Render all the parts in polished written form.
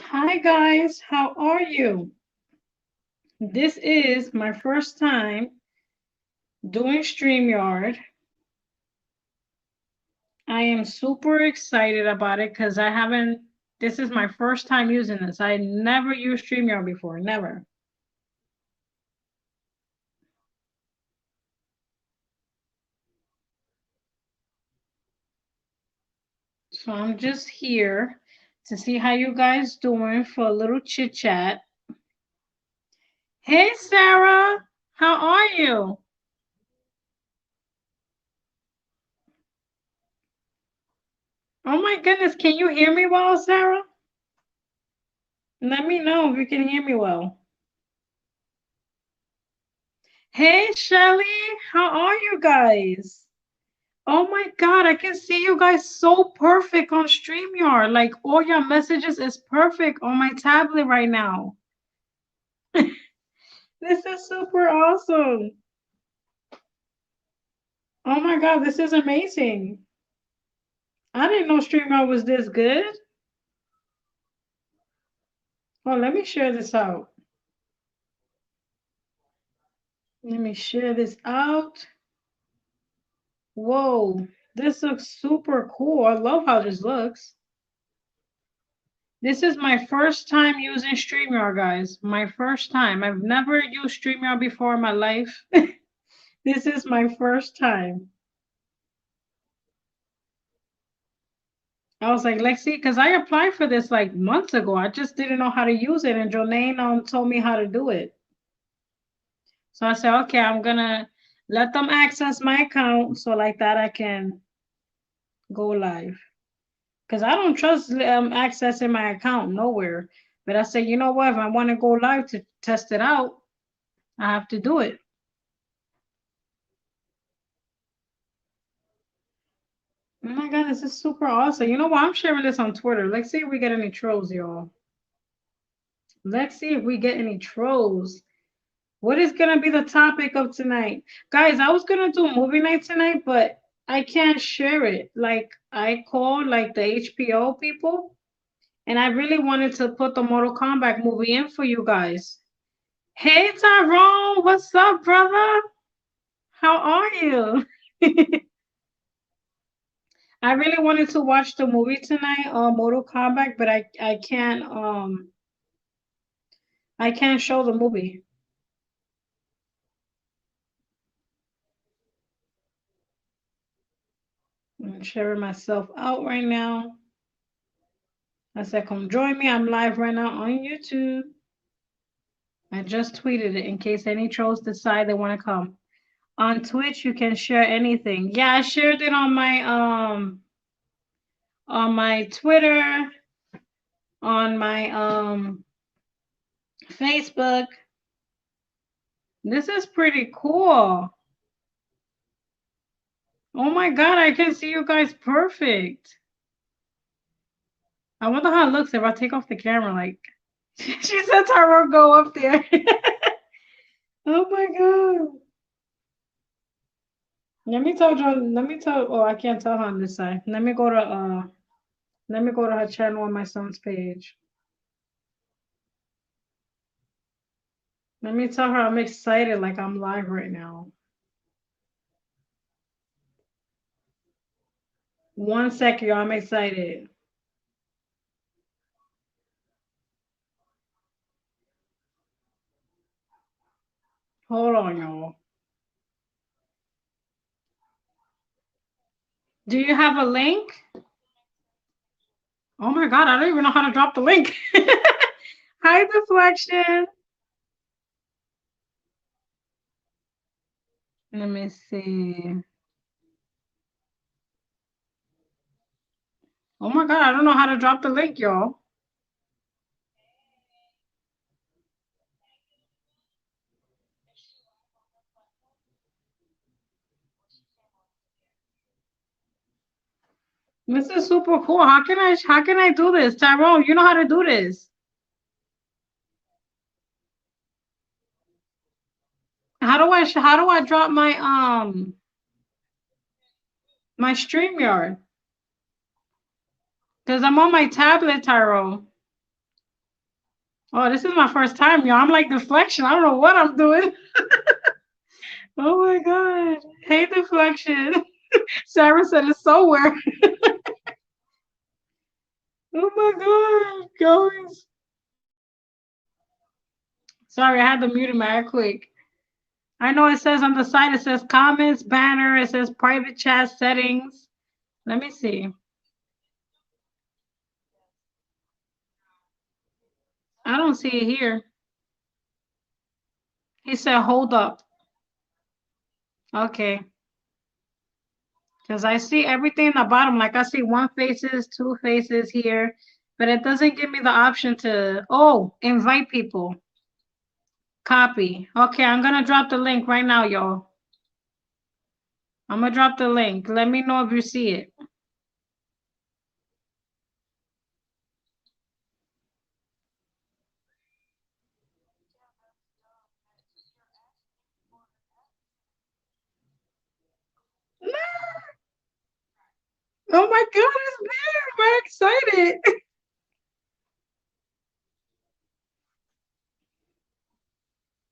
Hi guys, how are you? This is my first time doing StreamYard. I am super excited about it because this is my first time using this. I never used StreamYard before, never. So I'm just here to see how you guys doing for a little chit chat. Hey Sarah, how are you? Oh my goodness, can you hear me well, Sarah? Let me know if you can hear me well. Hey Shelly, how are you guys? Oh my God, I can see you guys so perfect on StreamYard. Like all your messages is perfect on my tablet right now. This is super awesome. Oh my God, this is amazing. I didn't know StreamYard was this good. Well, let me share this out. Let me share this out. Whoa, this looks super cool. I love how this looks. This is my first time using StreamYard, guys. My first time. I've never used StreamYard before in my life. This is my first time. I was like, Lexi, because I applied for this like months ago. I just didn't know how to use it, and Jolene told me how to do it. So I said, okay, I'm gonna let them access my account so like that I can go live. Because I don't trust accessing my account nowhere. But I said, you know what? If I want to go live to test it out, I have to do it. Oh my God, this is super awesome. You know what? I'm sharing this on Twitter. Let's see if we get any trolls, y'all. Let's see if we get any trolls. What is gonna be the topic of tonight? Guys, I was gonna do movie night tonight, but I can't share it. Like I called like the HBO people, and I really wanted to put the Mortal Kombat movie in for you guys. Hey Tyrone, what's up, brother? How are you? I really wanted to watch the movie tonight, Mortal Kombat, but I can't show the movie. I'm sharing myself out right now. I said, come join me. I'm live right now on YouTube. I just tweeted it in case any trolls decide they want to come. On Twitch, you can share anything. Yeah, I shared it on my Twitter, on my Facebook. This is pretty cool. Oh my God, I can see you guys perfect. I wonder how it looks if I take off the camera. Like she said, Tyrone, go up there. Oh my God. Let me tell John. Let me tell. Oh, I can't tell her on this side. Let me go to. Let me go to her channel on my son's page. Let me tell her I'm excited, like I'm live right now. 1 second, y'all. I'm excited. Hold on, y'all. Do you have a link? Oh my God, I don't even know how to drop the link. Hi, Deflection. Let me see. Oh my God, I don't know how to drop the link, y'all. This is super cool. How can I do this? Tyrone, you know how to do this. How do I drop my StreamYard? Because I'm on my tablet, Tyrone. Oh, this is my first time, y'all. I'm like deflection. I don't know what I'm doing. Oh my god. Hey, deflection. Sarah said it's somewhere. Oh my god, guys. Sorry, I had to mute him mad quick. I know it says on the side, it says comments, banner, it says private chat settings. Let me see. I don't see it here. He said, hold up. Okay. Because I see everything in the bottom. Like I see one faces, two faces here, but it doesn't give me the option to, oh, invite people. Copy. Okay, I'm going to drop the link right now, y'all. I'm going to drop the link. Let me know if you see it. Oh my God, it's there. I'm excited.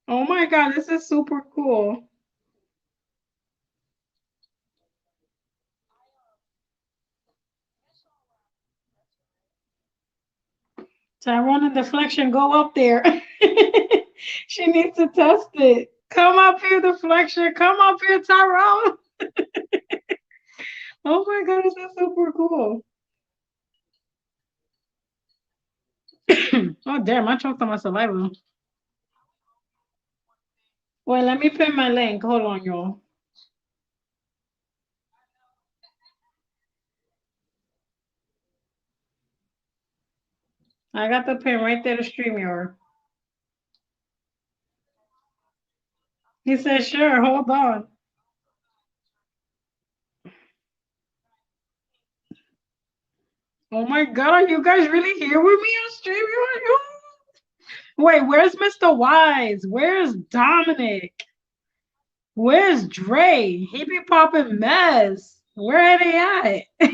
Oh my God, this is super cool. Tyrone and Deflection, go up there. She needs to test it. Come up here, Deflection. Come up here, Tyrone. Oh my God, this is super cool. Oh damn, I choked on my saliva. Wait, let me pin my link. Hold on, y'all. I got the pin right there to StreamYard. He said, sure, hold on. Oh my God, are you guys really here with me on StreamYard? Wait, where's Mr. Wise? Where's Dominic? Where's Dre? He be popping mess. Where are they at?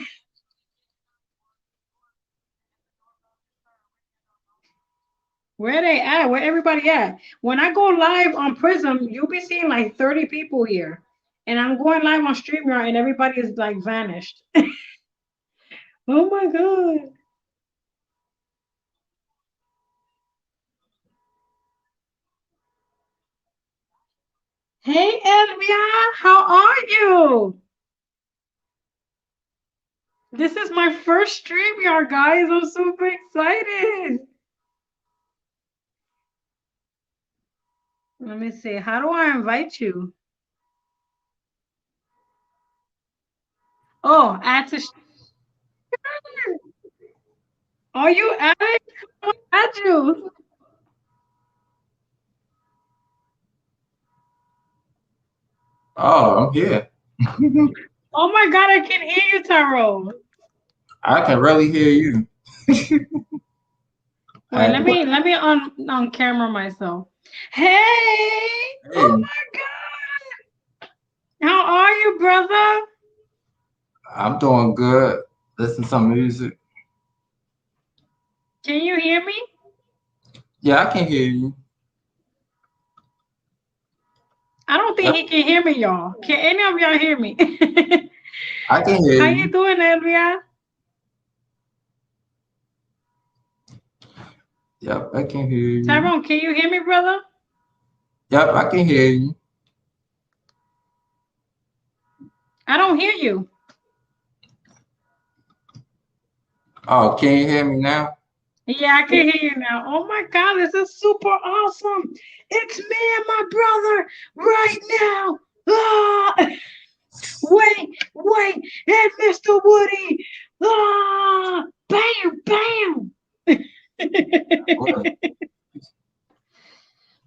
Where they at? Where everybody at? When I go live on Prism, you'll be seeing like 30 people here. And I'm going live on StreamYard and everybody is like vanished. Oh my God. Hey Elvia, how are you? This is my first StreamYard, guys. I'm super excited. Let me see. How do I invite you? Oh, add to. Are you adding? Add you. Oh, I'm here. Oh my God, I can hear you, Tyrone. I can really hear you. Wait, And what? let me on camera myself. Hey! Oh Hey, my God! How are you, brother? I'm doing good. Listen to some music. Can you hear me? Yeah, I can hear you. I don't think Yep, he can hear me, y'all. Can any of y'all hear me? I can hear How you you. doing, Elvia? Yep, I can hear you. Tyrone, can you hear me, brother? Yep, I can hear you. I don't hear you. Oh, can you hear me now? Yeah, I can hear you now. Oh my God, this is super awesome. It's me and my brother right now. Ah! Wait, and Mr. Woody. Ah, bam, bam. What?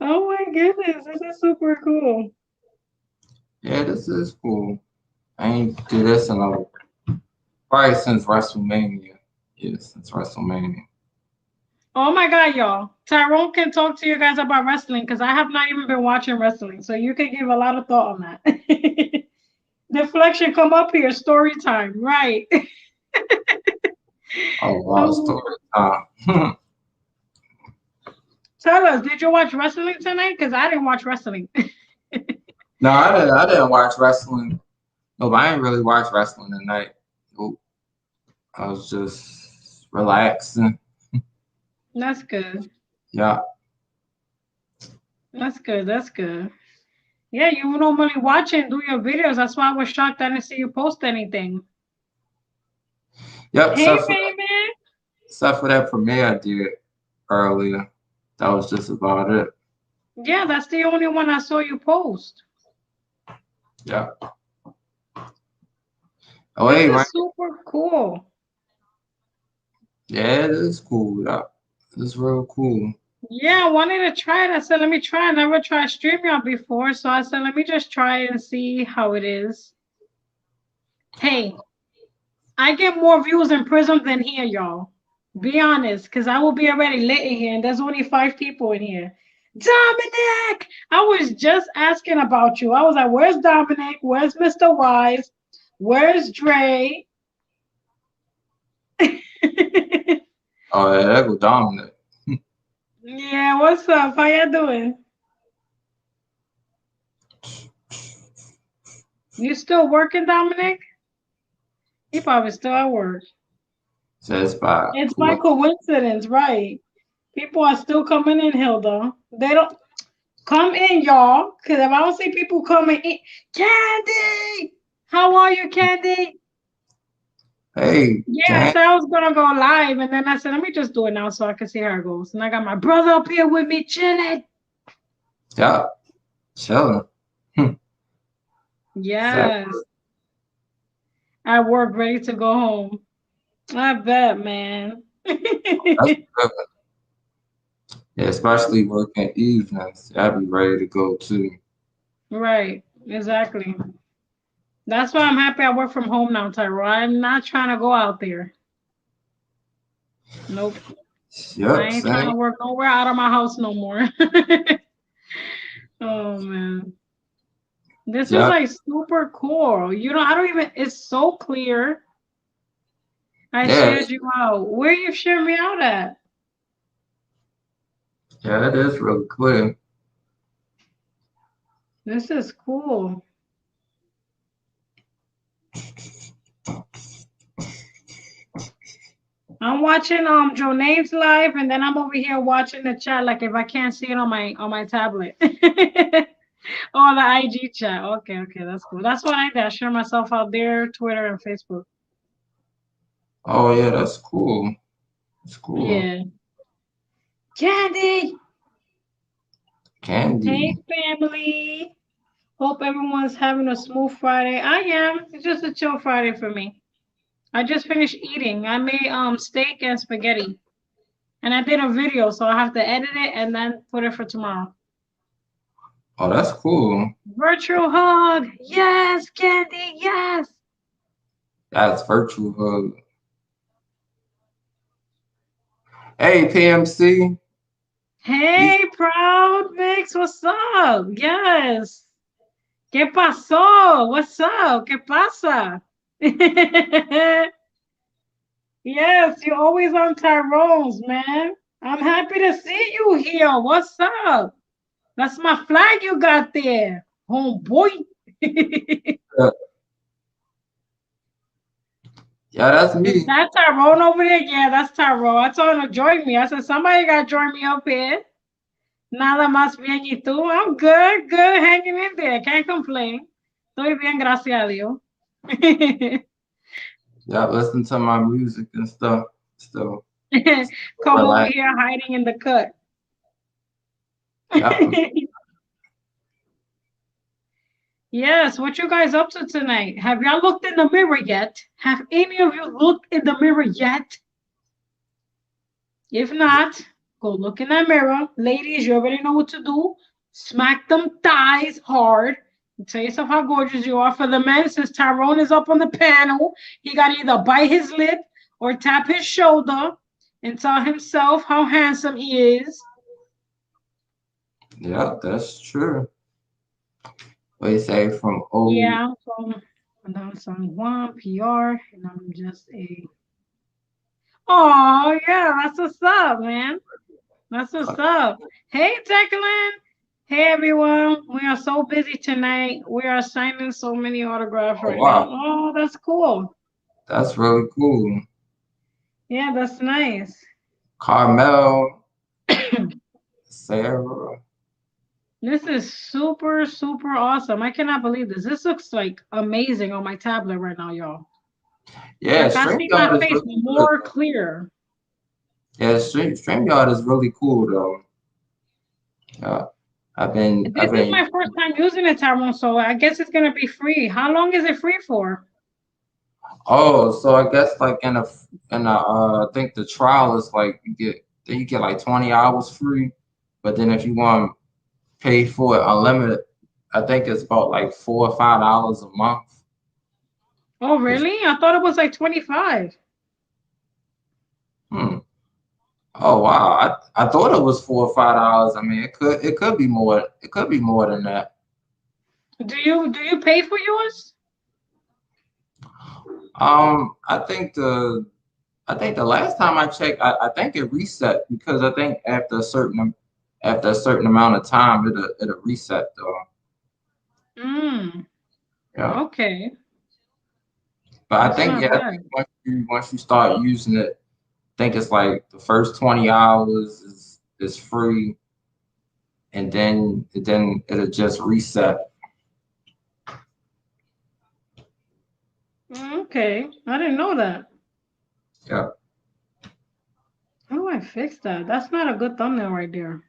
Oh my goodness, this is super cool. Yeah, this is cool. I ain't do this in probably since WrestleMania. Yeah, since WrestleMania. Oh my God, y'all. Tyrone can talk to you guys about wrestling because I have not even been watching wrestling. So you can give a lot of thought on that. Deflection, come up here. Story time. Right. Oh wow, Oh, story time. Tell us, did you watch wrestling tonight? Because I didn't watch wrestling. No, I didn't watch wrestling. No, but I didn't really watch wrestling tonight. Nope. I was just relaxing. That's good. Yeah. That's good. That's good. Yeah, you normally watch and do your videos. That's why I was shocked I didn't see you post anything. Yep. Hey, baby. Except for that premiere I did earlier. That was just about it. Yeah, that's the only one I saw you post. Yeah. Oh, This hey, is right. super cool. Yeah, it is cool. Yeah. It's real cool. Yeah, I wanted to try it. I said, let me try. I never tried StreamYard before, so I said, let me just try it and see how it is. Hey, I get more views in Prism than here, y'all. Be honest, because I will be already lit in here, and there's only 5 people in here. Dominic! I was just asking about you. I was like, where's Dominic? Where's Mr. Wise? Where's Dre? Oh, yeah, that was dominant. Yeah, what's up? How you doing? You still working, Dominic? He probably still at work. Says by It's by coincidence, right? People are still coming in, Hilda. They don't come in, y'all. Because if I don't see people coming in, Candy, how are you, Candy? Hey, Yeah, I Jan. said I was gonna go live, and then I said, let me just do it now so I can see how it goes. And I got my brother up here with me, chilling. Yeah. Chilling. Yes, at work, ready to go home. I bet, man. That's good. Yeah, especially working evenings. I'd be ready to go too. Right, exactly. That's why I'm happy I work from home now, Tyro. I'm not trying to go out there. Nope. I Yep, ain't trying same. to work nowhere out of my house no more. Oh man. This is Yep. like super cool. You know, I don't even, it's so clear. I Yeah, shared you out. Where you share me out at? yeah, it is really clear. This is cool. I'm watching Jonane's live, and then I'm over here watching the chat like if I can't see it on my tablet. Or the IG chat. Okay, okay, that's cool. That's what I did. I share myself out there, Twitter and Facebook. Oh yeah, that's cool. It's cool. Yeah. Candy! Hey Candy. family. Hope everyone's having a smooth Friday. I am. It's just a chill Friday for me. I just finished eating. I made steak and spaghetti. And I did a video, so I have to edit it and then put it for tomorrow. Oh, that's cool. Virtual hug. Yes, Candy. Yes. That's virtual hug. Hey, PMC. You, Hey, Proud Mix. What's up? Yes. ¿Qué pasó? What's up? ¿Qué pasa? Yes, you're always on Tyrone's, man. I'm happy to see you here. What's up? That's my flag you got there, homeboy. yeah, yeah, that's Is me. that Tyrone over there? Yeah, that's Tyrone. I told him to join me. I said, somebody got to join me up here. Nada más bien y tú. I'm good, good, hanging in there. Can't complain. Estoy bien, gracias a Dios. Yeah, listen to my music and stuff. Still Come over relax. here hiding in the cut. Yeah. Yes, what you guys up to tonight? Have y'all looked in the mirror yet? Have any of you looked in the mirror yet? If not, go look in that mirror. Ladies, you already know what to do. Smack them thighs hard. And tell yourself how gorgeous you are. For the men, since Tyrone is up on the panel, he got to either bite his lip or tap his shoulder and tell himself how handsome he is. Yeah, that's true. What you say from old? Yeah, I'm from Juan PR, and I'm just a. Oh yeah, that's what's up, man. That's what's up. Hey, Declan. Hey, everyone. We are so busy tonight. We are signing so many autographs Oh right now. wow, Oh, that's cool. that's really cool. Yeah, that's nice. Carmel, Sarah. This is super, super awesome. I cannot believe this. This looks like amazing on my tablet right now, y'all. Yeah, Like I see my StreamYard is face really good. more clear. Yeah, StreamYard is really cool though. Yeah, This I've is been. my first time using it, Tyrone, so I guess it's gonna be free. How long is it free for? Oh, so I guess like I think the trial is like you get like 20 hours free, but then if you want to pay for it unlimited, I think it's about like $4 or $5 a month. Oh, Which, really? I thought it was like 25. hmm. Oh wow, I thought it was $4 or $5. I mean, it could be more. It could be more than that. Do you pay for yours? I think the last time I checked, I think it reset because I think after a certain amount of time it'll reset though. Mm, Yeah. okay. But I That's think not yeah, I think bad. once you start using it, I think it's like the first 20 hours is free and then it'll just reset. Okay. I didn't know that. Yeah. How do I fix that? That's not a good thumbnail right there.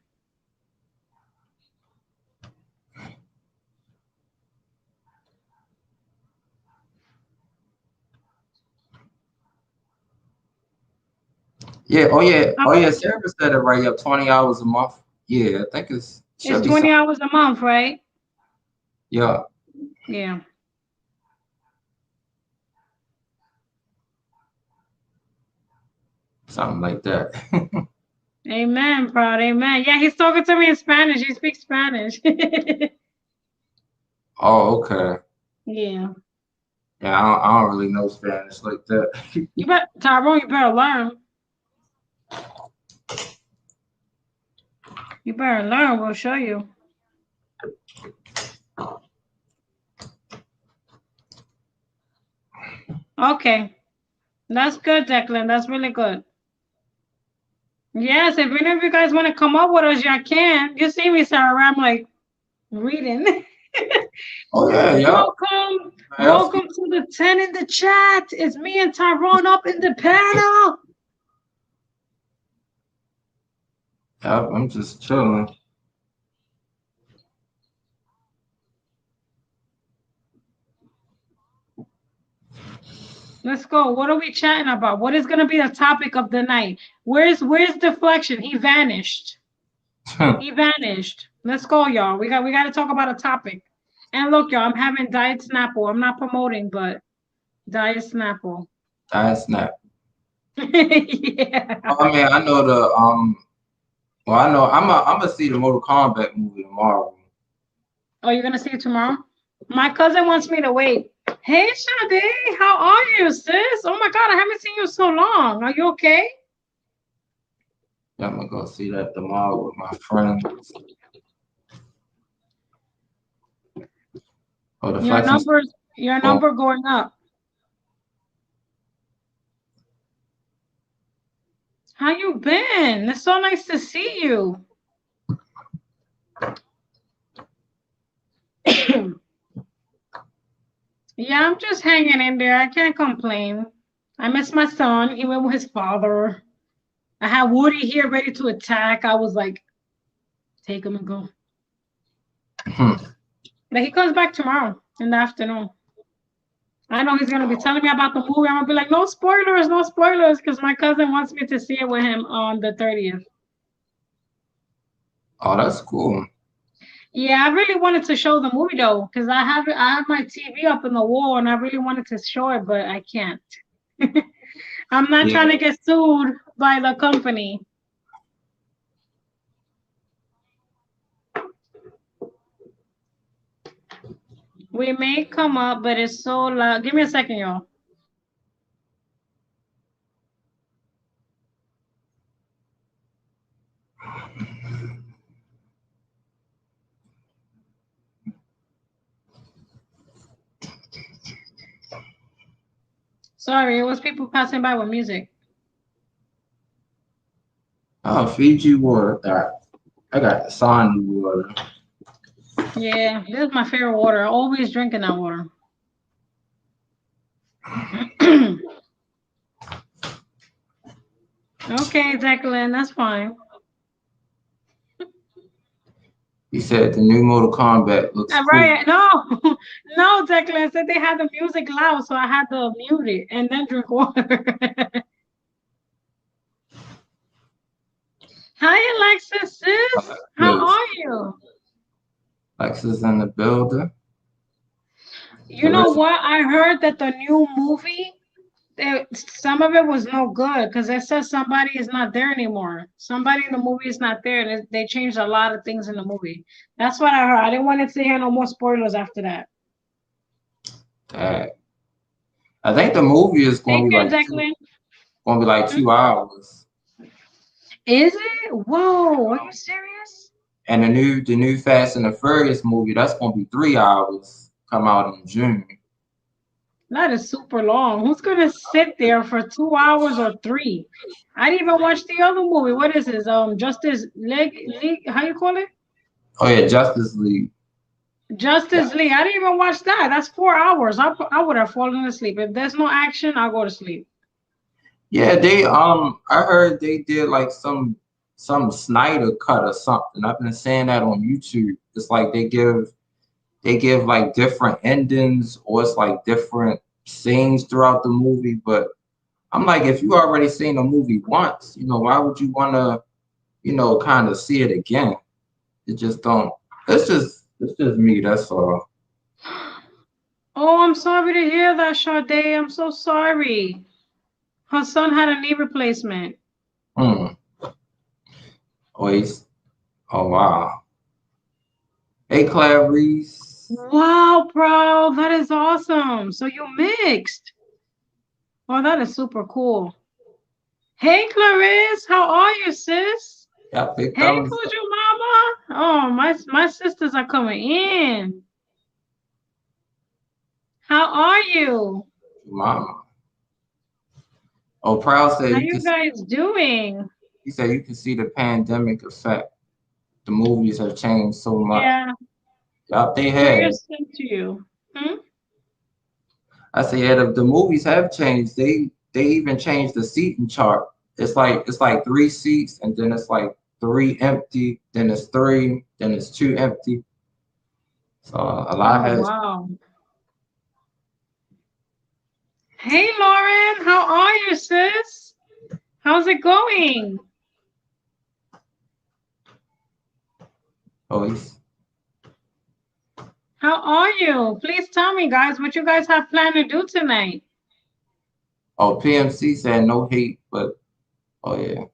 Yeah, oh yeah, Uh, oh yeah, Sarah said it right up 20 hours a month. Yeah, I think it's It's should be 20 hours a month, right? yeah, Yeah. something like that. Amen, proud. Amen. Yeah, he's talking to me in Spanish. He speaks Spanish. Oh, okay. Yeah. Yeah, I don't really know Spanish like that. Tyrone, you better learn. You better learn. We'll show you. Okay. That's good, Declan. That's really good. Yes, if any of you guys want to come up with us, y'all can. You see me, Sarah. I'm like reading. Oh yeah, yeah. Welcome. Else? Welcome to the 10 in the chat. It's me and Tyrone up in the panel. Yeah, I'm just chilling. Let's go. What are we chatting about? What is gonna be the topic of the night? Where's Deflection? He vanished. He vanished. Let's go, y'all. We got to talk about a topic. And look, y'all, I'm having Diet Snapple. I'm not promoting, but Diet Snapple. Diet snap. Yeah. Oh, I mean, I know the well, I know I'm gonna see the Mortal Kombat movie tomorrow. Oh, you're gonna see it tomorrow? My cousin wants me to wait. Hey, Sade, how are you, sis? Oh my God, I haven't seen you so long. Are you okay? Yeah, I'm gonna go see that tomorrow with my friends. Oh, the Your flexing. numbers, your Well, number going up. How you been? It's so nice to see you. Yeah, I'm just hanging in there. I can't complain. I miss my son. He went with his father. I had Woody here ready to attack. I was like, take him and go. But he comes back tomorrow in the afternoon. I know he's gonna be telling me about the movie. I'm gonna be like, no spoilers, no spoilers, because my cousin wants me to see it with him on the 30th. oh, that's cool. Yeah, I really wanted to show the movie though, because I have my TV up in the wall and I really wanted to show it, but I can't. I'm not trying Yeah. to get sued by the company. We may come up, but it's so loud. Give me a second, y'all. Sorry, it was people passing by with music. Oh, Fiji water. I got the Sandy water. Yeah, this is my favorite water. I always drinking that water. Okay, Declan, that's fine. He said the new Mortal Kombat looks cool. Right, no, no, Declan said they had the music loud, so I had to mute it and then drink water. Hi, Alexis, sis. How Alexis are you? Alexis in the building. You know Clarissa. what? I heard that the new movie, some of it was no good because it says somebody is not there anymore. Somebody in the movie is not there, and they changed a lot of things in the movie. That's what I heard. I didn't want to hear no more spoilers after that. Dang. I think the movie is Thank you, Declan. gonna be like Hmm? 2 hours. Is it? Whoa, are you serious? And the new Fast and the Furious movie, that's gonna be 3 hours. Come out in June. That is super long. Who's gonna sit there for 2 hours or three? I didn't even watch the other movie. What is this? Justice League. How you call it? Oh yeah, Justice League. Yeah. Justice League. I didn't even watch that. That's 4 hours. I would have fallen asleep. If there's no action, I'll go to sleep. Yeah, I heard they did like some Snyder cut or something. I've been saying that on YouTube. It's like they give like different endings or it's like different scenes throughout the movie. But I'm like, if you already seen the movie once, why would you wanna, kind of see it again? It just don't. It's just me. That's all. Oh, I'm sorry to hear that, Sade. I'm so sorry. Her son had a knee replacement. Hmm. Oh, oh wow. Hey, Clarice. Wow, bro, that is awesome. So you mixed. Oh, that is super cool. Hey, Clarice, how are you, sis? Yeah, big Hey, thumbs up, Fuju Mama. Oh, my sisters are coming in. How are you? mama. Oh, Proud said How you can. you guys doing? He said you can see the pandemic effect. The movies have changed so much. Yeah, Yup, they have. curious thing to you. Hmm? I said, yeah, the movies have changed. They even changed the seating chart. It's like three seats, and then it's like three empty, then it's three, then it's two empty. So a lot Oh, has. wow. Hey, Lauren, how are you, sis? How's it going? Oh, he's, How are you? Please tell me, guys, what you guys have planned to do tonight. oh, PMC said no hate, but oh yeah,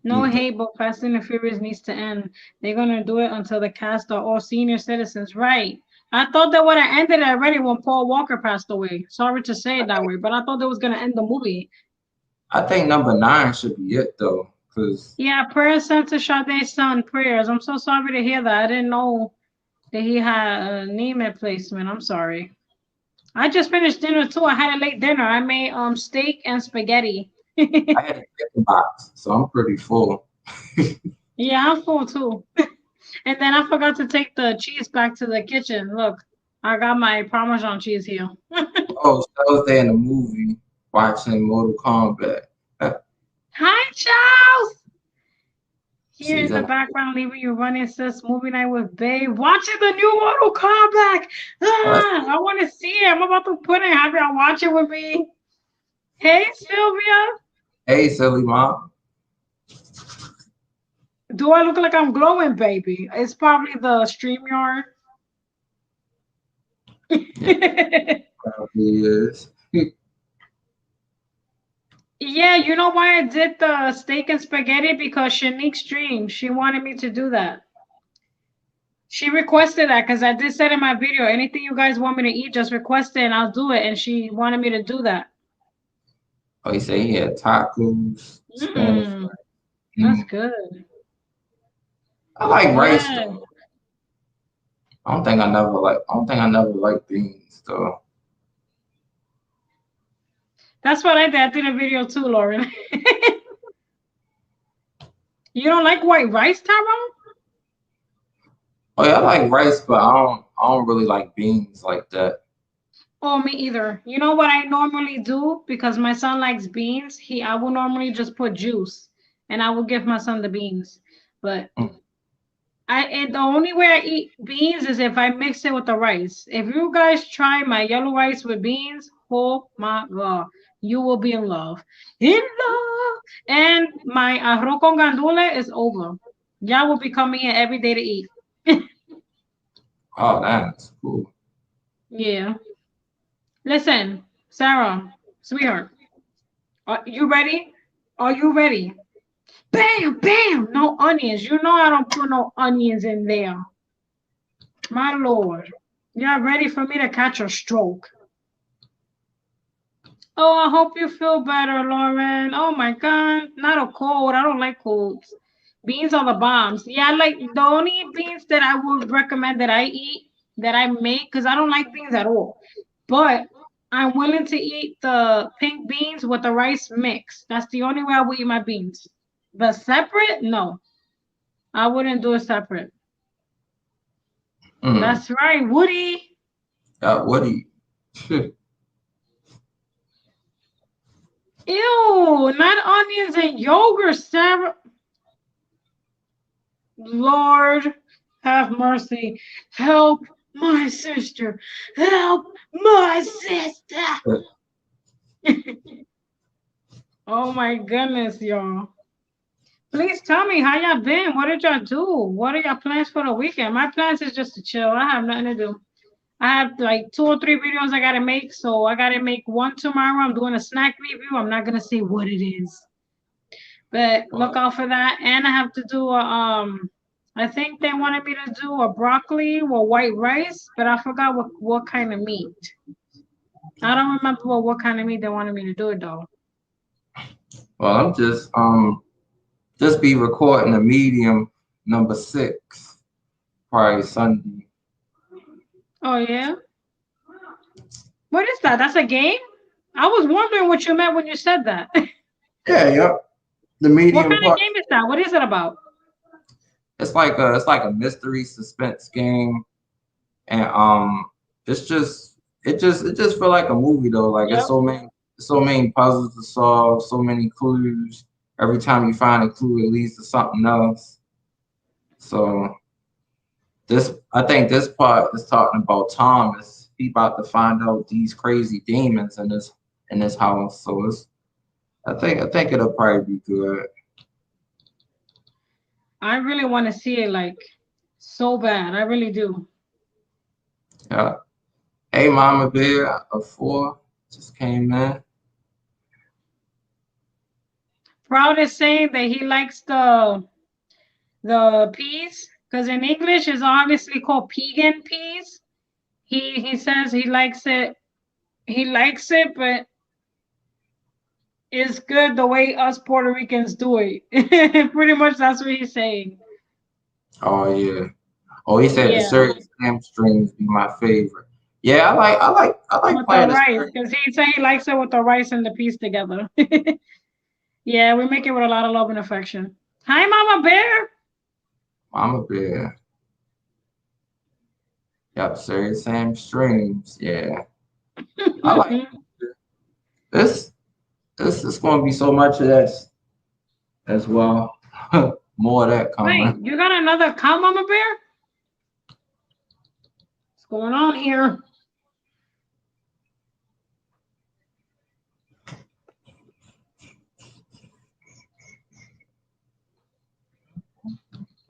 No he hate, but Fast and the Furious needs to end. They're gonna do it until the cast are all senior citizens, right? I thought that would have ended already when Paul Walker passed away. Sorry to say it that way, but I thought that was gonna end the movie. I think number 9 should be it though, because Yeah, prayers sent to Sade's son. Prayers. I'm so sorry to hear that. I didn't know that he had a knee replacement. I'm sorry. I just finished dinner too. I had a late dinner. I made steak and spaghetti. I had a chicken box, so I'm pretty full. Yeah, I'm full too. And then I forgot to take the cheese back to the kitchen. Look, I got my Parmesan cheese here. Oh, so I was there in the movie watching Mortal Kombat. Hi, Charles! Here She's in the in. background, leaving you running, sis. Movie night with Babe. Watching the new Mortal Kombat. Oh, that's, Ah, I want to see it. I'm about to put it. Have y'all watch it with me? Hey, Sylvia. hey, silly mom. Do I look like I'm glowing, baby? It's probably the StreamYard. Yeah, probably is. Yeah, you know why I did the steak and spaghetti? Because Shanique streamed. She wanted me to do that. She requested that because I did say in my video, anything you guys want me to eat, just request it and I'll do it. And she wanted me to do that. Oh, he said he had tacos, Spanish Mm, fries. that's Mm. good. I like rice Yeah. though. I don't think I never liked beans though. That's what I did. I did a video too, Lauren. You don't like white rice, Tyrone? Oh yeah, I like rice, but I don't really like beans like that. Oh, me either. You know what I normally do because my son likes beans. I will normally just put juice, and I will give my son the beans. But Mm. and the only way I eat beans is if I mix it with the rice. If you guys try my yellow rice with beans, oh my god, you will be in love. In love. And my arroz con gandule is over. Y'all will be coming in every day to eat. Oh, that's cool. Yeah. Listen, Sarah, sweetheart, are you ready? Are you ready? Bam, bam, no onions. You know I don't put no onions in there. My lord. Y'all ready for me to catch a stroke? Oh, I hope you feel better, Lauren. Oh my God. Not a cold. I don't like colds. Beans are the bombs. Yeah, I like the only beans that I would recommend that I eat, that I make, because I don't like beans at all. But I'm willing to eat the pink beans with the rice mix. That's the only way I would eat my beans. But separate, no. I wouldn't do it separate. Mm. That's right, Woody. Yeah, what do you? Ew, not onions and yogurt, Sarah. Lord, have mercy. Help my sister. Help my sister. Oh my goodness, y'all. Please tell me how y'all been. What did y'all do? What are y'all plans for the weekend? My plans is just to chill. I have nothing to do. I have like 2 or 3 videos I gotta make, so I gotta make one tomorrow. I'm doing a snack review. I'm not gonna say what it is, but look out for that. And I have to do a I think they wanted me to do a broccoli or white rice, but I forgot what kind of meat. I don't remember what kind of meat they wanted me to do it though. Well, I'm just be recording a medium number 6, probably Sunday. Oh yeah, what is that? That's a game. I was wondering what you meant when you said that. Yeah, yep. The What medium kind of part. game is that? What is it about? It's like a mystery suspense game, and it just feel like a movie though. Like Yep. it's so many puzzles to solve, so many clues. Every time you find a clue, it leads to something else. So I think this part is talking about Thomas. He about to find out these crazy demons in this house. So I think it'll probably be good. I really want to see it like so bad. I really do. Yeah. Hey, Mama Bear, a 4 just came in. Proud is saying that he likes the peas because in English it's obviously called pegan peas. He says he likes it. He likes it, but it's good the way us Puerto Ricans do it. Pretty much that's what he's saying. Oh yeah. Oh, he said the Yeah, serious hamstrings be my favorite. Yeah, I like with the playing the rice serious. because he said he likes it with the rice and the peas together. Yeah, we make it with a lot of love and affection. Hi, Mama Bear. Mama Bear. Yep, serious hamstrings. Yeah. I like this. This is going to be so much of this as well. More of that Wait, coming. you got another cow, Mama Bear? What's going on here?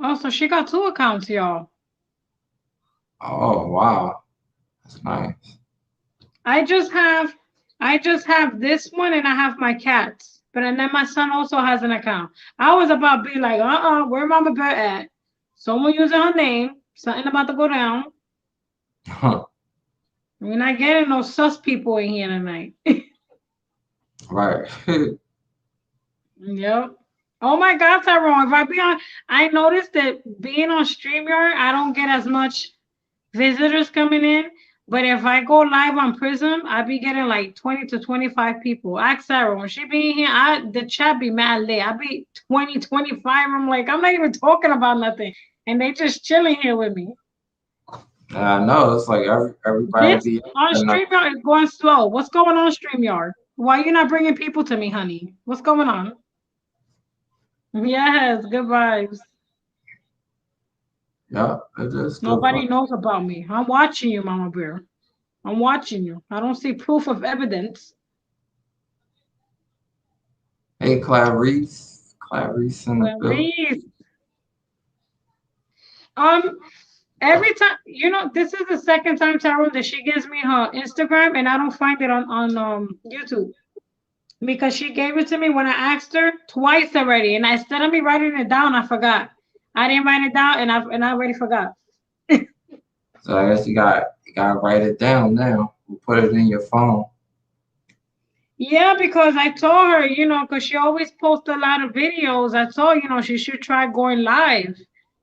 Oh, so she got 2 accounts, y'all. Oh wow, that's nice. I just have I just have this one and I have my cats. But and then my son also has an account. I was about to be like, where Mama Bear at? Someone using her name. Something about to go down. We're not getting no sus people in here tonight. Right. Yep. Oh my God, Tyrone. If I be on, I noticed that being on StreamYard, I don't get as much visitors coming in. But if I go live on Prism, I be getting like 20 to 25 people. Ask Sarah when she be in here, the chat be mad lit. I be 20, 25. I'm like, I'm not even talking about nothing. And they just chilling here with me. I know it's like everybody This be on and, StreamYard is going slow. What's going on StreamYard? Why you not bringing people to me, honey? What's going on? Yes, good vibes. yeah, it is good Nobody fun. knows about me. I'm watching you, Mama Bear. I'm watching you. I don't see proof of evidence. Hey, Clarice in the building. Clarice. Um, every time, this is the second time, Tyrone, that she gives me her Instagram, and I don't find it on YouTube because she gave it to me when I asked her twice already, and instead of me writing it down, I forgot. I didn't write it down, and I already forgot. So I guess you gotta write it down now. You put it in your phone. Yeah, because I told her, because she always posts a lot of videos. I told, she should try going live.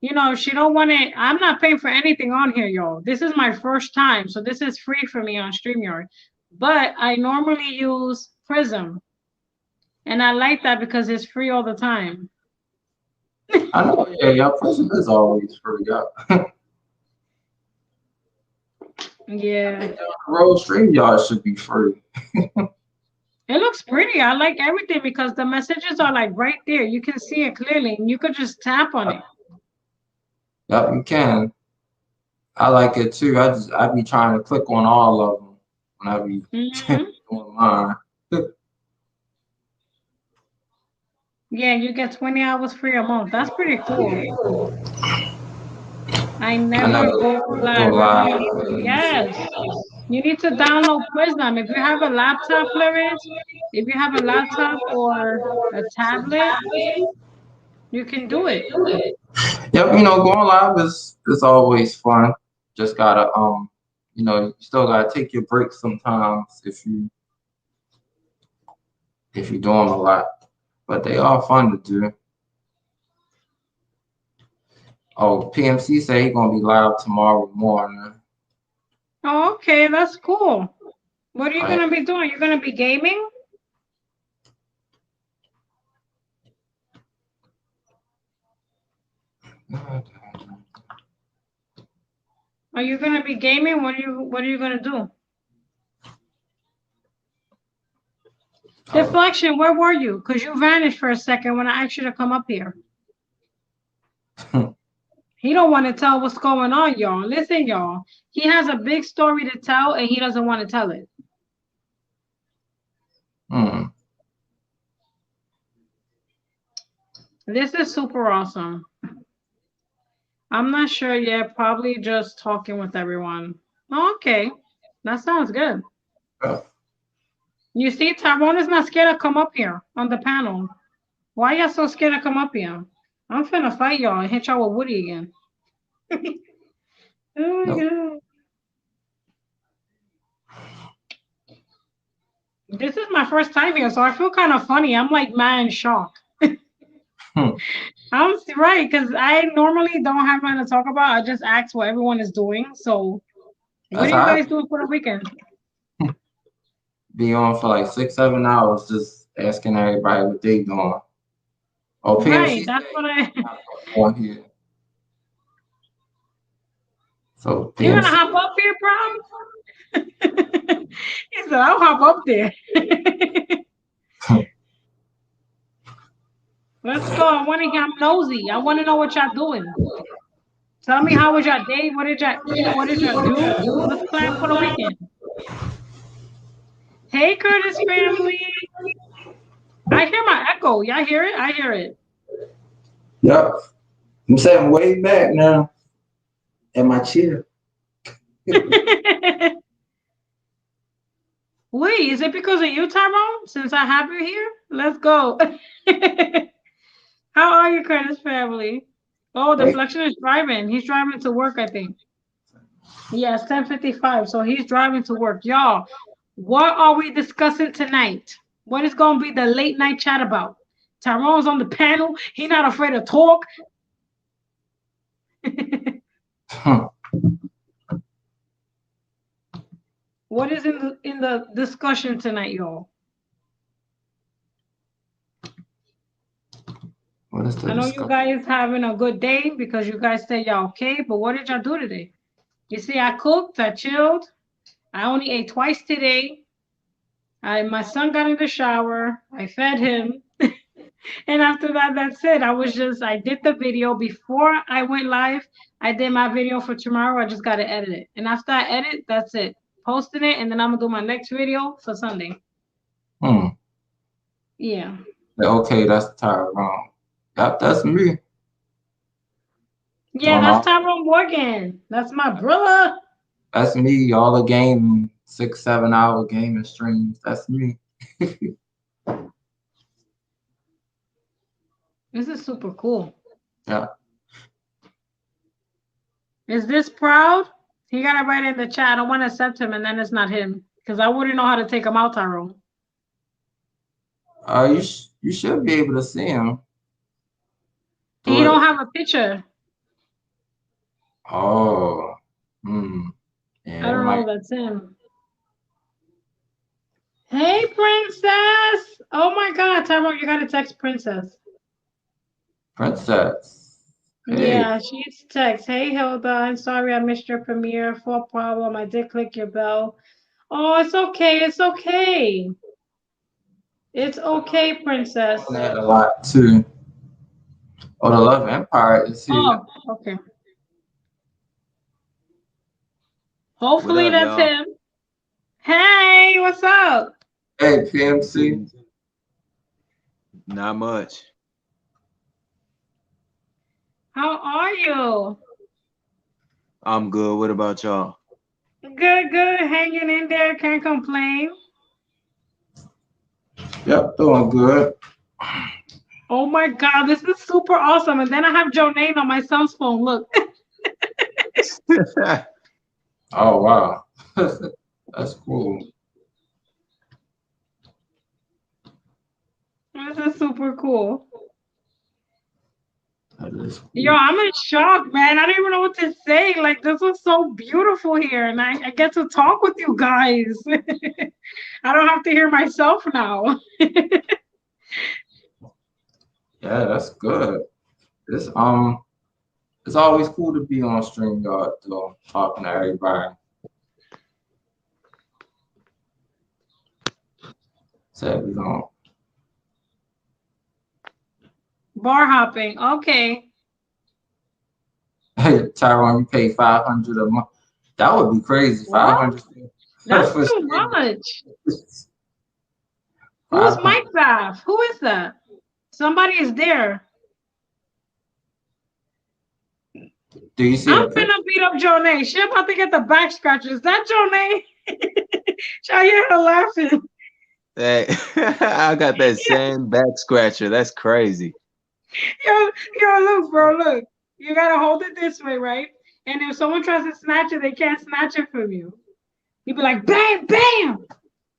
She don't want to. I'm not paying for anything on here, y'all. This is my first time, so this is free for me on StreamYard. But I normally use Prism, and I like that because it's free all the time. I know, yeah, your person is always free. Yeah. Yeah, Road StreamYard should be free. it looks pretty. I like everything because the messages are like right there. You can see it clearly, and you could just tap on it. Yep, you can. I like it too. I be trying to click on all of them when I be Hmm. doing mine. Yeah, you get 20 hours free a month. That's pretty cool. I I never never go go live. I live. really need to. Yes. You need to download Prism. If you have a laptop, Clarice, if you have a laptop or a tablet, you can do it. Yep, going live is always fun. Just gotta you still gotta take your breaks sometimes if you're doing a lot. But they are fun to do. Oh, PMC say he gonna be live tomorrow morning. Oh, okay, that's cool. What are you I, gonna be doing? You're gonna be gaming? Are you gonna be gaming? What are you gonna do? Deflection, where were you? Because you vanished for a second when I asked you to come up here. He don't want to tell what's going on, y'all. Listen, y'all. He has a big story to tell, and he doesn't want to tell it. hmm. This is super awesome. I'm not sure yet. Probably just talking with everyone. Okay, that sounds good. Yeah. You see, Tyrone is not scared to come up here on the panel. Why y'all so scared to come up here? I'm finna fight y'all and hit y'all with Woody again. Oh my Nope. god. This is my first time here, so I feel kind of funny. I'm like mad in shock. Hmm. I'm right, because I normally don't have nothing to talk about. I just ask what everyone is doing. So, what That's are you how guys doing for the weekend? I be on for like 6, 7 hours just asking everybody what they doing. Oh, Right, PMC that's what I. on here. So You're gonna PMC. hop up here, prom? He said, "I'll hop up there." Let's go. I want to hear. I'm nosy. I want to know what y'all doing. Tell me how was your day? What did y'all eat? What did y'all do? What's planned for the weekend? Hey, Curtis family. I hear my echo. Y'all hear it? I hear it. Yep. I'm sitting way back now in my chair. Wait, is it because of you, Tyrone? Since I have you here? Let's go. How are you, Curtis family? Oh, Hey, Deflection is driving. He's driving to work, I think. Yes, 10:55. So he's driving to work. Y'all, what are we discussing tonight? What is going to be the late night chat about? Tyrone's on the panel. He not afraid to talk. What is in the discussion tonight, y'all? What is the I know you discussion? guys having a good day because you guys said y'all okay, but what did y'all do today? You see, I cooked, I chilled. I only ate twice today. My son got in the shower. I fed him. And after that, that's it. I did the video before I went live. I did my video for tomorrow. I just got to edit it. And after I edit, that's it. Posting it, and then I'm going to do my next video for Sunday. Hmm. Yeah. Okay, that's Tyrone. Yep, that's me. Yeah, Doing that's all. Tyrone Morgan. That's my brother. That's me. All the gaming, 6, 7 hour gaming streams. That's me. This is super cool. Yeah. Is this proud? He got to write in the chat. I don't want to accept him, and then it's not him. Because I wouldn't know how to take him out, Tyrone. You should be able to see him. He Do don't it. have a picture. Oh. Hmm. I Yeah, it don't know might. if that's him. Hey, Princess. Oh, my God. Tyrone, you got to text Princess. Princess. Hey. Yeah, she's text. Hey, Hilda. I'm sorry I missed your premiere. For problem. I did click your bell. Oh, it's okay. It's okay. It's okay, Princess. On that a lot too. Oh, the Love Empire is here. Oh, okay. What Hopefully up, that's y'all? him. Hey, what's up? Hey, PMC. Not much. How are you? I'm good. What about y'all? Good, good. Hanging in there. Can't complain. Yep, doing good. Oh my God, this is super awesome. And then I have Jonane on my son's phone. Look, Oh wow. That's cool. this is super cool. That is cool. Yo, I'm in shock, man. I don't even know what to say. Like, this was so beautiful here, and I get to talk with you guys. I don't have to hear myself now. Yeah, that's good. It's it's always cool to be on StreamYard though, talking to everybody. So we don't. Bar hopping. Okay. Hey, Tyrone, you pay 500 a month. That would be crazy. What? 500 That's for too streaming. much. Who's 500. Mike Bath? Who is that? Somebody is there. Do you see I'm the picture? finna beat up Jonay. She about to get the back scratches. Is that Jonay? I hear her laughing. Hey, I got that same back scratcher. That's crazy. Yo, look, bro, look. You gotta hold it this way, right? And if someone tries to snatch it, they can't snatch it from you. You be like, bam, bam.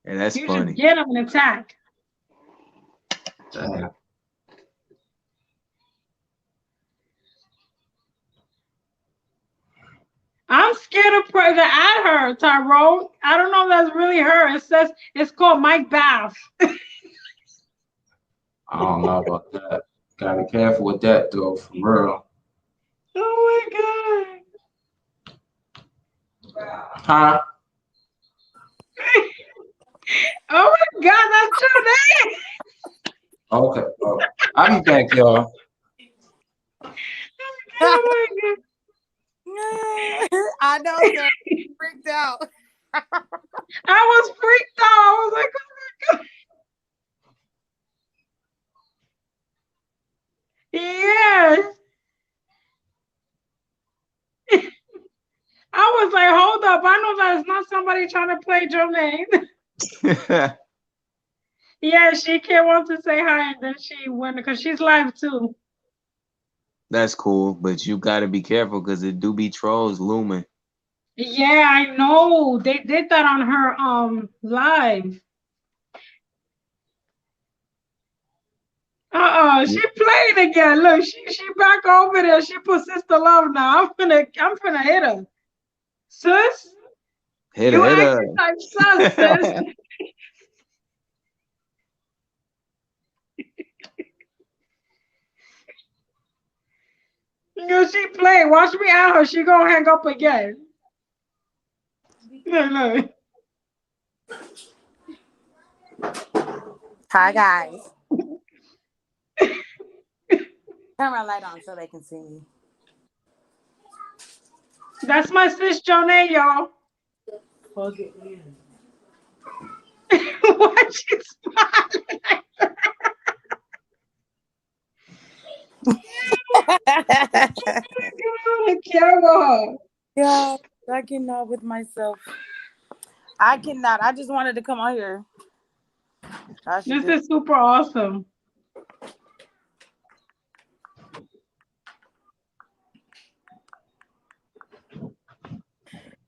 And that's You funny. just get them and attack. Damn. I'm scared to add her, Tyrone. I don't know if that's really her. It says it's called Mike Bath. I don't know about that. Gotta be careful with that though, for real. Oh my God. Huh? Oh my God, that's your name. Okay. Oh. I'll be back, y'all. Oh my God. I know, sir. Freaked out. I was freaked out. I was like, oh my God. Yes. I was like, hold up. I know that it's not somebody trying to play Jermaine. Yeah, she can't want to say hi, and then she went because she's live too. That's cool, but you gotta be careful because it do be trolls looming. Yeah, I know. They did that on her live. She played again. Look, she back over there. She put Sister Love now. I'm finna hit her. Sis? Hitter, You hitter. acting type sus, sis. You she play. Watch me out her. She gonna hang up again. No. Hi guys. Turn my light on so they can see me. That's my sis Jonay, y'all. Plug it in. Why she smiling like that? I can't with her. Yeah, I cannot with myself. I cannot. I just wanted to come on here. I should This just. is super awesome.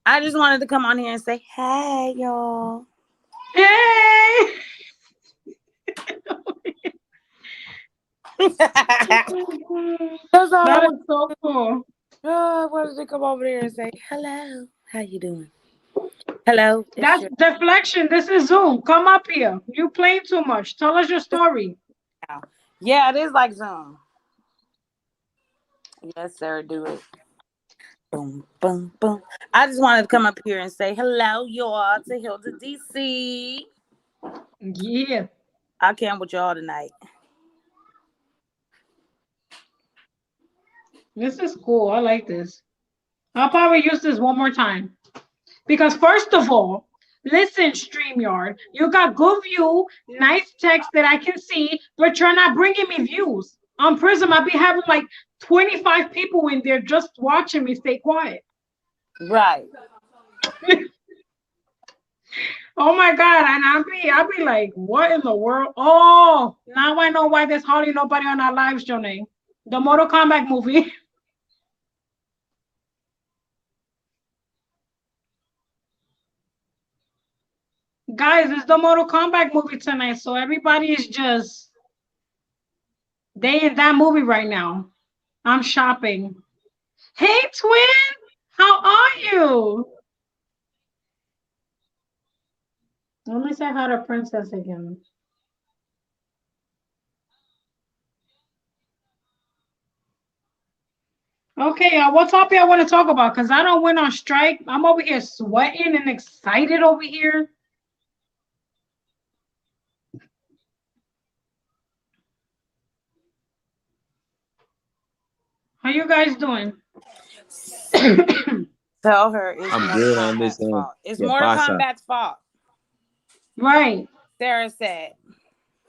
I just wanted to come on here and say, "Hey, y'all." Hey! That's all I That is want. so cool. Oh, I wanted to come over there and say, "Hello, how you doing? Hello, it's That's your deflection. This is Zoom. Come up here. You playing too much. Tell us your story. now." Yeah, it is like Zoom. Yes, sir. Do it. Boom, boom, boom. I just wanted to come up here and say hello, y'all, to Hilda DC. Yeah. I came with y'all tonight. This is cool. I like this. I'll probably use this one more time. Because first of all, listen, StreamYard, you got good view, nice text that I can see, but you're not bringing me views. On Prism, I be having like 25 people in there just watching me stay quiet. Right. Oh my God. And I'll be like, what in the world? Oh, now I know why there's hardly nobody on our lives, Jonay. The Mortal Kombat movie. Guys, it's the Mortal Kombat movie tonight, so everybody is just they in that movie right now. I'm shopping. Hey, twin, how are you? Let me say hi to Princess again. Okay, what topic I want to talk about? Cause I don't went on strike. I'm over here sweating and excited over here. How you guys doing? Tell her it's I'm Mortal good on this Kombat's end. fault. It's Yeah, Mortal pasa. Kombat's fault. Right. Sarah said.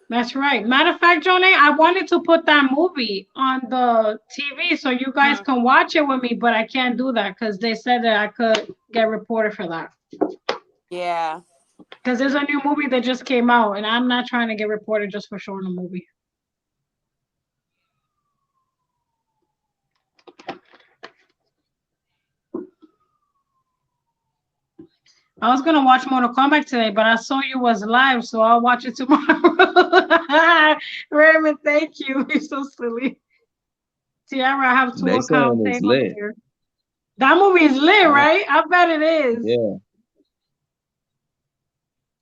That's right. Matter of fact, Jonay, I wanted to put that movie on the TV so you guys can watch it with me, but I can't do that because they said that I could get reported for that. Yeah. Because there's a new movie that just came out, and I'm not trying to get reported just for showing a movie. I was gonna watch Mortal Kombat today, but I saw you was live, so I'll watch it tomorrow. Raymond, thank you. You're so silly. Tiara, I have two They accounts saying it's saved over lit. here. That movie is lit, right? I bet it is. Yeah.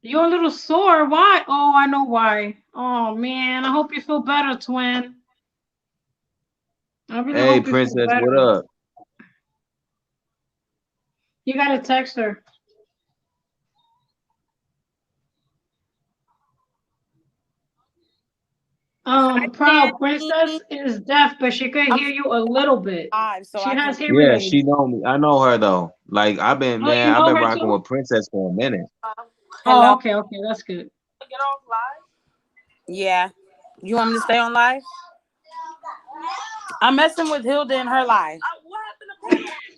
You're a little sore. Why? Oh, I know why. Oh man, I hope you feel better, twin. I really Hey, hope you feel Princess, what better. up? You gotta text her. Proud Princess is deaf, but she could I'm hear you a little bit. live, so She I can. has hearing Yeah, aids. she know me. I know her though. Like I've been, Oh, you man, I've know been her rocking too? with Princess for a minute. Oh, Hello. okay, that's good. Get off live? Yeah. You want me to stay on live? I'm messing with Hilda in her live.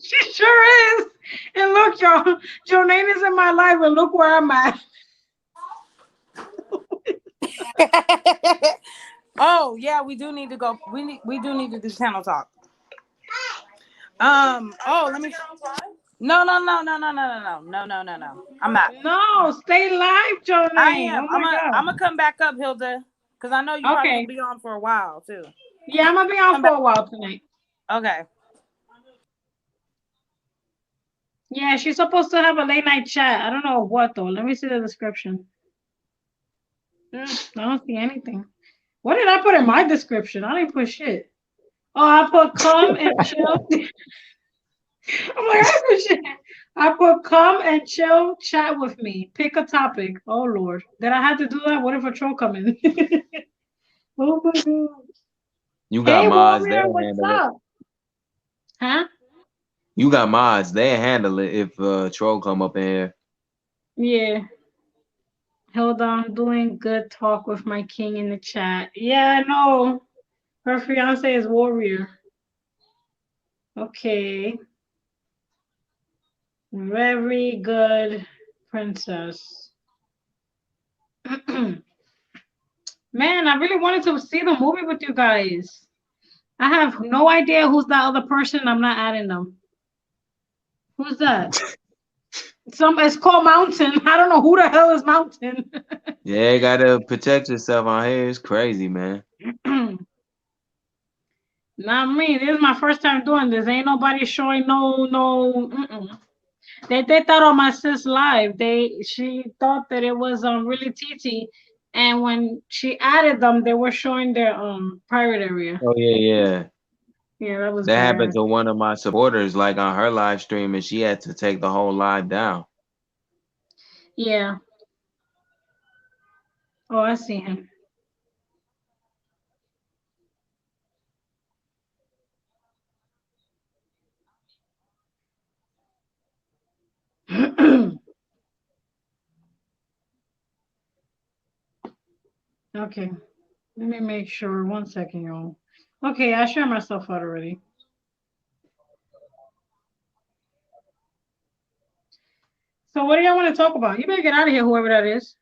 She sure is. And look, y'all, Jonane is in my life, and look where I'm at. Oh yeah, we do need to go. We do need to do channel talk. Oh, let me. No. I'm not. No, stay live, I Jonane. am. Oh my I'm God. gonna come back up, Hilda, because I know you probably Okay. gonna be on for a while too. Yeah, I'm gonna be on Come for back. a while tonight. Okay. Yeah, she's supposed to have a late night chat. I don't know what though. Let me see the description. I don't see anything. What did I put in my description? I didn't put shit. Oh, I put come and chill. I'm like, I put shit. I put come and chill, chat with me. Pick a topic. Oh Lord. Did I have to do that? What if a troll come in? Oh my god. You got Hey mods, Warrior, they'll what's handle it. up? Huh? You got mods, they'll handle it if troll come up in here. Yeah. Hold on, doing good talk with my king in the chat. Yeah, I know. Her fiance is Warrior. Okay. Very good, princess. Man, I really wanted to see the movie with you guys. I have no idea who's that other person. I'm not adding them. Who's that? It's called Mountain. I don't know who the hell is Mountain. Yeah, you gotta protect yourself on here. It's crazy, man. Not me. This is my first time doing this. Ain't nobody showing no. They did that on my sis live. She thought that it was really TT, and when she added them, they were showing their private area. Oh yeah. Yeah, that was That happened bad. to one of my supporters, like on her live stream, and she had to take the whole live down. Yeah. Oh, I see him. Okay. Let me make sure. 1 second, y'all. Okay, I share myself out already. So what do y'all want to talk about? You better get out of here, whoever that is.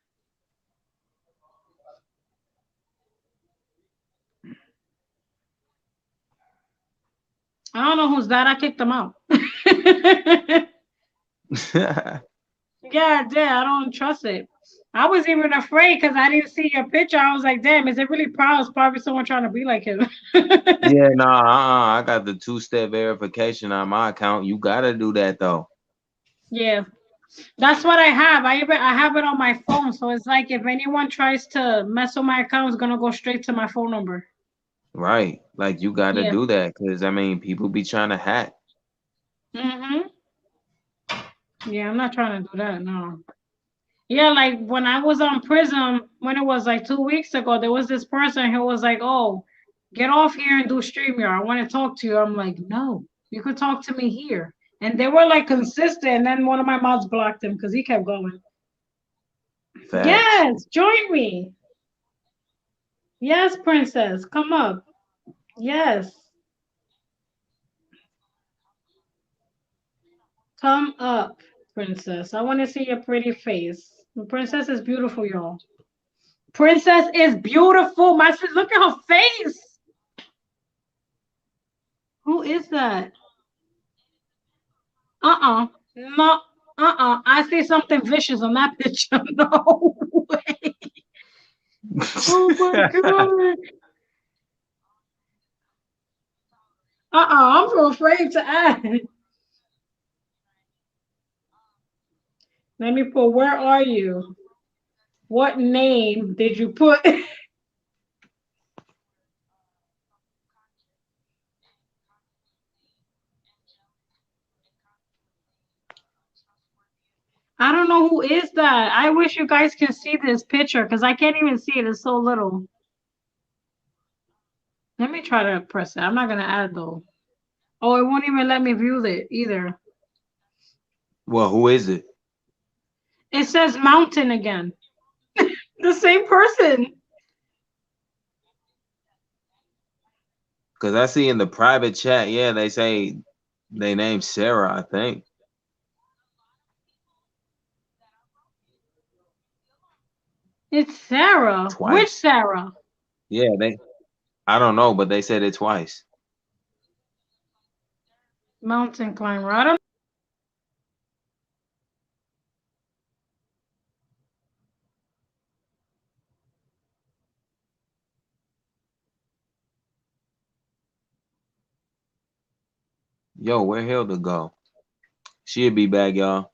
I don't know who's that. I kicked them out. Yeah, I don't trust it. I was even afraid because I didn't see your picture. I was like, damn, is it really proud? It's probably someone trying to be like him. Yeah, nah, I got the 2-step verification on my account. You gotta do that though. Yeah. That's what I have. I have it on my phone. So it's like if anyone tries to mess with my account, it's gonna go straight to my phone number. Right. Like you gotta Yeah. do that because I mean people be trying to hack. Mm-hmm. Yeah, I'm not trying to do that, no. Yeah, like when I was on Prism, when it was like 2 weeks ago, there was this person who was like, "Oh, get off here and do StreamYard. I want to talk to you." I'm like, "No, you could talk to me here." And they were like consistent. And then one of my mods blocked him because he kept going. Facts. Yes, join me. Yes, princess, come up. Yes, come up, princess. I want to see your pretty face. The princess is beautiful, y'all. Princess is beautiful. My sis, look at her face. Who is that? Uh-uh. No. Uh-uh. I see something vicious on that picture. No way. Oh my god. I'm so afraid to ask. Let me put, where are you? What name did you put? I don't know who is that. I wish you guys can see this picture because I can't even see it. It's so little. Let me try to press it. I'm not gonna add though. Oh, it won't even let me view it either. Well, who is it? It says mountain again. The same person. Because I see in the private chat, yeah, they say they named Sarah, I think. It's Sarah. Which Twice. Sarah? Yeah, I don't know, but they said it twice. Mountain climber. I don't. Yo, where Hilda go? She'll be back, y'all.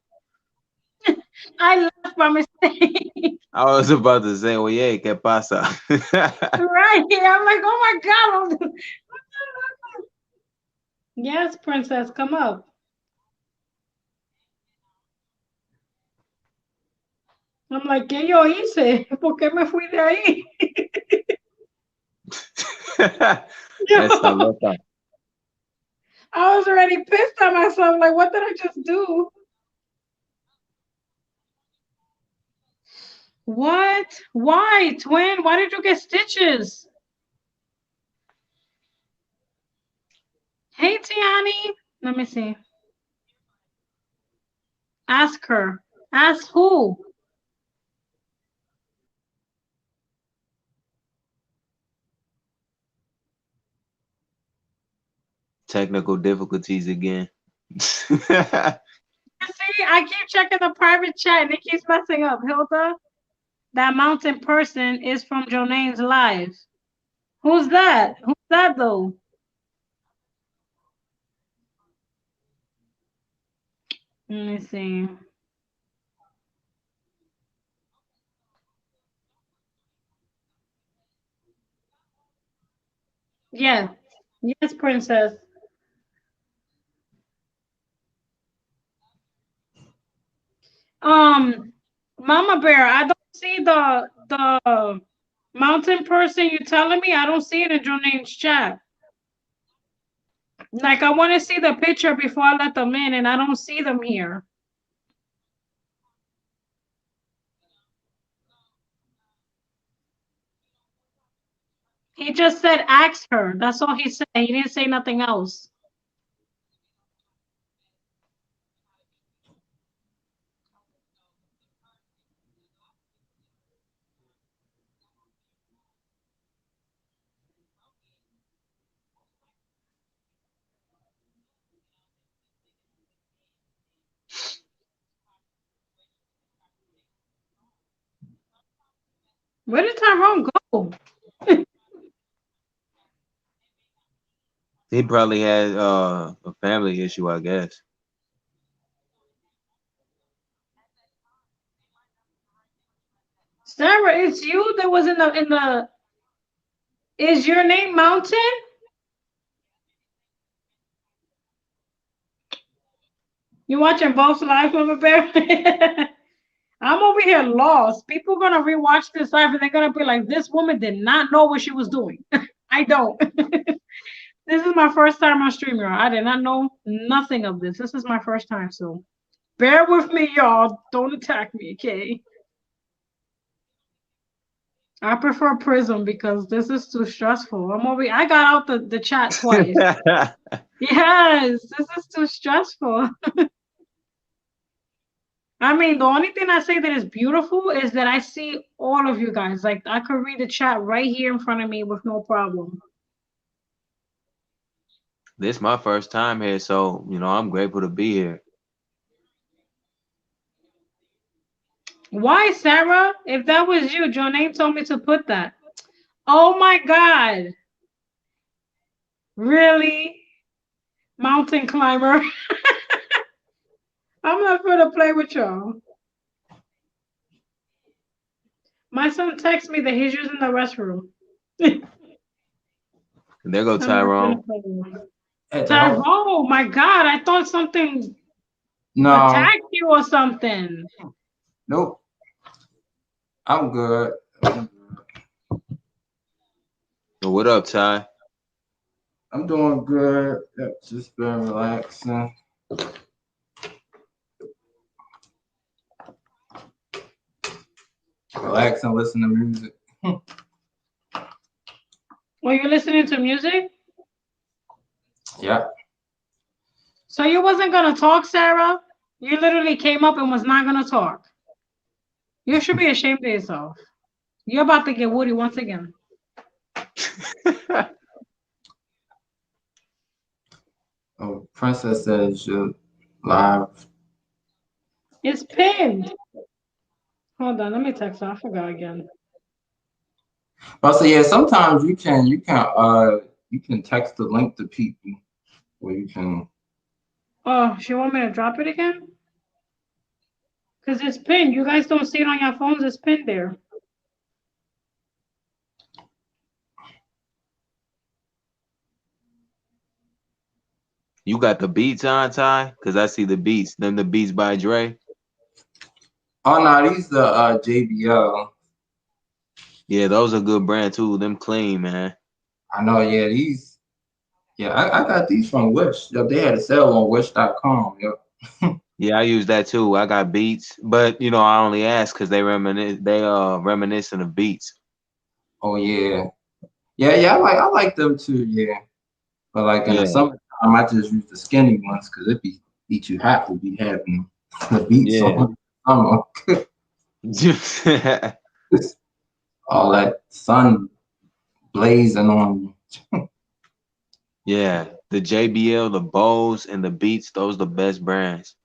I left by mistake. I was about to say, oye, ¿qué pasa? Right here. I'm like, oh my God. Yes, princess, come up. I'm like, ¿qué yo hice? ¿Por qué me fui de ahí? Esta loca. I was already pissed at myself. Like, what did I just do? What? Why, twin? Why did you get stitches? Hey, Tiani. Let me see. Ask her. Ask who? Technical difficulties again. See, I keep checking the private chat and it keeps messing up. Hilda, that mountain person is from Jonane's live. Who's that? Who's that though? Let me see. Yeah. Yes, princess. Mama Bear, I don't see the mountain person you telling me. I don't see it in Jonane's chat. Like I want to see the picture before I let them in, and I don't see them here. He just said ask her. That's all he said. He didn't say nothing else. Where did Tyrone go? He probably had a family issue, I guess. Sarah, it's you that was in the. Is your name Mountain? You watching both live, Mama Bear? I'm over here lost. People gonna rewatch this live and they're gonna be like, "This woman did not know what she was doing." I don't. This is my first time on StreamYard. I did not know nothing of this. This is my first time, so bear with me, y'all. Don't attack me, okay? I prefer Prism because this is too stressful. I got out the chat twice. Yes, this is too stressful. I mean, the only thing I say that is beautiful is that I see all of you guys. Like I could read the chat right here in front of me with no problem. This is my first time here, so I'm grateful to be here. Why, Sarah? If that was you, Jonane told me to put that. Oh my God. Really? Mountain climber. I'm not gonna play with y'all. My son texts me that he's using the restroom. There go Tyrone. Tyrone, my God, I thought something attacked you or something. Nope. I'm good. What up, Ty? I'm doing good. Just been relaxing. Relax and listen to music. Were you listening to music? Yeah. So you wasn't gonna talk, Sarah? You literally came up and was not gonna talk. You should be ashamed of yourself. You're about to get Woody once again. Oh, Princess says you're live. It's pinned. Hold on, let me text her. I forgot again. But so yeah, sometimes you can text the link to people where you can Oh, she want me to drop it again? Because it's pinned. You guys don't see it on your phones. It's pinned there. You got the Beats on, Ty? Because I see the Beats. Them the Beats by Dre. Oh no, these the JBL. Yeah, those are good brand too. Them clean, man. I know, yeah, these. Yeah, I got these from Wish. Yep, they had a sale on Wish.com. Yep. Yeah, I use that too. I got Beats, but you know, I only ask because they reminiscent of Beats. Oh yeah. Yeah, I like them too, yeah. But like in the Yeah. summertime, I just use the skinny ones because it be too hot to be having the Beats Yeah. on. All that sun blazing on you. Yeah, the JBL, the Bose, and the Beats, those the best brands.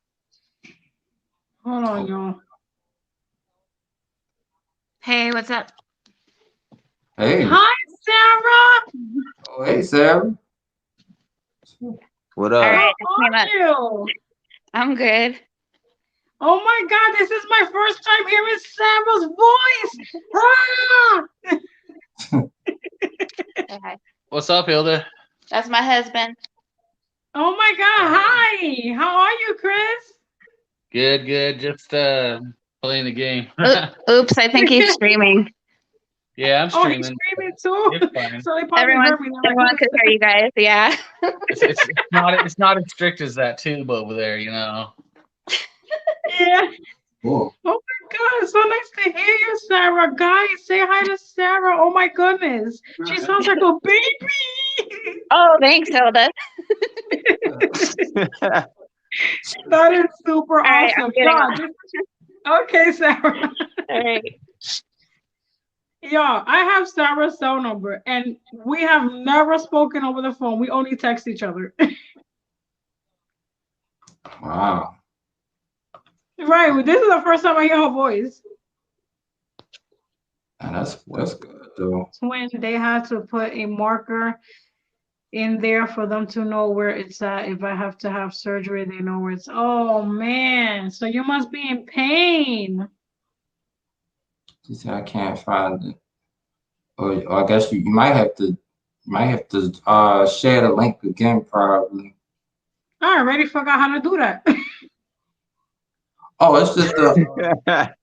Hold on, y'all. Hey, what's up? Hey. Hi, Sarah. Oh, hey, Sarah. What All up? right, How I came are up. you? I'm good. Oh my God, this is my first time hearing Sarah's voice. Ah! Okay. What's up, Hilda? That's my husband. Oh my God, hi. How are you, Chris? Good, good. Just playing the game. Oops, I think he's streaming. Yeah, I'm Oh, he's streaming. screaming too. It's fine. So they probably Everyone, heard me. They're like, everyone could hear you guys. Yeah. It's not as strict as that tube over there, you know. yeah. Cool. Oh my God, so nice to hear you, Sarah. Guys, say hi to Sarah. Oh my goodness. She sounds like a baby. Oh, thanks, Hilda. That is super All right, I'm awesome. getting Yeah, off. okay, Sarah. All right. Yeah, I have Sarah's cell number, and we have never spoken over the phone. We only text each other. Wow. Right. Well, this is the first time I hear her voice. And that's good though. When they had to put a marker in there for them to know where it's at. If I have to have surgery, they know where it's. Oh man, so you must be in pain. She said I can't find it. Or I guess you might have to share the link again probably. I already forgot how to do that. Oh, it's just the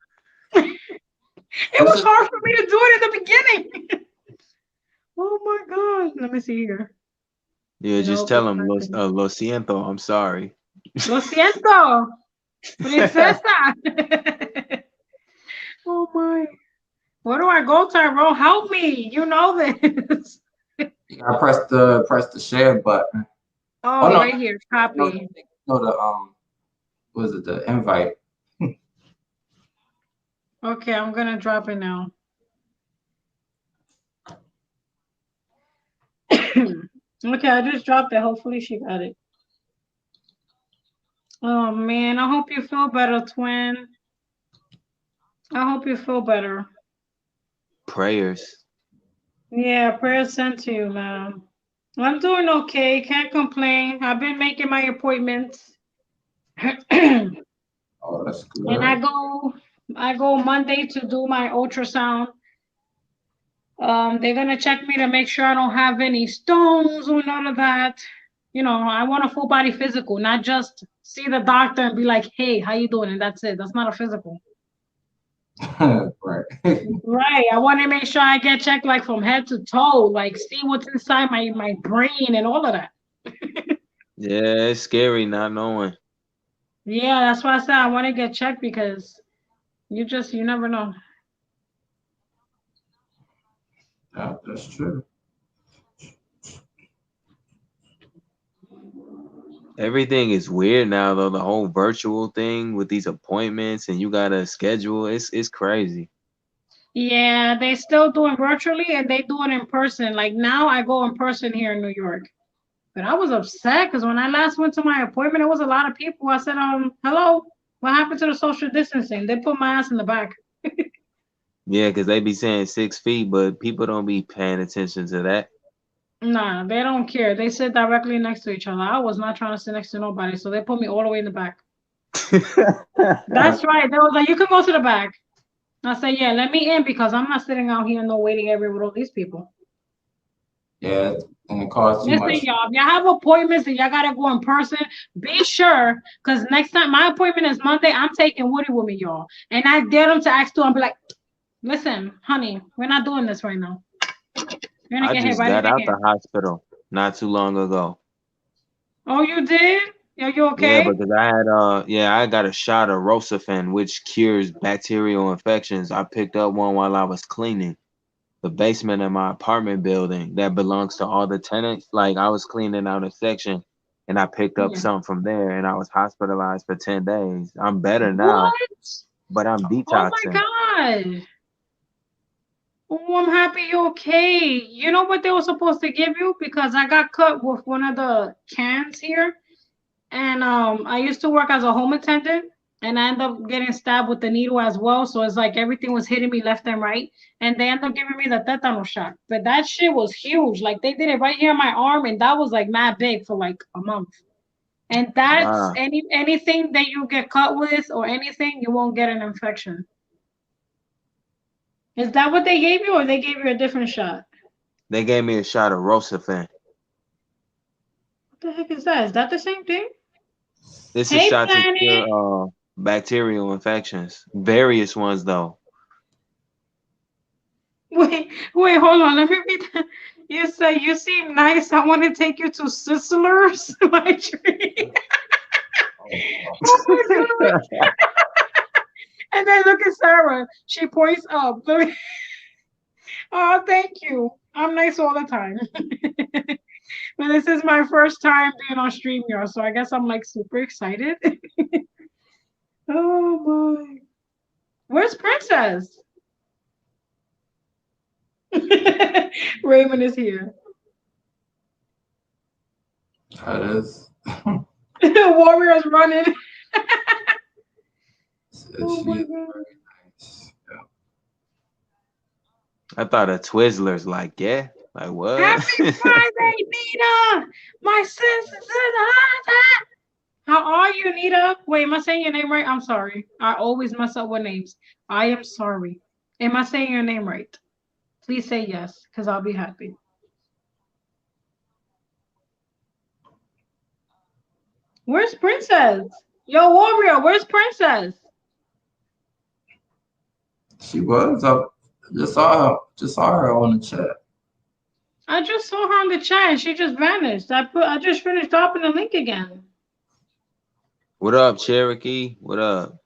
It was hard for me to do it in the beginning. Oh my gosh. Let me see here. Yeah, just Nope, tell it's them, not there. lo siento, I'm sorry. Lo siento, princesa. Oh my. Where do I go, Tyrone? Help me. You know this. you gotta press the share button. Oh, no. right here. Copy. No, the what is it, the invite? Okay, I'm gonna drop it now. Okay, I just dropped it. Hopefully she got it. Oh man, I hope you feel better, twin. I hope you feel better. Prayers. Yeah, prayers sent to you, man. I'm doing okay. Can't complain. I've been making my appointments. And Oh, that's good. I go Monday to do my ultrasound. They're gonna check me to make sure I don't have any stones or none of that. You know, I want a full body physical, not just see the doctor and be like, "Hey, how you doing?" And that's it. That's not a physical. Right. Right. I want to make sure I get checked like from head to toe, like see what's inside my brain and all of that. Yeah, it's scary not knowing. Yeah, that's why I said I want to get checked because you never know. Yeah, that's true. Everything is weird now though. The whole virtual thing with these appointments and you gotta schedule. It's crazy. Yeah, they still do it virtually and they do it in person. Like now I go in person here in New York. But I was upset because when I last went to my appointment, it was a lot of people. I said, hello, what happened to the social distancing? They put my ass in the back. Yeah, because they be saying 6 feet, but people don't be paying attention to that. Nah, they don't care. They sit directly next to each other. I was not trying to sit next to nobody, so they put me all the way in the back. That's right. They was like, you can go to the back. I said, yeah, let me in because I'm not sitting out here in no waiting area with all these people. Yeah, and it costs too Listen, much. y'all, if y'all have appointments and y'all gotta go in person, be sure, because next time my appointment is Monday, I'm taking Woody with me, y'all. And I dare them to ask too. I'll be like, listen, honey, we're not doing this right now. You're gonna I get hit just right in got the out head. the hospital not too long ago. Oh, you did? Yo, you Yeah, okay? because I got a shot of Rosafen, which cures bacterial infections. I picked up one while I was cleaning the basement of my apartment building that belongs to all the tenants. Like I was cleaning out a section and I picked up Yeah. something from there and I was hospitalized for 10 days. I'm better now, What? but I'm Oh my detoxing. God. Oh, I'm happy you're okay. You know what they were supposed to give you? Because I got cut with one of the cans here. And I used to work as a home attendant and I ended up getting stabbed with the needle as well. So it's like everything was hitting me left and right. And they ended up giving me the tetanus shot. But that shit was huge. Like they did it right here on my arm, and that was like mad big for like a month. And that's Wow. anything that you get cut with or anything, you won't get an infection. Is that what they gave you, or they gave you a different shot? They gave me a shot of Rosafen. What the heck is that? Is that the same thing? It's a Hey, shot to Planet. cure bacterial infections. Various ones though. Wait, hold on. Let me read that. You say you seem nice. I want to take you to Sizzlers, my tree. Oh my God. And then look at Sarah. She points up. Oh, thank you. I'm nice all the time. But this is my first time being on StreamYard, so I guess I'm like super excited. Oh my. Where's Princess? Raymond is here. That is. Warriors running. Oh She my is God. very nice. Yeah. I thought of Twizzlers, like, yeah, like what? Happy Friday, Nita! My sis is in the house. How are you, Nita? Wait, am I saying your name right? I'm sorry. I always mess up with names. I am sorry. Am I saying your name right? Please say yes, because I'll be happy. Where's Princess? Yo, Warrior, where's Princess? She was up. Just saw her on the chat. I just saw her on the chat and she just vanished. I just finished dropping the link again. What up, Cherokee? What up?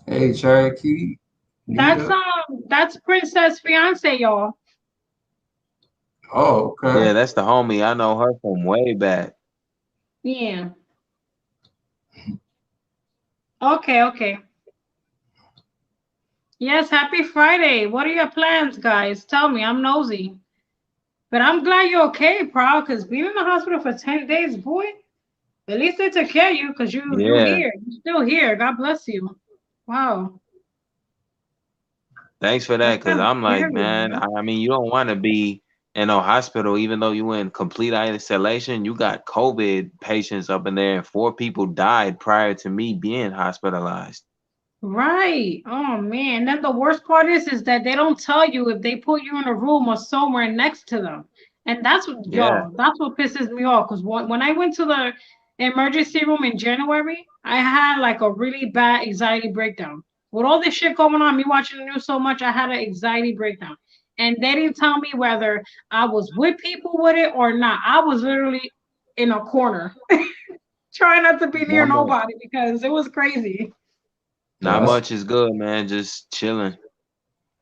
Hey, Cherokee. That's Nita. that's Princess fiance, y'all. Oh, Yeah, okay. that's the homie. I know her from way back. Yeah. Okay. Yes, happy Friday. What are your plans, guys? Tell me, I'm nosy. But I'm glad you're okay, proud, because being in the hospital for 10 days, boy, at least they took care of you because you Yeah. here. You're still here. God bless you. Wow. Thanks for that, That's because kind of I'm like, scary, man, man. I mean, you don't want to be in a hospital, even though you in complete isolation. You got COVID patients up in there, and 4 people died prior to me being hospitalized. Right. Oh man. Then the worst part is that they don't tell you if they put you in a room or somewhere next to them. And that's what Yeah. y'all, that's what pisses me off. Because when I went to the emergency room in January, I had like a really bad anxiety breakdown. With all this shit going on, me watching the news so much, I had an anxiety breakdown. And they didn't tell me whether I was with people with it or not. I was literally in a corner, trying not to be near Not much. nobody because it was crazy. Not Yes. much is good, man. Just chilling.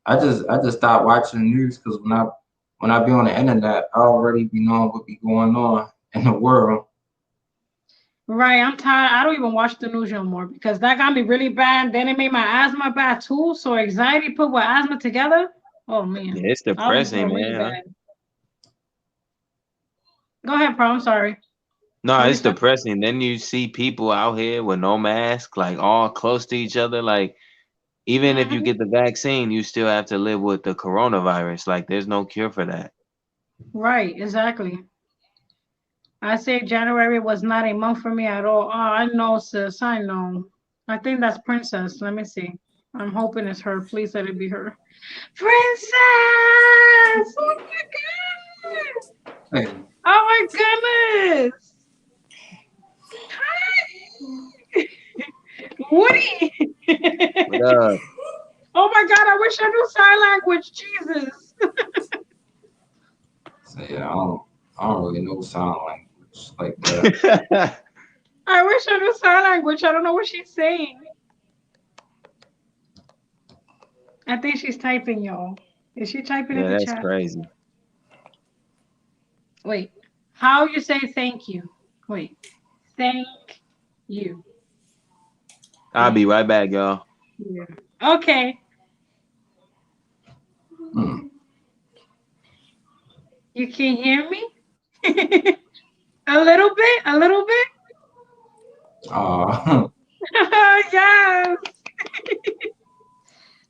I just stopped watching the news because when I be on the internet, I already be knowing what be going on in the world. Right, I'm tired. I don't even watch the news no more because that got me really bad. Then it made my asthma bad too. So anxiety put with asthma together. Oh man, Yeah, it's I was depressing, doing really man. bad. Go ahead, Pro. I'm sorry. No, What you it's said? depressing. Then you see people out here with no mask, like all close to each other. Like, even if you Mhm. get the vaccine, you still have to live with the coronavirus. Like, there's no cure for that. Right, exactly. I say January was not a month for me at all. Oh, I know, sis. I know. I think that's Princess. Let me see. I'm hoping it's her. Please let it be her. Princess! Oh my Hey, god! Oh my goodness! Hi! Woody! What up? Oh my god, I wish I knew sign language. Jesus. so yeah, I don't really know sign language like that. I wish I knew sign language. I don't know what she's saying. I think she's typing, y'all. Is she typing in Yeah, the that's chat? crazy. Wait. How you say thank you? Wait. Thank you. I'll be right back, y'all. Yeah. Okay. Hmm. You can hear me? A little bit? A little bit? Uh, Yes.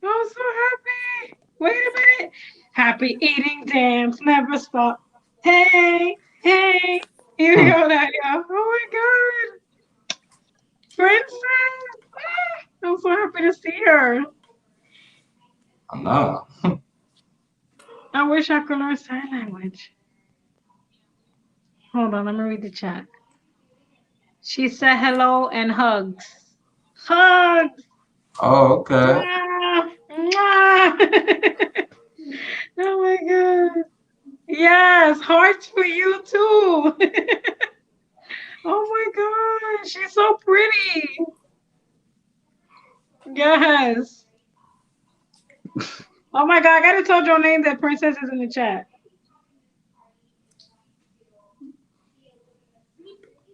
I'm so happy. Wait a minute. Happy eating dance. Never stop. Hey, hey. Here we go, now, y'all. Oh my God. Princess. Ah, I'm so happy to see her. I know. I wish I could learn sign language. Hold on, let me read the chat. She said hello and hugs. Hugs. Oh, okay. Mwah, mwah. Oh my God. Yes, hearts for you too. Oh my God, she's so pretty. Yes. Oh my God, I gotta tell your name that Princess is in the chat.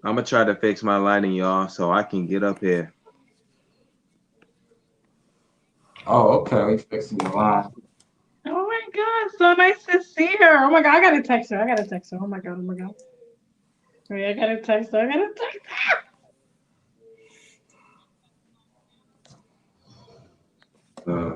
I'm gonna try to fix my lighting, y'all, so I can get up here. Oh, okay. We fixing the line. Oh my God, so nice to see her. Oh my God, I gotta text her. I gotta text her. Oh my God, oh my God. Wait, I gotta text her. I gotta text her. Uh,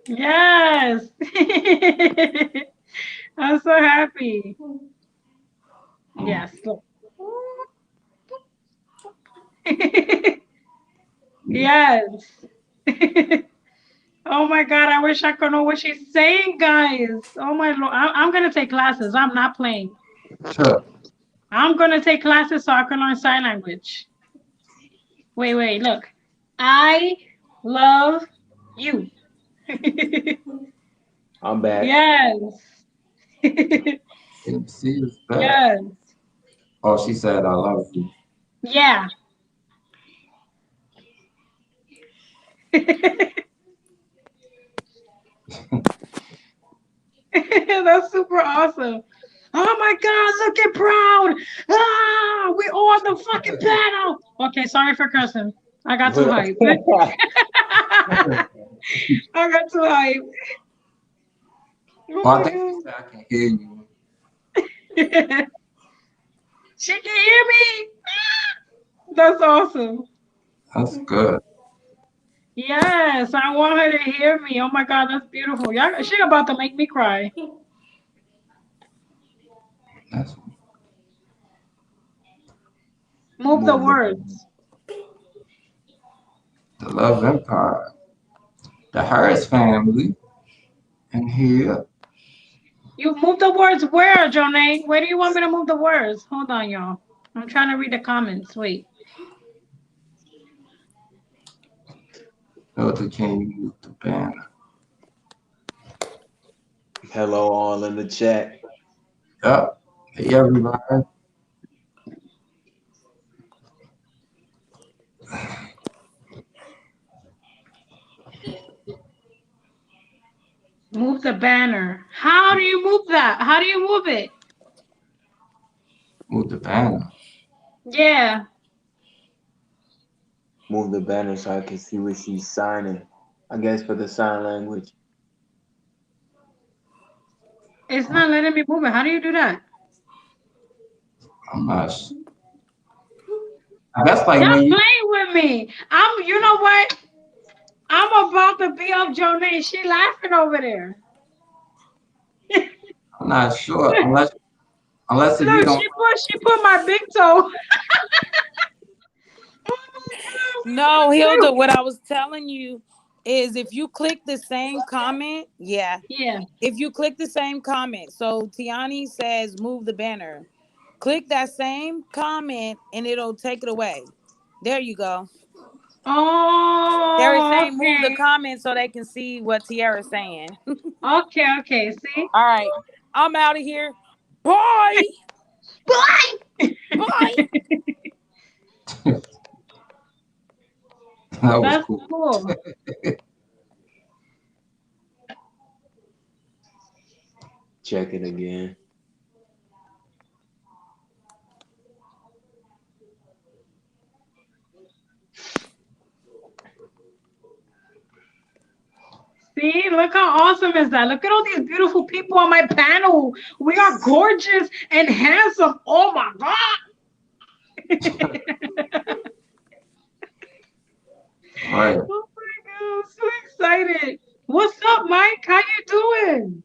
Yes. I'm so happy. Yes, look. Yes. Oh my God, I wish I could know what she's saying, guys. Oh my Lord. I'm gonna take classes. I'm not playing. sure. I'm gonna take classes so I can learn sign language. Wait, look. I love you. I'm back. Yes. Didn't see this back. Yes. Oh, she said I love you. Yeah. That's super awesome. Oh my God, look at Proud. Ah, we on the fucking panel. Okay, sorry for cursing. I got too hyped. I got too hyped. Oh Well, I my think she said I can hear you. God. She can hear me. Ah, that's awesome. That's good. Yes, I want her to hear me. Oh my God, that's beautiful. Y'all, she about to make me cry. That's Move the Move the words. the Love Empire. The Harris family. And here. You move the words where, Jonay? Where do you want me to move the words? Hold on, y'all. I'm trying to read the comments. Wait. Luther King moved the banner. hello all in the chat. Yep. Hey, everybody. Move the banner. How do you move that? How do you move it? Moved the banner. Yeah. Move the banner so I can see what she's signing. I guess for the sign language. It's not letting me move it. How do you do that? I'm not. That's like Y'all when you. playing with me. You know what? I'm about to be up Jonay. She laughing over there. I'm not sure unless if you Look, don't. she put my big toe. No, Hilda, what I was telling you is if you click the same comment, Yeah. if you click the same comment, so Tiani says move the banner. Click that same comment and it'll take it away. There you go. They're Oh, saying move the okay. comment so they can see what Tiara's saying. Okay. See? All right. I'm out of here. Bye. Bye. Bye. That was That's cool. cool. Check it again. See, look how awesome is that? Look at all these beautiful people on my panel. We are gorgeous and handsome. Oh my God. Right. Oh my God, I'm so excited. What's up, Mike? How you doing?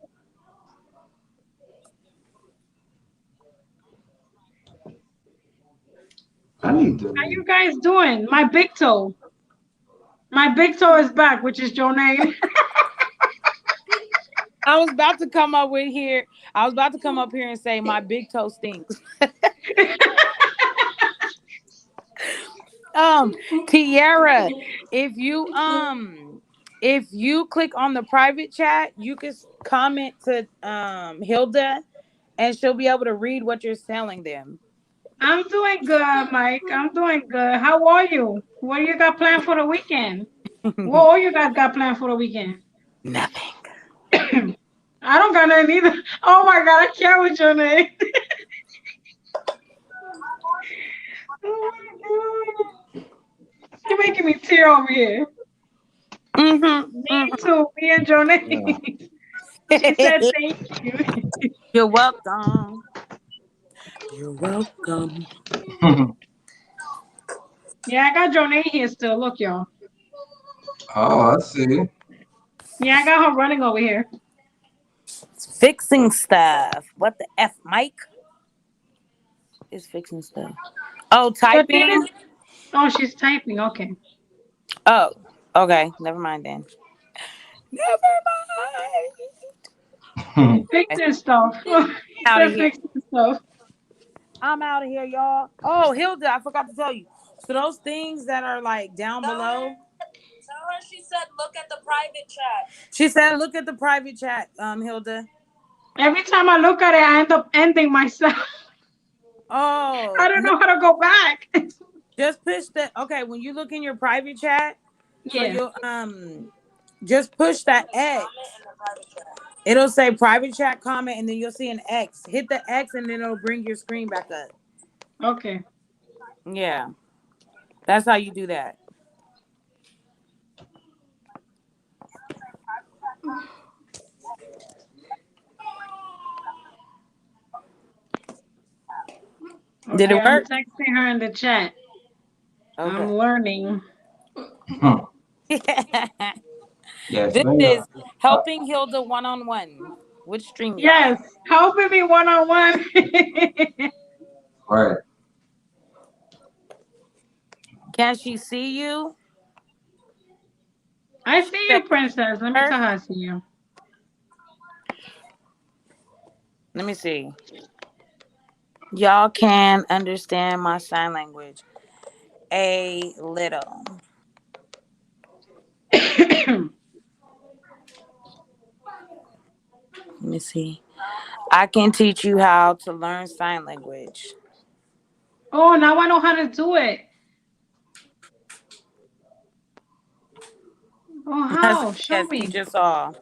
I need to. How you guys doing? My big toe. My big toe is back, which is Jonay. I was about to come up here and say my big toe stinks. Tiara, if you click on the private chat, you can comment to Hilda and she'll be able to read what you're telling them. I'm doing good, Mike. I'm doing good. How are you? What do you got planned for the weekend? What all you guys got planned for the weekend? Nothing. I don't got nothing either. Oh my God, I can't with your name. Oh my God. You're making me tear over here. Me too. Me and Jonay. She said thank you. You're welcome. You're welcome. Yeah, I got Jonay here still. Look, y'all. Oh, I see. Yeah, I got her running over here. Fixing stuff. What the F, Mike? Is fixing stuff. Oh, typing. Oh, she's typing. Okay. Oh, okay. Never mind then. Never mind. Fixing stuff. Out of They're here. fixing stuff. I'm out of here, y'all. Oh, Hilda, I forgot to tell you. So those things that are like down below. Tell her she said look at the private chat. She said look at the private chat, Hilda. Every time I look at it, I end up ending myself. Oh. I don't know how to go back. Just push that. Okay, when you look in your private chat, so Yeah. you'll just push that X. It'll say private chat comment, and then you'll see an X. Hit the X, and then it'll bring your screen back up. Okay. Yeah, that's how you do that. Okay, Did it work? I'm texting her in the chat. Okay. I'm learning. Yes, This ma'am. is helping Hilda one-on-one with StreamYard. Yes, helping me one-on-one. Right. Can she see you? I see you, princess. Let me tell her I see you. Let me see. Y'all can understand my sign language a little. Let me see. I can teach you how to learn sign language. Oh, now I know how to do it. Oh, how? Show Yes, me. you just saw.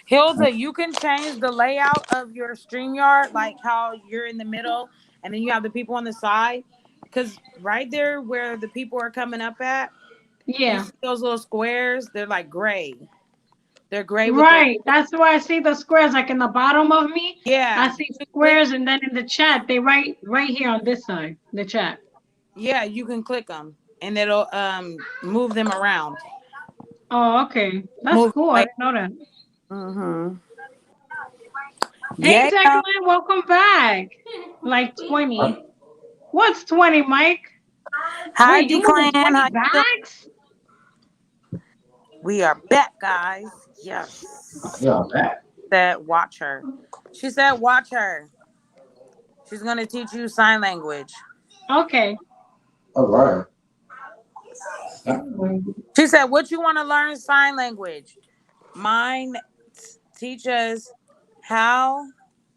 Hilda, you can change the layout of your StreamYard, like how you're in the middle and then you have the people on the side. Because right there where the people are coming up at, Yeah. you see those little squares? They're like gray. They're gray with Right. That's why I see the squares like in the bottom of me. Yeah. I see squares, and then in the chat, they right here on this side, the chat. Yeah, you can click them and it'll move them around. Oh, okay. That's Move cool. I like didn't know that. mm-hmm. Hey, Yeah. Declan, welcome back. Like 20. What's 20, Mike? Hi, Wait, you moving Declan. 20 How you doing? bags? We are back, guys. Yes. Yeah, that. Said watch her. She said watch her. She's gonna teach you sign language. Okay. All right. She said, what you want to learn sign language? Mine teach us how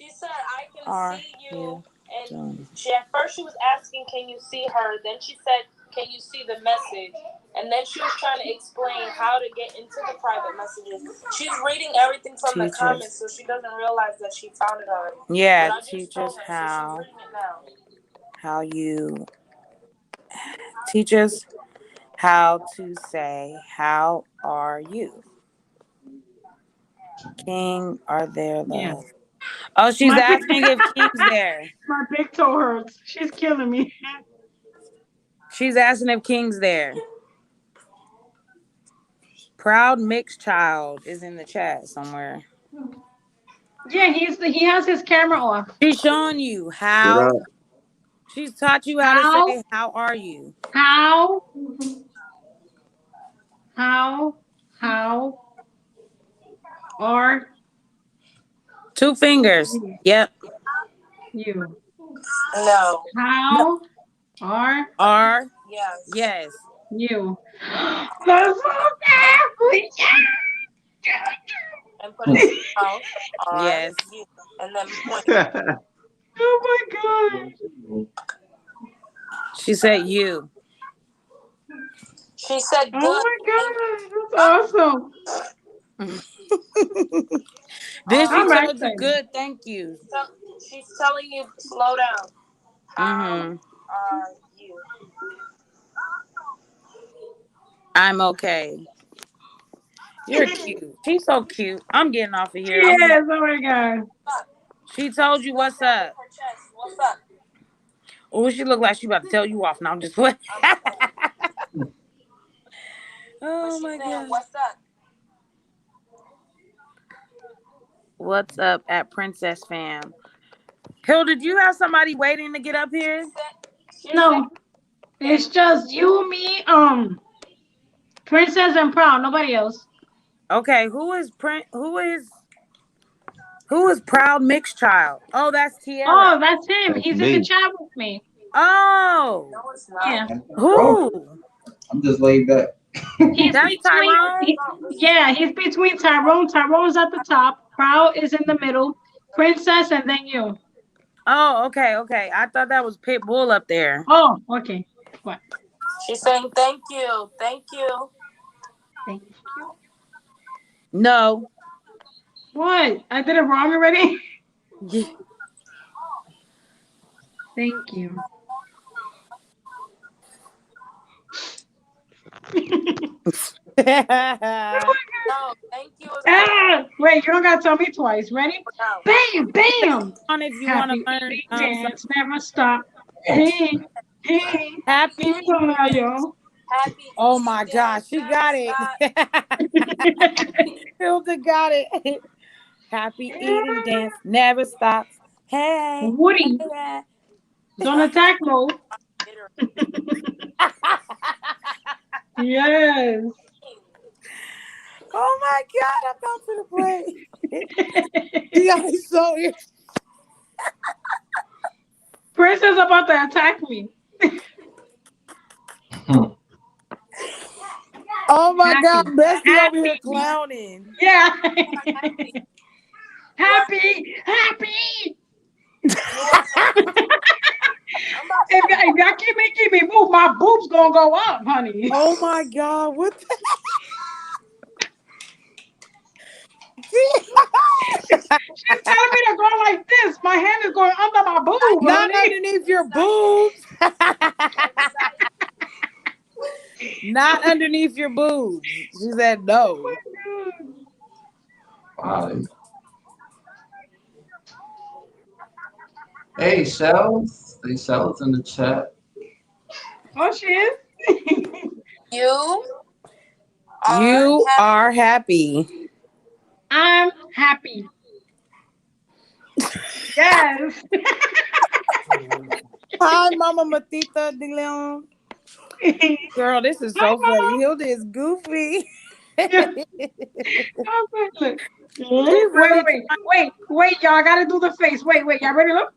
She said, I can are see you you. And doing? she at first she was asking, can you see her? Then she said, can you see the message? And then she was trying to explain how to get into the private messages. She's reading everything from the Teach us. comments, so she doesn't realize that she found it already. Yeah, But I just teach told us her, so how she's reading it now. how you teach us how to say how are you? King, are there love? Yeah. Oh, she's My big, asking if King's there. my big toe hurts. She's killing me. She's asking if King's there. Proud mixed child is in the chat somewhere. Yeah, he has his camera off. She's showing you What how. up? She's taught you how to How? say how are you. How are Two fingers. Yep. you? No. How are Are Yes. yes. you? That's so bad. And put it out. Yes. And then point. Oh my god. She said you. She said good. Oh my god. That's awesome. Then she I'm told you excited. good, thank you. She's telling you slow down. How Mm-hmm. are you? I'm okay. You're cute. She's so cute. I'm getting off of here. Yes, oh my god. She told you what's up. What's up? Oh, she look like she about to tell you off now. I'm just what? Oh my god. What's up? What's up at Princess Fam? Hilda, do you have somebody waiting to get up here? No, it's just you, me, Princess and Proud. Nobody else. Okay, who is Proud Mixed Child? Oh, that's Tierra. Oh, that's him. That's He's me. in the chat with me. Oh, No, it's not. Yeah. who? I'm just laid back. He's That's Tyrone? yeah, he's between Tyrone. Tyrone's at the top. Proud is in the middle. Princess and then you. Oh, okay. I thought that was Pitbull up there. Oh, okay. What? She's saying thank you. Thank you. Thank you. No. What? I did it wrong already? Thank you. No, thank you. Wait, you don't gotta tell me twice. Ready? Bam, bam. On if you want to Happy learn dance, never stop. Hey, happy. yo. Happy. Oh my gosh, she got it. Hilda got it. Happy eating dance never stops. Hey, Woody, hey. don't attack mode. Yes. Oh my god, I'm about to play. You got me so Princess about to attack me. Oh my Happy. god, Bessie Happy. over here clowning. Yeah. happy. If y'all keep making me move, my boobs gonna go up, honey. Oh my god, what the She's telling me to go like this. My hand is going under my boob. Not honey. underneath your boobs. Not underneath your boobs. She said no. Wow. Hey, Shells. Hey, Shells in the chat. Oh, she is. You You are happy. I'm happy. Yes. Hi, Mama Matita de Leon. Girl, this is Hi, so funny. Mama. Hilda is goofy. Yeah. Wait, y'all. I gotta do the face. Wait, y'all ready? Look.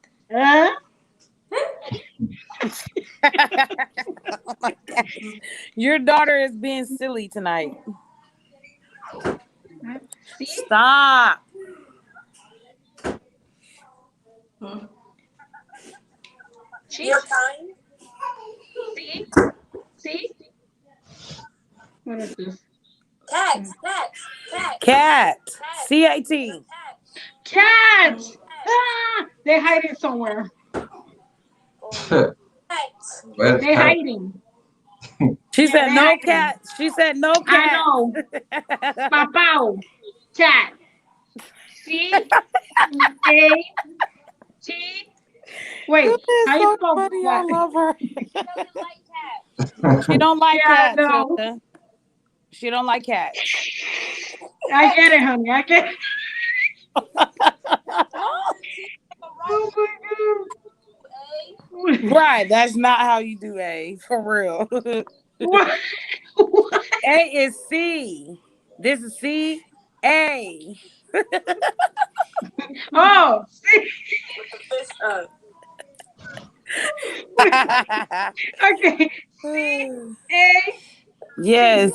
Your daughter is being silly tonight. See? Stop. Your kind. See? What is this? Cats. Cat. CAT. Cats. They're hiding somewhere. Cats. Where's They're cat? hiding. She Yeah, said they're no hiding. cat. She said no I cat. know. Papao. Cat. C A T. Wait. It's How you so spell funny. I that? love her. Doesn't like cats. She don't like Yeah, I cats, know. Hilda. She don't like cats. I get it, honey. I get it. Oh, Oh my god. Right. That's not how you do A. For real. What? A is C. This is C. A. Oh, see. with the fist up. Okay. A. Yes.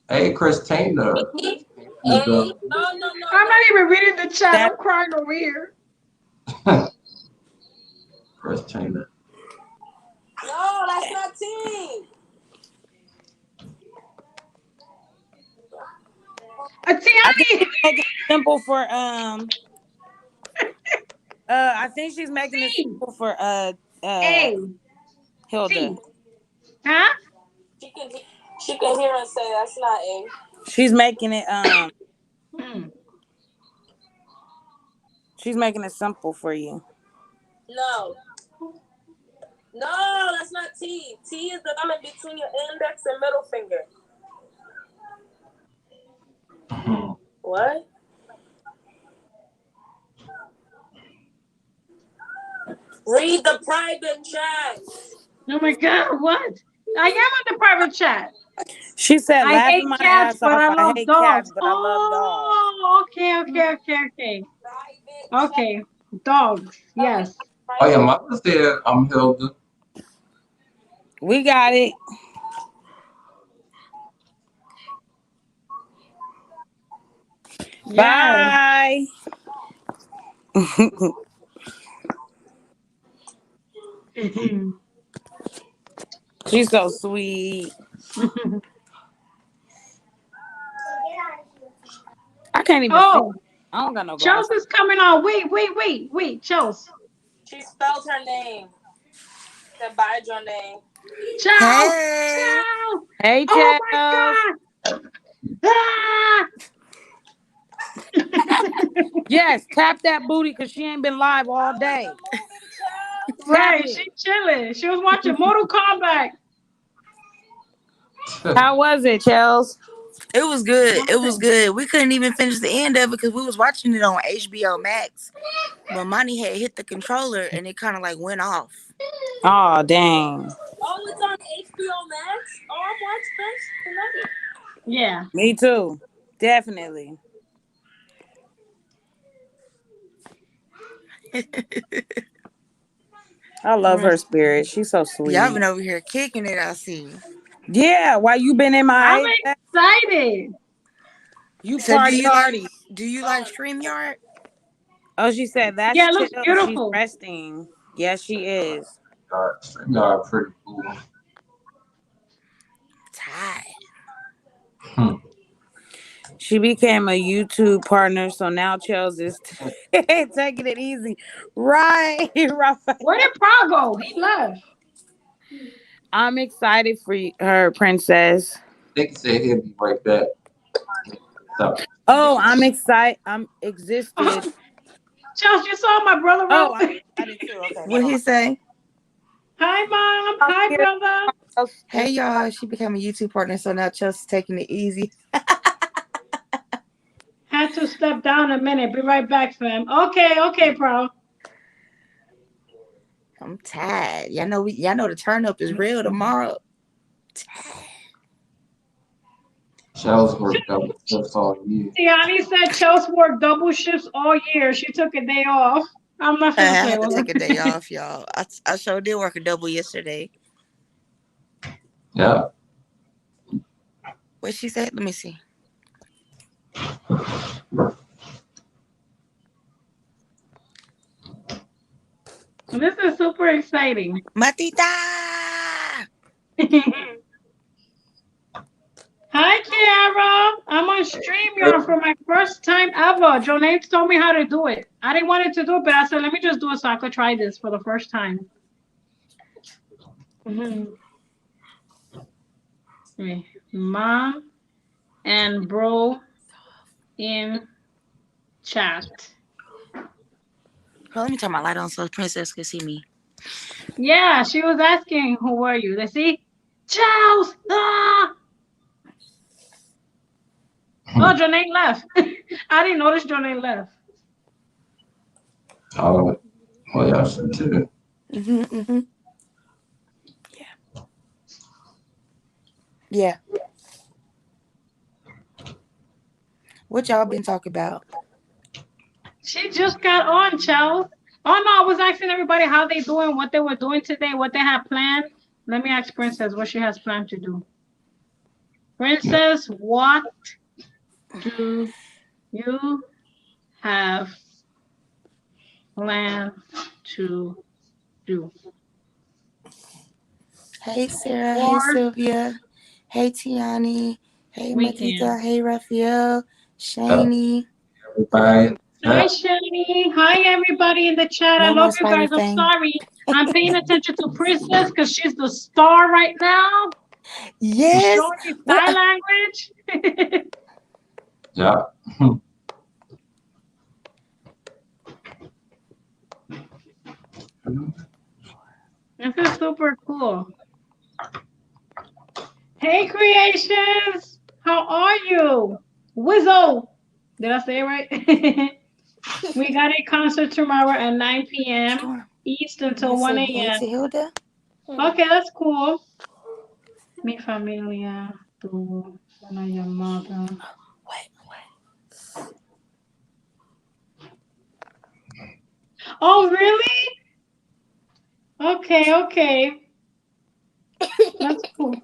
Hey, Christina. No. I'm not even reading the chat. I'm crying over here. Christina. No, that's not T. A Tiani. Make it simple for I think she's making it simple for A. Hilda. C. Huh? She can hear us say that's not A. She's making it Hmm. she's making it simple for you. No, that's not T. T is the line between your index and middle finger. What? Read the private chat. Oh my god, what? I am on the private chat. She said I laughing hate my cats, ass but off. I love hate dogs. cats, but I love dogs. Oh, okay. Okay, dogs. Yes. Oh, your mother's there. I'm Hilda. We got it. Yes. Bye. She's so sweet. I can't even. Oh, see. I don't got no glasses. Chelsea's coming on. Wait, Chelsea. She spelled her name. Said bye your name. Chelsea. Hey, Oh Chels. my god. Ah! Yes, tap that booty because she ain't been live all day. Right, she chilling. She was watching Mortal Kombat. How was it, Chels? It was good. We couldn't even finish the end of it because we was watching it on HBO Max. But Monty had hit the controller and it kind of like went off. Oh, dang. Oh, it's on HBO Max? Oh, I'm watching this tonight. Yeah. Me too. Definitely. I love her spirit. She's so sweet. Y'all been over here kicking it, I see. Yeah, why you been in my I'm excited. You So party hardy. Do you like StreamYard? Oh, she said that's Yeah, it looks chill. beautiful. She's resting. Yes, she is. Y'all are pretty cool. Tired. She became a YouTube partner, so now Chelsea is taking it easy. Right, Rafael. Where did Paul go? He left. I'm excited for her, princess. They can say he'll be right back. So, Oh, I'm excited. I'm existed. Chelsea, you saw my brother. Oh, I'm excited too. Okay. What he say? Hi, Mom. Hi, brother. Hey y'all, she became a YouTube partner, so now Chelsea's taking it easy. Had to step down a minute. Be right back, fam. Okay, bro. I'm tired. Y'all know the turn up is real tomorrow. Shells work double shifts all year. Tiani said Chelsea worked double shifts all year. She took a day off. I'm not I gonna play had to with take her. a day off, y'all. I sure did work a double yesterday. Yeah. What she said? Let me see. This is super exciting. Matita! Hi, Kiara. I'm on StreamYard for my first time ever. Jonate told me how to do it. I didn't want it to do it, but I said, let me just do it so I could try this for the first time. Mom and bro in chat. Let me turn my light on so Princess can see me. Yeah, she was asking, who are you? They see? Charles! Ah! Oh, Jonate left. I didn't notice Jonate left. Oh, well, yeah, she too. Yeah. What y'all been talking about? She just got on, Charles. Oh no, I was asking everybody how they doing, what they were doing today, what they have planned. Let me ask Princess what she has planned to do. Princess, what do you have planned to do? Hey Sarah, hey Or Sylvia, hey Tiani, hey weekend. Matita, hey Raphael, Shani. Everybody. Hi, Shani. Hi, everybody in the chat. I No love more you spider guys. I'm thing. sorry. I'm paying attention to Princess because she's the star right now. Yes. Showing me sign language. Yeah. This is super cool. Hey, Creations. How are you? Wizzo. Did I say it right? We got a concert tomorrow at 9 p.m. East until 1 a.m. Hilda. Okay, that's cool. Mi familia tuvo una llamada. Oh, really? Okay. That's cool.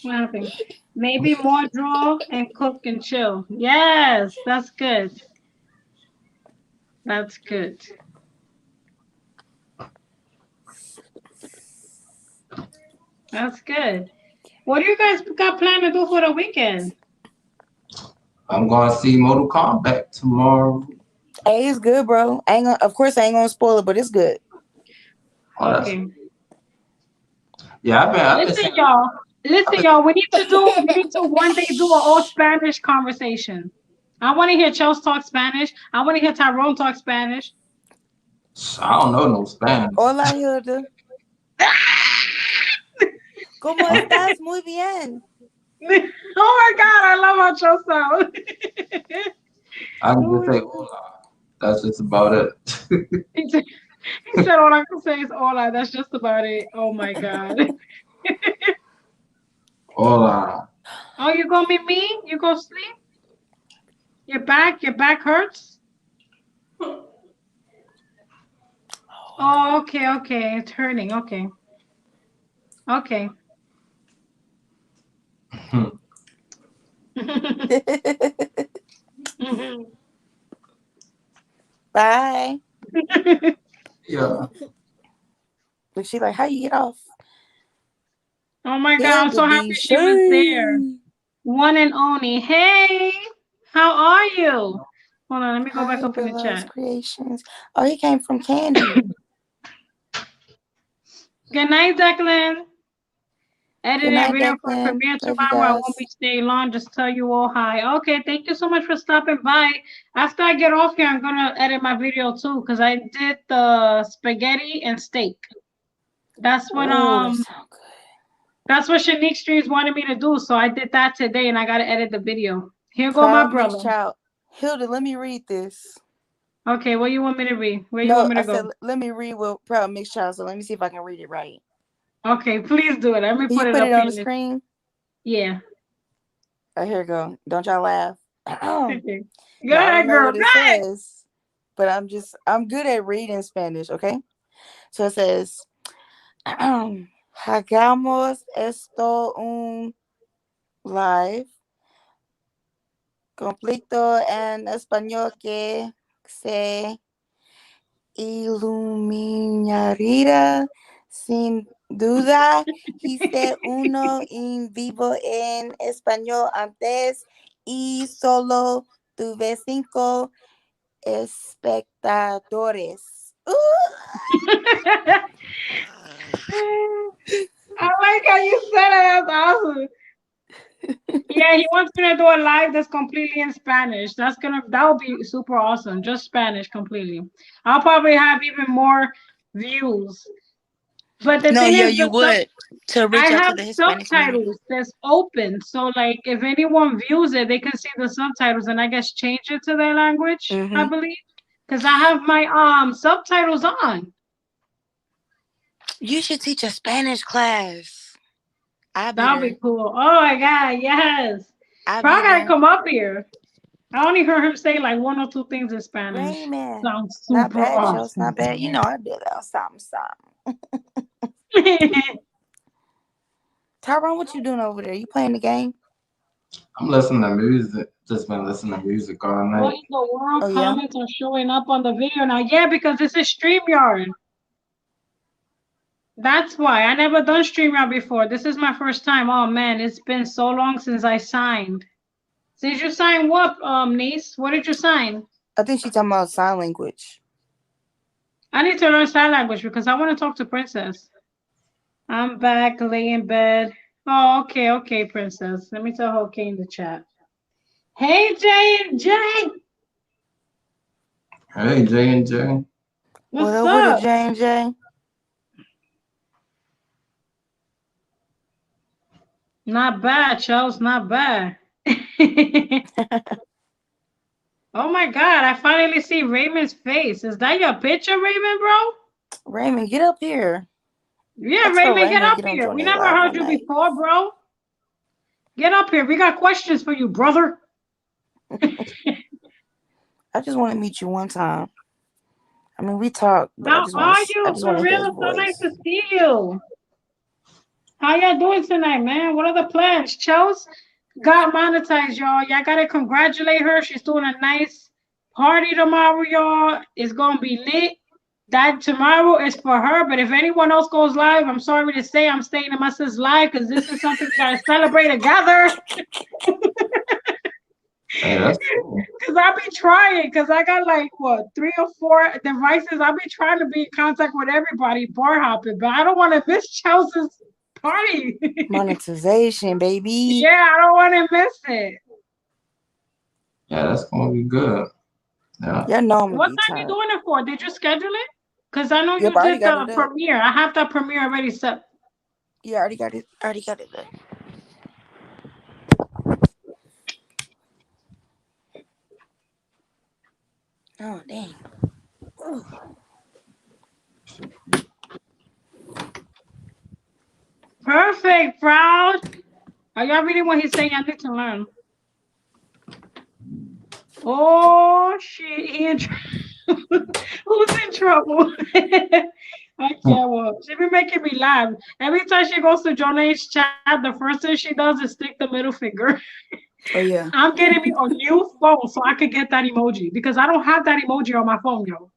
What happened? Maybe more draw and cook and chill. Yes, that's good. That's good. That's good. What do you guys got planned to do for the weekend? I'm going to see Mortal Kombat tomorrow. Hey, it's good, bro. Of course, I ain't gonna spoil it, but it's good. Oh, Okay. Yeah, Listen, y'all. We need to one day do an all Spanish conversation. I want to hear Chelsea talk Spanish. I want to hear Tyrone talk Spanish. I don't know no Spanish. Hola, Hilda. ¿Cómo estás? Muy bien. Oh my God, I love how Chelsea sounds. I can just say hola. That's just about it. He said all I can say is hola. That's just about it. Oh my God. Hola. Oh, you gonna be me? You go sleep? Your back hurts? Oh, okay. It's hurting. Okay. Bye. Yeah. But she like, how you get off? Oh my God, I'm so happy she was there. One and only. Hey, how are you? Hold on, let me go back up in the chat. Creations. Oh, he came from Candy. Good night, Declan. Editing night, video for Declan. premiere Love you tomorrow. I guys. won't be staying long. Just tell you all hi. Okay, thank you so much for stopping by. After I get off here, I'm gonna edit my video too, because I did the spaghetti and steak. That's what Oh, that sounds good. that's what Shanique Streams wanted me to do. So I did that today, and I gotta edit the video. Here go my Proud brother. Mixed Child. Hilda, let me read this. Okay, what you want me to read? Where you No, want me to I said go? let me read what Proud Mixed Child. So let me see if I can read it right. Okay, please do it. Let me Can you put it put up it on the here. screen? Yeah. Oh, here we go. Don't y'all laugh. Okay. Go Now, I ahead, don't know girl. what it Go ahead. says, but I'm good at reading Spanish, okay? So it says, hagamos esto un live conflicto en español que se iluminaría sin duda. Hice uno en vivo en español antes y solo tuve 5 espectadores. I like how you said it. That's awesome. Yeah, he wants me to do a live that's completely in Spanish. That would be super awesome. Just Spanish completely. I'll probably have even more views. But the No, thing yeah, is, you would to I reach out to have the Hispanic community. subtitles that's open. So like if anyone views it, they can see the subtitles and I guess change it to their language, I believe. Because I have my subtitles on. You should teach a Spanish class. That'll be cool. Oh my god, yes. Probably gotta come up here. I only heard him say like 1 or 2 things in Spanish. Raymond. Sounds Not super bad, awesome. It's not bad. You know I did a something. Tyrone, what you doing over there? You playing the game? I'm listening to music. Just been listening to music all night. What in the world? Oh, yeah? Comments are showing up on the video now. Yeah, because this is StreamYard. That's why. I never done StreamYard before. This is my first time. Oh man, it's been so long since I signed. Did you sign what, niece? What did you sign? I think she's talking about sign language. I need to learn sign language because I want to talk to Princess. I'm back, lay in bed. Oh, okay, Princess. Let me tell her okay in the chat. Hey, J&J. Hey, J&J. What's up with it, J&J? Not bad, Charles. Not bad. Oh my God! I finally see Raymond's face. Is that your picture, Raymond, bro? Raymond, get up here. Yeah, Raymond, get up here. We never heard you before, bro. Get up here. We got questions for you, brother. I just want to meet you one time. I mean, we talk. How are you? For real, so nice to see you. How y'all doing tonight, man? What are the plans? Chels got monetized, y'all. Y'all gotta congratulate her. She's doing a nice party tomorrow, y'all. It's gonna be lit. That tomorrow is for her, but if anyone else goes live, I'm sorry to say I'm staying in my sis live because this is something we gotta celebrate together. Hey, that's cool. Cause I be trying, cause I got like what 3 or 4 devices. I be trying to be in contact with everybody, bar hopping, but I don't want to miss Chelsea's party. Monetization, baby. Yeah, I don't want to miss it. Yeah, that's gonna be good. Yeah. Yeah, no. What time you doing it for? Did you schedule it? Cause I know you did the premiere. I have that premiere already set. Yeah, I already got it. Oh, dang. Ooh. Perfect, proud. Are y'all reading what he's saying? I need to learn. Oh shit, he in who's in trouble? I can't watch. She be making me laugh. Every time she goes to Jonah's chat, the first thing she does is stick the middle finger. Oh yeah. I'm getting me a new phone so I could get that emoji because I don't have that emoji on my phone, yo.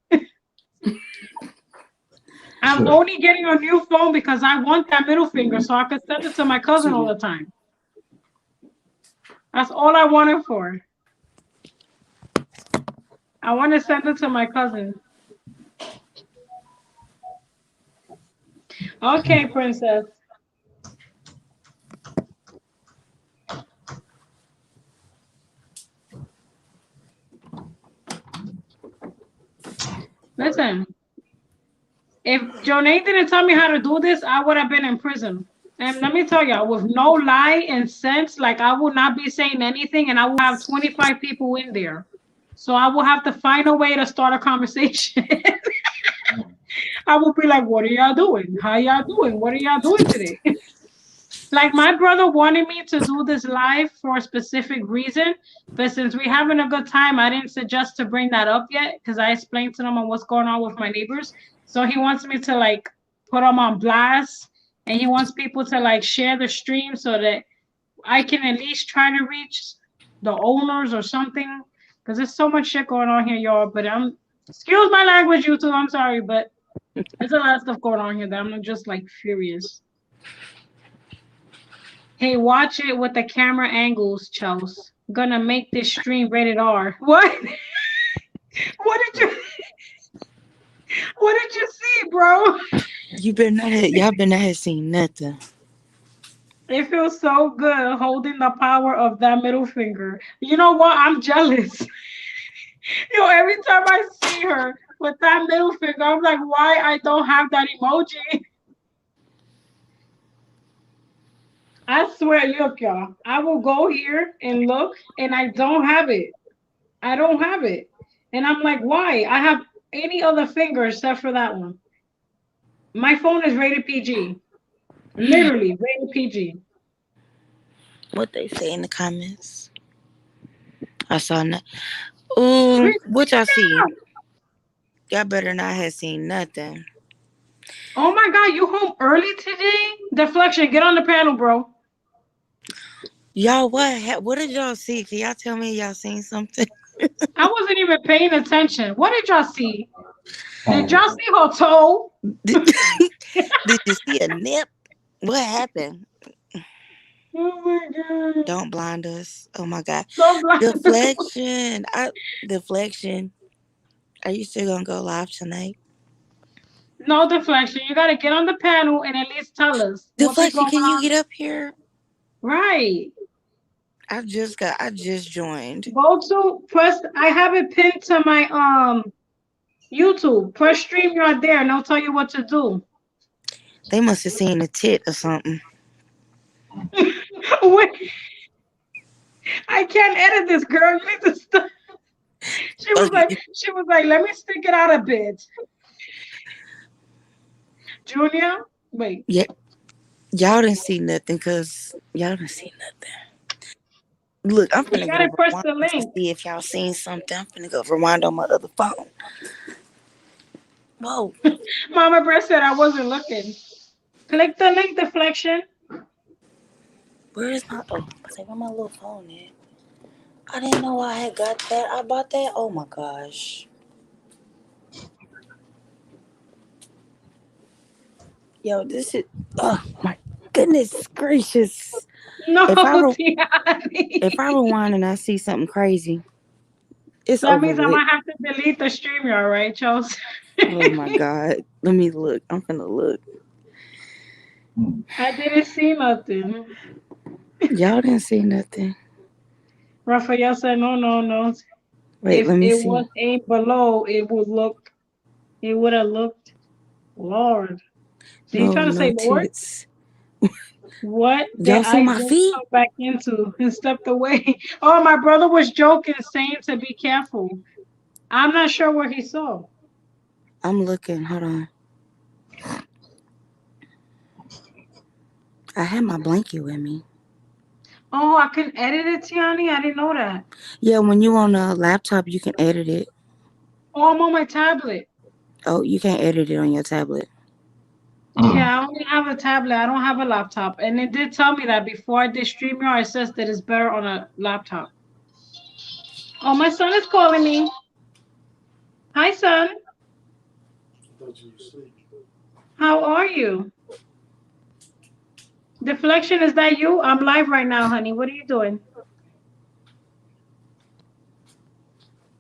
I'm only getting a new phone because I want that middle finger so I could send it to my cousin all the time. That's all I want it for. I want to send it to my cousin. Okay, Princess. listen, if Jonay didn't tell me how to do this, I would have been in prison. And let me tell you, with no lie and sense, like I will not be saying anything, and I will have 25 people in there. So I will have to find a way to start a conversation. I will be like, "What are y'all doing? How y'all doing? What are y'all doing today?" Like my brother wanted me to do this live for a specific reason, but since we're having a good time, I didn't suggest to bring that up yet because I explained to them on what's going on with my neighbors. So he wants me to like put them on blast, and he wants people to like share the stream so that I can at least try to reach the owners or something. Because there's so much shit going on here, y'all. But excuse my language, YouTube. I'm sorry, but there's a lot of stuff going on here that I'm just like furious. Hey, watch it with the camera angles, Chelsea. Gonna make this stream rated R. What? What did you see, bro? Y'all better not have seen nothing. It feels so good holding the power of that middle finger. You know what? I'm jealous. Every time I see her with that middle finger, I'm like, why I don't have that emoji? I swear, look, y'all. I will go here and look, and I don't have it. I don't have it. And I'm like, why? I have any other finger except for that one. My phone is rated PG. Literally, rated PG. What they say in the comments. I saw that. Ooh, what y'all see? Y'all better not have seen nothing. Oh my God, you home early today? Deflection, get on the panel, bro. Y'all, what did y'all see? Can y'all tell me y'all seen something? I wasn't even paying attention. What did y'all see? Did y'all see her toe? Did you see a nip? What happened? Oh my God. Don't blind us. Oh my God. Don't blind Deflection. Deflection. Are you still gonna go live tonight? No, Deflection. You gotta get on the panel and at least tell us. Deflection, can you get up here? Right. I just joined. Go to press. I have it pinned to my YouTube. Press StreamYard there, and I'll tell you what to do. They must have seen a tit or something. Wait. I can't edit this, girl. You need to stop. She was like, let me stick it out a bit. Junior, wait. Yeah. Y'all didn't see nothing because y'all didn't see nothing. Look, I'm finna gotta go press rewind the link. to see if y'all seen something. I'm finna go rewind on my other phone. Whoa. Mama Breast said I wasn't looking. Click the link, Deflection. Where is my where my little phone at? I didn't know I had got that. I bought that. Oh my gosh. Yo, this is oh my goodness gracious. No, if Tiani. I rewind and I see something crazy, it's That over means I with. might have to delete the StreamYard, right, Chelsea? Oh my God. Let me look. I'm gonna look. I didn't see nothing. Y'all didn't see nothing. Raphael said no. Wait, If let me it see. was aimed below, it would have looked. Lord. Did you try to say Lord? Tits. What Y'all did see I my just feet? come back into and stepped away? Oh, my brother was joking, saying to be careful. I'm not sure what he saw. I'm looking. Hold on. I had my blanket with me. Oh, I can edit it, Tiani? I didn't know that. Yeah, when you on a laptop, you can edit it. Oh, I'm on my tablet. Oh, you can't edit it on your tablet. Yeah, I only have a tablet. I don't have a laptop. And it did tell me that before I did StreamYard, it says that it's better on a laptop. Oh, my son is calling me. Hi, son. How are you? Deflection, is that you? I'm live right now, honey. What are you doing?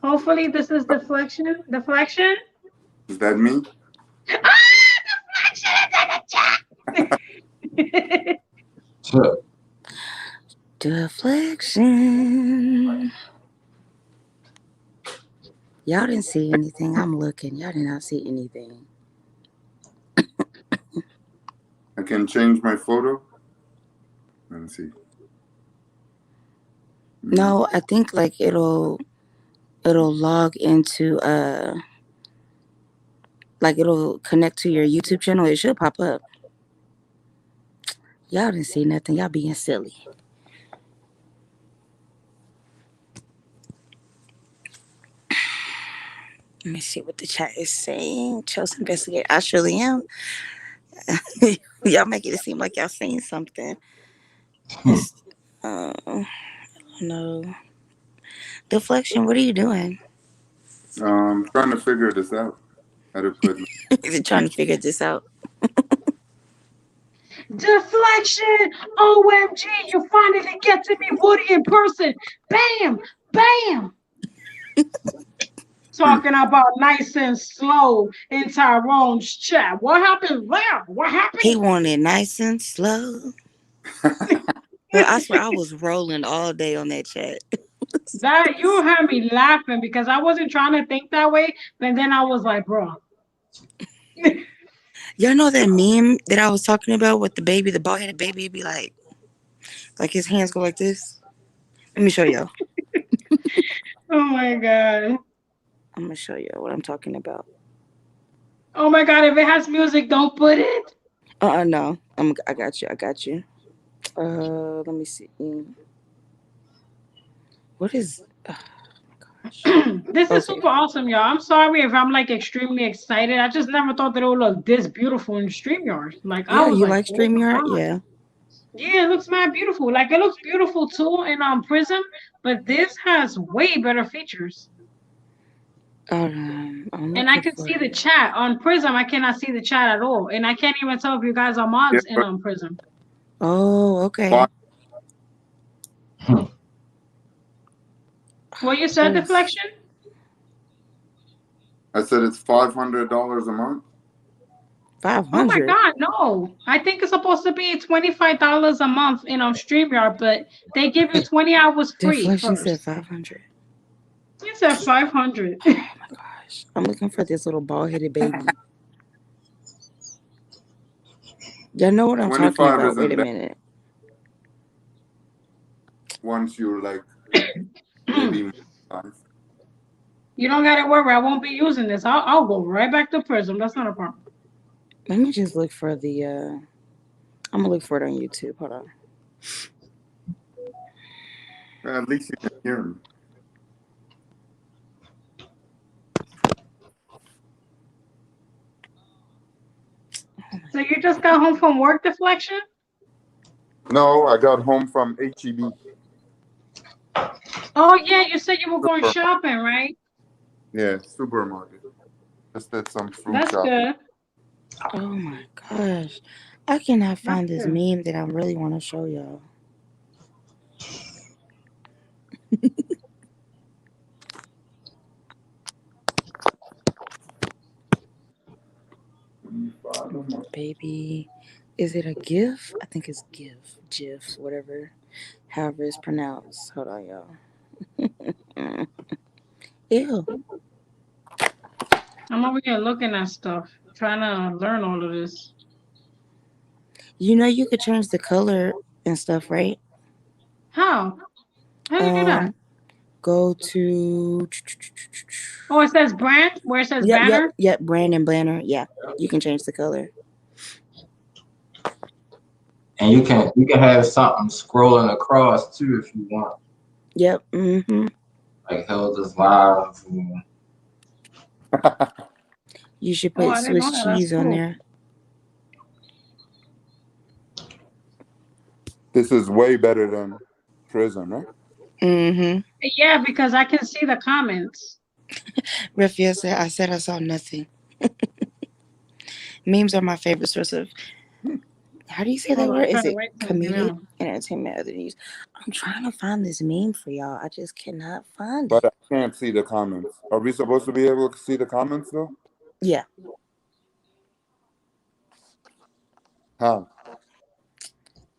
Hopefully this is Deflection. Deflection? Is that me? Ah, Deflection is in the chat. Deflection. Y'all didn't see anything. I'm looking. Y'all did not see anything. I can change my photo. Let me see. No, I think like it'll log into like it'll connect to your YouTube channel. It should pop up. Y'all didn't see nothing. Y'all being silly. Let me see what the chat is saying. Chelsea investigate. I surely am. Y'all making it seem like y'all saying something. No. Deflection, what are you doing? Trying to figure this out. How to put. Is it trying to figure this out? Deflection! OMG, you finally get to meet Woody in person. Bam! Bam! Talking about nice and slow in Tyrone's chat. What happened there? What happened? He wanted nice and slow. But I swear I was rolling all day on that chat. That you had me laughing because I wasn't trying to think that way, but then I was like, bro. Y'all know that meme that I was talking about with the baby, the bald-headed baby, be like his hands go like this? Let me show y'all. Oh my god. I'm gonna show you what I'm talking about. Oh my god, if it has music, don't put it. No. I got you. Let me see. What is This is super awesome, y'all. I'm sorry if I'm like extremely excited. I just never thought that it would look this beautiful in StreamYard. Like I Yeah, was you like StreamYard? oh, Yeah. Yeah, it looks mad beautiful. Like it looks beautiful too in Prism, but this has way better features. And I can see the chat on Prism. I cannot see the chat at all, and I can't even tell if you guys are mods in Prism. Oh, okay. What you said, Deflection? I said it's $500 a month. 500. Oh my god, no! I think it's supposed to be $25 a month in StreamYard, but they give you 20 hours free. Deflection first. said 500. You said 500. Oh my gosh, I'm looking for this little bald-headed baby. Y'all know what I'm talking about. Wait a minute. Once you're like maybe You don't gotta worry. I won't be using this. I'll go right back to Prism. That's not a problem. Let me just look for the. I'm gonna look for it on YouTube. Hold on. at least you can hear me. So you just got home from work, Deflection? No, I got home from HEB. Oh yeah, you said you were going shopping, right? Yeah, supermarket. Just did some fruit That's shopping. good. Oh my gosh, I cannot find this meme that I really want to show y'all. Baby, is it a GIF? I think it's GIF, whatever, however it's pronounced. Hold on, y'all. Ew. I'm over here looking at stuff, trying to learn all of this. You know you could change the color and stuff, right? How? How do you do that? Go to. Oh, it says brand. Where it says banner. Yep. Brand and banner. Yeah, you can change the color. And you can have something scrolling across too if you want. Yep. Mm-hmm. Like Hilda's Live. You should put Swiss cheese on there. This is way better than Prism, right? Mm-hmm. Yeah, because I can see the comments. Raphael said, I said I saw nothing. Memes are my favorite source of, how do you say that word? Is it comedic and entertainment, other news? I'm trying to find this meme for y'all. I just cannot find it. But I can't see the comments. Are we supposed to be able to see the comments though? Yeah. How?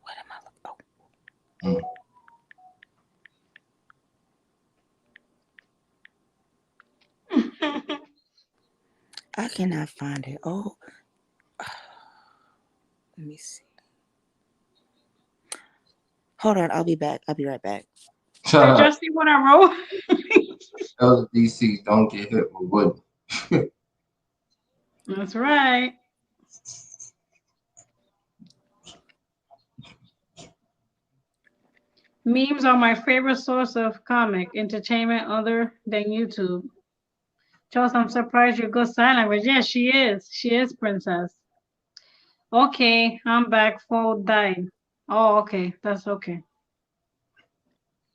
What am I looking? Oh. cannot find it. Oh, let me see. Hold on, I'll be back. I'll be right back. Did you see what I wrote? LDC don't get hit with wood. That's right. Memes are my favorite source of comic entertainment other than YouTube. Charles, I'm surprised you're good sign language. Yes, she is. She is, princess. Okay, I'm back. Phone died. Oh, okay. That's okay.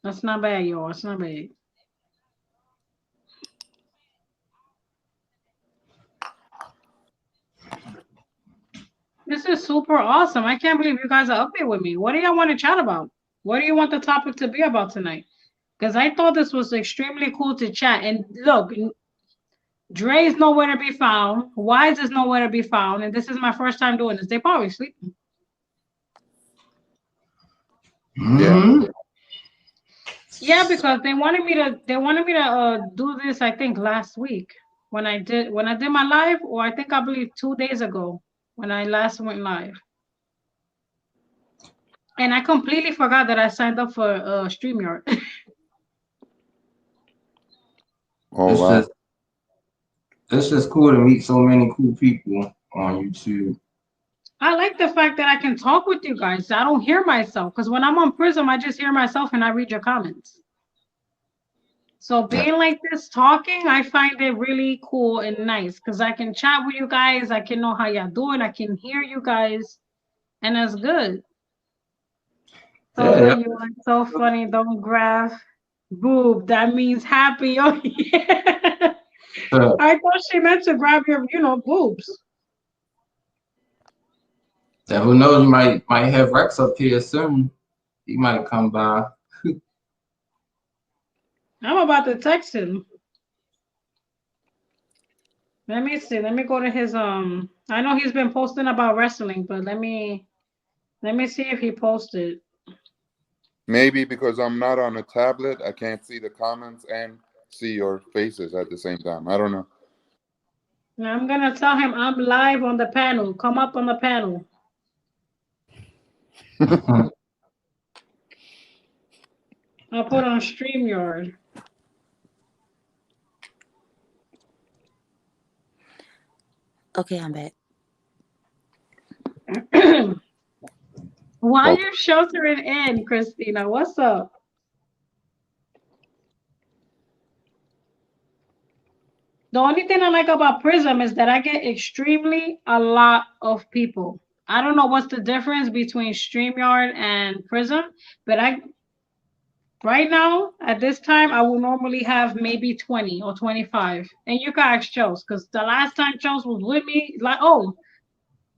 That's not bad, y'all. It's not bad. This is super awesome. I can't believe you guys are up here with me. What do y'all want to chat about? What do you want the topic to be about tonight? Because I thought this was extremely cool to chat. And look, Dre's nowhere to be found. Wise is nowhere to be found. And this is my first time doing this. They probably sleeping. Yeah. Yeah, because they wanted me to do this, I think last week when I did my live, or I believe 2 days ago when I last went live. And I completely forgot that I signed up for StreamYard. Oh, wow. It's just cool to meet so many cool people on YouTube. I like the fact that I can talk with you guys. I don't hear myself because when I'm on Prism, I just hear myself and I read your comments. So being like this, talking, I find it really cool and nice because I can chat with you guys. I can know how y'all doing. I can hear you guys, and that's good. So Yeah. you are so funny. Don't graph boob. That means happy. Oh yeah. I thought she meant to grab your, boobs. Yeah, who knows? You might have Rex up here soon. He might come by. I'm about to text him. Let me see. Let me go to his I know he's been posting about wrestling, but let me see if he posted. Maybe because I'm not on a tablet, I can't see the comments and see your faces at the same time. I don't know. Now I'm gonna tell him I'm live on the panel. Come up on the panel. I'll put on StreamYard. Okay, I'm back. Why are you sheltering in, Christina? What's up? The only thing I like about Prism is that I get extremely a lot of people. I don't know what's the difference between StreamYard and Prism, but right now at this time I will normally have maybe 20 or 25. And you can ask Chels because the last time Chels was with me, like, oh,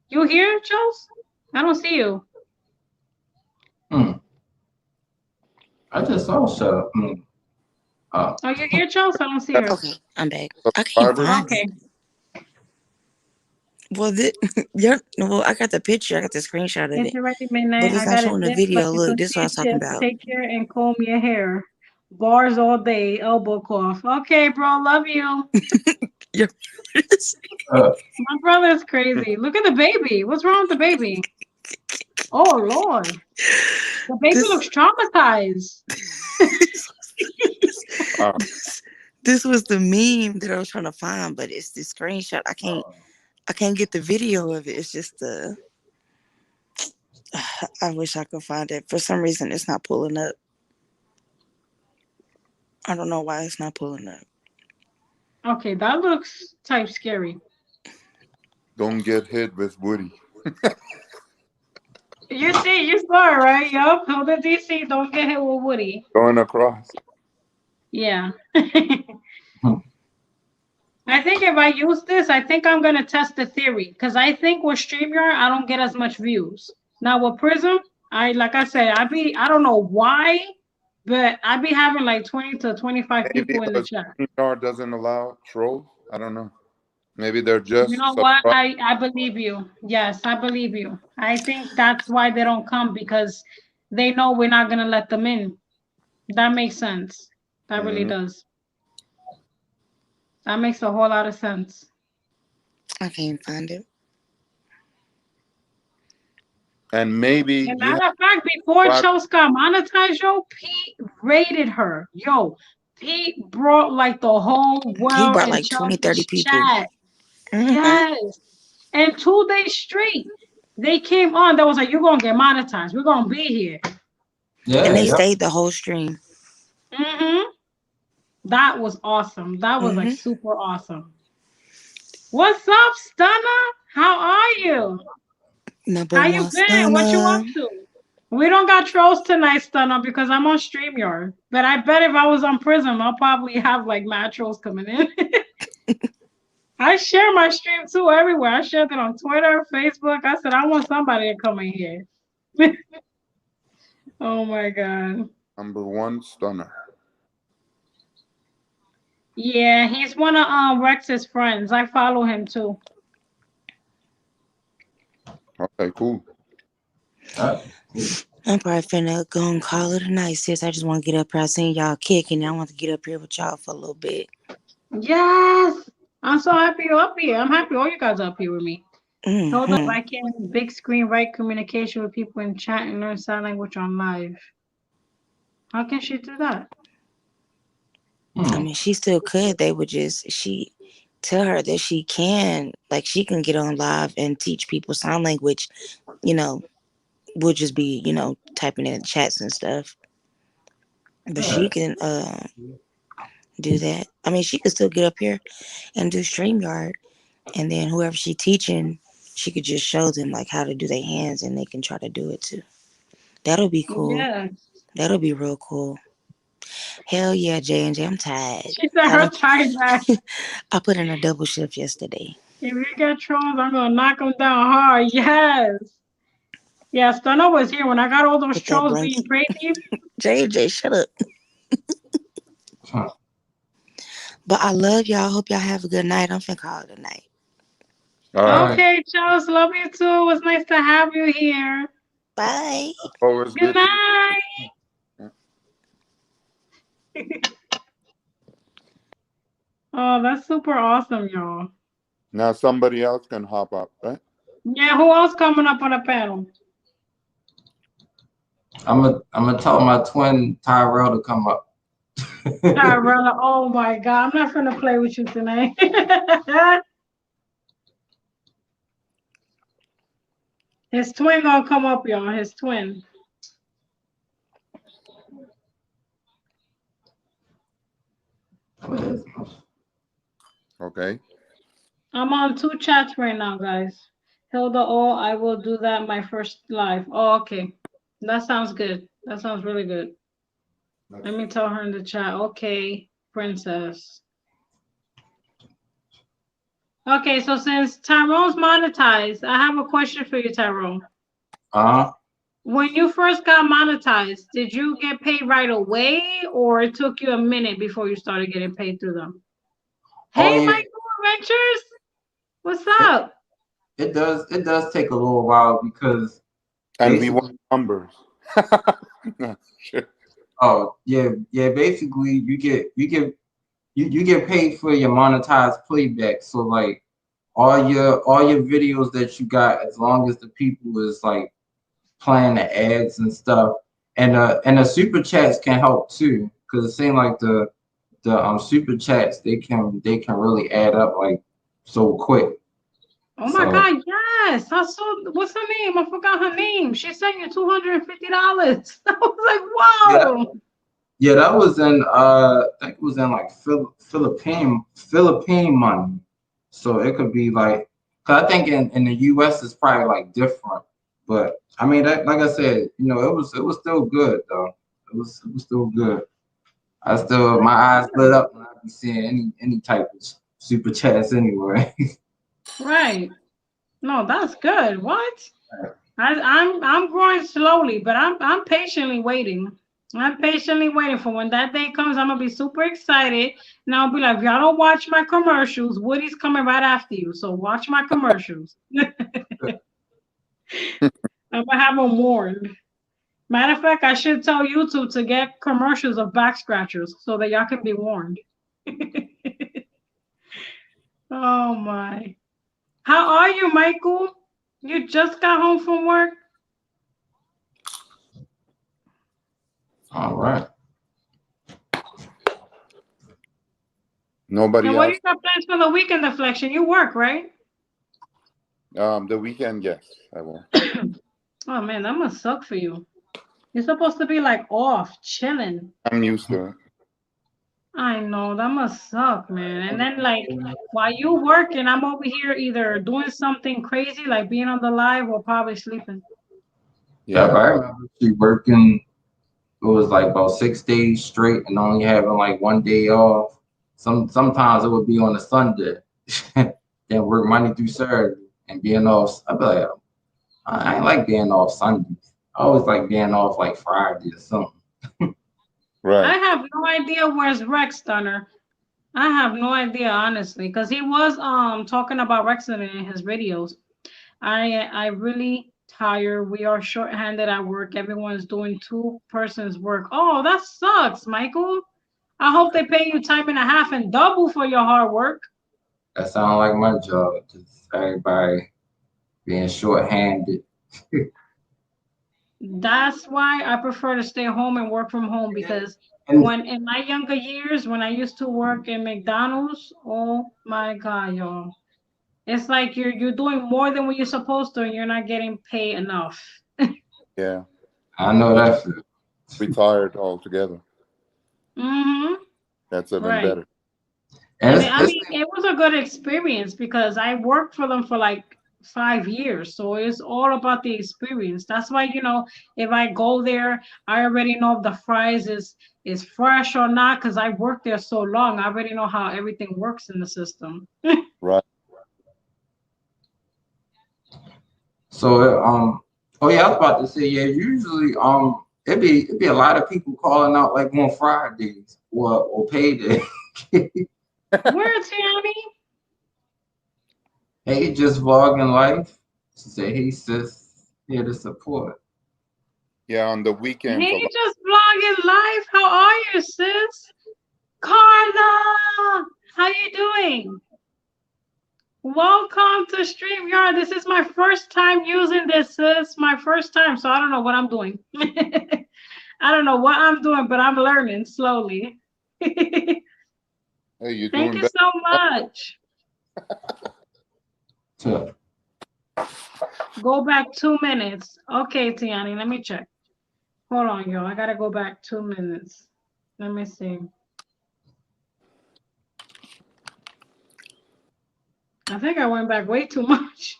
you here, Chels? I don't see you. I just saw so. Oh, you here, Chels? I don't see her. Okay, I'm back. I can't find it. Well, I got the picture. I got the screenshot of it. Midnight. But it's not showing the video. Look, this is what I was talking about. Take care and comb your hair. Bars all day, elbow cough. Okay, bro, love you. My brother's crazy. Look at the baby. What's wrong with the baby? Oh, Lord. The baby looks traumatized. This was the meme that I was trying to find, but it's the screenshot. I can't get the video of it. It's just I wish I could find it. For some reason, it's not pulling up. I don't know why it's not pulling up. Okay, that looks type scary. Don't get hit with Woody. You saw it, right? Yup. Hold the DC. Don't get hit with Woody. Going across. Yeah. I think if I use this, I think I'm gonna test the theory because I think with StreamYard I don't get as much views. Now with Prism, I don't know why, but I be having like 20 to 25 people in the chat. StreamYard doesn't allow trolls. I don't know. Maybe they're just. You know what? I believe you. Yes, I believe you. I think that's why they don't come because they know we're not gonna let them in. That makes sense. That really does. That makes a whole lot of sense. I can't find it. And maybe And you matter of fact, before have Chels got monetized, yo, Pete rated her. Yo, Pete brought like the whole He world brought in like 20, 30 Chelsea's people. chat. Hmm Yes. And 2 days straight, they came on. That was like, you're gonna get monetized. We're gonna be here. Yeah, And they yeah. stayed the whole stream. That was awesome. That was like Hmm super awesome. What's up, Stunner? How are you? Number How you one been? What you up stunner. to? We don't got trolls tonight, Stunner, because I'm on StreamYard. But I bet if I was on Prism, I'll probably have like mad trolls coming in. I share my stream too everywhere. I shared it on Twitter, Facebook. I said I want somebody to come in here. Oh my god. number one stunner. Yeah, he's one of Rex's friends. I follow him too. Okay, cool. I'm probably finna go and call it a night, sis. I just want to get up here. I seen y'all kicking. I want to get up here with y'all for a little bit. Yes. I'm so happy you're up here. I'm happy all you guys are up here with me. Hold up, Hmm I can big screen right communication with people in chat and learn sign language on live. How can she do that? I mean, she still could. They would just tell her that she can, like, she can get on live and teach people sign language. You know, would just be, typing in chats and stuff. But she can do that. I mean, she could still get up here and do StreamYard, and then whoever she teaching, she could just show them like how to do their hands, and they can try to do it too. That'll be cool. Yeah. That'll be real cool. Hell yeah, J&J, I'm tired. She said her tired back. I put in a double shift yesterday. If you get trolls, I'm gonna knock them down hard. Yes. Yeah, Stunner was here when I got all those With that trolls blanket. being crazy. J&J, shut up. But I love y'all. Hope y'all have a good night. I'm finna call it a night. All right. Okay, Charles, love you too. It was nice to have you here. Bye. Always Good good. night. Oh, that's super awesome, y'all. Now somebody else can hop up, right? Yeah, who else coming up on the panel? I'm gonna tell my twin Tyrell to come up. Tyrella, oh my God, I'm not gonna play with you tonight. His twin gonna come up, y'all. His twin. Okay. I'm on 2 chats right now, guys. Hilda, oh, I will do that my first live. Oh, okay. That sounds good. That sounds really good. Let me tell her in the chat. Okay, princess. Okay, so since Tyrone's monetized, I have a question for you, Tyrone. When you first got monetized, did you get paid right away, or it took you a minute before you started getting paid through them? Hey, yeah. Michael Adventures, what's up? It does take a little while because and we want numbers. No, sure. Oh yeah. Basically, you get paid for your monetized playback. So like all your videos that you got, as long as the people is like playing the ads and stuff, and the super chats can help too, because it seems like the super chats they can really add up like so quick. Oh my God, yes. I saw, what's her name? I forgot her name. She sent you $250. I was like, whoa. Yeah, that was in I think it was in like Philippine money. So it could be like, cause I think in the US it's probably like different. But I mean, that, like I said, it was still good though. It was still good. My eyes lit up when I be seeing any type of super chats anyway. Right. No, that's good. What? I'm growing slowly, but I'm patiently waiting. I'm patiently waiting for when that day comes. I'm gonna be super excited, and I'll be like, if y'all don't watch my commercials, Woody's coming right after you. So watch my commercials. I'm gonna have them warned. Matter of fact, I should tell YouTube to get commercials of back scratchers so that y'all can be warned. Oh my. How are you, Michael? You just got home from work? All right. Nobody And what do else? you got plans for the weekend, Deflection? You work, right? The weekend, yes, I will. Oh man, that must suck for you. You're supposed to be like off, chilling. I'm used to it. I know, that must suck, man. And then like while you working, I'm over here either doing something crazy like being on the live or probably sleeping. Yeah, Yeah. but I remember she working. It was like about 6 days straight, and only having like 1 day off. Sometimes it would be on a Sunday, then work Monday through Saturday, and being off. I'd be like, I ain't like being off Sundays. I always like being off like Friday or something. Right. I have no idea where's Rex Stunner. I have no idea, honestly, because he was talking about Rex in his videos. I really tired. We are short-handed at work. Everyone's doing two persons work. Oh, that sucks, Michael. I hope they pay you time and a half and double for your hard work. That sounds like my job. Just everybody being short-handed. That's why I prefer to stay home and work from home because And when in my younger years, when I used to work in McDonald's, oh my God, y'all. It's like you're doing more than what you're supposed to and you're not getting paid enough. Yeah. I know that feel. Retired altogether. Mm-hmm. That's even Right. better. And I mean, it was a good experience because I worked for them for like 5 years. So it's all about the experience. That's why, if I go there, I already know if the fries is fresh or not because I worked there so long. I already know how everything works in the system. Right. so oh yeah, I was about to say yeah. Usually it'd be a lot of people calling out like on Fridays or payday. Where, Tammy? Hey, just vlogging life. She said, "Hey sis, here to support." Yeah, on the weekends. Hey, just vlogging live. How are you, sis? Carla, how you doing? Welcome to StreamYard. This is my first time using this, sis. My first time, so I don't know what I'm doing. I don't know what I'm doing, but I'm learning slowly. Hey, you're Thank doing you better. so much. So, Go back 2 minutes. Okay, Tiani, let me check. Hold on, y'all. I gotta go back 2 minutes. Let me see. I think I went back way too much.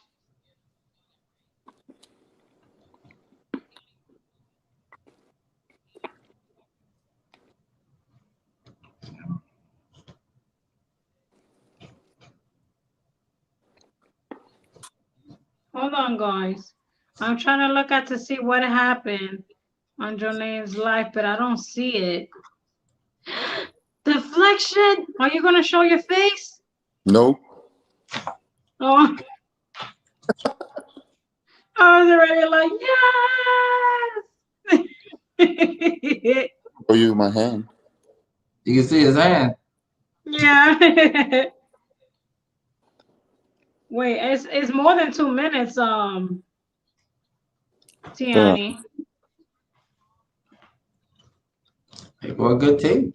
Hold on, guys. I'm trying to look at to see what happened on Jolene's life, but I don't see it. Deflection. Are you gonna show your face? Nope. Oh, I was already like, yes. Show you my hand. you can see his hand. Yeah. Wait, it's more than 2 minutes, Tiani. Hey, boy, good tape.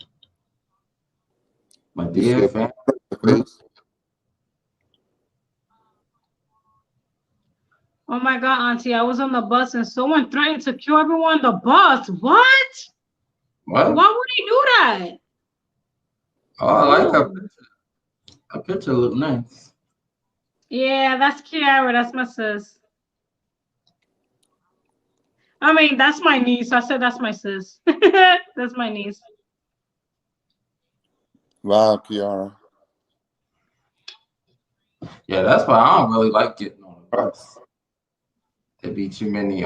My You dear said fan. the face. Oh my God, Auntie, I was on the bus and someone threatened to kill everyone on the bus. What? What? Why would he do that? Oh, I like her Ooh. picture. Her picture look nice. Yeah, that's Kiara. That's my sis. I mean, that's my niece. I said that's my sis. That's my niece. Wow, Kiara. Yeah, that's why I don't really like getting on the bus. There'd be too many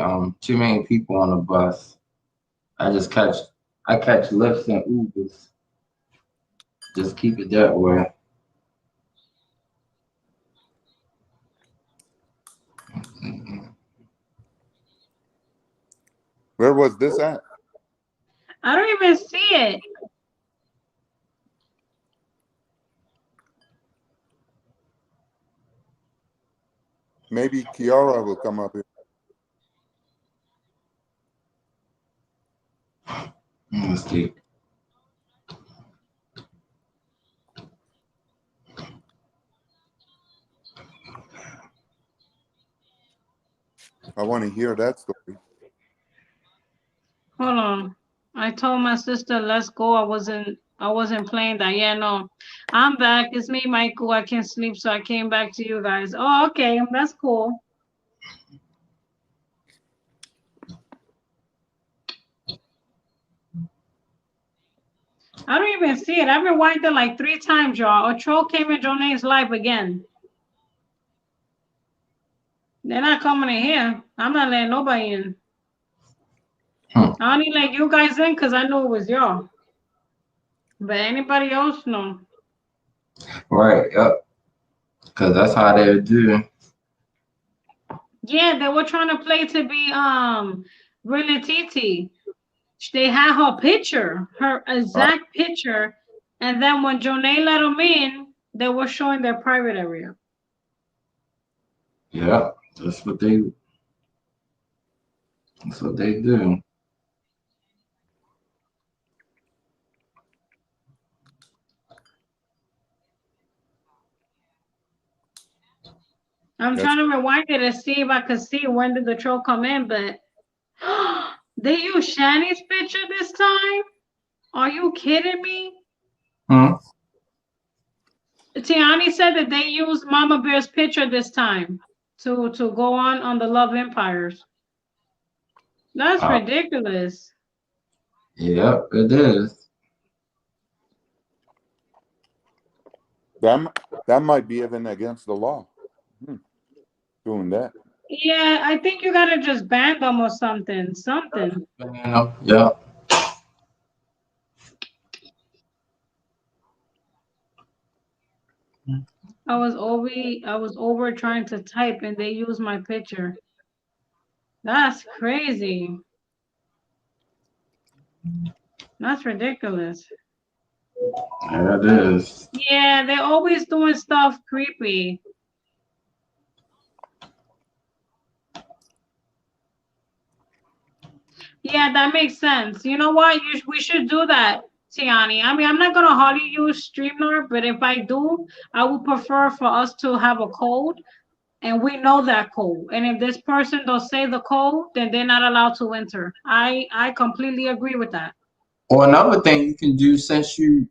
people on the bus. I catch lifts and Ubers. Just keep it that way. Where was this at? I don't even see it. Maybe Kiara will come up here. Let's see. I want to hear that story. Hold on. I told my sister, let's go. I wasn't playing that. Yeah, no. I'm back. It's me, Michael. I can't sleep, so I came back to you guys. Oh, okay. That's cool. I don't even see it. I've rewind it like 3 times, y'all. A troll came in Jonae's life again. They're not coming in here. I'm not letting nobody in. I only let you guys in because I knew it was y'all. But anybody else, no. Right, yep. Because that's how they do. Yeah, they were trying to play to be Really Titi. They had her picture, her exact picture, and then when Jonay let them in, they were showing their private area. Yeah, that's what they do. I'm trying to rewind it to see if I could see when did the troll come in, but they used Shani's picture this time? Are you kidding me? Tiani said that they used Mama Bear's picture this time to go on the Love Empires. That's ridiculous. Yep, it is. That might be even against the law. Doing that. Yeah, I think you gotta just ban them or something. Yeah. I was over trying to type and they used my picture. That's crazy. That's ridiculous. Yeah, it is. Yeah, they're always doing stuff creepy. Yeah, that makes sense. You know what? We should do that, Tiani. I mean, I'm not gonna hardly use StreamYard, but if I do, I would prefer for us to have a code, and we know that code. And if this person don't say the code, then they're not allowed to enter. I completely agree with that. Or another thing you can do, since you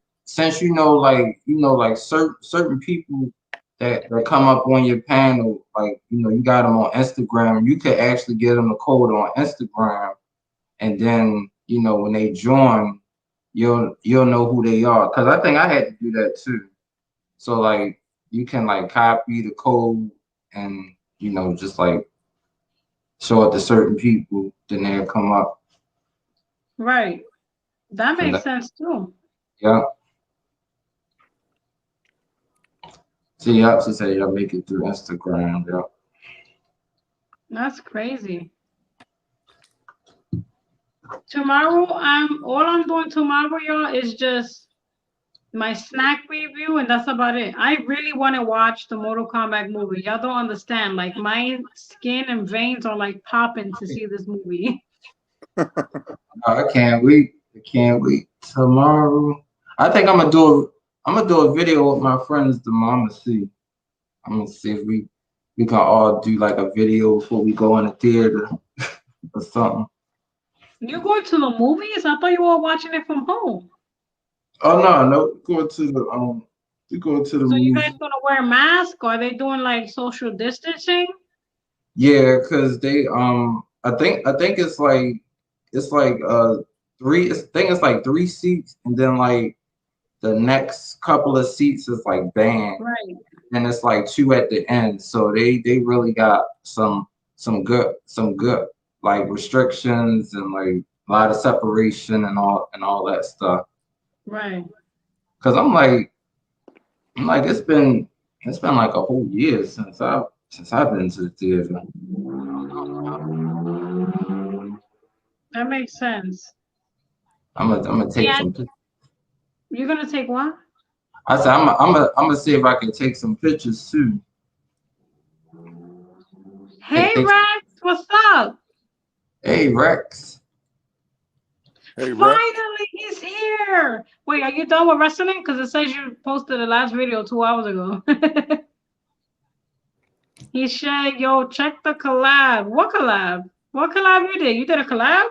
know, like certain people that come up on your panel, like, you got them on Instagram, you could actually get them the code on Instagram, and then when they join, you'll know who they are. Because I think I had to do that too. So like you can like copy the code and just like show it to certain people, then they'll come up. Right. That makes sense too. Yeah. See, she said you'll make it through Instagram. Yeah. That's crazy. Tomorrow, all I'm doing tomorrow, y'all, is just my snack review, and that's about it. I really want to watch the Mortal Kombat movie. Y'all don't understand. Like, my skin and veins are like popping to see this movie. I can't wait. Tomorrow, I think I'm gonna do a video with my friends tomorrow. I'm gonna see if we can all do like a video before we go in the theater or something. You going to the movies? I thought you were watching it from home. Oh no, going to the So movie. you guys gonna wear a mask, or are they doing like social distancing? Yeah, because they I think it's like 3. I think it's like 3 seats, and then like the next couple of seats is like banned. Right. And it's like 2 at the end. So they really got some good like restrictions and like a lot of separation and all that stuff. Right. Cause I'm like it's been like a whole year since I've been to the theater. That makes sense. I'm gonna take some pictures. You're gonna take what? I said I'm gonna see if I can take some pictures too. Hey Rex, what's up? Hey Rex. Hey, Rex. Finally, he's here. Wait, are you done with wrestling? Because it says you posted the last video 2 hours ago. He said, yo, check the collab. What collab? What collab you did? You did a collab?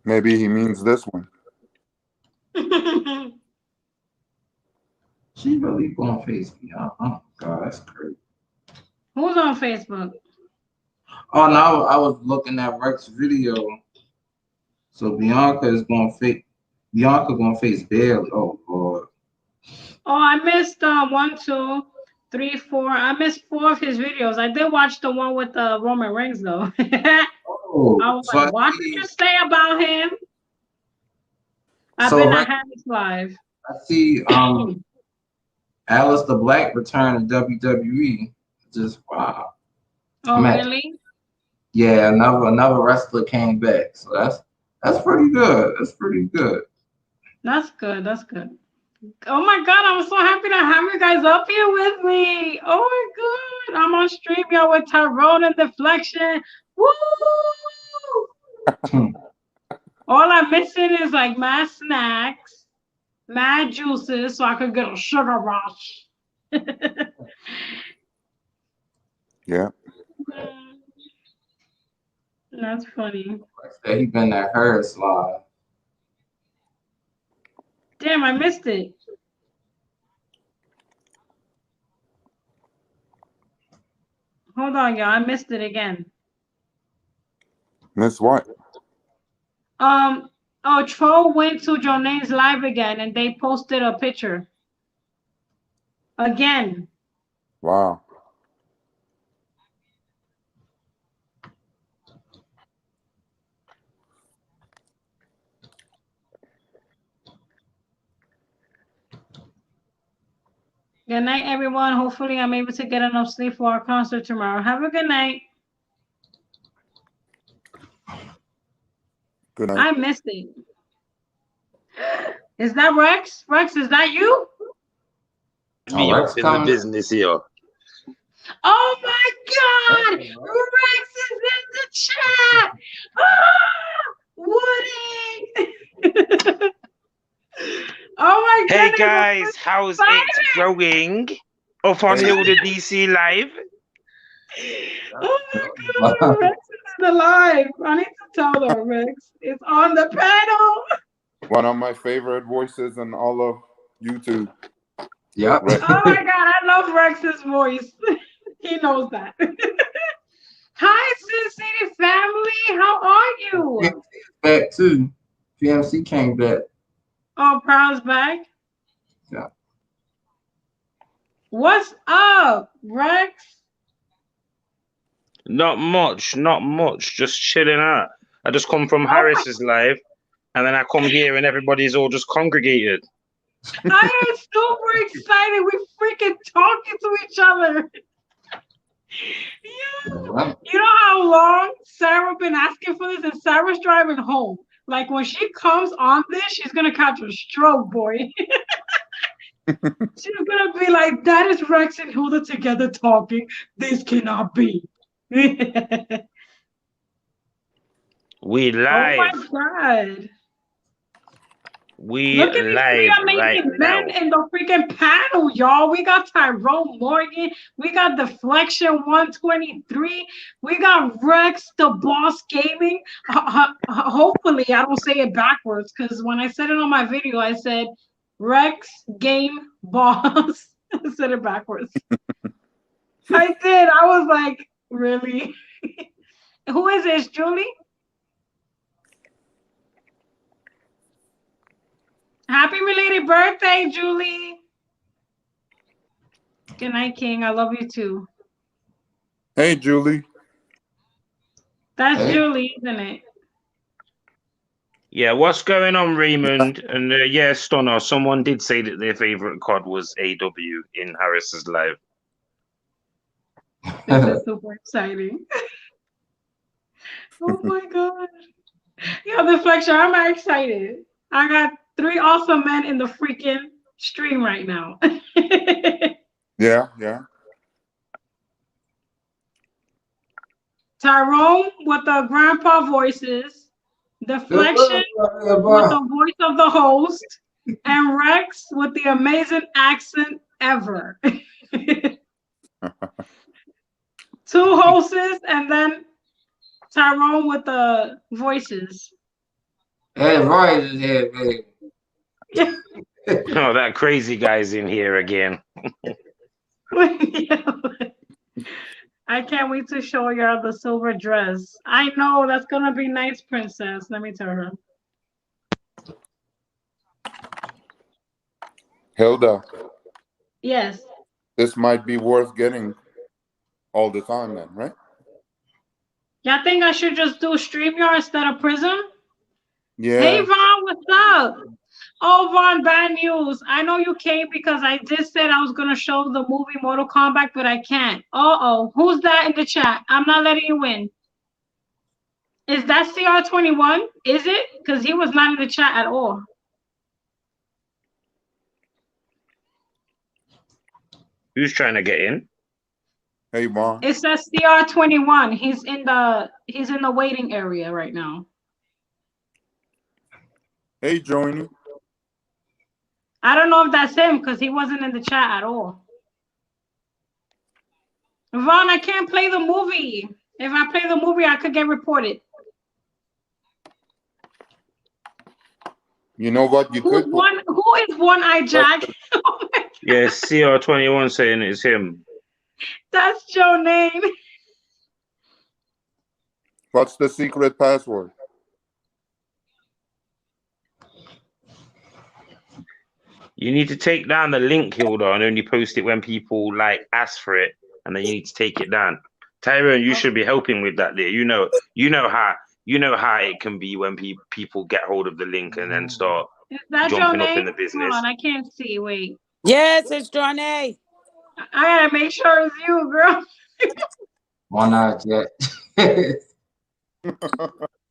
Maybe he means this one. She really going Facebook. Oh God, that's crazy. Who's on Facebook? Oh no, I was looking at Rex's video. So Bianca gonna face Bailey. Oh Lord. Oh, I missed 1, 2, 3, 4. I missed 4 of his videos. I did watch the one with the Roman Reigns though. Oh, I was so like, what did you say about him? I've So been Rex- at Harry's live. I see Alistair Black returned to WWE. Just wow. Oh, Man. really? Yeah, another wrestler came back. So that's pretty good. That's pretty good. That's good. That's good. Oh my God, I'm so happy to have you guys up here with me. Oh my God. I'm on StreamYard with Tyrone and Deflection. Woo! All I'm missing is like mad snacks, mad juices, so I could get a sugar rush. Yeah. That's funny. He been at Harris live. Damn, I missed it. Hold on, y'all. I missed it again. Miss what? Troll went to Jonane's live again and they posted a picture. Again. Wow. Good night, everyone. Hopefully, I'm able to get enough sleep for our concert tomorrow. Have a good night. Good night. I missed it. Is that Rex? Rex, is that you? Me Rex up in coming. the business here. Oh my God! Rex is in the chat. Woody! Oh my Hey goodness, guys, how's it going? Up on Hilda DC Live? Oh my God, Rex is alive. I need to tell her, Rex. It's on the panel. One of my favorite voices in all of YouTube. Yep. Rex. Oh my God, I love Rex's voice. He knows that. Hi, Sin City family. How are you? PMC is back too. PMC came back. Oh, Proud's back. Yeah. What's up, Rex? Not much, not much. Just chilling out. I just come from Harris's live, and then I come here and everybody's all just congregated. I am super excited. We freaking talking to each other. Yeah. You know how long Sarah been asking for this, and Sarah's driving home. Like when she comes on this, she's gonna catch a stroke, boy. She's gonna be like, "That is Rex and Hilda together talking. This cannot be." We live. Oh my God. We Look at these live three right amazing now. men in the freaking panel, y'all. We got Tyrone Morgan. We got Deflection 123. We got Rex, the Boss Gaming. Hopefully, I don't say it backwards because when I said it on my video, I said Rex Game Boss. I said it backwards. I did. I was like, really? Who is this, Julie? Happy related birthday, Julie. Good night, King. I love you too. Hey, Julie. That's Hey. Julie, isn't it? Yeah, what's going on, Raymond? And yeah, Stunner, someone did say that their favorite COD was AW in Harris's live. This is super exciting. Oh my God. Yeah, Deflection, I'm excited. I got 3 awesome men in the freaking stream right now. Yeah, yeah. Tyrone with the grandpa voices, Deflection with the voice of the host, and Rex with the amazing accent ever. 2 hosts, and then Tyrone with the voices. Hey, Roy is here, baby. Oh, that crazy guy's in here again. I can't wait to show y'all the silver dress. I know that's gonna be nice, princess. Let me tell her. Hilda, Yes. this might be worth getting all the time then, right? Y'all think I should just do StreamYard instead of Prism? Yeah. Hey Vaughn, what's up? Oh Vaughn, bad news. I know you came because I did said I was gonna show the movie Mortal Kombat, but I can't. Uh-oh. Who's that in the chat? I'm not letting you in. Is that CR21? Is it? Because he was not in the chat at all. Who's trying to get in? Hey, Vaughn. It says CR21. He's in the waiting area right now. Hey, Johnny. I don't know if that's him because he wasn't in the chat at all. Vaughn, I can't play the movie. If I play the movie, I could get reported. You know what? You Who could. is One-Eye Jack? Oh my God. Yeah, CR21 saying it's him. That's Joe name. What's the secret password? You need to take down the link, Hilda, and only post it when people like ask for it, and then you need to take it down. Tyrone, you should be helping with that there. You know how it can be when people get hold of the link and then start Is that jumping Joe up in name? the business. Hold on, I can't see. Wait. Yes, it's Johnny. I gotta make sure it's you, girl. One-Eye Jack.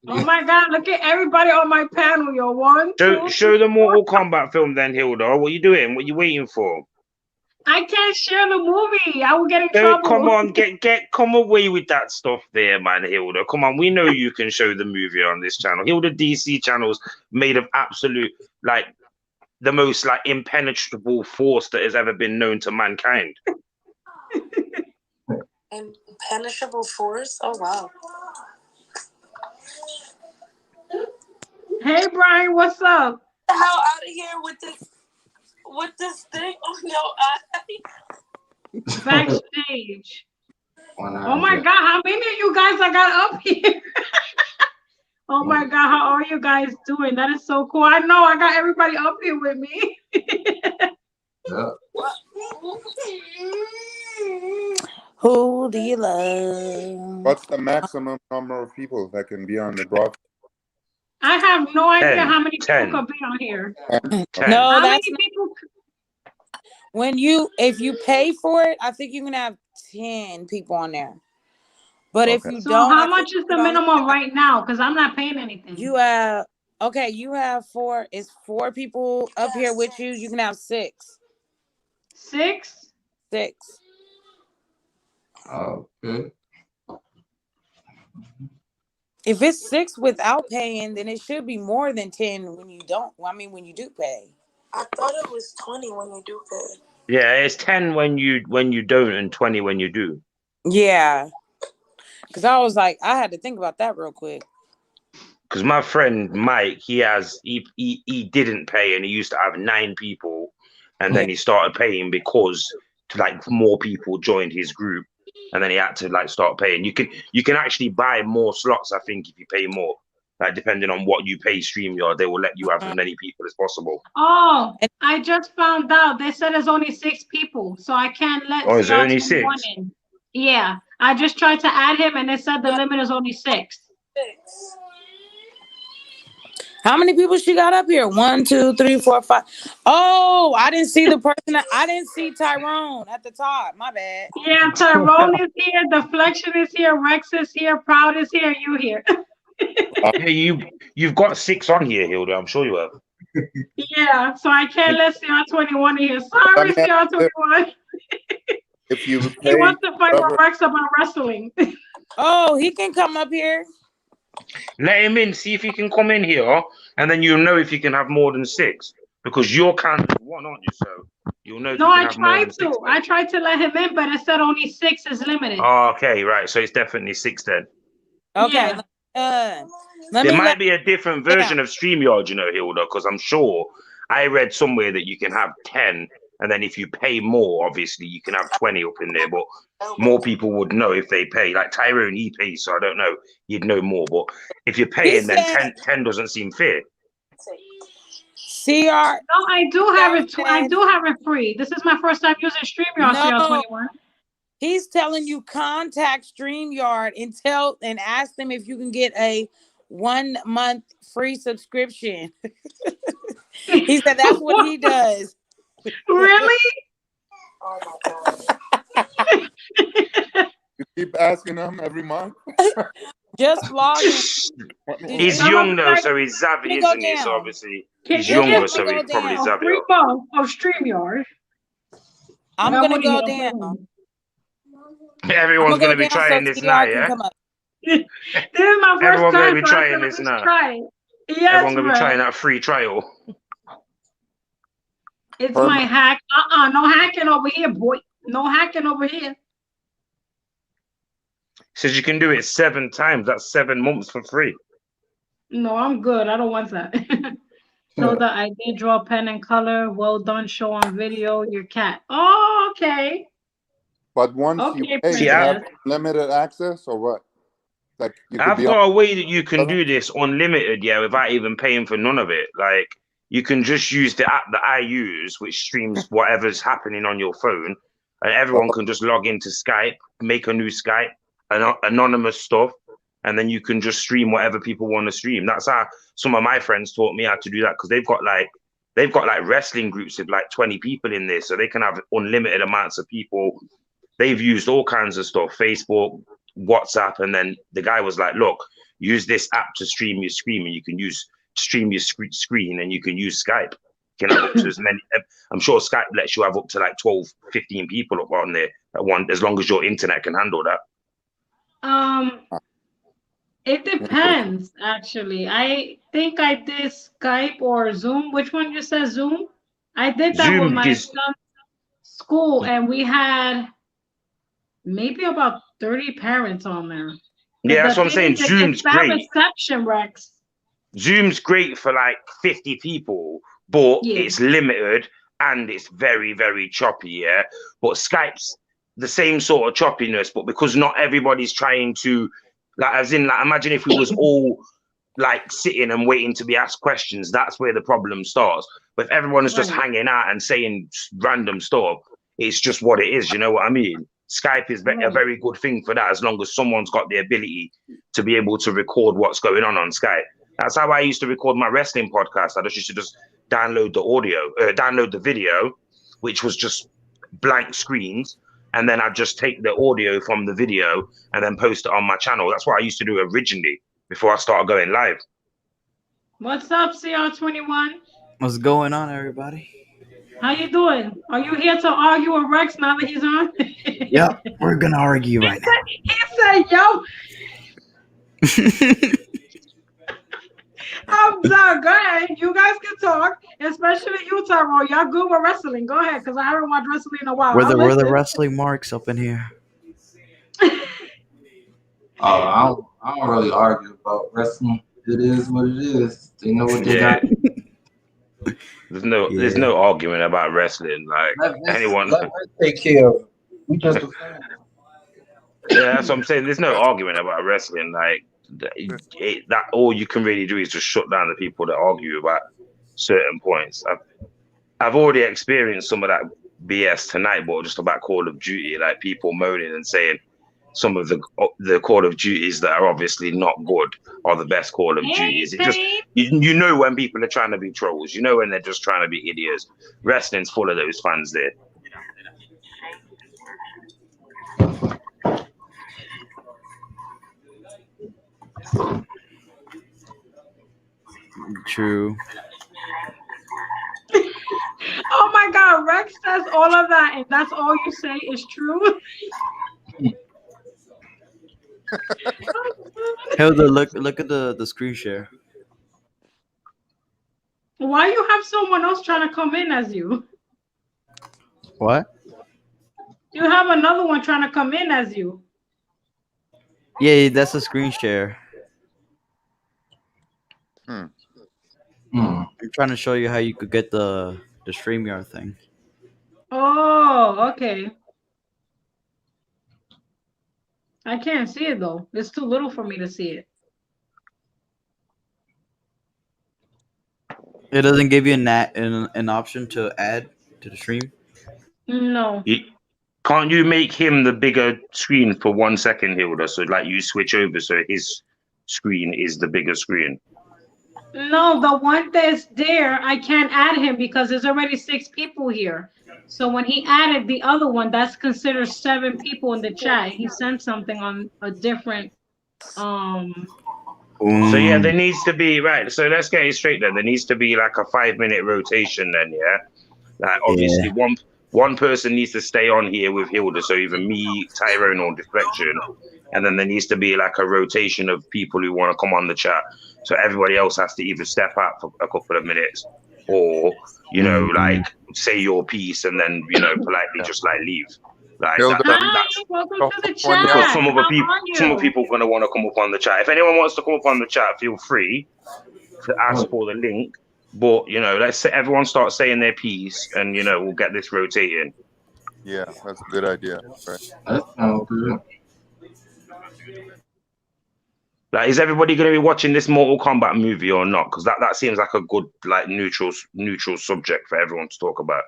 Oh my God, look at everybody on my panel, yo. 1, 2, Show the Mortal Kombat film then, Hilda. What are you doing? What are you waiting for? I can't share the movie. I will get in trouble. Come on, come away with that stuff there, man, Hilda. Come on, we know you can show the movie on this channel. Hilda DC channel's made of absolute, like, the most, like, impenetrable force that has ever been known to mankind. Impenetrable force? Oh, wow. Hey, Brian, what's up? How out of here with this thing on your eye? Backstage. Oh my God, how many of you guys I got up here? Oh my God, how are you guys doing? That is so cool. I know I got everybody up here with me. Who do you love? What's the maximum number of people that can be on the broadcast? I have no idea how many 10. people could be on here. 10. No, How many that's not, people? if you pay for it, I think you can have 10 people on there. But if you So don't, how much is the minimum right now? Because I'm not paying anything. you have 4. It's 4 people up here with you. You can have 6. 6? 6. Okay. If it's 6 without paying, then it should be more than 10 when you don't. Well, I mean, when you do pay. I thought it was 20 when you do pay. Yeah, it's 10 when you don't and 20 when you do. Yeah. Because I was like, I had to think about that real quick. Because my friend Mike, he didn't pay, and he used to have 9 people, and then he started paying because more people joined his group, and then he had to start paying. You can actually buy more slots, I think, if you pay more. Depending on what you pay StreamYard, they will let you have as many people as possible. Oh, I just found out. They said there's only 6 people, so I can't let. Oh, is there only 6? In. Yeah, I just tried to add him, and they said the limit is only 6. How many people she got up here? 1, 2, 3, 4, 5. Oh, I didn't see the person. I didn't see Tyrone at the top. My bad. Yeah, Tyrone is here. Deflection is here. Rex is here. Proud is here. You here? Yeah, you've got 6 on here, Hilda. I'm sure you have. Yeah, so I can't let CR21 in here. Sorry, Let me ask you this. CR21. If you He pay wants to fight with whatever, Rex about wrestling. Oh, he can come up here. Let him in, see if he can come in here, and then you'll know if you can have more than 6. Because you're counting one, aren't you? So you'll know if No, you can I have more tried than 6. to. I tried to let him in, but it said only 6 is limited. Oh, okay, right. So it's definitely 6 then. Okay. Yeah. Let There me might let be a different version of StreamYard, you know, Hilda, because I'm sure I read somewhere that you can have 10, and then if you pay more, obviously you can have 20 up in there. But more people would know if they pay. Like Tyrone, he pays, so I don't know. You'd know more. But if you're paying, then said- 10 doesn't seem fair. CR. No, I do have it. I do have it free. This is my first time using StreamYard. CR21. He's telling you contact StreamYard and ask them if you can get a 1 month free subscription. He said that's what he does. Really? Oh my god. you keep asking them every month. Just log in. He's young though, so he's savvy, Go isn't he? So down. obviously Can he's you younger, give so me he's probably a savvy. free month of StreamYard? I'm Got gonna money go here, down. Everyone's I'm gonna be go down trying so this CR now, can yeah? come up. This is my first Everyone's time. gonna be so I trying said, this let's now. try it. Yes, Everyone's gonna be Rex. trying that free trial. It's my hack. No hacking over here, boy. No hacking over here. Says you can do it 7 times. That's 7 months for free. No, I'm good. I don't want that. So that I did draw pen and color. Well done. Show on video. Your cat. Oh, okay. But once Okay, you pay, you have limited access or what? Like you could I've be got on. a way that you can do this unlimited, yeah, without even paying for none of it. Like you can just use the app that I use, which streams whatever's happening on your phone, and everyone can just log into Skype, make a new Skype, anonymous stuff, and then you can just stream whatever people want to stream. That's how some of my friends taught me how to do that, because they've got like wrestling groups with like 20 people in there, so they can have unlimited amounts of people. They've used all kinds of stuff, Facebook, WhatsApp, and then the guy was like, look, use this app to stream your screen, and you can stream your screen, and you can use Skype. You can have up to as many. I'm sure Skype lets you have up to like 12, 15 people up on there at one, as long as your internet can handle that. It depends, actually. I think I did Skype or Zoom. Which one you said, Zoom? I did that with my son's school, and we had maybe about 30 parents on there. Yeah, that's what I'm saying. Zoom's great. Reception, Rex. Zoom's great for like 50 people, but it's limited and it's very, very choppy, yeah? But Skype's the same sort of choppiness, but because not everybody's trying to, like, as in, like, imagine if we was all like sitting and waiting to be asked questions, that's where the problem starts. But if everyone is just hanging out and saying random stuff, it's just what it is, you know what I mean? Skype is a very good thing for that, as long as someone's got the ability to be able to record what's going on Skype. That's how I used to record my wrestling podcast. I just used to download the audio, download the video, which was just blank screens, and then I'd just take the audio from the video and then post it on my channel. That's what I used to do originally before I started going live. What's up, CR21? What's going on, everybody? How you doing? Are you here to argue with Rex now that he's on? Yep, we're gonna argue right now. He said, yo. I'm done. Go ahead. You guys can talk, especially you, Tyrone. Y'all good with wrestling. Go ahead, because I haven't watched wrestling in a while. We're the wrestling marks up in here. I don't really argue about wrestling. It is what it is. They know what they got. There's no argument about wrestling. Like anyone take care of it. We just yeah, that's what I'm saying. There's no argument about wrestling. Like that all you can really do is just shut down the people that argue about certain points. I've already experienced some of that BS tonight, but just about Call of Duty, like people moaning and saying some of the Call of Duties that are obviously not good are the best Call of Duties. It just you know when people are trying to be trolls, you know when they're just trying to be idiots. Wrestling's full of those fans there. True. Rex says all of that, and that's all you say is true. Hilda, look at the screen share. Why you have someone else trying to come in as you? What? You have another one trying to come in as you. Yeah, that's a screen share. Hmm. I'm trying to show you how you could get the StreamYard thing. Oh, okay. I can't see it though. It's too little for me to see it. It doesn't give you an option to add to the stream. No. Can't you make him the bigger screen for 1 second, Hilda? So like you switch over so his screen is the bigger screen. No, the one that's there, I can't add him because there's already 6 people here. So when he added the other one, that's considered 7 people in the chat. He sent something on a different So yeah, there needs to be right. So let's get it straight then. There needs to be like a 5-minute rotation then, yeah. Like obviously one person needs to stay on here with Hilda, so either me, Tyrone, or Deflection, and then there needs to be like a rotation of people who want to come on the chat. So everybody else has to either step out for a couple of minutes, or you know, like say your piece and then politely just like leave. Like that's welcome to the because chat. some other people are gonna want to come up on the chat. If anyone wants to come up on the chat, feel free to ask for the link. But let's say everyone start saying their piece, and we'll get this rotating. Yeah, that's a good idea. Right. That sounds good. Like, is everybody going to be watching this Mortal Kombat movie or not? Because that seems like a good like neutral subject for everyone to talk about.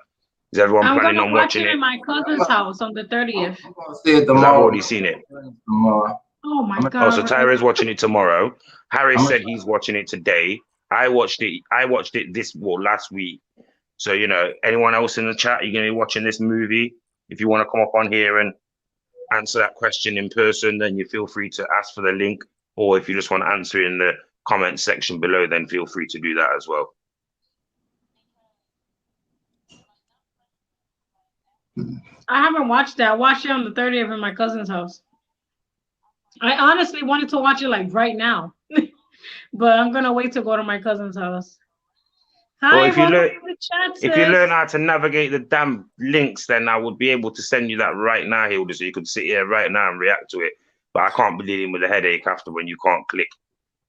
Is everyone I'm planning gonna on watch watching it it? in my cousin's house on the 30th. I've already seen it. Oh my Oh, god. so Tyra's watching it tomorrow. Harry said he's watching it today. I watched it last week. So anyone else in the chat, you're gonna be watching this movie. If you want to come up on here and answer that question in person, then you feel free to ask for the link. Or if you just want to answer it in the comment section below, then feel free to do that as well. I haven't watched that. I watched it on the 30th in my cousin's house. I honestly wanted to watch it like right now, but I'm gonna wait to go to my cousin's house. Hi, Well, if you welcome learn, to the chat, if you sis. learn how to navigate the damn links, then I would be able to send you that right now, Hilda, so you could sit here right now and react to it. But I can't be dealing with a headache after when you can't click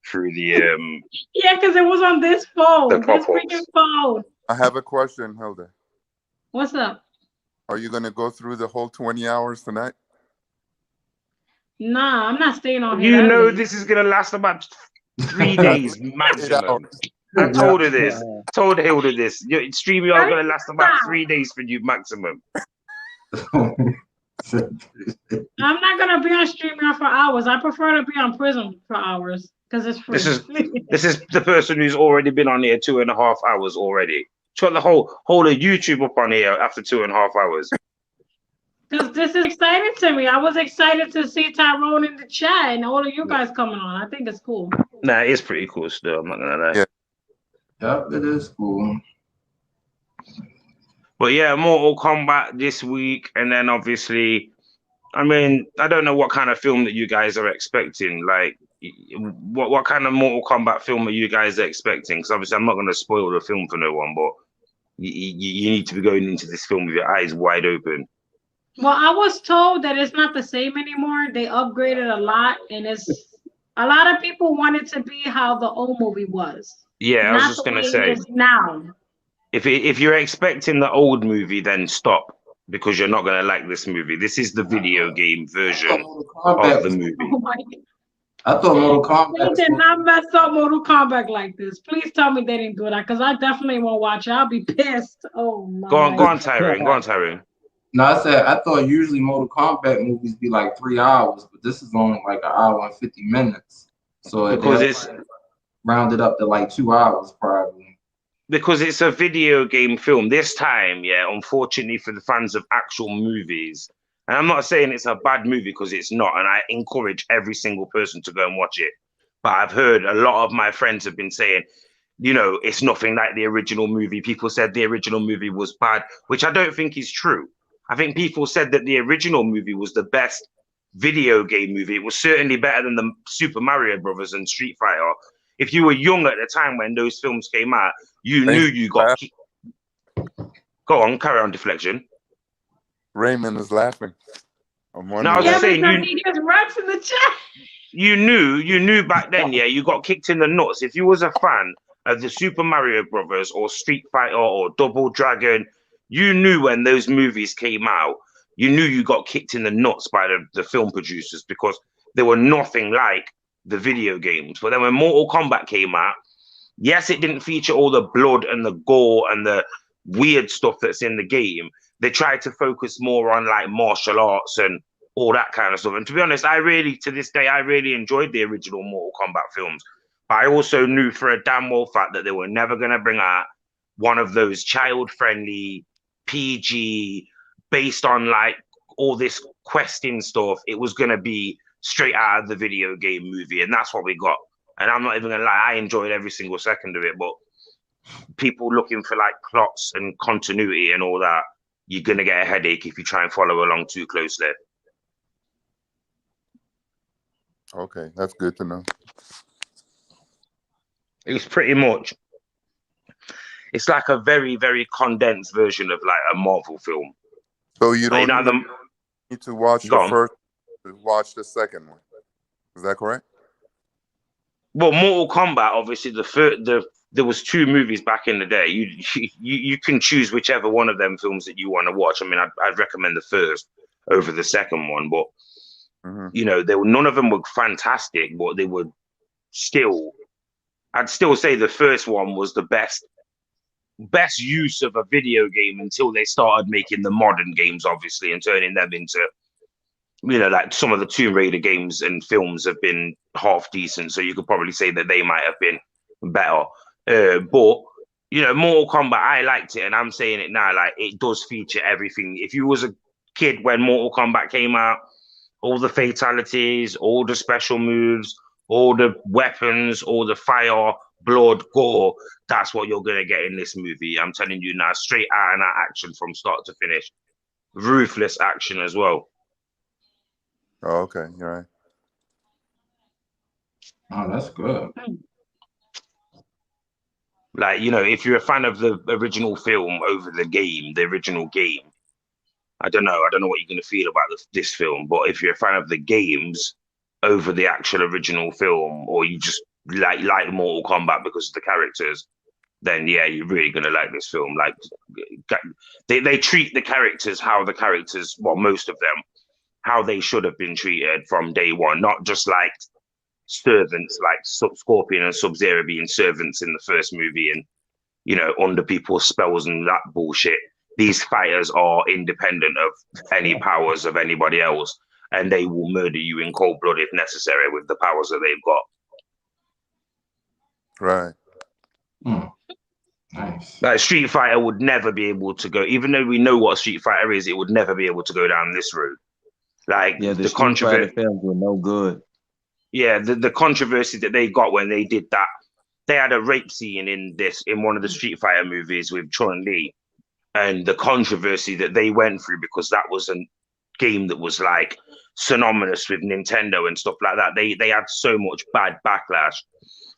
through the Yeah, because it was on this phone. the This pop-ups. freaking phone. I have a question, Hilda. What's up? Are you gonna go through the whole 20 hours tonight? Nah, I'm not staying on here. You that know late. this is gonna last about 3 days maximum. I told her this. Told Hilda this. Your streaming are gonna last about 3 days for you maximum. I'm not gonna be on StreamYard for hours. I prefer to be on Prism for hours because it's free. This is the person who's already been on here 2.5 hours already. She's got the whole of YouTube up on here after 2.5 hours. Because this is exciting to me. I was excited to see Tyrone in the chat and all of you guys coming on. I think it's cool. Nah, it's pretty cool still. I'm not gonna lie. Yep, it is cool. But yeah, Mortal Kombat this week, and then obviously, I mean, I don't know what kind of film that you guys are expecting. Like, what kind of Mortal Kombat film are you guys expecting? Because obviously, I'm not going to spoil the film for no one, but you need to be going into this film with your eyes wide open. Well, I was told that it's not the same anymore. They upgraded a lot, and it's a lot of people want it to be how the old movie was. Yeah, I was Not just the gonna way it say, is now. if you're expecting the old movie, then stop, because you're not gonna like this movie. This is the video game version of the movie. Oh my God. I thought Mortal Kombat. They did not mess up Mortal Kombat like this. Please tell me they didn't do that, because I definitely won't watch it. I'll be pissed. Oh my. Go on, Tyrone. Go on, Tyrone. No, I thought usually Mortal Kombat movies be like 3 hours, but this is only like 1 hour and 50 minutes. So Because it's rounded up to like 2 hours probably. Because it's a video game film. This time, yeah, unfortunately for the fans of actual movies, and I'm not saying it's a bad movie because it's not, and I encourage every single person to go and watch it. But I've heard a lot of my friends have been saying you know, it's nothing like the original movie. People said the original movie was bad, which I don't think is true. I think people said that the original movie was the best video game movie. It was certainly better than the Super Mario Brothers and Street Fighter. If you were young at the time when those films came out, you knew you got. Go on, carry on, Deflection. Raymond is laughing. I'm No, wondering. I was Yeah, saying because he just raps in the chat. you knew back then, yeah, you got kicked in the nuts. If you was a fan of the Super Mario Brothers or Street Fighter or Double Dragon, you knew when those movies came out, you knew you got kicked in the nuts by the film producers because they were nothing like the video games. But then when Mortal Kombat came out, yes, it didn't feature all the blood and the gore and the weird stuff that's in the game. They tried to focus more on like martial arts and all that kind of stuff. And to be honest, to this day, I really enjoyed the original Mortal Kombat films. But I also knew for a damn well fact that they were never going to bring out one of those child-friendly, PG, based on like all this questing stuff. It was going to be straight out of the video game movie. And that's what we got. And I'm not even going to lie, I enjoyed every single second of it. But people looking for like plots and continuity and all that, you're going to get a headache if you try and follow along too closely. Okay, that's good to know. It's pretty much, it's like a very, very condensed version of like a Marvel film. So you don't Like, need to watch Go the on. first to watch the second one. Is that correct? Well, Mortal Kombat, obviously, there was 2 movies back in the day. You can choose whichever one of them films that you want to watch. I mean, I'd recommend the first over the second one, but you know, none of them were fantastic, but they were still. I'd still say the first one was the best use of a video game until they started making the modern games, obviously, and turning them into, you know, like some of the Tomb Raider games and films have been half decent. So you could probably say that they might have been better. But, you know, Mortal Kombat, I liked it. And I'm saying it now, like it does feature everything. If you was a kid when Mortal Kombat came out, all the fatalities, all the special moves, all the weapons, all the fire, blood, gore, that's what you're going to get in this movie. I'm telling you now, straight out and out action from start to finish. Ruthless action as well. Oh, okay, you're right. Oh, that's good. Like, you know, if you're a fan of the original film over the original game, I don't know what you're going to feel about this film, but if you're a fan of the games over the actual original film, or you just like Mortal Kombat because of the characters, then yeah, you're really going to like this film. Like, they treat the characters how the characters, well, most of them, how they should have been treated from day one, not just like servants, like Scorpion and Sub-Zero being servants in the first movie and, you know, under people's spells and that bullshit. These fighters are independent of any powers of anybody else, and they will murder you in cold blood if necessary with the powers that they've got. Right. Nice. Like Street Fighter would never be able to go, even though we know what a Street Fighter is, it would never be able to go down this road. Like, Yeah, the the Street Fighter controversy. films were no good. Yeah, the controversy that they got when they did that, they had a rape scene in one of the Street Fighter movies with Chun-Li, and the controversy that they went through because that was a game that was like synonymous with Nintendo and stuff like that. They had so much bad backlash.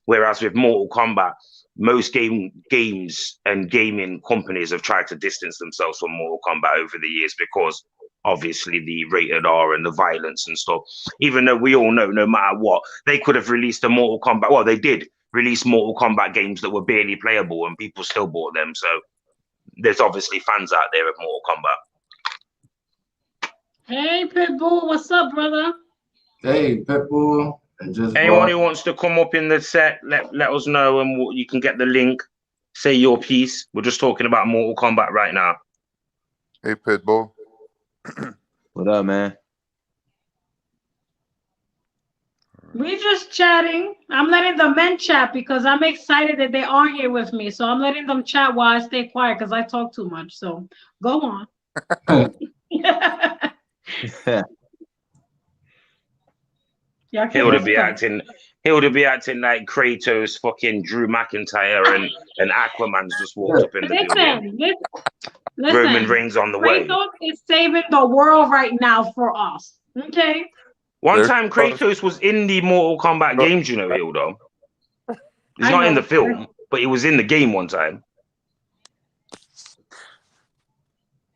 Whereas with Mortal Kombat, most games and gaming companies have tried to distance themselves from Mortal Kombat over the years because obviously the rated R and the violence and stuff. Even though we all know, no matter what, they could have released a Mortal Kombat. Well, they did release Mortal Kombat games that were barely playable and people still bought them. So there's obviously fans out there of Mortal Kombat. Hey, Pitbull, what's up, brother? Hey, Pitbull. Anyone who wants to come up in the set, let us know, and you can get the link. Say your piece. We're just talking about Mortal Kombat right now. Hey, Pitbull. What up, man? We just chatting. I'm letting the men chat because I'm excited that they are here with me. So I'm letting them chat while I stay quiet because I talk too much. So go on. Yeah, I He'll can't be stop. acting. He'll be acting like Kratos, fucking Drew McIntyre, and Aquaman's just walked up in the building. Roman Listen. Reigns on the way. Kratos is saving the world right now for us. Okay. One time, Kratos was in the Mortal Kombat games, you know, Hilda. He's not in the film, but he was in the game one time.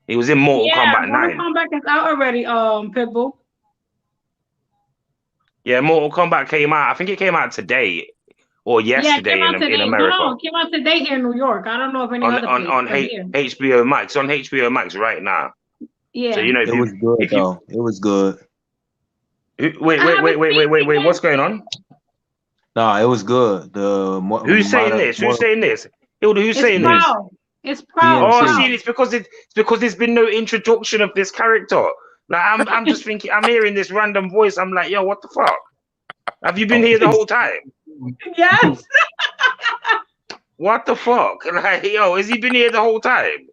He was in Mortal Kombat 9. Mortal Kombat is out already, Pitbull. Yeah, Mortal Kombat came out. I think it came out today or yesterday in America. No, it came out today here in New York. I don't know if any other place. On HBO Max. On HBO Max right now. Yeah. So you know, it was good though. It was good. Wait. What's going on? No, it was good. Who's saying this? Who's saying this? Hilda, who's saying this? It's proud. Oh, see, it's because there's been no introduction of this character. Like I'm just thinking, I'm hearing this random voice. I'm like, yo, what the fuck? Have you been here the whole time? Yes. What the fuck? Like, yo, has he been here the whole time?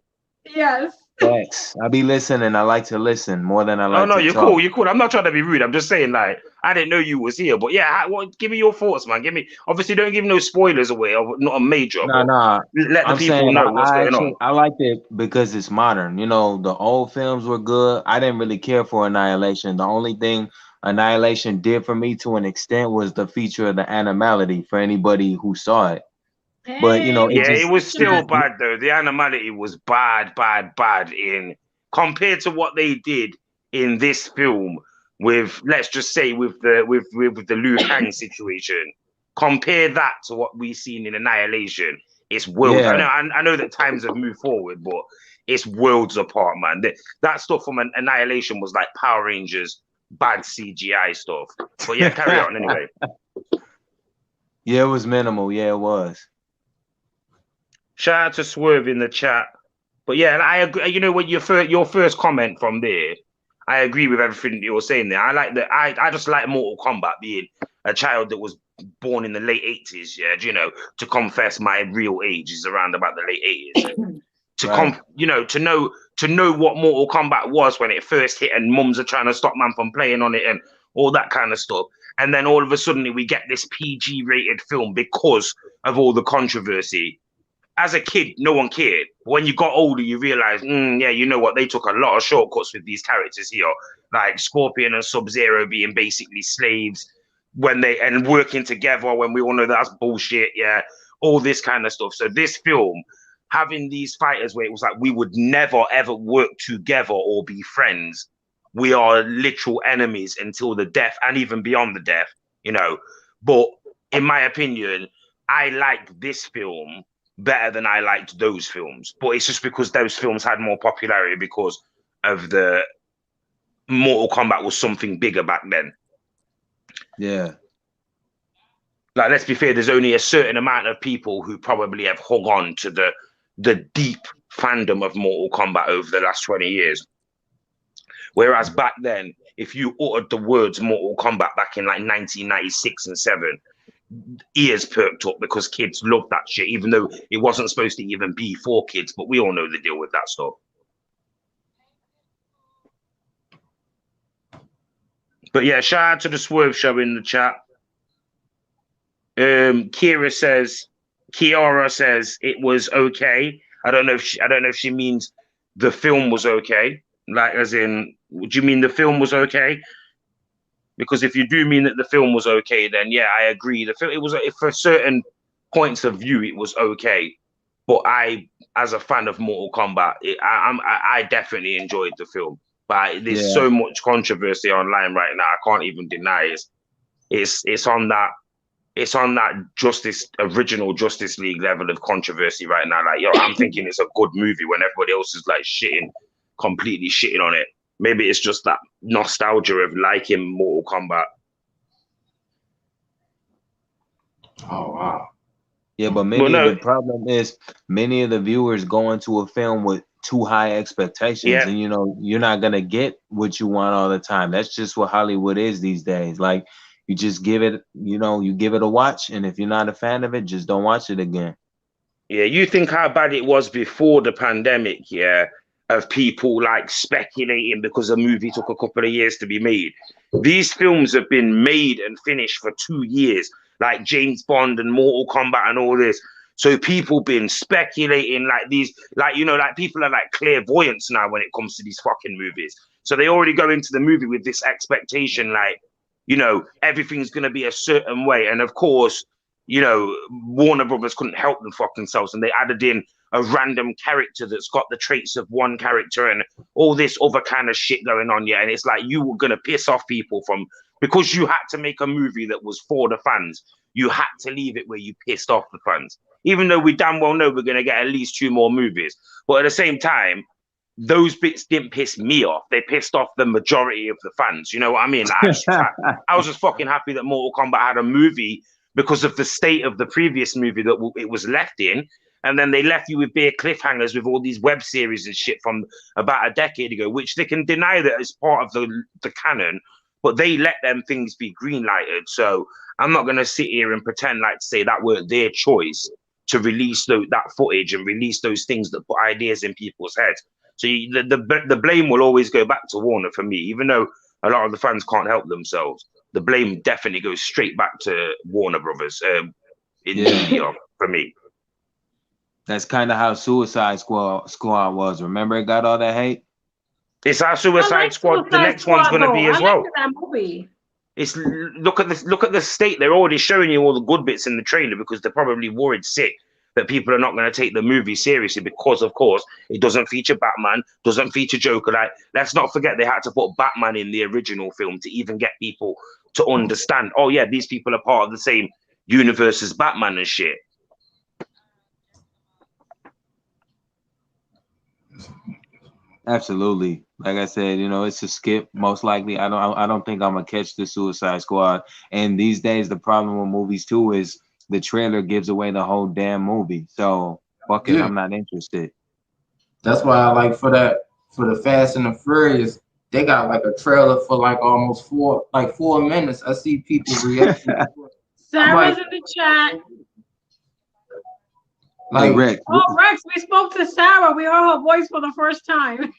Yes. Thanks. I be listening. I like to listen more than I like to talk. You're cool. You're cool. I'm not trying to be rude. I'm just saying, like, I didn't know you was here. But yeah, give me your thoughts, man. Obviously, don't give no spoilers away. Not a major. No. Let the people know what's going on. I liked it because it's modern. You know, the old films were good. I didn't really care for Annihilation. The only thing Annihilation did for me to an extent was the feature of the animality for anybody who saw it. But you know, it was still bad though. The animality was bad in compared to what they did in this film with, let's just say, with the Liu Kang situation. Compare that to what we've seen in Annihilation. It's worlds. Yeah. I know that times have moved forward, but it's worlds apart, man. That stuff from Annihilation was like Power Rangers, bad CGI stuff. But yeah, carry on anyway. Yeah, it was minimal. Yeah, it was. Shout out to Swerve in the chat. But yeah, I agree. You know what, your first comment from there, I agree with everything that you're saying there. I like that. I just like Mortal Kombat being a child that was born in the late 80s. Yeah, you know, to confess my real age is around about the late 80s. To know what Mortal Kombat was when it first hit, and mums are trying to stop man from playing on it and all that kind of stuff. And then all of a sudden we get this PG rated film because of all the controversy. As a kid, no one cared. When you got older, you realize, yeah, you know what? They took a lot of shortcuts with these characters here, like Scorpion and Sub-Zero being basically slaves and working together when we all know that's bullshit. Yeah, all this kind of stuff. So this film, having these fighters where it was like we would never ever work together or be friends. We are literal enemies until the death, and even beyond the death, you know. But in my opinion, I like this film better than I liked those films, but it's just because those films had more popularity because of the Mortal Kombat was something bigger back then. Yeah. Like, let's be fair, there's only a certain amount of people who probably have hung on to the deep fandom of Mortal Kombat over the last 20 years. Whereas back then, if you uttered the words Mortal Kombat back in like 1996 and 7, ears perked up because kids loved that shit, even though it wasn't supposed to even be for kids. But we all know the deal with that stuff. But yeah, shout out to the Swerve Show in the chat. Kiara says it was okay. I don't know if she means the film was okay. Like, as in, would you mean the film was okay? Because if you do mean that the film was okay, then yeah, I agree. The film, it was, for certain points of view, it was okay. But I, as a fan of Mortal Kombat, I definitely enjoyed the film. But there's so much controversy online right now. I can't even deny it. It's on that original Justice League level of controversy right now. Like, yo, I'm thinking it's a good movie when everybody else is like completely shitting on it. Maybe it's just that nostalgia of liking Mortal Kombat. Oh, wow. Yeah, but the problem is many of the viewers go into a film with too high expectations, and you know, you're not gonna get what you want all the time. That's just what Hollywood is these days. Like, you just give it, you give it a watch, and if you're not a fan of it, just don't watch it again. Yeah, you think how bad it was before the pandemic, yeah, of people like speculating because a movie took a couple of years to be made. These films have been made and finished for 2 years, like James Bond and Mortal Kombat and all this. So people been speculating like these, like, you know, like people are like clairvoyants now when it comes to these fucking movies. So they already go into the movie with this expectation, like, you know, everything's going to be a certain way. And of course, you know, Warner Brothers couldn't help them fucking selves. And they added in a random character that's got the traits of one character and all this other kind of shit going on. Yeah. And it's like, you were going to piss off people because you had to make a movie that was for the fans. You had to leave it where you pissed off the fans, even though we damn well know we're going to get at least 2 more movies. But at the same time, those bits didn't piss me off. They pissed off the majority of the fans. You know what I mean? I was just fucking happy that Mortal Kombat had a movie because of the state of the previous movie that it was left in. And then they left you with bare cliffhangers with all these web series and shit from about a decade ago, which they can deny that as part of the canon, but they let them things be green lighted. So I'm not going to sit here and pretend like to say that weren't their choice to release that footage and release those things that put ideas in people's heads. So the blame will always go back to Warner for me, even though a lot of the fans can't help themselves. The blame definitely goes straight back to Warner Brothers for me. That's kind of how Suicide Squad was. Remember, it got all that hate. It's our Suicide Squad. The next one's going to be as well. That movie. It's look at the state. They're already showing you all the good bits in the trailer because they're probably worried sick that people are not going to take the movie seriously because, of course, it doesn't feature Batman, doesn't feature Joker. Like, let's not forget they had to put Batman in the original film to even get people to understand, oh yeah, these people are part of the same universe as Batman and shit. Absolutely. Like I said, you know, it's a skip most likely. I don't think I'm gonna catch the Suicide Squad. And these days, the problem with movies too is the trailer gives away the whole damn movie. So fuck it, I'm not interested. That's why I like for the Fast and the Furious, they got like a trailer for like almost 4 minutes. I see people reacting. Sarah's in the chat. Like Rex. Oh, Rex, we spoke to Sarah. We heard her voice for the first time.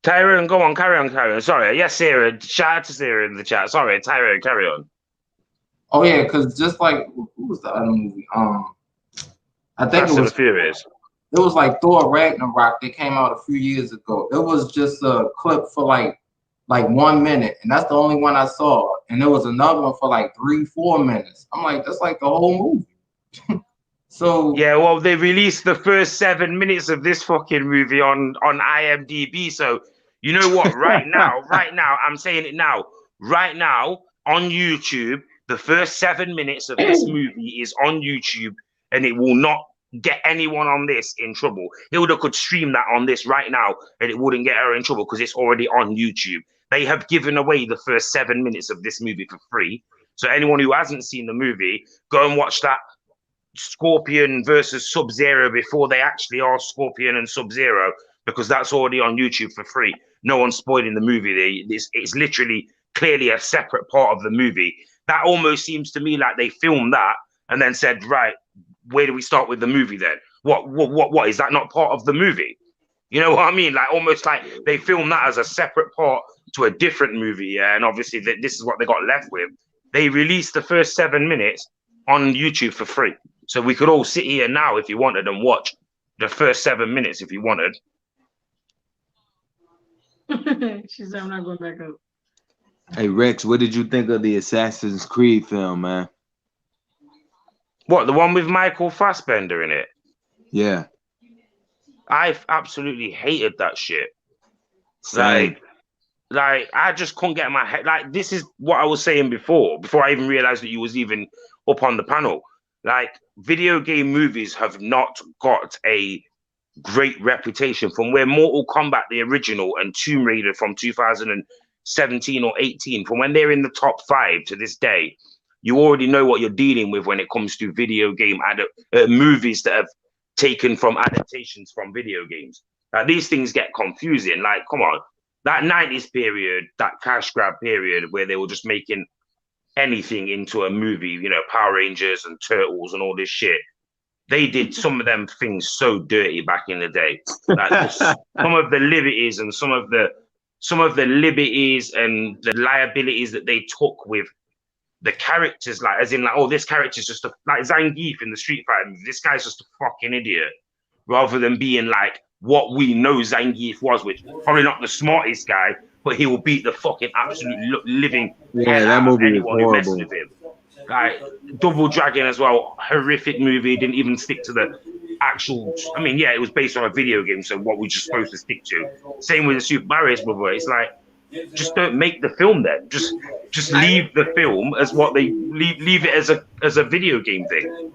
Tyrone, go on, carry on. Sorry, yes, Sarah. Shout out to Sarah in the chat. Sorry, Tyrone, carry on. Oh yeah, because just like who was the other movie? I think Fast and the Furious. It was like Thor Ragnarok that came out a few years ago. It was just a clip for like 1 minute, and that's the only one I saw. And there was another one for like 3-4 minutes. I'm like, that's like the whole movie. So yeah, well, they released the first 7 minutes of this fucking movie on IMDb. So you know what? Right now, I'm saying it now. Right now on YouTube, the first 7 minutes of this movie is on YouTube, and it will not get anyone on this in trouble. Hilda could stream that on this right now, and it wouldn't get her in trouble because it's already on YouTube. They have given away the first 7 minutes of this movie for free. So anyone who hasn't seen the movie, go and watch that Scorpion versus Sub-Zero before they actually are Scorpion and Sub-Zero, because that's already on YouTube for free. No one's spoiling the movie. It's literally clearly a separate part of the movie. That almost seems to me like they filmed that and then said, right, where do we start with the movie then? What is that not part of the movie? You know what I mean? Like almost like they filmed that as a separate part to a different movie. Yeah, and obviously this is what they got left with. They released the first 7 minutes on YouTube for free. So we could all sit here now if you wanted and watch the first 7 minutes if you wanted. She said, I'm not going back up. Hey, Rex, what did you think of the Assassin's Creed film, man? What, the one with Michael Fassbender in it? Yeah. I absolutely hated that shit. Same. Like, I just couldn't get my head. Like, this is what I was saying before I even realized that you was even up on the panel. Like, video game movies have not got a great reputation from where Mortal Kombat, the original, and Tomb Raider from 2017 or 18, from when they're in the top 5 to this day, you already know what you're dealing with when it comes to video game movies that have taken from adaptations from video games. Like, these things get confusing. Like, come on, that 90s period, that cash grab period where they were just making anything into a movie, you know, Power Rangers and Turtles and all this shit. They did some of them things so dirty back in the day. Like some of the liberties and some of the some of the liberties and the liabilities that they took with the characters, like as in like, oh, this character's just like Zangief in the Street Fighter. This guy's just a fucking idiot, rather than being like what we know Zangief was, which probably not the smartest guy, but he will beat the fucking absolute living hell that out of movie was anyone who messes horrible. with him. Like Double Dragon as well, horrific movie. Didn't even stick to the actual. I mean, yeah, it was based on a video game, so what we're just supposed to stick to. Same with the Super Mario Brother. It's like, just don't make the film then. Just leave the film as what they leave it as a video game thing.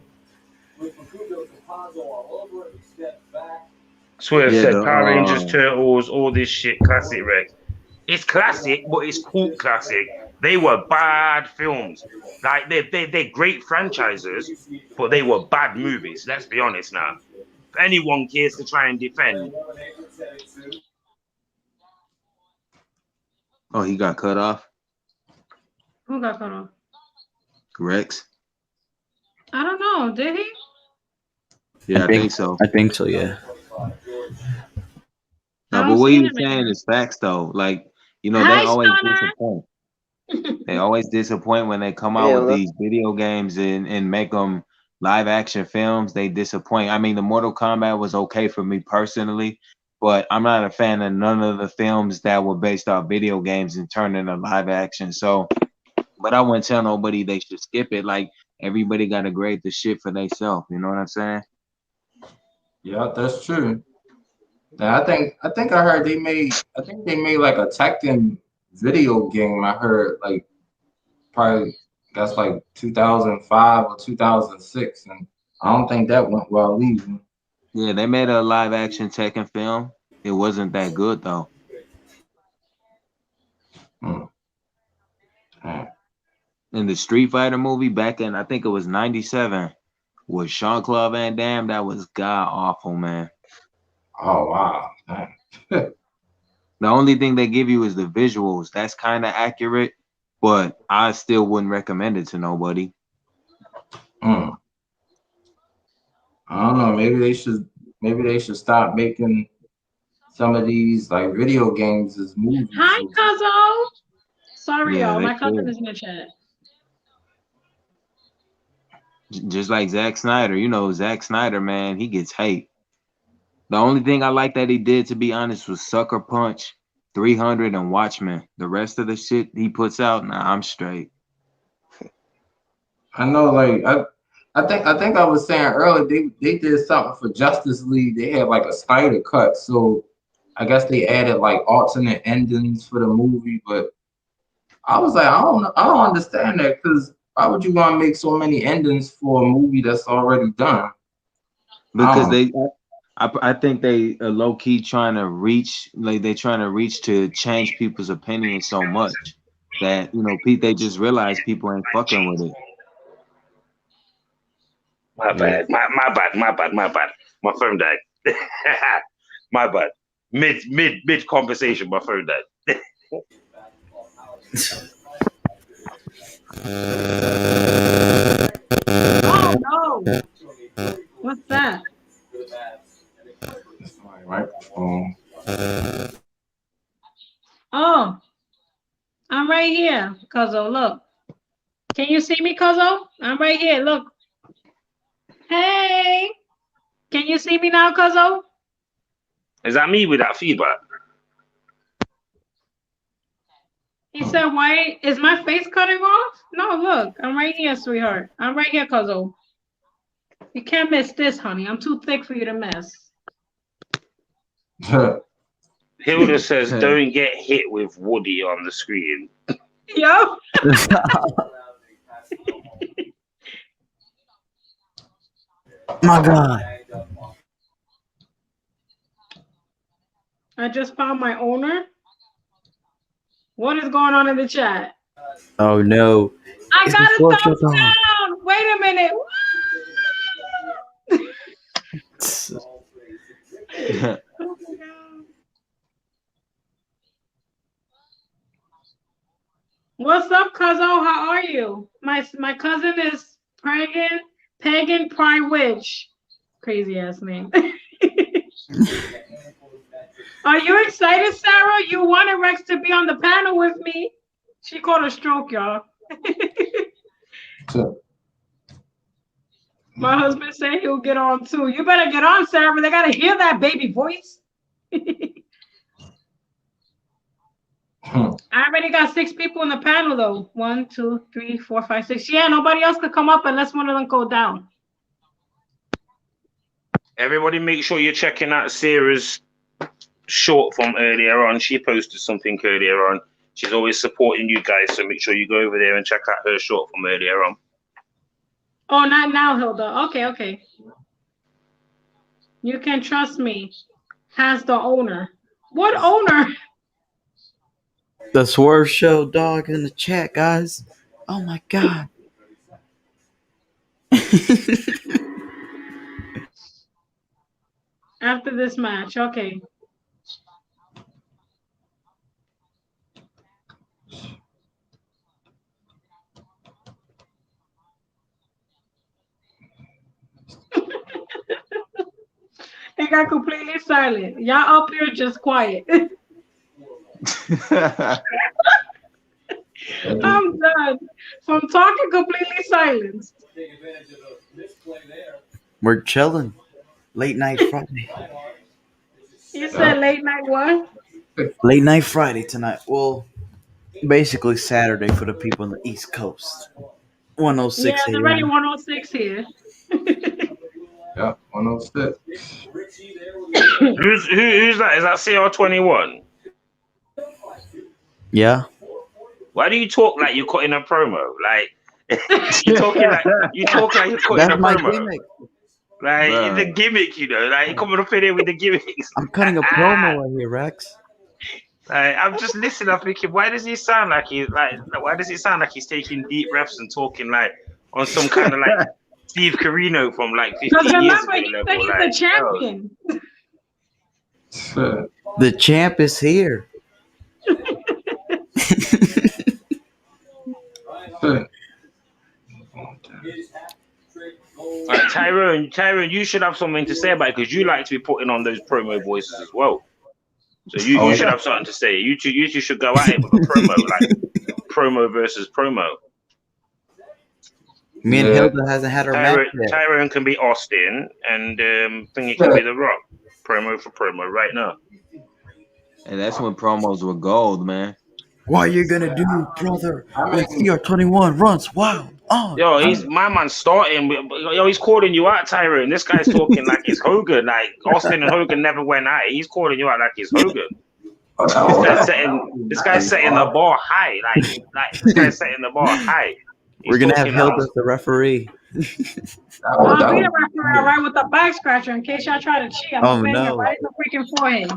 Swear Yeah, said the, Power Rangers, Turtles, all this shit, classic Rex. It's classic, but it's cult classic. They were bad films. Like they're great franchises, but they were bad movies. Let's be honest now. If anyone cares to try and defend. Oh, he got cut off. Who got cut off? Rex. I don't know. Did he? Yeah, I think so. I think so. Yeah. No, I but don't what see he him was in saying there. is facts though. Like, you know, Hi, they always Stunner. disappoint. They always disappoint when they come out Yeah, with look. these video games and make them live action films. They disappoint. I mean, the Mortal Kombat was okay for me personally, but I'm not a fan of none of the films that were based off video games and turned into live action. So, but I wouldn't tell nobody they should skip it. Like, everybody got to grade the shit for themselves. You know what I'm saying? Yeah, that's true. Now, I think I heard they made like a Tekken video game. I heard like probably that's like 2005 or 2006, and I don't think that went well either. Yeah, they made a live action Tekken film. It wasn't that good though. Hmm. In the Street Fighter movie back in, I think it was 97, with Jean-Claude Van Damme, that was god awful, man. Oh wow. The only thing they give you is the visuals. That's kind of accurate, but I still wouldn't recommend it to nobody. Hmm. I don't know. Maybe they should stop making some of these like video games as movies. Hi, Cuzzo. Sorry, Yeah, y'all. they My cousin could. is in the chat. Just like Zack Snyder. You know, Zack Snyder, man, he gets hate. The only thing I like that he did, to be honest, was Sucker Punch, 300, and Watchmen. The rest of the shit he puts out, nah, I'm straight. I know, like I think I was saying earlier they did something for Justice League. They had like a Snyder cut, so I guess they added like alternate endings for the movie. But I was like, I don't understand that, because why would you want to make so many endings for a movie that's already done? Because I think they are low key trying to reach, like they're trying to reach to change people's opinions so much that, you know, they just realize people ain't fucking with it. My bad. My phone died. My bad. Mid conversation, my phone died. Oh no! What's that? Microphone. Oh, I'm right here, Cuzzo. Look. Can you see me, Cuzzo? I'm right here. Look. Hey. Can you see me now, Cuzzo? Is that me with that feedback? He said, why is my face cutting off? No, look. I'm right here, sweetheart. I'm right here, Cuzzo. You can't miss this, honey. I'm too thick for you to miss. Hilda says, don't get hit with Woody on the screen. Yo. My God. I just found my owner. What is going on in the chat? Oh no. I It's got before a thumbs showtime. down. Wait a minute. Oh my God. What's up, Cuzzo? How are you? My cousin is Pagan Pride Witch. Crazy ass name. Are you excited, Sarah? You wanted Rex to be on the panel with me. She caught a stroke, y'all. My husband said he'll get on too. You better get on, Sarah. They gotta hear that baby voice. I already got 6 people in the panel though. 1, 2, 3, 4, 5, 6. Yeah, nobody else could come up unless one of them go down. Everybody make sure you're checking out Sarah's short from earlier on. She posted something earlier on. She's always supporting you guys, so make sure you go over there and check out her short from earlier on. Oh, not now, Hilda. Okay. You can trust me. Has the owner. What owner? The Swerve Show dog in the chat, guys. Oh my god. After this match, okay. It got completely silent. Y'all up here just quiet. I'm done. From talking completely silenced. We're chilling. Late night Friday. You said late night what? Late night Friday tonight. Well, basically Saturday for the people on the East Coast. 106 Yeah, it's already 106 here. Yeah, 106. Who's that? Is that CR21? Yeah. Why do you talk like you're cutting a promo? Like you talk like you're cutting That's a my promo. gimmick. Like Bruh. it's a gimmick, you know. Like you coming up in here with the gimmicks. I'm cutting a promo right here, Rex. Like, I'm just listening. I'm thinking, why does he sound like he's like? Why does it sound like he's taking deep breaths and talking like on some kind of like Steve Carino from like 15 years ago Remember, he said he's level? the champion. The champ is here. Like, Tyrone, you should have something to say about it because you like to be putting on those promo voices as well. So you should have something to say. You two should go at it with a promo, like promo versus promo. Me and Hilda hasn't had her match yet. Tyrone can be Austin, and Thingy can be The Rock. Promo for promo right now. And that's when promos were gold, man. What are you gonna do, brother? When CR21 runs wild on. Yo, my man starting. Yo, he's calling you out, Tyrone. This guy's talking like it's Hogan. Like Austin and Hogan never went at it. He's calling you out like it's Hogan. This guy's setting the bar high. Like this guy's setting the bar high. We're gonna have Hilda as the referee. I'll be the referee, right, with the back scratcher in case y'all try to cheat. I'm no. right in the freaking forehead.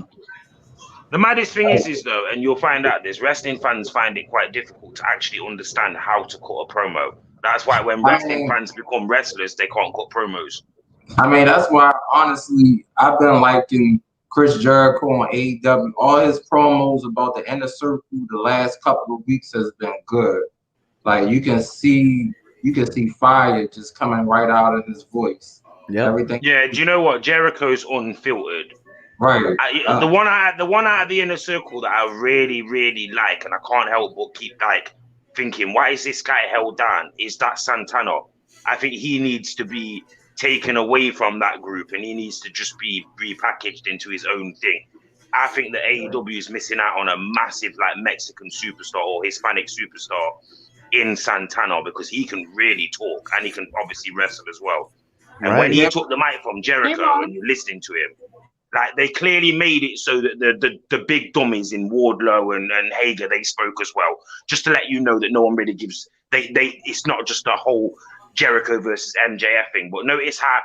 The maddest thing is though, and you'll find out this, wrestling fans find it quite difficult to actually understand how to cut a promo. That's why when wrestling fans become wrestlers, they can't cut promos. I mean, that's why, honestly, I've been liking Chris Jericho on AEW. All his promos about the inner circle the last couple of weeks has been good. Like, you can see fire just coming right out of his voice. Yeah. Everything. Yeah, do you know what? Jericho's unfiltered. Right. The one out of the inner circle that I really, really like, and I can't help but keep like thinking, why is this guy held down? Is that Santana? I think he needs to be taken away from that group, and he needs to just be repackaged into his own thing. I think that AEW is missing out on a massive like Mexican superstar or Hispanic superstar in Santana because he can really talk and he can obviously wrestle as well. And when he took the mic from Jericho and you're listening to him, like they clearly made it so that the big dummies in Wardlow and Hager, they spoke as well, just to let you know that no one really gives. It's not just a whole Jericho versus MJF thing, but notice how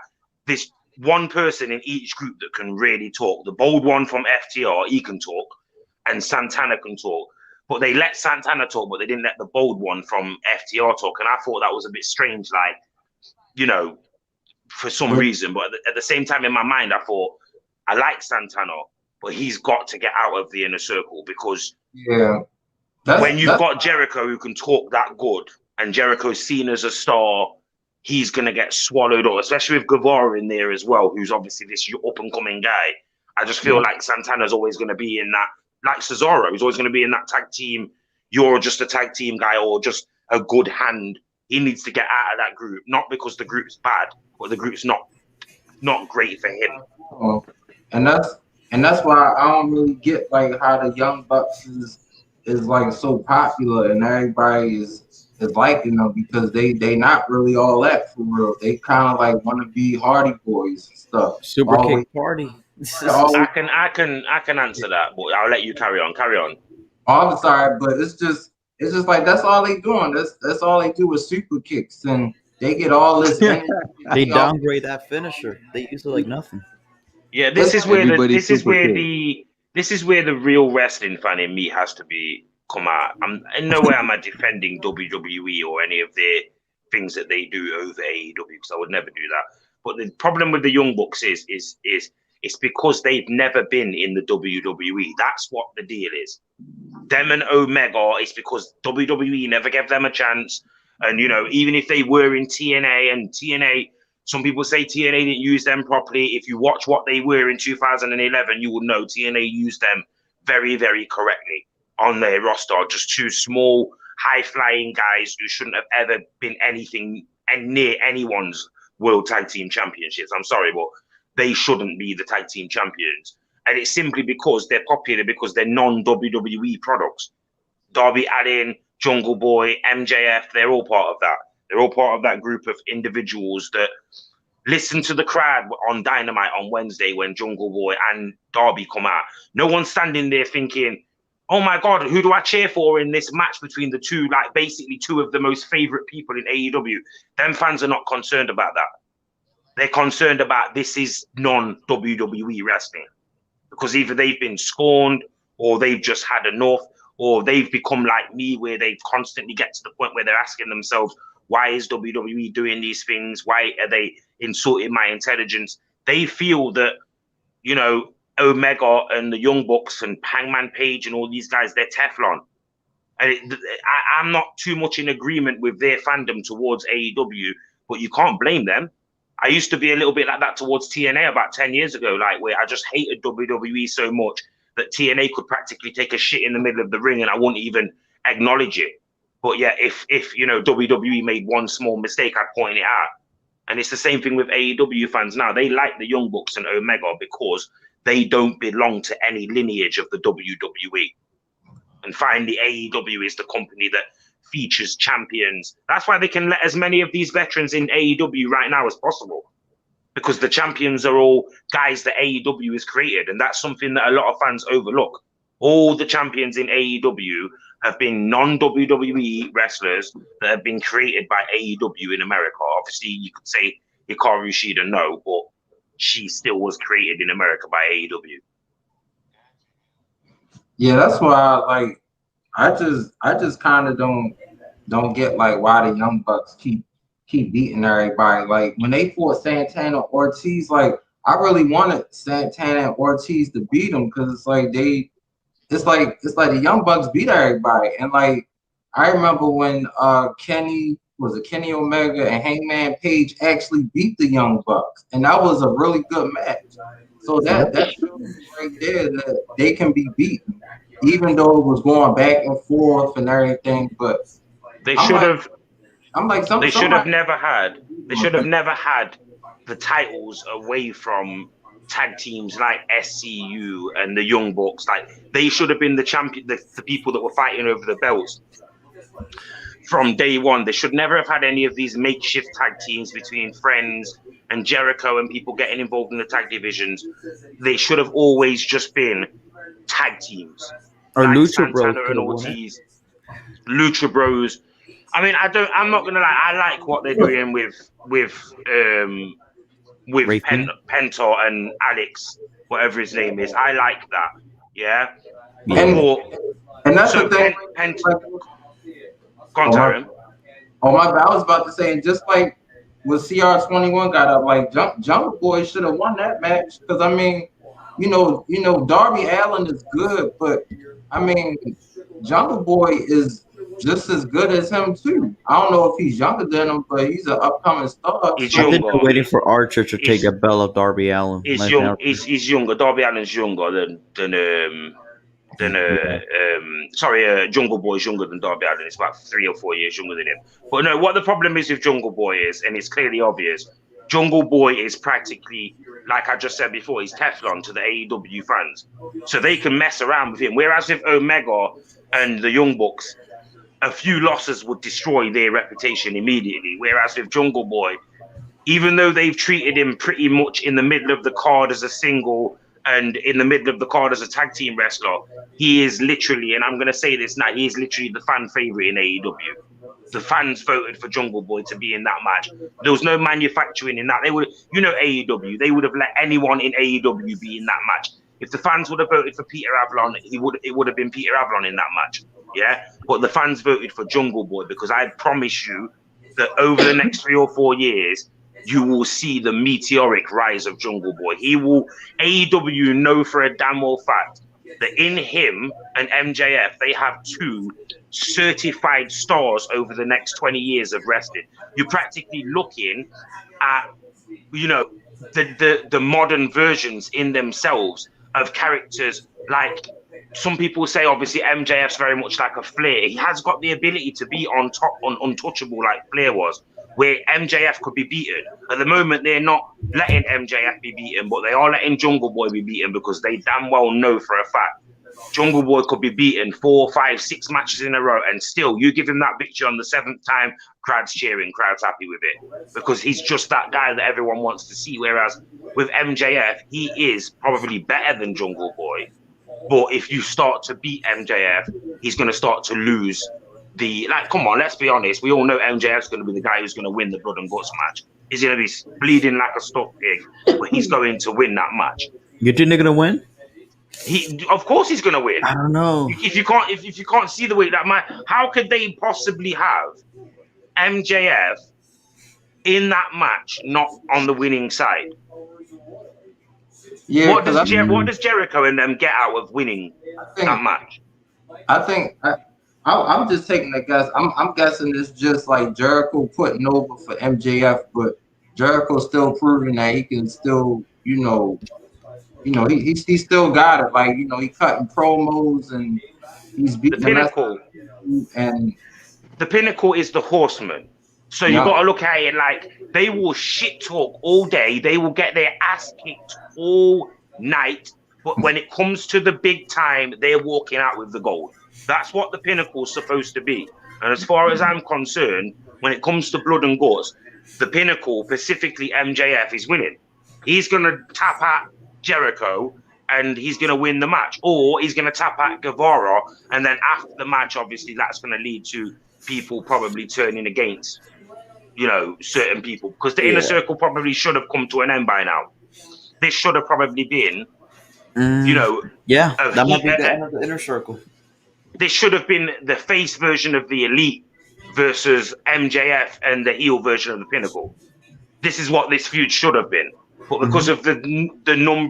this one person in each group that can really talk. The bold one from FTR, he can talk, and Santana can talk. But they let Santana talk, but they didn't let the bold one from FTR talk, and I thought that was a bit strange, like, you know, for some reason. But at the same time, in my mind, I thought, I like Santana, but he's got to get out of the inner circle because when you've got Jericho who can talk that good and Jericho's seen as a star, he's going to get swallowed up, especially with Guevara in there as well, who's obviously this up-and-coming guy. I just feel like Santana's always going to be in that, like Cesaro, he's always going to be in that tag team. You're just a tag team guy or just a good hand. He needs to get out of that group, not because the group's bad, but the group's not great for him. Oh, and that's why I don't really get like how the Young Bucks is like so popular and everybody is liking them, because they not really all that for real. They kind of like want to be Hardy Boys and stuff. Super Kick Party. I can answer that, but I'll let you carry on. Oh, I'm sorry, but it's just like that's all they doing. That's all they do is super kicks, and they get all this. They downgrade that finisher. They use it like nothing. Yeah, this is where the real wrestling fan in me has to come out. I'm in no way am I defending WWE or any of the things that they do over AEW, because I would never do that. But the problem with the Young Bucks is it's because they've never been in the WWE. That's what the deal is. Them and Omega, it's because WWE never gave them a chance. And, you know, even if they were in TNA, and TNA, some people say TNA didn't use them properly. If you watch what they were in 2011, you will know TNA used them very, very correctly on their roster. Just two small, high-flying guys who shouldn't have ever been anything near anyone's World Tag Team Championships. I'm sorry, but they shouldn't be the tag team champions. And it's simply because they're popular, because they're non-WWE products. Darby Allin, Jungle Boy, MJF, they're all part of that. They're all part of that group of individuals that listen to the crowd on Dynamite on Wednesday when Jungle Boy and Darby come out. No one's standing there thinking, oh my God, who do I cheer for in this match between the two, like basically two of the most favorite people in AEW? Them fans are not concerned about that. They're concerned about this is non-WWE wrestling, because either they've been scorned or they've just had enough, or they've become like me where they constantly get to the point where they're asking themselves, why is WWE doing these things? Why are they insulting my intelligence? They feel that, you know, Omega and the Young Bucks and Hangman Page and all these guys, they're Teflon. And I'm not too much in agreement with their fandom towards AEW, but you can't blame them. I used to be a little bit like that towards TNA about 10 years ago, like where I just hated WWE so much that TNA could practically take a shit in the middle of the ring and I wouldn't even acknowledge it. But yeah, if you know, WWE made one small mistake, I'd point it out. And it's the same thing with AEW fans now. They like the Young Bucks and Omega because they don't belong to any lineage of the WWE. And finally, AEW is the company that features champions. That's why they can let as many of these veterans in AEW right now as possible, because the champions are all guys that AEW has created, and that's something that a lot of fans overlook. All the champions in AEW have been non-WWE wrestlers that have been created by AEW in America. Obviously, you could say Hikaru Shida, no, but she still was created in America by AEW. Yeah, that's why I just kind of don't get like why the Young Bucks keep beating everybody. Like when they fought Santana Ortiz, like I really wanted Santana and Ortiz to beat them, because it's like the Young Bucks beat everybody. And like I remember when Kenny Omega and Hangman Page actually beat the Young Bucks, and that was a really good match. So that shows right there that they can be beaten, even though it was going back and forth and everything. But they should have. They should have never had the titles away from tag teams like SCU and the Young Bucks. Like they should have been the champion, the people that were fighting over the belts from day one. They should never have had any of these makeshift tag teams between Friends and Jericho and people getting involved in the tag divisions. They should have always just been tag teams. Or like Lucha Bros. Santana and Ortiz, Lucha Bros. I mean, I'm not gonna lie. I like what they're doing with Penta and Alex, whatever his name is. I like that. Yeah. And that's the thing. Go on, Taryn. Oh my bad. I was about to say, and just like when CR21 got up, like Jungle Boy should have won that match, because I mean, you know, Darby Allin is good, but I mean, Jungle Boy is just as good as him too. I don't know if he's younger than him, but he's an upcoming star. He's I think younger. they're waiting for Archer to take He's- a bell of Darby Allin. He's Like young. now. He's younger. Darby Allin's younger Jungle Boy's younger than Darby Allin. It's about 3 or 4 years younger than him. But no, what the problem is with Jungle Boy is, and it's clearly obvious, Jungle Boy is practically, like I just said before, he's Teflon to the AEW fans. So they can mess around with him. Whereas with Omega and the Young Bucks, a few losses would destroy their reputation immediately. Whereas with Jungle Boy, even though they've treated him pretty much in the middle of the card as a single and in the middle of the card as a tag team wrestler, he is literally, and I'm going to say this now, he is literally the fan favorite in AEW. The fans voted for Jungle Boy to be in that match. There was no manufacturing in that. They would, AEW, they would have let anyone in AEW be in that match. If the fans would have voted for Peter Avalon, it would have been Peter Avalon in that match. Yeah, but the fans voted for Jungle Boy because I promise you that over the next 3 or 4 years, you will see the meteoric rise of Jungle Boy. AEW know for a damn well fact that in him and MJF, they have 2 certified stars over the next 20 years of wrestling. You're practically looking at, the modern versions in themselves of characters. Like some people say, obviously MJF's very much like a Flair. He has got the ability to be on top, untouchable like Flair was, where MJF could be beaten. At the moment, they're not letting MJF be beaten, but they are letting Jungle Boy be beaten because they damn well know for a fact Jungle Boy could be beaten 4, 5, 6 matches in a row, and still you give him that victory on the 7th time, crowd's cheering, crowd's happy with it because he's just that guy that everyone wants to see. Whereas with MJF, he is probably better than Jungle Boy, but if you start to beat MJF, he's going to start to lose. Come on, let's be honest. We all know MJF's going to be the guy who's going to win the blood and guts match. He's going to be bleeding like a stuck pig, but he's going to win that match. You think they're gonna win? Of course, he's going to win. I don't know. If you can't see the way that match, how could they possibly have MJF in that match not on the winning side? Yeah. What does Jericho and them get out of winning that match? I'm just taking a guess. I'm guessing it's just like Jericho putting over for MJF, but Jericho still proving that he can still, he still got it. Like, he cutting promos and he's beating the Pinnacle. And the Pinnacle is the Horseman. So you got to look at it like they will shit talk all day. They will get their ass kicked all night. But when it comes to the big time, they're walking out with the gold. That's what the Pinnacle is supposed to be. And as far as I'm concerned, when it comes to blood and guts, the Pinnacle, specifically MJF, is winning. He's going to tap at Jericho and he's going to win the match. Or he's going to tap at Guevara. And then after the match, obviously, that's going to lead to people probably turning against, certain people. Because the Inner Circle probably should have come to an end by now. This should have probably been, that might be the end of the Inner Circle. This should have been the face version of the Elite versus MJF and the heel version of the Pinnacle. This is what this feud should have been. But because of the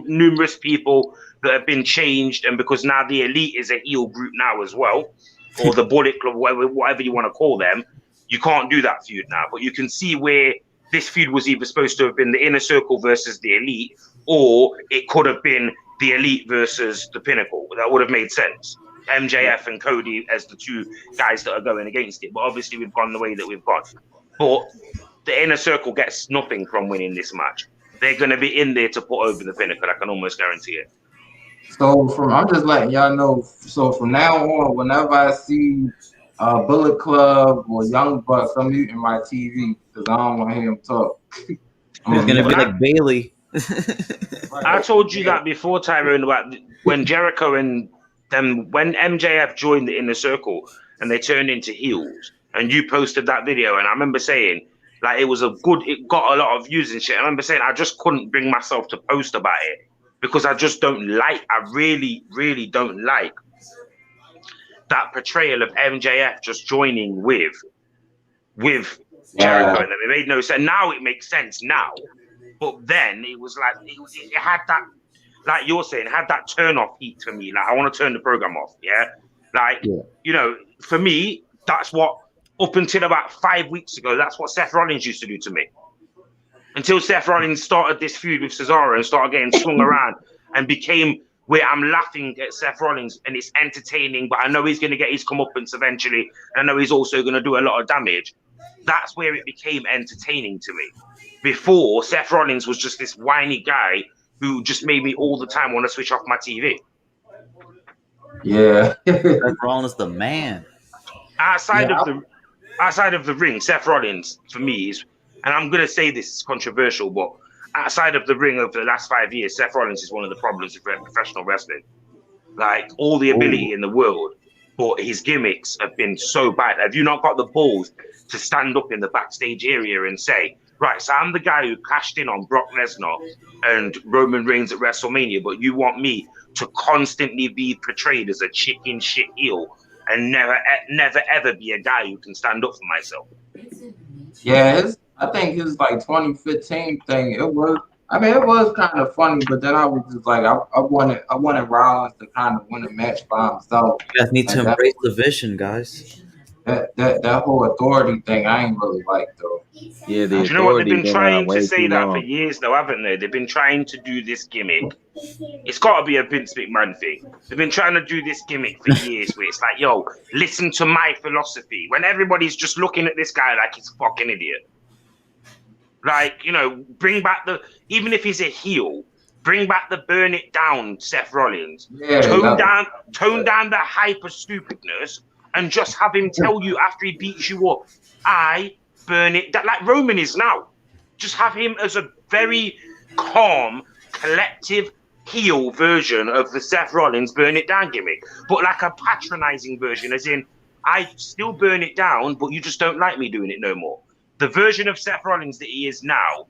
numerous people that have been changed, and because now the Elite is a heel group now as well, or the Bullet Club, whatever you want to call them, you can't do that feud now. But you can see where this feud was either supposed to have been the Inner Circle versus the Elite, or it could have been the Elite versus the Pinnacle. That would have made sense. MJF and Cody as the 2 guys that are going against it. But obviously we've gone the way that we've gone. But the Inner Circle gets nothing from winning this match. They're going to be in there to put over the Pinnacle. I can almost guarantee it. So I'm just letting y'all know. So from now on, whenever I see Bullet Club or Young Bucks, I'm muting my TV because I don't want to hear him talk. It's going to be like Bailey. I told you that before, Tyrone, about when Jericho and them, when MJF joined the Inner Circle and they turned into heels, and you posted that video, and I remember saying, like, it got a lot of views and shit. I remember saying I just couldn't bring myself to post about it because I just don't like, I really, really don't like that portrayal of MJF just joining with Jericho. And it made no sense. Now it makes sense now. But then it was like, it had that, like you're saying, had that turn off heat for me. Like, I want to turn the program off. Yeah. Like, for me, That's what, up until about 5 weeks ago, that's what Seth Rollins used to do to me. Until Seth Rollins started this feud with Cesaro and started getting swung around and became where I'm laughing at Seth Rollins and it's entertaining, but I know he's going to get his comeuppance eventually. And I know he's also going to do a lot of damage. That's where it became entertaining to me. Before, Seth Rollins was just this whiny guy who just made me all the time want to switch off my TV. Yeah. Seth Rollins the man. Outside of the ring, Seth Rollins for me is, and I'm gonna say this is controversial, but outside of the ring over the last 5 years, Seth Rollins is one of the problems with professional wrestling. Like all the ability in the world, but his gimmicks have been so bad. Have you not got the balls to stand up in the backstage area and say, right, so I'm the guy who cashed in on Brock Lesnar and Roman Reigns at WrestleMania, but you want me to constantly be portrayed as a chicken shit heel and never ever be a guy who can stand up for myself? Yeah, I think his like 2015 thing, it was kind of funny, but then I was just like, I wanted Rollins to kind of win a match by himself. You guys need to embrace the vision, guys. That whole authority thing, I ain't really like though. Yeah, Do you know what they've been trying to say that for years now, haven't they? They've been trying to do this gimmick. It's got to be a Vince McMahon thing. They've been trying to do this gimmick for years where it's like, yo, listen to my philosophy. When everybody's just looking at this guy like he's a fucking idiot. Like, you know, bring back even if he's a heel, bring back the burn it down Seth Rollins. Yeah, tone down the hyper stupidness and just have him tell you after he beats you up, I burn it down, like Roman is now. Just have him as a very calm, collective heel version of the Seth Rollins burn it down gimmick, but like a patronizing version, as in, I still burn it down, but you just don't like me doing it no more. The version of Seth Rollins that he is now,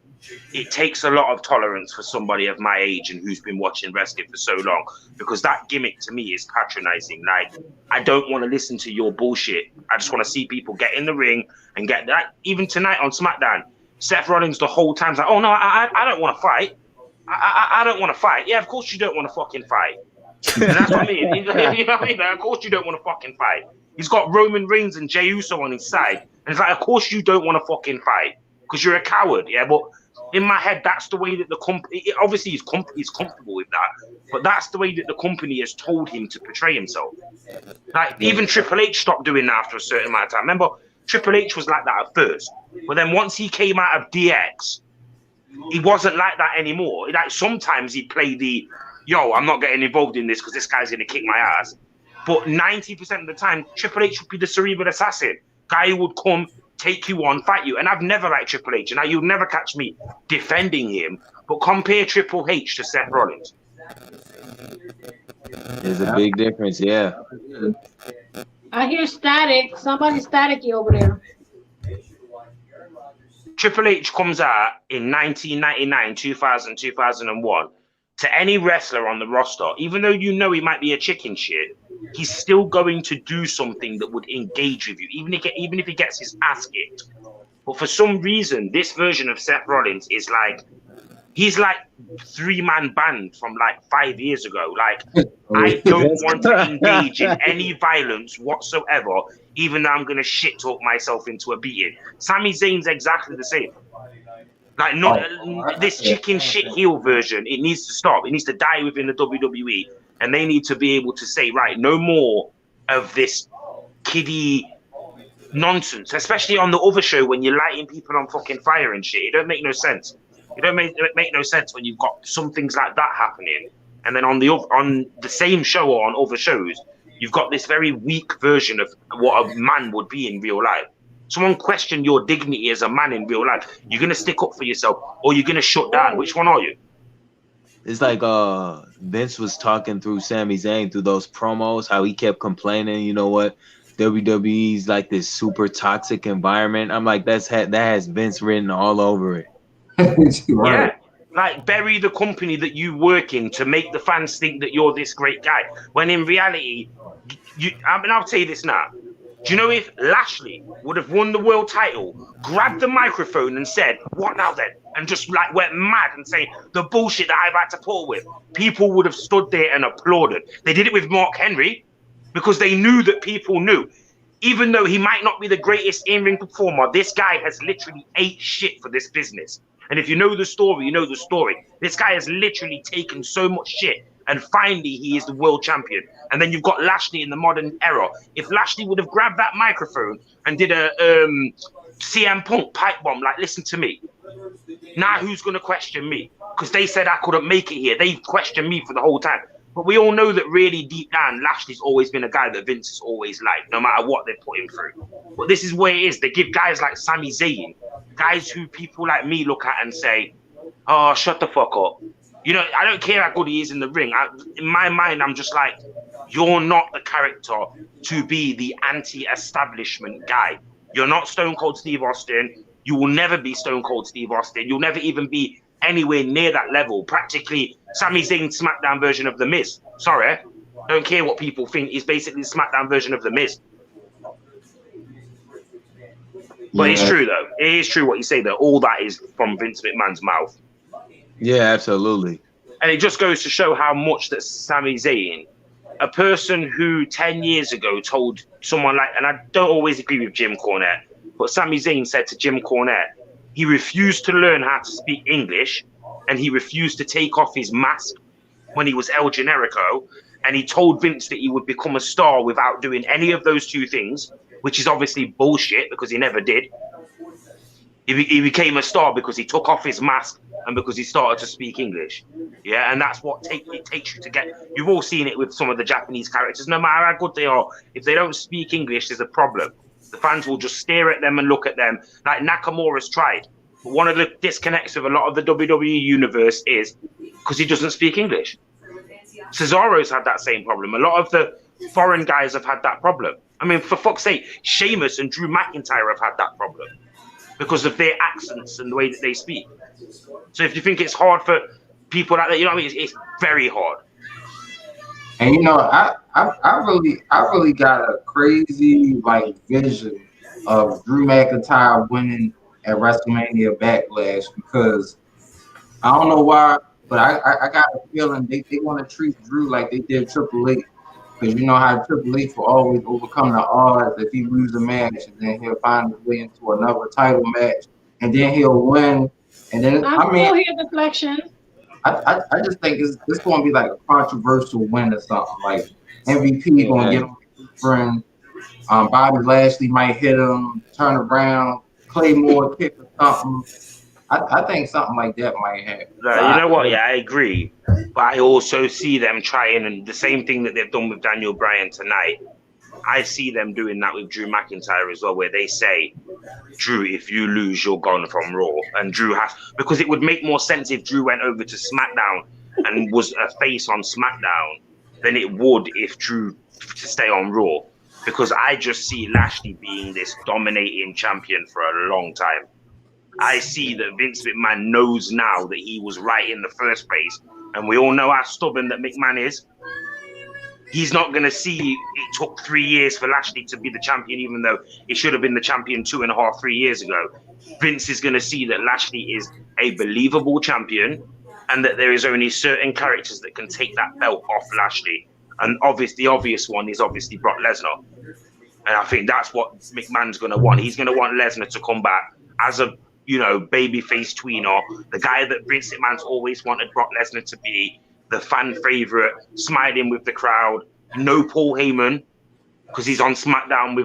it takes a lot of tolerance for somebody of my age and who's been watching wrestling for so long, because that gimmick to me is patronizing. Like, I don't want to listen to your bullshit. I just want to see people get in the ring and get that. Even tonight on SmackDown, Seth Rollins the whole time's like, oh no, I don't want to fight. I don't want to fight. Yeah, of course you don't want to fucking fight. And that's what I mean. You know what I mean? Like, of course you don't want to fucking fight. He's got Roman Reigns and Jey Uso on his side. And it's like, of course you don't want to fucking fight because you're a coward. Yeah, but in my head, that's the way that the company, obviously he's comfortable with that, but that's the way that the company has told him to portray himself. Like, even Triple H stopped doing that after a certain amount of time. Remember, Triple H was like that at first, but then once he came out of DX, he wasn't like that anymore. Like, sometimes he'd play the, yo, I'm not getting involved in this because this guy's going to kick my ass. But 90% of the time, Triple H would be the cerebral assassin. Guy who would come, take you on, fight you. And I've never liked Triple H. And you'll never catch me defending him. But compare Triple H to Seth Rollins. There's a big difference, yeah. I hear static. Somebody's staticky over there. Triple H comes out in 1999, 2000, 2001. To any wrestler on the roster, even though you know he might be a chicken shit, he's still going to do something that would engage with you, even if he gets his ass kicked. But for some reason, this version of Seth Rollins is like, he's like 3-man band from like 5 years ago. Like, I don't want to engage in any violence whatsoever, even though I'm going to shit talk myself into a beating. Sami Zayn's exactly the same. Like, not this chicken shit heel version. It needs to stop. It needs to die within the WWE, and they need to be able to say, right, no more of this kiddie nonsense. Especially on the other show when you're lighting people on fucking fire and shit. It don't make no sense. It don't make no sense when you've got some things like that happening, and then on the same show or on other shows, you've got this very weak version of what a man would be in real life. Someone question your dignity as a man in real life. You're going to stick up for yourself or you're going to shut down. Which one are you? It's like Vince was talking through Sami Zayn through those promos, how he kept complaining, you know what, WWE's like this super toxic environment. I'm like, that has Vince written all over it. Yeah. Like, bury the company that you work in to make the fans think that you're this great guy. When in reality, I'll tell you this now. Do you know if Lashley would have won the world title, grabbed the microphone and said, what now then? And just like went mad and saying the bullshit that I've had to pull with, people would have stood there and applauded. They did it with Mark Henry because they knew that people knew. Even though he might not be the greatest in-ring performer, this guy has literally ate shit for this business. And if you know the story, you know the story. This guy has literally taken so much shit, and finally he is the world champion. And then you've got Lashley in the modern era. If Lashley would have grabbed that microphone and did a CM Punk pipe bomb, like, listen to me. Now who's going to question me? Because they said I couldn't make it here. They questioned me for the whole time. But we all know that really deep down, Lashley's always been a guy that Vince has always liked, no matter what they put him through. But this is where it is. They give guys like Sami Zayn, guys who people like me look at and say, oh, shut the fuck up. You know, I don't care how good he is in the ring. In my mind, I'm just like, you're not the character to be the anti-establishment guy. You're not Stone Cold Steve Austin. You will never be Stone Cold Steve Austin. You'll never even be anywhere near that level. Practically, Sami Zayn's SmackDown version of The Miz. Sorry, don't care what people think. He's basically the SmackDown version of The Miz. But it's true, though. It is true what you say, that all that is from Vince McMahon's mouth. Yeah, absolutely. And it just goes to show how much that Sami Zayn, a person who 10 years ago told someone like, and I don't always agree with Jim Cornette, but Sami Zayn said to Jim Cornette, he refused to learn how to speak English, and he refused to take off his mask when he was El Generico, and he told Vince that he would become a star without doing any of those two things, which is obviously bullshit because he never did. He became a star because he took off his mask and because he started to speak English. Yeah, and that's what it takes you to get. You've all seen it with some of the Japanese characters. No matter how good they are, if they don't speak English, there's a problem. The fans will just stare at them and look at them. Like Nakamura's tried. But one of the disconnects with a lot of the WWE universe is because he doesn't speak English. Cesaro's had that same problem. A lot of the foreign guys have had that problem. I mean, for fuck's sake, Sheamus and Drew McIntyre have had that problem because of their accents and the way that they speak. So if you think it's hard for people like that, you know what I mean? It's very hard. And you know, I really got a crazy like vision of Drew McIntyre winning at WrestleMania Backlash because I don't know why, but I got a feeling they want to treat Drew like they did Triple H. Because you know how Triple H will always overcome the odds if he loses a match, and then he'll find his way into another title match, and then he'll win. And then I still hear deflection. I just think it's going to be like a controversial win or something. Like MVP going to get him a friend. Bobby Lashley might hit him, turn around, Claymore kick or something. I think something like that might happen. You know what? Yeah, I agree. But I also see them trying, and the same thing that they've done with Daniel Bryan tonight, I see them doing that with Drew McIntyre as well, where they say, Drew, if you lose, you're gone from Raw. And Drew has, because it would make more sense if Drew went over to SmackDown and was a face on SmackDown than it would if Drew to stay on Raw. Because I just see Lashley being this dominating champion for a long time. I see that Vince McMahon knows now that he was right in the first place. And we all know how stubborn that McMahon is. He's not going to see it took 3 years for Lashley to be the champion, even though it should have been the champion 2.5, 3 years ago. Vince is going to see that Lashley is a believable champion and that there is only certain characters that can take that belt off Lashley. And the obvious one is obviously Brock Lesnar. And I think that's what McMahon's going to want. He's going to want Lesnar to come back as a, babyface tweener, the guy that Vince McMahon's always wanted Brock Lesnar to be, the fan favorite, smiling with the crowd. No Paul Heyman, because he's on SmackDown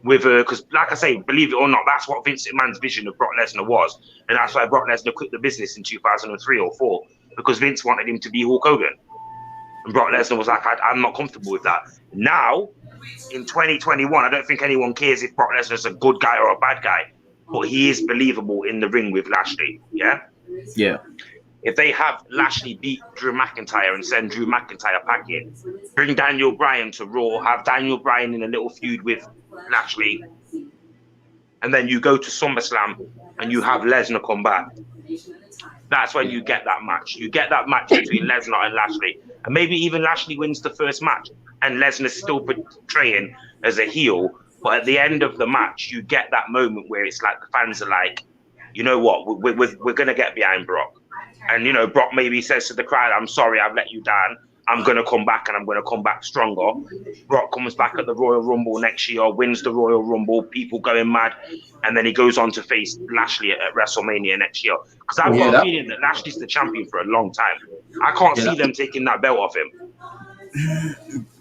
because like I say, believe it or not, that's what Vince McMahon's vision of Brock Lesnar was, and that's why Brock Lesnar quit the business in 2003 or 4, because Vince wanted him to be Hulk Hogan, and Brock Lesnar was like, I'm not comfortable with that. Now, in 2021, I don't think anyone cares if Brock Lesnar's a good guy or a bad guy, but he is believable in the ring with Lashley. Yeah. If they have Lashley beat Drew McIntyre and send Drew McIntyre packing, bring Daniel Bryan to Raw, have Daniel Bryan in a little feud with Lashley, and then you go to SummerSlam and you have Lesnar come back. That's when you get that match. You get that match between Lesnar and Lashley. And maybe even Lashley wins the first match and Lesnar's still portraying as a heel. But at the end of the match, you get that moment where it's like the fans are like, you know what, we're going to get behind Brock. And, Brock maybe says to the crowd, I'm sorry, I've let you down. I'm going to come back and I'm going to come back stronger. Brock comes back at the Royal Rumble next year, wins the Royal Rumble, people going mad, and then he goes on to face Lashley at WrestleMania next year. Because I've got a feeling that Lashley's the champion for a long time. I can't see them taking that belt off him.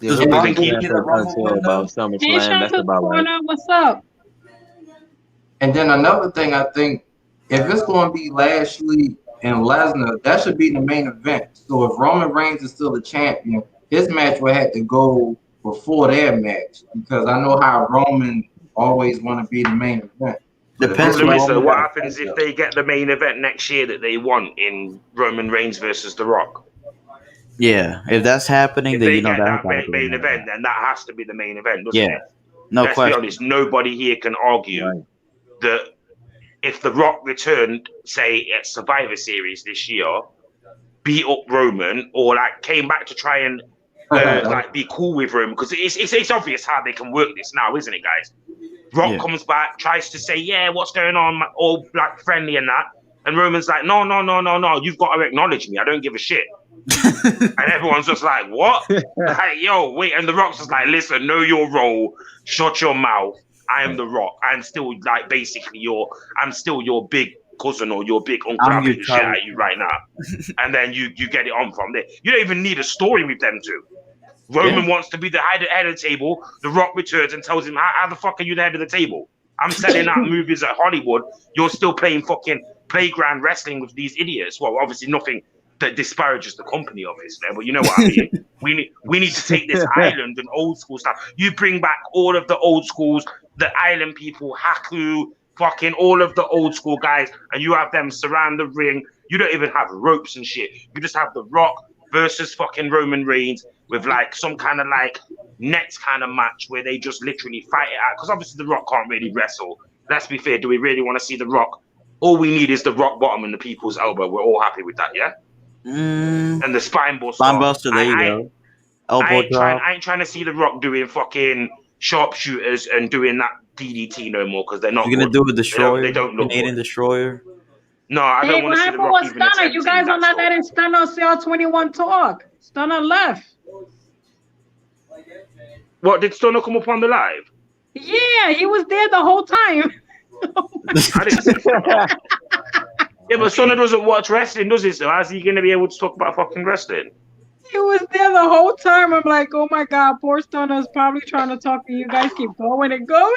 Yeah, I think he about SummerSlam. That's about right. What's up? And then another thing, I think, if it's going to be Lashley and Lesnar, that should be the main event. So if Roman Reigns is still the champion, his match would have to go before their match, because I know how Roman always want to be the main event. Depends. So what happens if they get the main event next year that they want in Roman Reigns versus The Rock? Yeah, if that's happening, then They you know get that that main event, then that has to be the main event, doesn't Yeah, it? no Let's question. be honest, nobody here can argue that if The Rock returned, say, at Survivor Series this year, beat up Roman, or like came back to try and like be cool with Roman, because it's obvious how they can work this now, isn't it, guys? Rock comes back, tries to say, yeah, what's going on, all black friendly and that, and Roman's like, no, you've got to acknowledge me, I don't give a shit. And everyone's just like, what? Like, yo, wait, and The Rock's just like, listen, know your role, shut your mouth, I am The Rock, I'm still like basically I'm still your big cousin or your big uncle. I'm beating shit at you right now. And then you get it on from there. You don't even need a story with them two. Roman wants to be the head of the table. The Rock returns and tells him, how the fuck are you the head of the table? I'm selling out movies at Hollywood. You're still playing fucking playground wrestling with these idiots. Well, obviously nothing that disparages the company, obviously, but you know what I mean. We need to take this island and old school stuff. You bring back all of the old schools, the island people, Haku, fucking all of the old school guys, and you have them surround the ring. You don't even have ropes and shit. You just have The Rock versus fucking Roman Reigns with like some kind of like next kind of match where they just literally fight it out. Because obviously The Rock can't really wrestle. Let's be fair. Do we really want to see The Rock? All we need is the rock bottom and the people's elbow. We're all happy with that, yeah? And the spine buster. Spine buster, there you go. Elbow drop. I ain't trying to see The Rock doing fucking sharpshooters and doing that DDT no more, because they're not. You're gonna good. do a destroyer. They don't look Canadian good. destroyer. No, I don't want to see The Rock even Stunner? attempt You guys are not letting Stunner CR21 talk. Stunner left. What, did Stunner come up on the live? Yeah, he was there the whole time. I didn't see Stunner. Yeah, but Stunner doesn't watch wrestling, does he? So how's he going to be able to talk about fucking wrestling? He was there the whole time. I'm like, oh my God, poor Stunner's probably trying to talk to you guys. Keep going and going.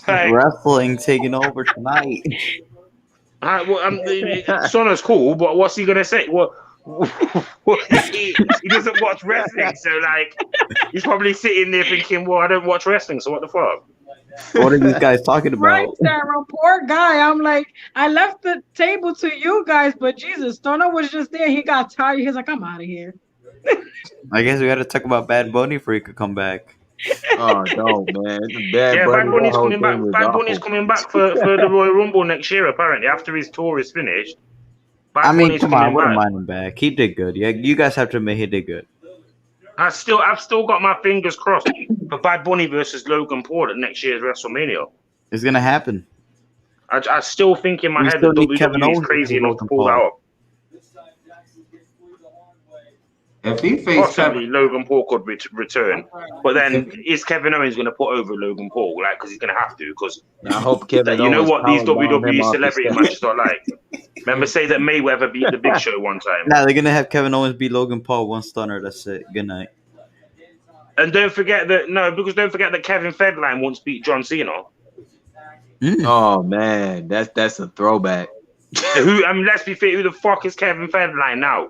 Hey. Wrestling taking over tonight. Stunner's cool, but what's he going to say? He doesn't watch wrestling, so like he's probably sitting there thinking, well, I don't watch wrestling, so what the fuck? What are these guys talking about? Right, Sarah, poor guy. I'm like, I left the table to you guys, but Jesus, Stunner was just there. He got tired. He's like, I'm out of here. I guess we got to talk about Bad Bunny before he could come back. Oh no, man! Bad Bunny's coming back. Bad Bunny's coming back for the Royal Rumble next year, apparently, after his tour is finished. I mean, come on, I wouldn't mind him back. He did good. Yeah, you guys have to admit he did good. I've still got my fingers crossed for Bad Bunny versus Logan Paul at next year's WrestleMania. It's gonna happen. I still think in my head that WWE is crazy enough to pull that off. If he faced possibly Logan Paul could return, but then is Kevin Owens going to put over Logan Paul? Like, because he's going to have to. Because I hope Kevin. You know Owens what these WWE off celebrity matches are like. Remember, say that Mayweather beat the Big Show one time. Nah, they're gonna have Kevin Owens beat Logan Paul, one stunner. That's it. Good night. And don't forget that Kevin Federline once beat John Cena. Oh man, that's a throwback. Let's be fair. Who the fuck is Kevin Federline now?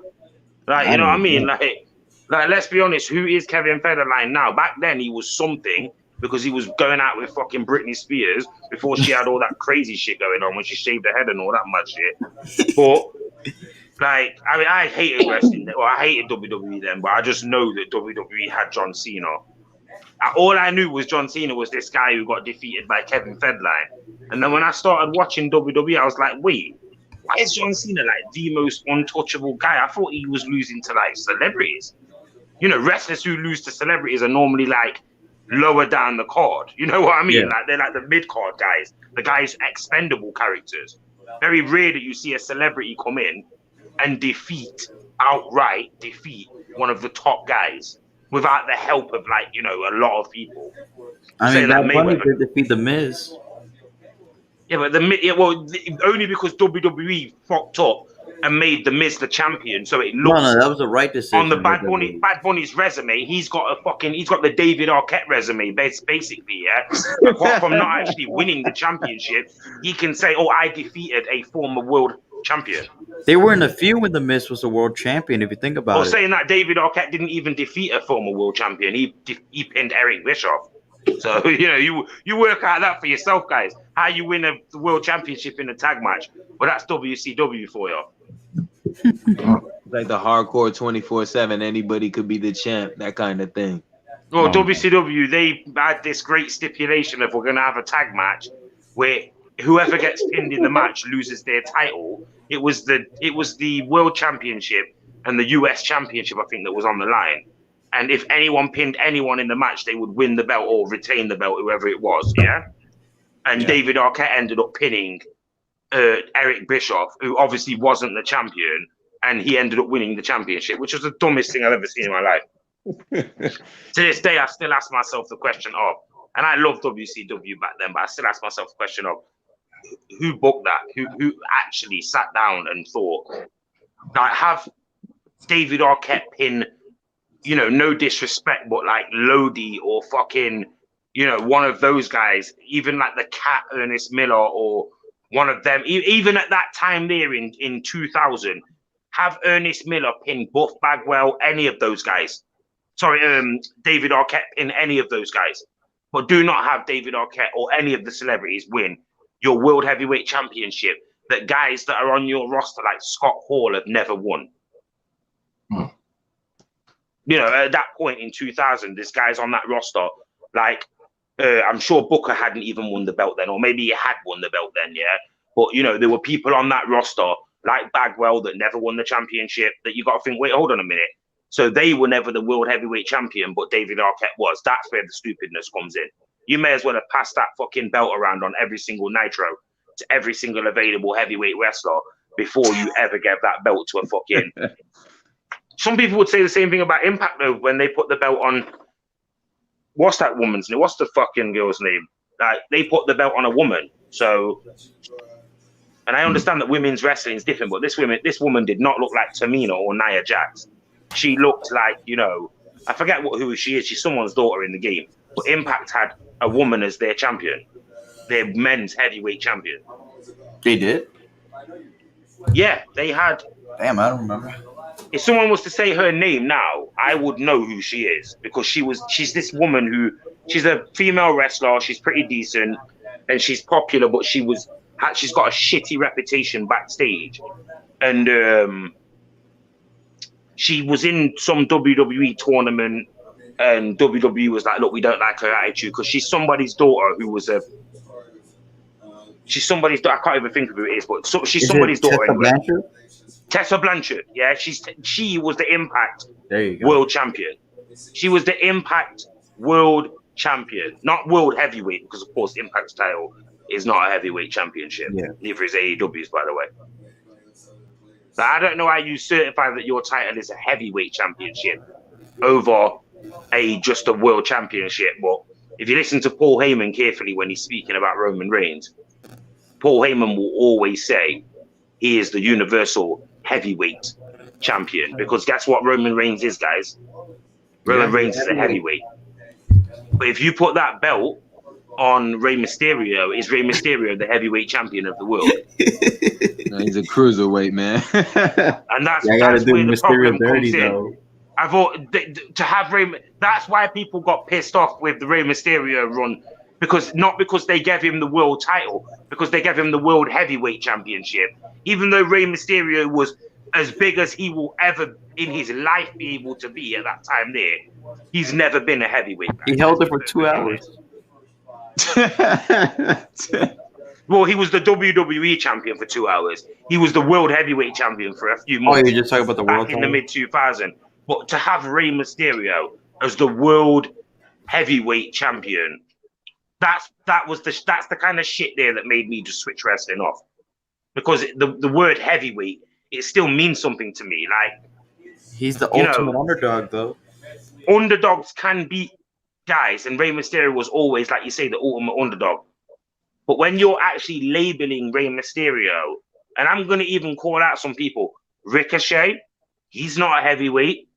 Like, you know what I mean? Like, let's be honest. Who is Kevin Federline now? Back then, he was something because he was going out with fucking Britney Spears before she had all that crazy shit going on when she shaved her head and all that mad shit. But like, I mean, I hated wrestling, or I hated WWE then, but I just know that WWE had John Cena. All I knew was John Cena was this guy who got defeated by Kevin Federline. And then when I started watching WWE, I was like, wait. Why is John Cena like the most untouchable guy? I thought he was losing to like celebrities. You know, wrestlers who lose to celebrities are normally like lower down the card. You know what I mean? Yeah. Like they're like the mid card guys, the guys expendable characters. Very rare that you see a celebrity come in and defeat outright defeat one of the top guys without the help of like, you know, a lot of people. I Say mean, that Bad Bunny Mayweather. did defeat the Miz. Yeah, but only because WWE fucked up and made the Miz the champion, so it No, looks no, that was the right decision. on the by WWE. Bad Bunny's resume. He's got the David Arquette resume, basically. Yeah, apart from not actually winning the championship, he can say, "Oh, I defeated a former world champion." They were in a feud when the Miz was the world champion. If you think about Or it, saying that David Arquette didn't even defeat a former world champion. He pinned Eric Bischoff. So you know, you work out that for yourself, guys. How you win a world championship in a tag match? Well, that's WCW for you. Like the hardcore 24/7, anybody could be the champ, that kind of thing. Well, WCW, they had this great stipulation of we're going to have a tag match where whoever gets pinned in the match loses their title. It was the world championship and the US championship, I think, that was on the line. And if anyone pinned anyone in the match, they would win the belt or retain the belt, whoever it was. Yeah. And David Arquette ended up pinning Eric Bischoff, who obviously wasn't the champion, and he ended up winning the championship, which was the dumbest thing I've ever seen in my life. To this day, I still ask myself the question of, and I loved WCW back then, but I still ask myself the question of, who booked that? Who actually sat down and thought, like, have David Arquette pin, you know, no disrespect, but like Lodi or fucking, you know, one of those guys, even like the Cat Ernest Miller or one of them, even at that time there in 2000, have Ernest Miller pin Buff Bagwell, any of those guys. Sorry, David Arquette pin any of those guys. But do not have David Arquette or any of the celebrities win your World Heavyweight Championship that guys that are on your roster like Scott Hall have never won. You know, at that point in 2000, this guy's on that roster, like, I'm sure Booker hadn't even won the belt then, or maybe he had won the belt then, yeah? But, you know, there were people on that roster, like Bagwell, that never won the championship, that you got to think, wait, hold on a minute. So they were never the World Heavyweight Champion, but David Arquette was. That's where the stupidness comes in. You may as well have passed that fucking belt around on every single Nitro to every single available heavyweight wrestler before you ever gave that belt to a fucking... Some people would say the same thing about Impact, though, when they put the belt on... What's that woman's name? What's the fucking girl's name? Like, they put the belt on a woman. So... And I understand that women's wrestling is different, but this woman did not look like Tamina or Nia Jax. She looked like, you know, I forget who she is. She's someone's daughter in the game. But Impact had a woman as their champion, their men's heavyweight champion. They did? Yeah, they had. Damn, I don't remember. If someone was to say her name now, I would know who she is, because she's this woman who, she's a female wrestler. She's pretty decent and she's popular, but she's got a shitty reputation backstage. And she was in some WWE tournament, and WWE was like, look, we don't like her attitude, because she's somebody's daughter who was she's somebody's daughter. I can't even think of who it is, but she's somebody's daughter. Tessa Blanchard? Tessa Blanchard, yeah. She was the Impact there you go. World Champion. She was the Impact World Champion, not World Heavyweight, because of course the Impact title is not a heavyweight championship. Yeah. Neither is AEW's, by the way. So I don't know how you certify that your title is a heavyweight championship over just a world championship. But if you listen to Paul Heyman carefully when he's speaking about Roman Reigns, Paul Heyman will always say he is the universal heavyweight champion, because guess what Roman Reigns is, guys? Roman Reigns is a heavyweight. But if you put that belt on Rey Mysterio, is Rey Mysterio the heavyweight champion of the world? No, he's a cruiserweight, man. And that's do where the Mysterio problem dirty, comes in. though. I thought to have Rey. That's why people got pissed off with the Rey Mysterio run, because not because they gave him the world title, because they gave him the world heavyweight championship. Even though Rey Mysterio was as big as he will ever in his life be able to be at that time there, he's never been a heavyweight. He held it for 2 hours. Well, he was the WWE champion for 2 hours. He was the world heavyweight champion for a few months. Oh, you're just talking about the world back in the title? mid-2000s. But to have Rey Mysterio as the world heavyweight champion, that's the kind of shit there that made me just switch wrestling off. Because the word heavyweight, it still means something to me. Like, He's the You know, ultimate underdog, though. underdogs can beat guys, and Rey Mysterio was always, like you say, the ultimate underdog. But when you're actually labeling Rey Mysterio, and I'm going to even call out some people, Ricochet, he's not a heavyweight.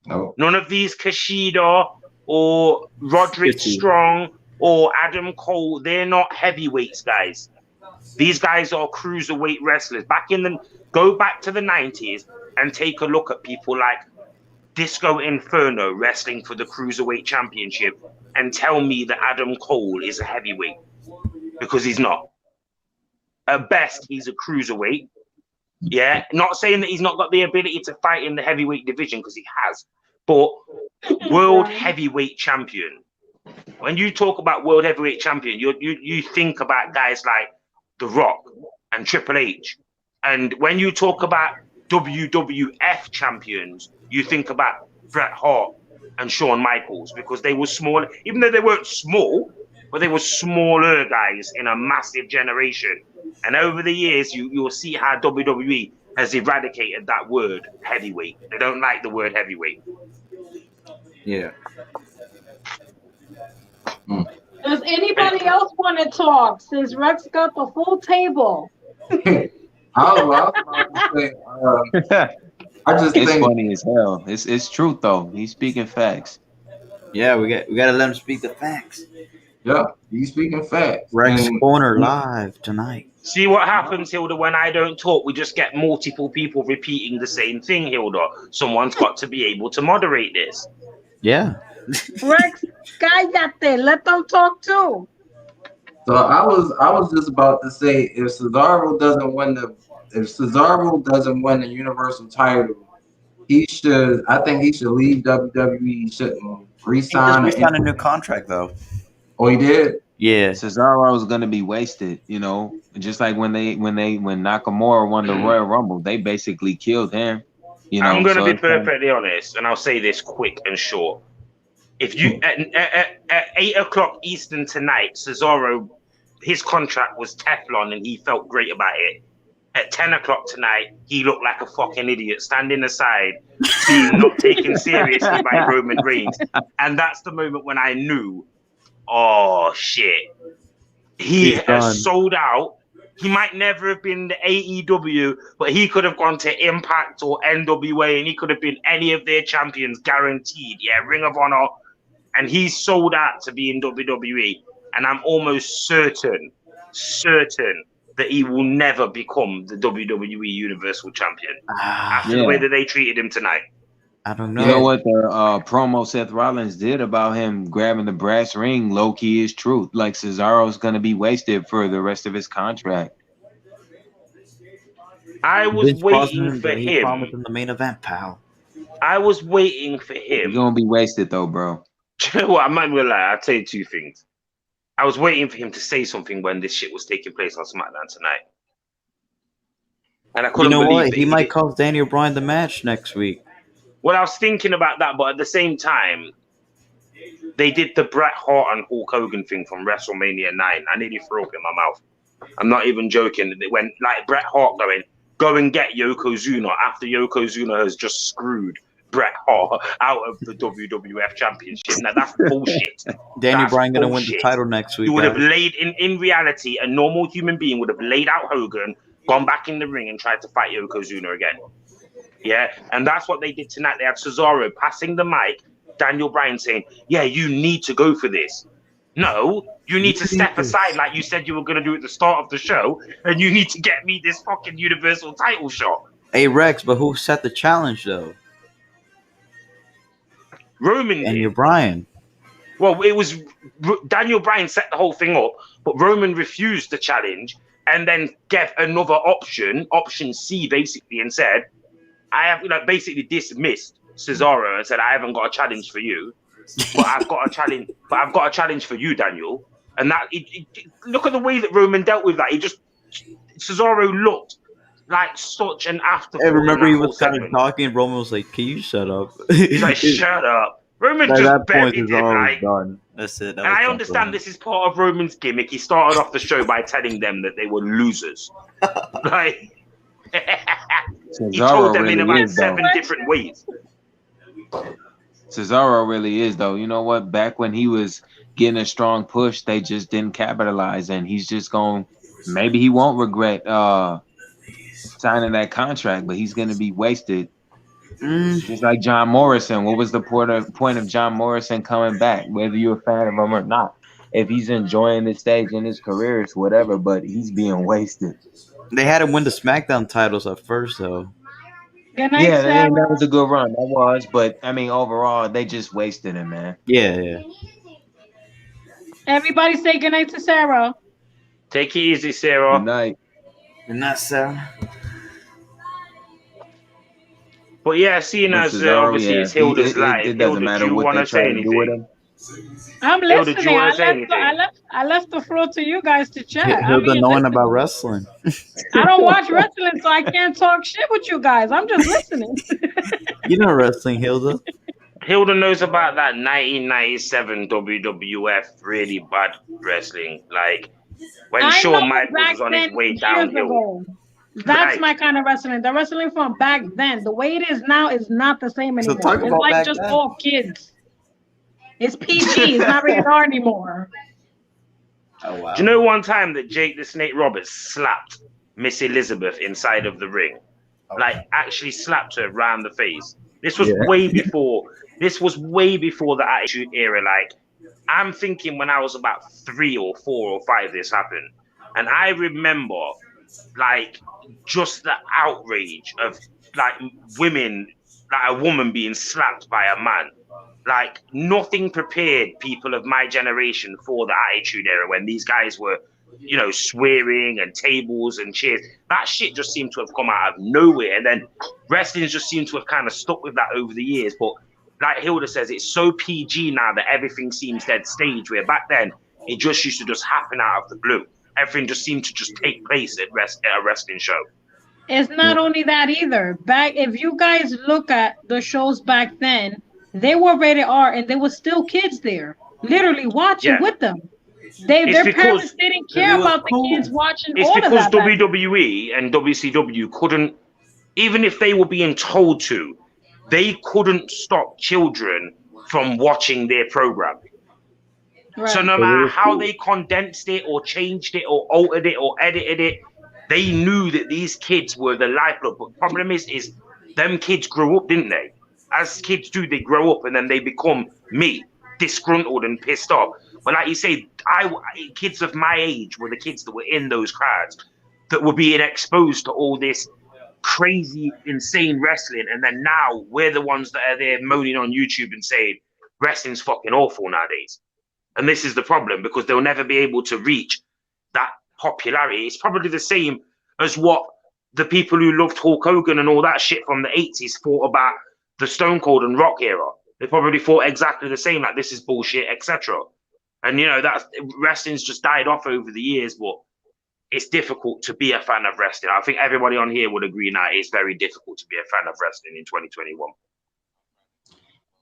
No. None of these Kushida or Roderick Strong or Adam Cole, they're not heavyweights, guys. These guys are cruiserweight wrestlers. Go back to the 90s and take a look at people like Disco Inferno wrestling for the Cruiserweight Championship and tell me that Adam Cole is a heavyweight, because he's not. At best, he's a cruiserweight. Yeah, not saying that he's not got the ability to fight in the heavyweight division, because he has, but world heavyweight champion. When you talk about world heavyweight champion, you think about guys like The Rock and Triple H. And when you talk about WWF champions, you think about Bret Hart and Shawn Michaels, because they were small, even though they weren't small, but they were smaller guys in a massive generation. And over the years, you'll see how WWE has eradicated that word heavyweight. They don't like the word heavyweight. Yeah. Does anybody else want to talk since Rex got the full table? I just it's think funny as hell. It's truth though. He's speaking facts. Yeah, we gotta let him speak the facts. Yeah, he's speaking facts. Rex Corner live tonight. See what happens, Hilda, when I don't talk? We just get multiple people repeating the same thing, Hilda. Someone's got to be able to moderate this. Yeah. Rex, cállate. Let them talk too. So I was just about to say, if Cesaro doesn't win the Universal title, I think he should leave WWE. He shouldn't re-sign. He just re-signed a new contract though. Oh, he did? Yeah, Cesaro is gonna be wasted, just like when Nakamura won the Royal Rumble, they basically killed him. I'm gonna be perfectly honest, and I'll say this quick and short. If you at 8:00 Eastern tonight, Cesaro, his contract was Teflon and he felt great about it. At 10:00 tonight, he looked like a fucking idiot, standing aside, being not taken seriously by Roman Reigns. And that's the moment when I knew, oh shit, he has sold out. He might never have been the AEW, but he could have gone to Impact or NWA, and he could have been any of their champions, guaranteed. Yeah, Ring of Honor. And he's sold out to be in WWE. And I'm almost certain that he will never become the WWE Universal Champion after the way that they treated him tonight. I don't know. You know what the promo Seth Rollins did about him grabbing the brass ring, low key is truth. Like Cesaro's gonna be wasted for the rest of his contract. I was waiting for He him. promised him the main event, pal. I was waiting for him. He's gonna be wasted though, bro. You know what? I'm not gonna lie. I'll tell you two things. I was waiting for him to say something when this shit was taking place on SmackDown tonight. And I couldn't believe it. He might cost Daniel Bryan the match next week. Well, I was thinking about that, but at the same time, they did the Bret Hart and Hulk Hogan thing from WrestleMania 9. I nearly threw up in my mouth. I'm not even joking. They went like Bret Hart going, go and get Yokozuna after Yokozuna has just screwed Bret Hart out of the WWF Championship. Now, that's bullshit. Daniel Bryan going to win the title next week. You would have laid, in reality, a normal human being would have laid out Hogan, gone back in the ring and tried to fight Yokozuna again. Yeah, and that's what they did tonight. They had Cesaro passing the mic, Daniel Bryan saying, yeah, you need to go for this. No, you need to step aside like you said you were going to do at the start of the show, and you need to get me this fucking Universal title shot. Hey, Rex, but who set the challenge, though? Roman Daniel Bryan. Well, it was Daniel Bryan set the whole thing up, but Roman refused the challenge and then gave another option C, basically, and said, I have basically dismissed Cesaro and said, I haven't got a challenge for you, but I've got a challenge. But I've got a challenge for you, Daniel. And that look at the way that Roman dealt with that. Cesaro looked like such an afterthought. I remember he was kind of talking, and Roman was like, "Can you shut up?" He's like, "Shut up." Roman just buried him. Done. That's it. And I understand this is part of Roman's gimmick. He started off the show by telling them that they were losers. Like, He told Cesaro them in really about is though. 7 different ways. Cesaro really is though. You know what? Back when he was getting a strong push, they just didn't capitalize, and he's just going. Maybe he won't regret signing that contract, but he's going to be wasted. Just like John Morrison. What was the point of John Morrison coming back? Whether you're a fan of him or not, if he's enjoying this stage in his career, it's whatever. But he's being wasted. They had him win the SmackDown titles at first, though. Good night, Yeah, Sarah. that was a good run. That was, but I mean, overall, they just wasted him, man. Yeah. Everybody say good night to Sarah. Take it easy, Sarah. Good night. Good night, Sarah. But yeah, seeing But as Cesaro, obviously yeah, it's Hilda's live, it doesn't Hilda, matter do you what want they to say try to do with anything? him. I'm Hilda, do listening. you want to say anything? I left the floor to you guys to chat. I'm Hilda here knowing listening. about wrestling. I don't watch wrestling, so I can't talk shit with you guys. I'm just listening. You know wrestling, Hilda. Hilda knows about that 1997 WWF really bad wrestling. Like when I Shawn know Michaels back was on then, his way years downhill. ago. That's Right. my kind of wrestling. The wrestling from back then, the way it is now, is not the same So anymore. talk It's about like back just then. all kids. It's PG. It's not rated R anymore. Oh wow. Do you know one time that Jake the Snake Roberts slapped Miss Elizabeth inside of the ring? Like actually slapped her around the face. This was Yeah. way before. This was way before the Attitude Era. Like I'm thinking when I was about 3 or 4 or 5, this happened, and I remember like just the outrage of like women, like a woman being slapped by a man. Like nothing prepared people of my generation for the Attitude Era when these guys were, you know, swearing and tables and chairs. That shit just seemed to have come out of nowhere. And then wrestling just seemed to have kind of stuck with that over the years. But like Hilda says, it's so PG now that everything seems dead stage, where back then it just used to just happen out of the blue. Everything just seemed to just take place at a wrestling show. It's not only that either. Back, if you guys look at the shows back then, they were rated R, and there were still kids there, literally watching Yeah. with them. It's Their because parents didn't care it was about the cool. kids watching It's all of because that. back then. WWE and WCW couldn't, even if they were being told to, they couldn't stop children from watching their program. Right. So no matter how they condensed it or changed it or altered it or edited it, they knew that these kids were the lifeblood. But the problem is them kids grew up, didn't they? As kids do, they grow up and then they become me, disgruntled and pissed off. But like you say, kids of my age were the kids that were in those crowds that were being exposed to all this crazy, insane wrestling. And then now we're the ones that are there moaning on YouTube and saying wrestling's fucking awful nowadays. And this is the problem, because they'll never be able to reach that popularity. It's probably the same as what the people who loved Hulk Hogan and all that shit from the 80s thought about the Stone Cold and Rock era. They probably thought exactly the same, like this is bullshit, etc. And you know, that's wrestling's just died off over the years, but it's difficult to be a fan of wrestling. I think everybody on here would agree now it's very difficult to be a fan of wrestling in 2021.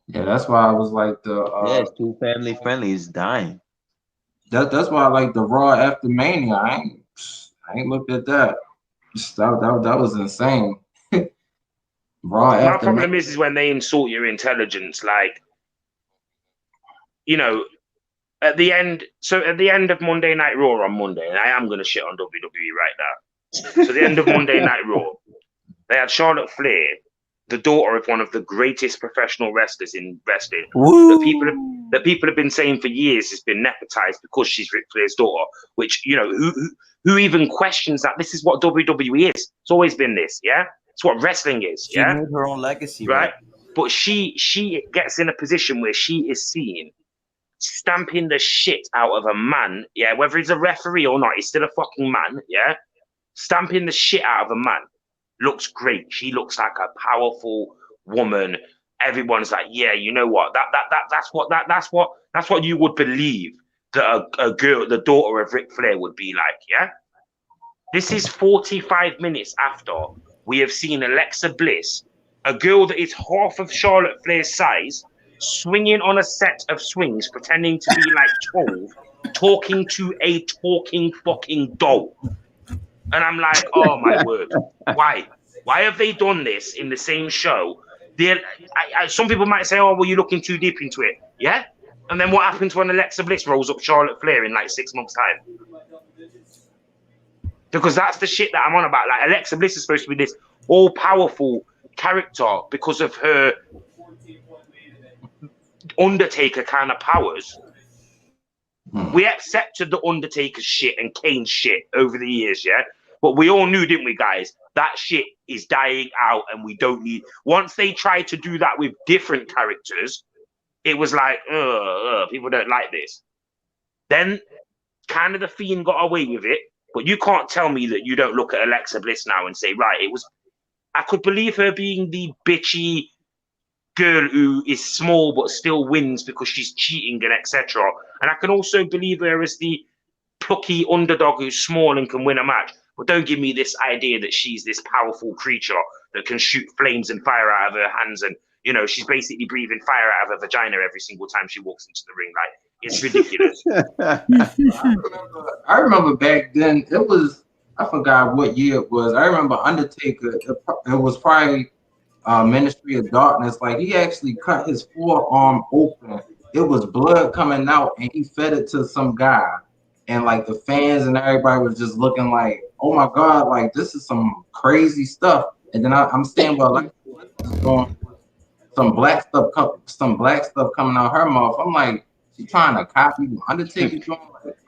Yeah, that's why I was like Yeah, it's too family friendly. It's dying. that's why I like the Raw after Mania. I ain't looked at that. That was insane. Raw My after problem Mania. is when they insult your intelligence, like, you know, at the end of Monday Night Raw on Monday, and I am going to shit on WWE right now. So the end of Monday Night Raw, they had Charlotte Flair, the daughter of one of the greatest professional wrestlers in wrestling. Woo! That people have been saying for years has been nepotized because she's Ric Flair's daughter, which, you know, who even questions that? This is what WWE is. It's always been this, yeah? It's what wrestling is, She yeah? made her own legacy, Right? But she gets in a position where she is seen stamping the shit out of a man, yeah? Whether he's a referee or not, he's still a fucking man, yeah? Stamping the shit out of a man looks great. She looks like a powerful woman. Everyone's like, yeah, you know what? That's what you would believe that a girl, the daughter of Ric Flair, would be like, yeah? This is 45 minutes after we have seen Alexa Bliss, a girl that is half of Charlotte Flair's size, swinging on a set of swings, pretending to be like 12, talking to a talking fucking doll. And I'm like, oh my word, why? Why have they done this in the same show? Some people might say, oh, well, you're looking too deep into it. Yeah? And then what happens when Alexa Bliss rolls up Charlotte Flair in like 6 months' time? Because that's the shit that I'm on about. Like, Alexa Bliss is supposed to be this all-powerful character because of her Undertaker kind of powers. We accepted the Undertaker's shit and Kane's shit over the years, yeah? But we all knew, didn't we, guys? That shit is dying out and we don't need... Once they tried to do that with different characters, it was like, people don't like this. Then kind of the Fiend got away with it, but you can't tell me that you don't look at Alexa Bliss now and say, right, it was... I could believe her being the bitchy girl who is small but still wins because she's cheating and etc. And I can also believe her as the plucky underdog who's small and can win a match. But don't give me this idea that she's this powerful creature that can shoot flames and fire out of her hands, and you know she's basically breathing fire out of her vagina every single time she walks into the ring. Like, it's ridiculous. I remember back then it was, I forgot what year it was. I remember Undertaker. It was probably Ministry of Darkness. Like, he actually cut his forearm open. It was blood coming out, and he fed it to some guy. And like the fans and everybody was just looking like, oh my God, like this is some crazy stuff. And then I'm standing by like some black stuff coming out her mouth. I'm like, she trying to copy Undertaker.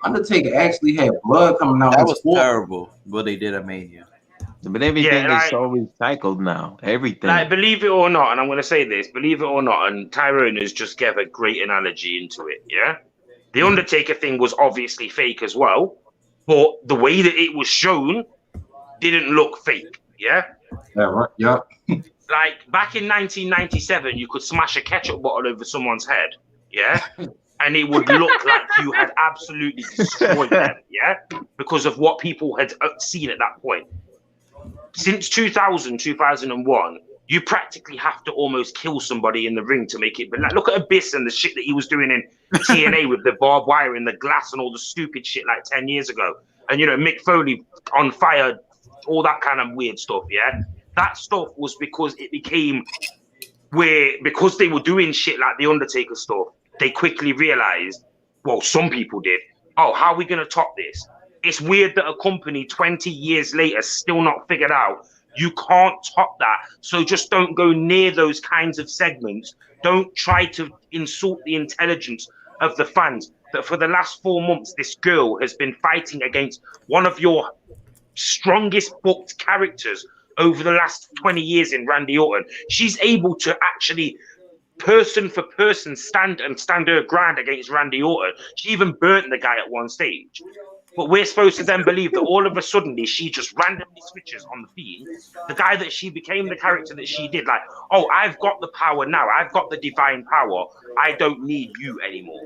Undertaker actually had blood coming out. That was terrible. What they did at Mania. But everything is so recycled now. Everything. Like, believe it or not, and I'm going to say this, believe it or not, and Tyrone has just gave a great analogy into it, yeah? The Undertaker thing was obviously fake as well, but the way that it was shown didn't look fake, yeah? Yeah, right, yeah. Like, back in 1997, you could smash a ketchup bottle over someone's head, yeah? And it would look like you had absolutely destroyed them, yeah? Because of what people had seen at that point. Since 2000, 2001, you practically have to almost kill somebody in the ring to make it. But like, look at Abyss and the shit that he was doing in TNA with the barbed wire and the glass and all the stupid shit like 10 years ago. And, you know, Mick Foley on fire, all that kind of weird stuff, yeah? That stuff was because it became because they were doing shit like the Undertaker stuff, they quickly realized, well, some people did, oh, how are we going to top this? It's weird that a company 20 years later still not figured out you can't top that. So just don't go near those kinds of segments. Don't try to insult the intelligence of the fans. That for the last 4 months, this girl has been fighting against one of your strongest booked characters over the last 20 years in Randy Orton. She's able to actually person for person stand her ground against Randy Orton. She even burnt the guy at one stage. But we're supposed to then believe that all of a sudden she just randomly switches on the Fiend, the guy that she became, the character that she did, like, oh, I've got the power now. I've got the divine power. I don't need you anymore.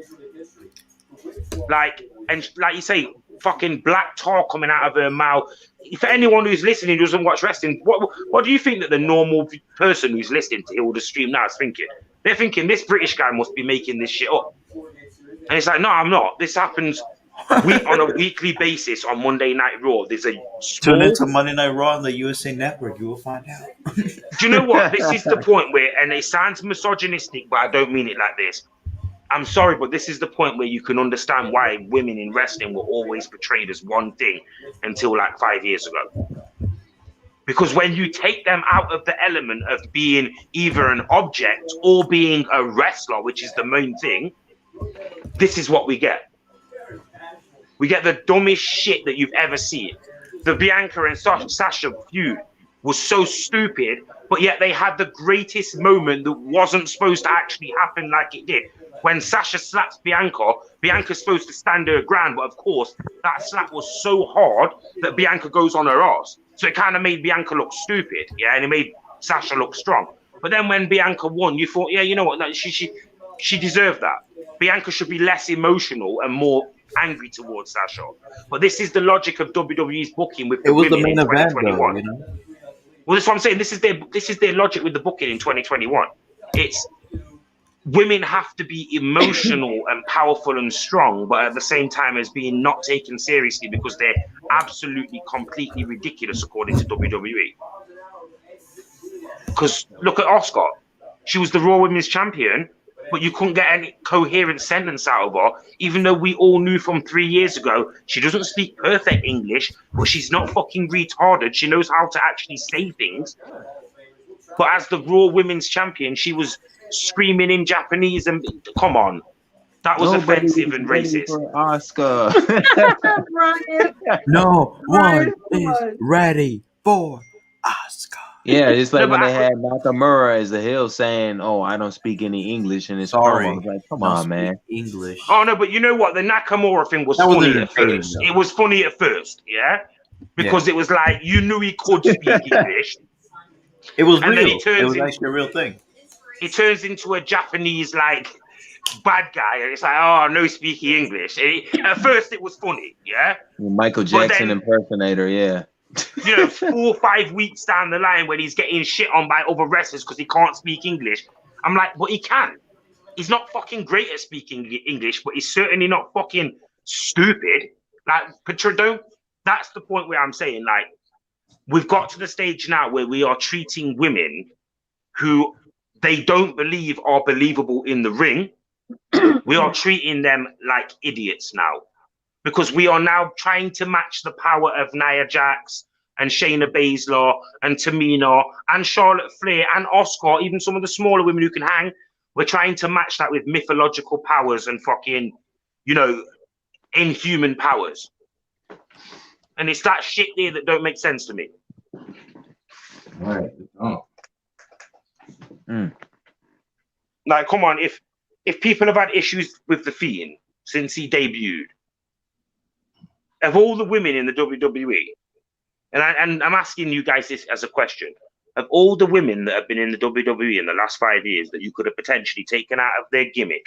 Like, and like you say, fucking black tar coming out of her mouth. For anyone who's listening who doesn't watch wrestling, what do you think that the normal person who's listening to all the stream now is thinking? They're thinking this British guy must be making this shit up. And it's like, no, I'm not. This happens on a weekly basis on Monday Night Raw. There's a small... Tune into Monday Night Raw on the USA Network. You will find out. Do you know what? This is the point where, and it sounds misogynistic, but I don't mean it like this. I'm sorry, but this is the point where you can understand why women in wrestling were always portrayed as one thing until like 5 years ago. Because when you take them out of the element of being either an object or being a wrestler, which is the main thing, this is what we get. We get the dumbest shit that you've ever seen. The Bianca and Sasha feud was so stupid, but yet they had the greatest moment that wasn't supposed to actually happen like it did. When Sasha slaps Bianca, Bianca's supposed to stand her ground, but of course, that slap was so hard that Bianca goes on her ass. So it kind of made Bianca look stupid, yeah, and it made Sasha look strong. But then when Bianca won, you thought, yeah, you know what, no, she deserved that. Bianca should be less emotional and more angry towards Sasha. But this is the logic of WWE's booking with the women in 2021. You know? Well, that's what I'm saying. This is their logic with the booking in 2021. It's women have to be emotional and powerful and strong, but at the same time as being not taken seriously because they're absolutely, completely ridiculous according to WWE. Because look at Oscar. She was the Raw Women's Champion, but you couldn't get any coherent sentence out of her, even though we all knew from 3 years ago she doesn't speak perfect English, but she's not fucking retarded. She knows how to actually say things. But as the Raw Women's Champion, she was screaming in Japanese, and come on. That was Nobody offensive was and ready racist. for Oscar. Brian, No Brian, one is ready for Oscar. Yeah, it's like No, when but they had Nakamura as the heel saying, "Oh, I don't speak any English," in his Sorry. promo. I was like, come Don't on, speak man. English. Oh no, but you know what? The Nakamura thing was That was funny at entertaining, first. though. It was funny at first, yeah? Because it was like you knew he could speak English. It was And then real. it turns It was in- actually a real thing. It turns into a Japanese like bad guy, and it's like, oh, no speaking English. At first, it was funny, yeah. Michael But Jackson then- impersonator, yeah. You know, 4 or 5 weeks down the line when he's getting shit on by other wrestlers because he can't speak English, I'm like, but he can. He's not fucking great at speaking English, but he's certainly not fucking stupid. Like, that's the point where I'm saying, like, we've got to the stage now where we are treating women who they don't believe are believable in the ring. We are treating them like idiots now, because we are now trying to match the power of Nia Jax and Shayna Baszler and Tamina and Charlotte Flair and Oscar, even some of the smaller women who can hang. We're trying to match that with mythological powers and fucking, you know, inhuman powers. And it's that shit there that don't make sense to me. Right. Oh. Like, come on, if people have had issues with The Fiend since he debuted, of all the women in the WWE, and I'm asking you guys this as a question, of all the women that have been in the WWE in the last 5 years that you could have potentially taken out of their gimmick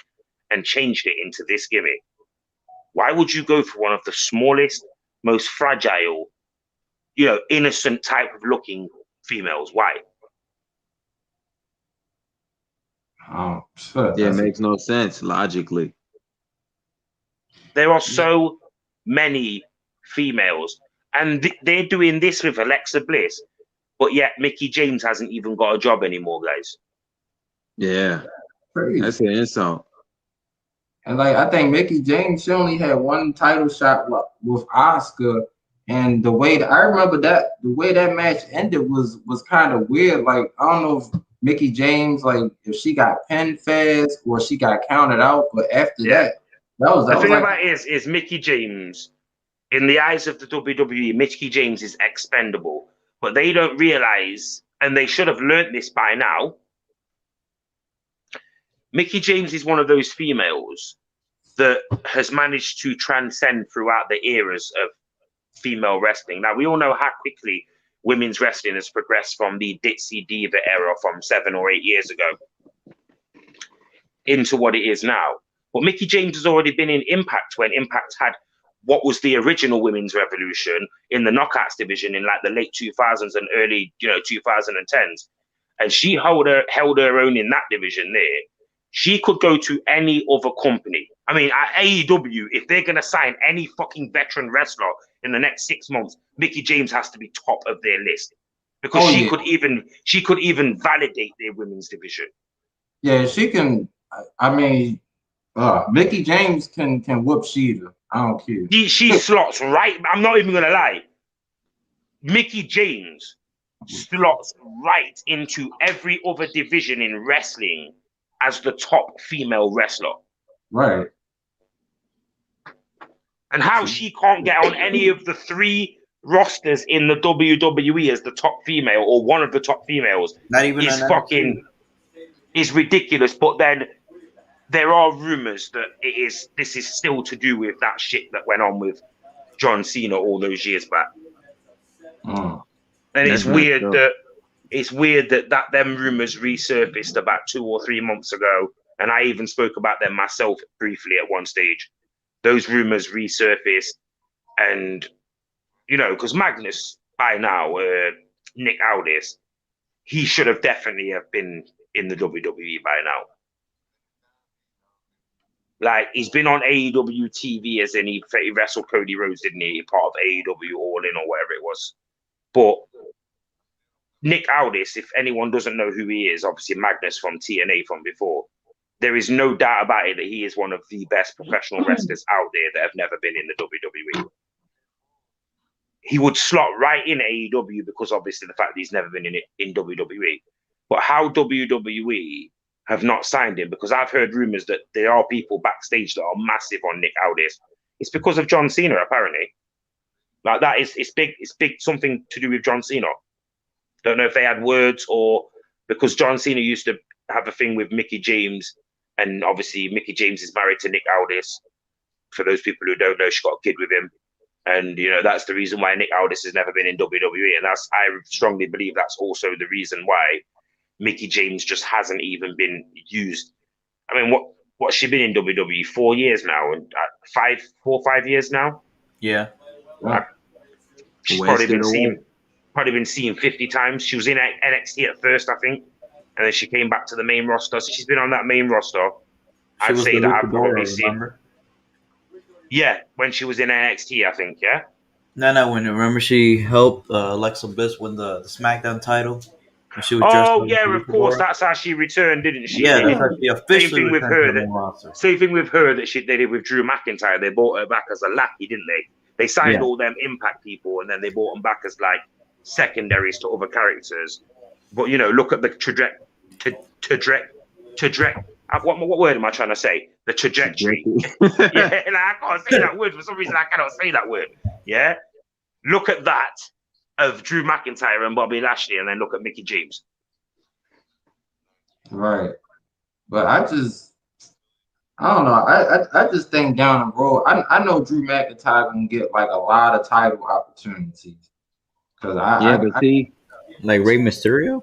and changed it into this gimmick, why would you go for one of the smallest, most fragile, you know, innocent type of looking females? Why? Oh, Yeah, it makes no sense logically. There are so many females, and they're doing this with Alexa Bliss, but yet Mickie James hasn't even got a job anymore, guys. Yeah, Crazy. that's an insult. And like, I think Mickie James, she only had one title shot with Asuka, and the way that I remember that, the way that match ended was kind of weird. Like, I don't know if Mickie James, like, if she got pinned fast or she got counted out, but after that was The thing like, about it is Mickie James, in the eyes of the WWE, Mickie James is expendable, but they don't realize, and they should have learned this by now. Mickie James is one of those females that has managed to transcend throughout the eras of female wrestling. Now, we all know how quickly women's wrestling has progressed from the Ditsy Diva era from 7 or 8 years ago into what it is now. But Mickie James has already been in Impact when Impact had what was the original women's revolution in the knockouts division in like the late 2000s and early, 2010s. And she held her own in that division there. She could go to any other company. I mean, at AEW, if they're going to sign any fucking veteran wrestler in the next 6 months, Mickie James has to be top of their list, because she could even validate their women's division. yeah, she can. I mean, Mickie James can whoop Sheeta. I don't care. She slots right. I'm not even gonna lie. Mickie James slots right into every other division in wrestling as the top female wrestler. Right. And how she can't get on any of the 3 rosters in the WWE as the top female or one of the top females Not even is is ridiculous. But then there are rumors that this is still to do with that shit that went on with John Cena all those years back. And it's weird that them rumors resurfaced about 2 or 3 months ago, and I even spoke about them myself briefly at one stage. Those rumors resurfaced, and because Magnus by now, Nick Aldis, he should have definitely have been in the WWE by now. Like, he's been on AEW TV, as in he wrestled Cody Rhodes, didn't he? Part of AEW All In or whatever it was. But Nick Aldis, if anyone doesn't know who he is, obviously Magnus from TNA from before, there is no doubt about it that he is one of the best professional wrestlers out there that have never been in the WWE. He would slot right in AEW because obviously the fact that he's never been in WWE. But how WWE have not signed him, because I've heard rumors that there are people backstage that are massive on Nick Aldis. It's because of John Cena, apparently. Like that is, it's big, something to do with John Cena. Don't know if they had words or because John Cena used to have a thing with Mickie James, and obviously Mickie James is married to Nick Aldis. For those people who don't know, she got a kid with him. And, you know, that's the reason why Nick Aldis has never been in WWE. And I strongly believe that's also the reason why Mickie James just hasn't even been used. I mean, what's she been in WWE? 4 years now, and 4 or 5 years now. Yeah. She's probably been seen 50 times. She was in NXT at first, I think, and then she came back to the main roster. So she's been on that main roster. I'd say that I've probably seen. Yeah, when she was in NXT, I think. Yeah. No. Remember she helped Alexa Bliss win the SmackDown title. She was of course. That's how she returned, didn't she? Yeah, that's how she officially Same thing with her. Same thing with her that they did with Drew McIntyre. They brought her back as a lackey, didn't they? They signed all them Impact people, and then they brought them back as like secondaries to other characters. But you know, look at the trajectory. What word am I trying to say? The trajectory. Yeah, and I can't say that word for some reason. I cannot say that word. Yeah, look at that of Drew McIntyre and Bobby Lashley, and then look at Mickie James. Right, but I don't know. I just think down the road, I know Drew McIntyre can get like a lot of title opportunities. Cause like Rey Mysterio.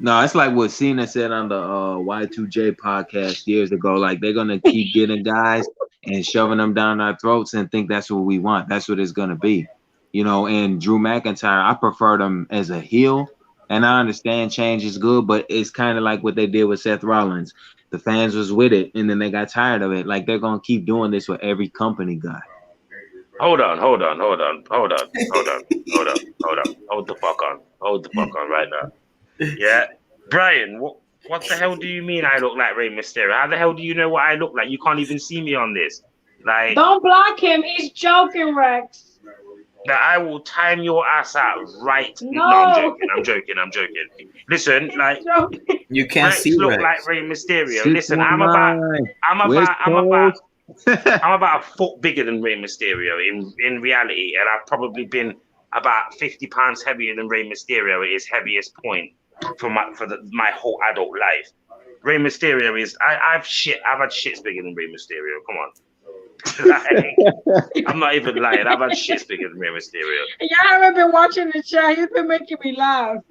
No, it's like what Cena said on the Y2J podcast years ago. Like they're gonna keep getting guys and shoving them down our throats and think that's what we want. That's what it's gonna be, you know. And Drew McIntyre, I prefer them as a heel, and I understand change is good, but it's kind of like what they did with Seth Rollins. The fans was with it, and then they got tired of it. Like they're gonna keep doing this with every company guy. Hold on. Hold the fuck on right now. Yeah, Brian, what the hell do you mean I look like Rey Mysterio? How the hell do you know what I look like? You can't even see me on this. Like, don't block him. He's joking, Rex. That I will time your ass out right. No, I'm joking. Listen, like you can't Rex see look Rex. like Rey Mysterio. Listen, I'm about a foot bigger than Rey Mysterio in reality, and I've probably been about 50 pounds heavier than Rey Mysterio at his heaviest point for my whole adult life. Rey Mysterio is I've had shits bigger than Rey Mysterio. Come on. Like, I'm not even lying. I've had shits bigger than Rey Mysterio. Yeah, I haven't been watching the chat. He's been making me laugh.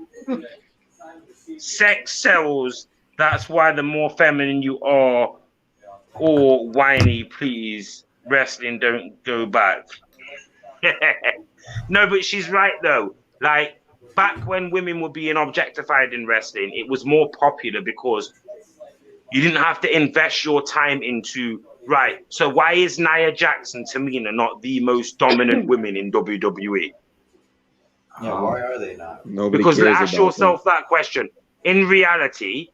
Sex sells. That's why the more feminine you are, or whiny, please. Wrestling don't go back. No, but she's right though. Like back when women were being objectified in wrestling, it was more popular because you didn't have to invest your time into right. So why is Nia Jax and Tamina not the most dominant women in WWE? Yeah, why are they not? Because ask yourself that question. In reality,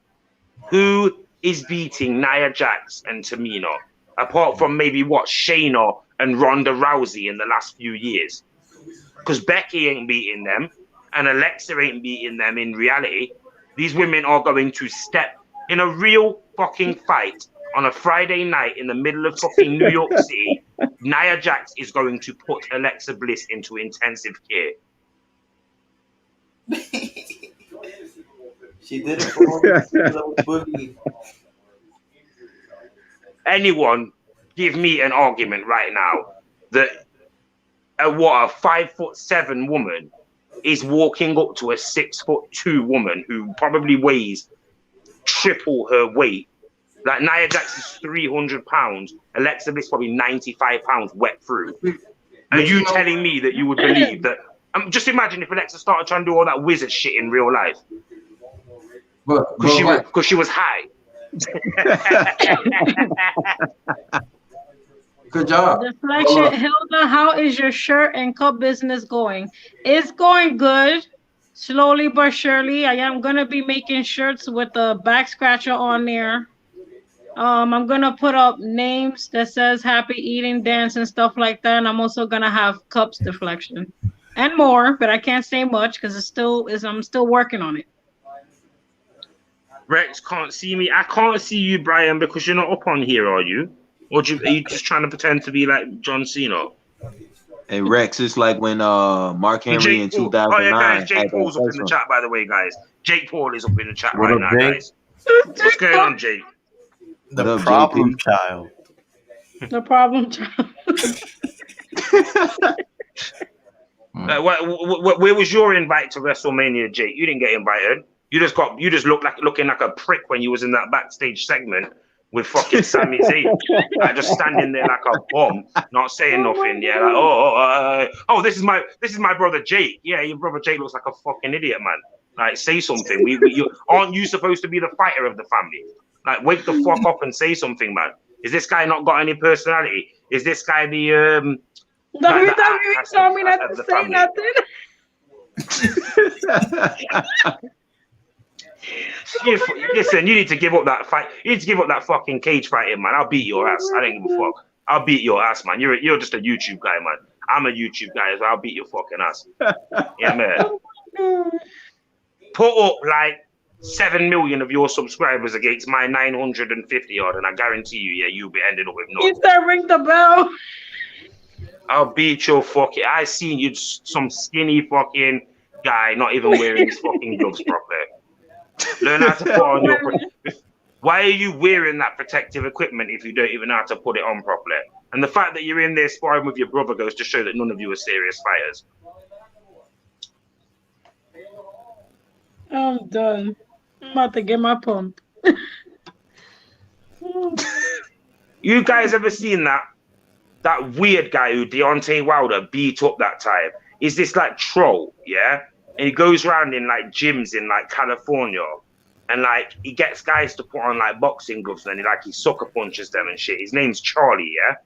who is beating Nia Jax and Tamina? Apart from maybe Shayna and Ronda Rousey in the last few years. Because Becky ain't beating them and Alexa ain't beating them in reality. These women are going to step in a real fucking fight on a Friday night in the middle of fucking New York City. Nia Jax is going to put Alexa Bliss into intensive care. She did it for Boogie. Anyone give me an argument right now that a 5'7" woman is walking up to a 6'2" woman who probably weighs triple her weight. Like Nia Jax is 300 pounds, Alexa Bliss probably 95 pounds wet through. Are you telling me that you would believe that? Just imagine if Alexa started trying to do all that wizard shit in real life. Because she was high. Good job. Deflection. Hilda, how is your shirt and cup business going? It's going good. slowly but surely, I am gonna be making shirts with the back scratcher on there. I'm gonna put up names that says happy eating dance and stuff like that. And I'm also gonna have cups deflection and more, but I can't say much because I'm still working on it. Rex can't see me. I can't see you, Brian, because you're not up on here, are you? Or are you just trying to pretend to be like John Cena? Hey Rex, it's like when Mark Henry in 2009. Oh yeah, guys, Jake had Paul's that up in the first chat, by the way, guys. Jake Paul is up in the chat What right up, now, Jake? guys. What's going on, Jake? The What up, problem JP? child. No problem, child. Where was your invite to WrestleMania, Jake? You didn't get invited. You just looking like a prick when you was in that backstage segment with fucking Sami Zayn, like just standing there like a bum, not saying nothing. Yeah, like this is my brother Jake. Yeah, your brother Jake looks like a fucking idiot, man. Like, say something. Aren't you supposed to be the fighter of the family? Like, wake the fuck up and say something, man. Is this guy not got any personality? Is this guy the WWE told me not to say nothing. Listen, you need to give up that fight. You need to give up that fucking cage fighting, man. I'll beat your ass. I don't give a fuck. I'll beat your ass, man. You're just a YouTube guy, man. I'm a YouTube guy, so I'll beat your fucking ass. Yeah, man. Put up like 7 million of your subscribers against my 950 odd, and I guarantee you, yeah, you'll be ending up with no. You said ring the bell. I'll beat your fucking. I seen you, some skinny fucking guy, not even wearing his fucking gloves properly. Learn how to put on your. Why are you wearing that protective equipment if you don't even know how to put it on properly? And the fact that you're in there sparring with your brother goes to show that none of you are serious fighters. I'm done. I'm about to get my pump. You guys ever seen that weird guy who Deontay Wilder beat up that time? Is this like troll, yeah? And he goes around in like gyms in like California, and like he gets guys to put on like boxing gloves, and he sucker punches them and shit. His name's Charlie, yeah?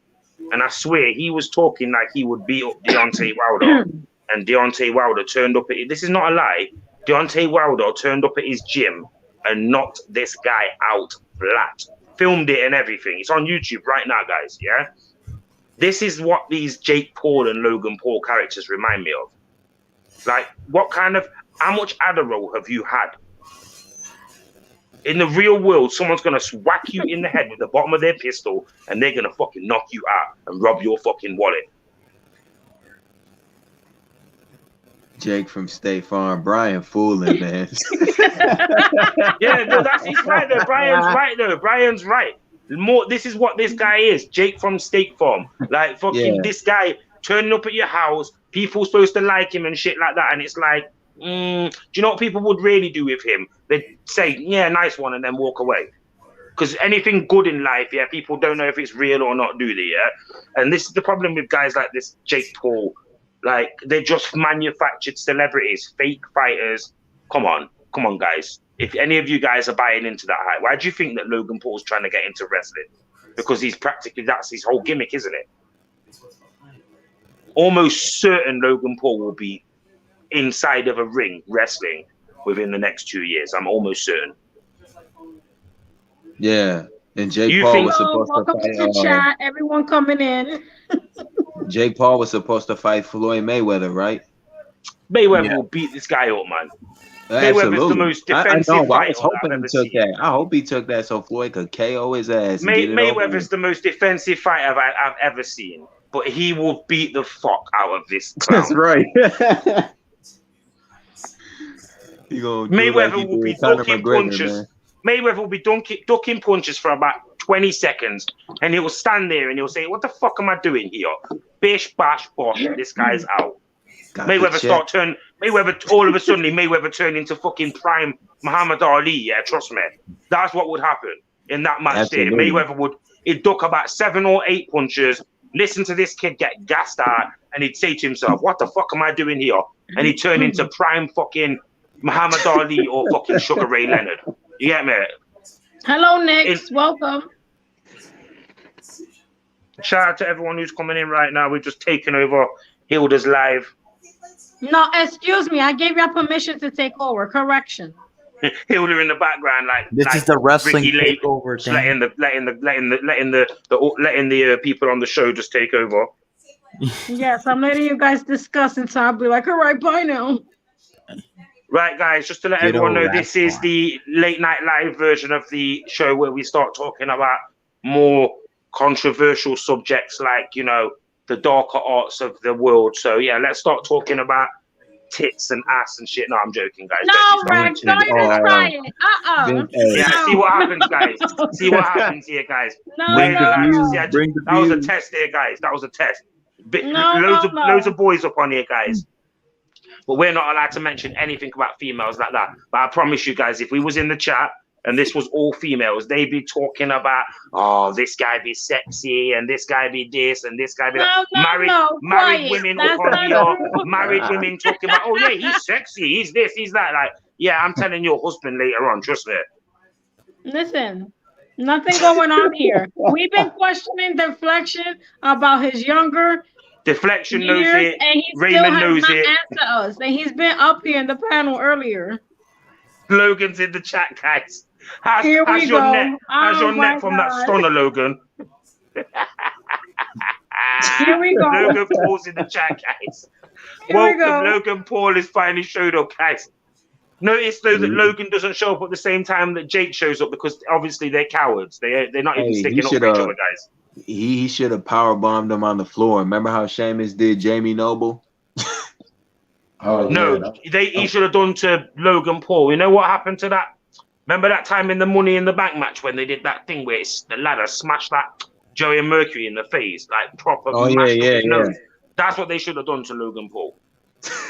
And I swear he was talking like he would beat up Deontay Wilder, and Deontay Wilder turned up at, this is not a lie, Deontay Wilder turned up at his gym and knocked this guy out flat. Filmed it and everything. It's on YouTube right now, guys, yeah? This is what these Jake Paul and Logan Paul characters remind me of. Like, how much Adderall have you had? In the real world, someone's going to whack you in the head with the bottom of their pistol, and they're going to fucking knock you out and rob your fucking wallet. Jake from State Farm, Brian fooling, man. Yeah, no, he's right though. Brian's right. This is what this guy is. Jake from State Farm. Like, fucking this guy turning up at your house, people supposed to like him and shit like that, and it's like, do you know what people would really do with him? They'd say, yeah, nice one, and then walk away. Because anything good in life, yeah, people don't know if it's real or not, do they, yeah? And this is the problem with guys like this Jake Paul. Like, they're just manufactured celebrities, fake fighters. Come on, guys. If any of you guys are buying into that hype, why do you think that Logan Paul's trying to get into wrestling? Because that's his whole gimmick, isn't it? Almost certain Logan Paul will be inside of a ring wrestling within the next 2 years. I'm almost certain. Yeah, and Jake Paul was supposed welcome to to the fight. chat. Everyone coming in. Jake Paul was supposed to fight Floyd Mayweather, right? Mayweather will beat this guy up, man. Mayweather's the most defensive fighter I've ever seen. I hope he took that so Floyd could KO his ass. Mayweather's the most defensive fighter I've ever seen, but he will beat the fuck out of this clown. That's right. Mayweather will be ducking punches. Mayweather will be ducking punches for about 20 seconds, and he'll stand there and he'll say, "What the fuck am I doing here?" Bish, bash, bosh. This guy's out. Mayweather all of a sudden Mayweather turned into fucking prime Muhammad Ali. Yeah, trust me. That's what would happen in that match. There, Mayweather he'd duck about 7 or 8 punches. Listen to this kid get gassed out, and he'd say to himself, "What the fuck am I doing here?" And he'd turn into prime fucking Muhammad Ali or fucking Sugar Ray Leonard. You get me? Hello, Nick. Welcome. Shout out to everyone who's coming in right now. We've just taken over Hilda's live. No, excuse me. I gave you permission to take over. Correction. Hilda in the background, This is the wrestling Ricky Lake, takeover just thing. letting the people on the show just take over. Yes, I'm letting you guys discuss, and so I'll be like, all right, bye now. Right, guys, just to let Get everyone know, over this that is far. the late night live version of the show where we start talking about more controversial subjects like, you know, the darker arts of the world. So, yeah, let's start talking about tits and ass and shit. No, I'm joking, guys. No, Don't you Rex, don't even try it. Yeah, see what happens, guys. See what happens here, guys. No, We're no, allowed to no. see- Bring the that was a views. test here, guys. That was a test. No, Loads of boys up on here, guys. But we're not allowed to mention anything about females like that. But I promise you guys, if we was in the chat and this was all females, they'd be talking about, oh, this guy be sexy and this guy be this and this guy be that. Married quiet. women That's up on not here, true. married women talking about, oh yeah, he's sexy, he's this, he's that. Like, yeah, I'm telling your husband later on, trust me. Listen, nothing going on here. We've been questioning Deflection about his younger Deflection knows years, it. and he Raymond still has knows not it. answered us. And he's been up here in the panel earlier. Logan's in the chat, guys. How's Here we your go. neck? How's Oh your my neck from that God. stunner, Logan? Here we go. Logan Paul's in the chat, guys. Here we Welcome, go. Logan Paul has finally showed up, guys. Notice though that Logan doesn't show up at the same time that Jake shows up because obviously they're cowards. They're not even Hey, sticking up for each other, guys. He should have power bombed him on the floor. Remember how Sheamus did Jamie Noble? Oh, No, he should have done to Logan Paul. You know what happened to that? Remember that time in the Money in the Bank match when they did that thing where the ladder smashed that Joey Mercury in the face, like proper. Oh, yeah, mashed up yeah, his yeah. nose? That's what they should have done to Logan Paul.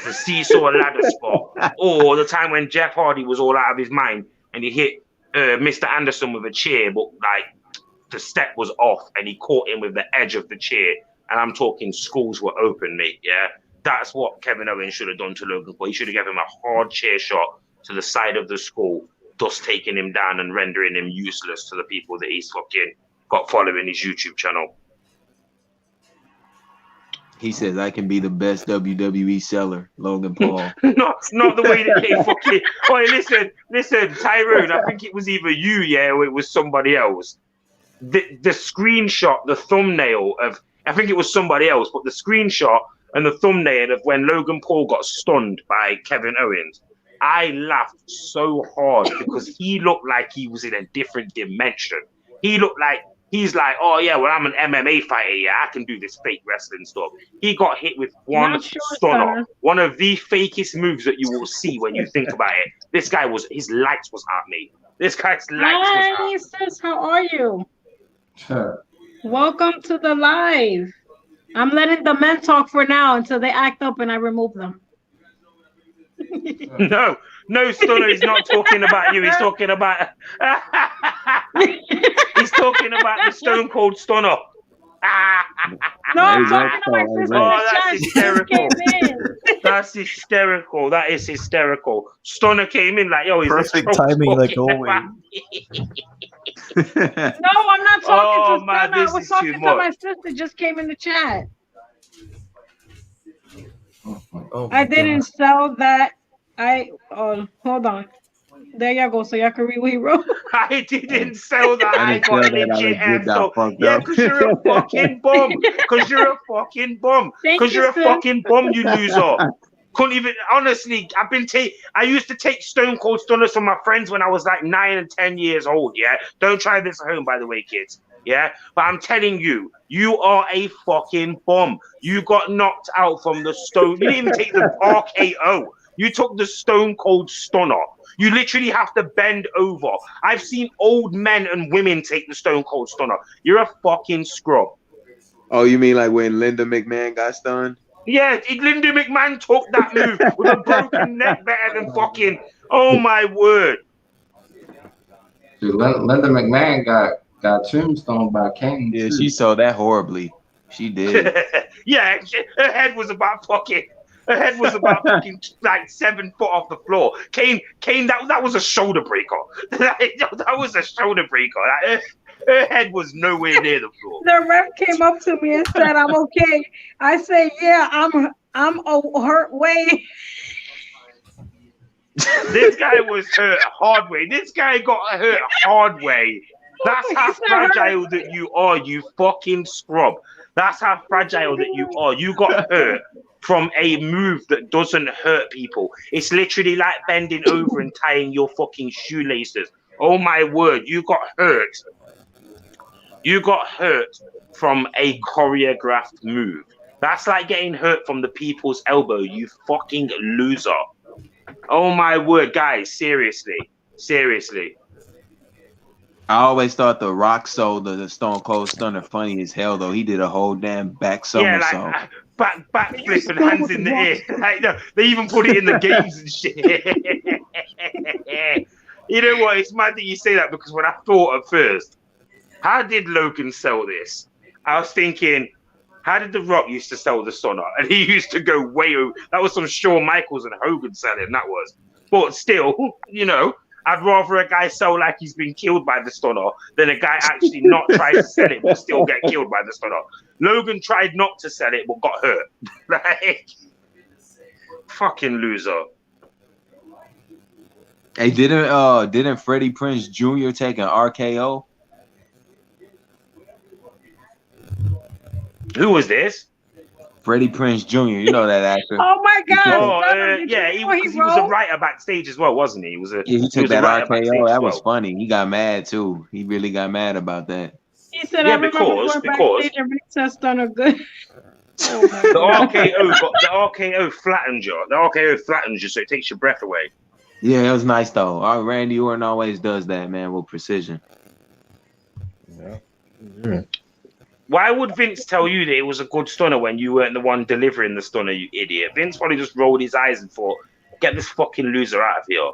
The seesaw ladder spot, or the time when Jeff Hardy was all out of his mind and he hit Mr. Anderson with a chair, but like the step was off and he caught him with the edge of the chair. And I'm talking schools were open, mate. Yeah, that's what Kevin Owens should have done to Logan Paul. He should have given him a hard chair shot to the side of the skull, thus taking him down and rendering him useless to the people that he's fucking got following his YouTube channel. He says, I can be the best WWE seller, Logan Paul. not the way that they fucking. Oh, listen, Tyrone. I think it was either you, yeah, or it was somebody else. The screenshot, the thumbnail of, I think it was somebody else, but the screenshot and the thumbnail of when Logan Paul got stunned by Kevin Owens. I laughed so hard because he looked like he was in a different dimension. He looked like. He's like, oh yeah, well I'm an MMA fighter, yeah, I can do this fake wrestling stuff. He got hit with one Not sure, stunner, sir. one of the fakest moves that you will see when you think about it. This guy his lights was out, mate. This guy's lights was Hi, out. sis, how are you? Welcome to the live. I'm letting the men talk for now until they act up and I remove them. No, Stunner, he's not talking about you. He's talking about he's talking about the Stone Cold Stunner. No, I'm talking to my sister. Oh, that's She just hysterical. came in. That's hysterical. That is hysterical. Stunner came in like, yo, is this Perfect Trump timing, like talking always. about me? No, I'm not talking to man, Stunner. I this was is talking too to my much. sister. Just came in the chat. Oh, I didn't sell that. Hold on. There you go. So y'all can read what he wrote. I didn't sell that. I I didn't got sell that. I legit legit hands got up. fucked Yeah, up. because you're a fucking bum. Because you're a fucking bum. Thank Because you, you're a sis. fucking bum, you loser. Couldn't even, honestly, I used to take Stone Cold Stunners from my friends when I was like 9 and 10 years old, yeah? Don't try this at home, by the way, kids, yeah? But I'm telling you, you are a fucking bum. You got knocked out from the Stone, you didn't even take the RKO. You took the Stone Cold Stunner. You literally have to bend over. I've seen old men and women take the Stone Cold Stunner. You're a fucking scrub. Oh, you mean like when Linda McMahon got stunned? Yeah, Linda McMahon took that move with a broken neck better than fucking. Oh my word! Dude, Linda McMahon got tombstone by Kane. Yeah, too. she saw that horribly. She did. Yeah, her head was about fucking. Her head was about fucking like 7 foot off the floor. Kane, that was a shoulder breaker. That was a shoulder breaker. Her head was nowhere near the floor. The ref came up to me and said, I'm okay. I said, yeah, I'm a hurt way. This guy was hurt hard way. This guy got hurt hard way. That's how He's not fragile that you are, you fucking scrub. That's how fragile that you are. You got hurt from a move that doesn't hurt people. It's literally like bending over and tying your fucking shoelaces. Oh my word, you got hurt. You got hurt from a choreographed move. That's like getting hurt from the people's elbow, you fucking loser. Oh my word, guys, seriously. Seriously. I always thought the Rock Soldier, the Stone Cold Stunner, funny as hell though. He did a whole damn back somersault. Like backflip and hands in the air. Like, no, they even put it in the games and shit. You know what? It's mad that you say that because when I thought at first, how did Logan sell this? I was thinking, how did The Rock used to sell the Stunner? And he used to go way over. That was some Shawn Michaels and Hogan selling, that was. But still, you know, I'd rather a guy sell like he's been killed by the Stunner than a guy actually not try to sell it but still get killed by the Stunner. Logan tried not to sell it but got hurt. Like, fucking loser. Hey, didn't Freddie Prinze Jr. take an RKO? Who was this? Freddie Prinze Jr. You know that actor. Oh my God! Oh, yeah, he was a writer backstage as well, wasn't he? He was a he took that RKO. That was well. funny. He got mad too. He really got mad about that. He said, Yeah, "I remember going backstage and Princess Stunner good." The RKO flattens you. The RKO flattens you, so it takes your breath away. Yeah, it was nice though. Randy Orton always does that, man, with precision. Yeah. Why would Vince tell you that it was a good stunner when you weren't the one delivering the stunner, you idiot? Vince probably just rolled his eyes and thought, get this fucking loser out of here.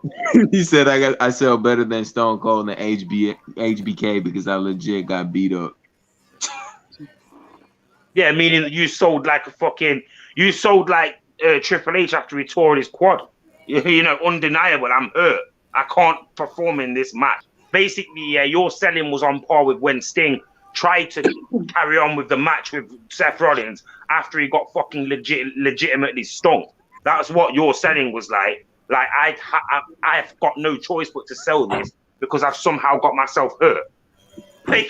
He said, I sell better than Stone Cold and HBK because I legit got beat up. Yeah, meaning that you sold like Triple H after he tore his quad. You know, undeniable, I'm hurt. I can't perform in this match. Basically, yeah, your selling was on par with when Sting tried to carry on with the match with Seth Rollins after he got fucking legitimately stomped. That's what your selling was like. Like, I've got no choice but to sell this because I've somehow got myself hurt. They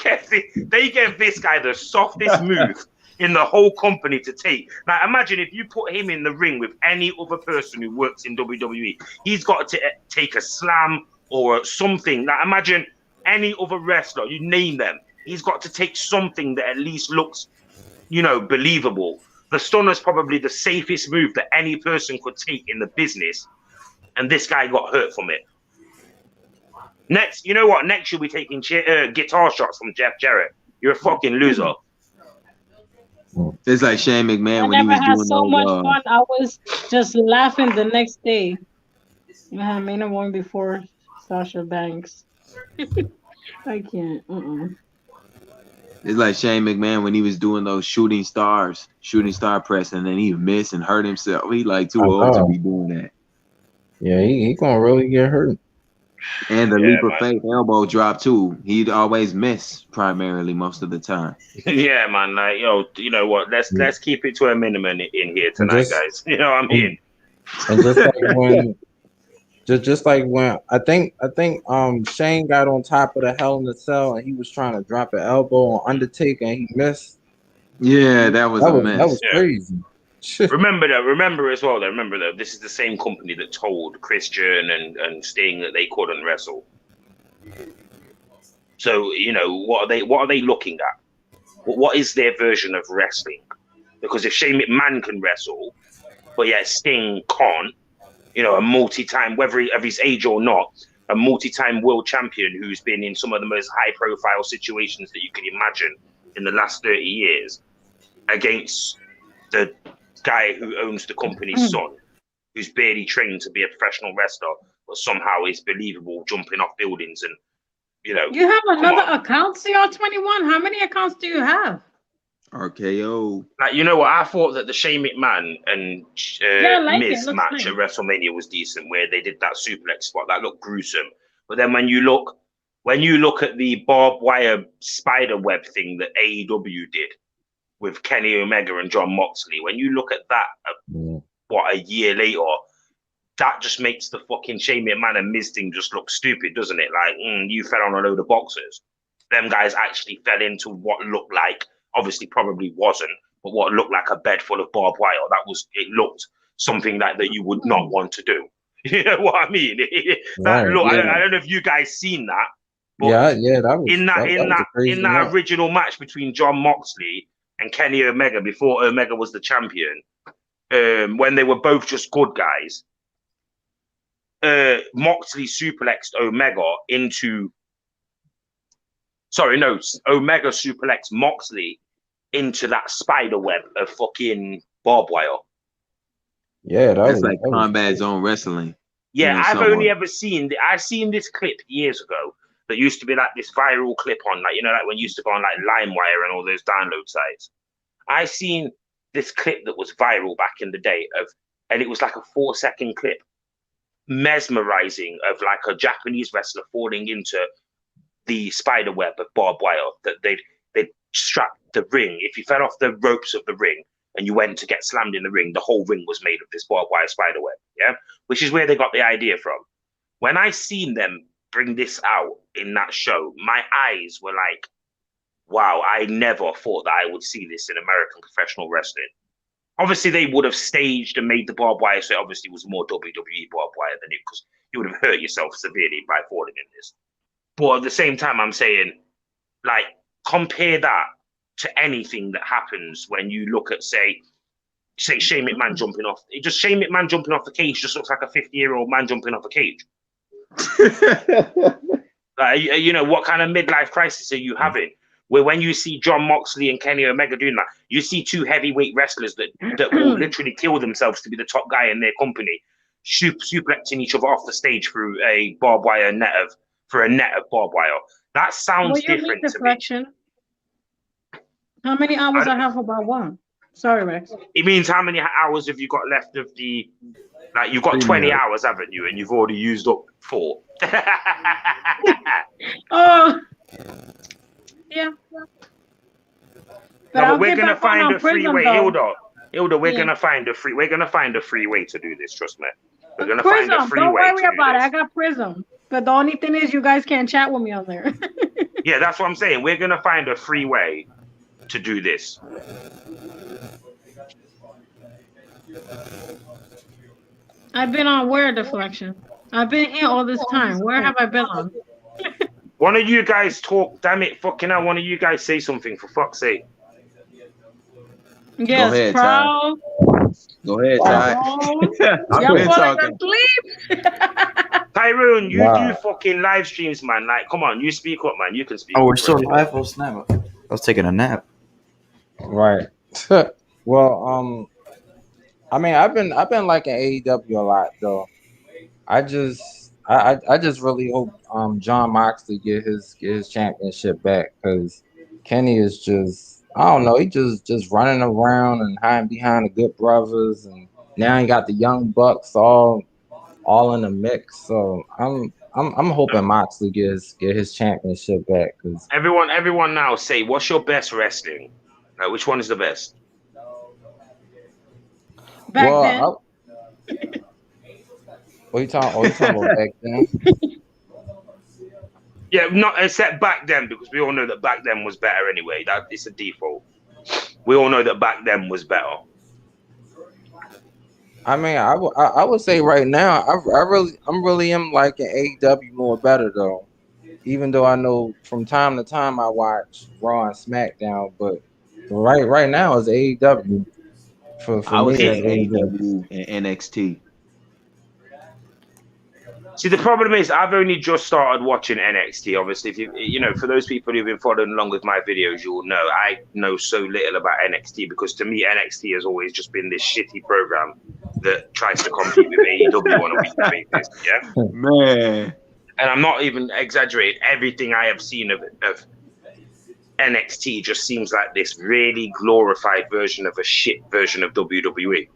gave this guy the softest move in the whole company to take. Now, imagine if you put him in the ring with any other person who works in WWE. He's got to take a slam or something. Now, imagine any other wrestler, you name them. He's got to take something that at least looks, you know, believable. The Stunner's probably the safest move that any person could take in the business. And this guy got hurt from it. Next, you know what? Next, you'll be taking guitar shots from Jeff Jarrett. You're a fucking loser. It's like Shane McMahon I when he never was had doing so those, much fun. I was just laughing the next day. I had Main Event before Sasha Banks. I can't. It's like Shane McMahon when he was doing those shooting star press, and then he missed and hurt himself. He like too old to be doing that. Yeah, he gonna really get hurt. And the leap of faith elbow drop too. He'd always miss primarily most of the time. Yeah, man. Like, yo, you know what? Let's keep it to a minimum in here tonight, guys. You know what I mean? And just like when I think Shane got on top of the Hell in the Cell and he was trying to drop an elbow on Undertaker and he missed. Yeah, that was a mess. That was crazy. Remember as well. Remember though, this is the same company that told Christian and Sting that they couldn't wrestle. So you know what are they looking at? What is their version of wrestling? Because if Shane McMahon can wrestle, but yeah, Sting can't. You know, a multi-time, whether of his age or not, a multi-time world champion who's been in some of the most high-profile situations that you can imagine in the last 30 years, against the guy who owns the company's son, who's barely trained to be a professional wrestler, but somehow is believable jumping off buildings and, you know. You have another account, CR21? How many accounts do you have? RKO. Like, you know what? I thought that the Shane McMahon and Miz match at WrestleMania was decent, where they did that suplex spot that looked gruesome. But then when you look at the barbed wire spider web thing that AEW did, with Kenny Omega and John Moxley. When you look at that, a year later, that just makes the fucking Shane McMahon and Miz thing just look stupid, doesn't it? Like, you fell on a load of boxers. Them guys actually fell into what looked like, obviously probably wasn't, but what looked like a bed full of barbed wire. It looked something that you would not want to do. You know what I mean? I don't know if you guys seen that. But that was in that original match between John Moxley and Kenny Omega before Omega was the champion, when they were both just good guys, Moxley suplexed Omega into. Sorry, no, Omega suplexed Moxley into that spider web of fucking barbed wire. Yeah, that's like Combat Zone Wrestling. Yeah, I've seen this clip years ago that used to be like this viral clip on, like, you know, like when you used to go on like LimeWire and all those download sites. I seen this clip that was viral back in the day and it was like a 4-second clip, mesmerizing, of like a Japanese wrestler falling into the spider web of barbed wire that they'd strapped the ring. If you fell off the ropes of the ring and you went to get slammed in the ring, the whole ring was made of this barbed wire spider web. Yeah, which is where they got the idea from. When I seen them bring this out in that show, my eyes were like, wow, I never thought that I would see this in American professional wrestling. Obviously, they would have staged and made the barbed wire, so it obviously was more WWE barbed wire than it, because you would have hurt yourself severely by falling in this. But at the same time, I'm saying, like, compare that to anything that happens when you look at, say Shane McMahon jumping off. Shane McMahon jumping off the cage just looks like a 50-year-old man jumping off a cage. Like, you know, what kind of midlife crisis are you having? Where when you see John Moxley and Kenny Omega doing that, you see two heavyweight wrestlers that will literally kill themselves to be the top guy in their company, suplexing each other off the stage through a barbed wire net of barbed wire. That sounds different to me. How many hours I have about one? Sorry, Rex. It means how many hours have you got left of the? Like, you've got 20 hours, haven't you? And you've already used up 4. Oh, yeah. But we're gonna find a free way, Hilda. We're gonna find a free way to do this. Trust me. We're gonna find a free way. Don't worry about it. I got Prism. But the only thing is, you guys can't chat with me on there. Yeah, that's what I'm saying. We're gonna find a free way to do this. I've been on where deflection. I've been here all this time. Where have I been on? One of you guys talk. Damn it, fucking hell! One of you guys say something, for fuck's sake. Yes, go ahead, Pro. Go ahead, Ty. Y'all falling asleep. Tyrone, you do fucking live streams, man. Like, come on, you speak up, man. You can speak. Oh, we're still live. Oh snap! I was taking a nap. Right. Well, I mean, I've been liking AEW a lot though. I just really hope John Moxley get his championship back, because Kenny is just, I don't know, he just running around and hiding behind the Good Brothers, and now he got the Young Bucks all in the mix. So I'm hoping Moxley get his championship back, because everyone now say, what's your best wrestling? Like, which one is the best? Back then. What are you talking about back then? Yeah, not except back then, because we all know that back then was better anyway. That it's a default. We all know that back then was better. I mean, I would say right now, I'm really liking AEW more better though. Even though I know from time to time I watch Raw and SmackDown, but right now it's AEW. For I would me, say AEW and NXT. See, the problem is I've only just started watching NXT. Obviously, if you know, for those people who've been following along with my videos, you will know I know so little about NXT, because to me NXT has always just been this shitty program that tries to compete with AEW on a weekly basis. Yeah, man. And I'm not even exaggerating. Everything I have seen of NXT just seems like this really glorified version of a shit version of WWE.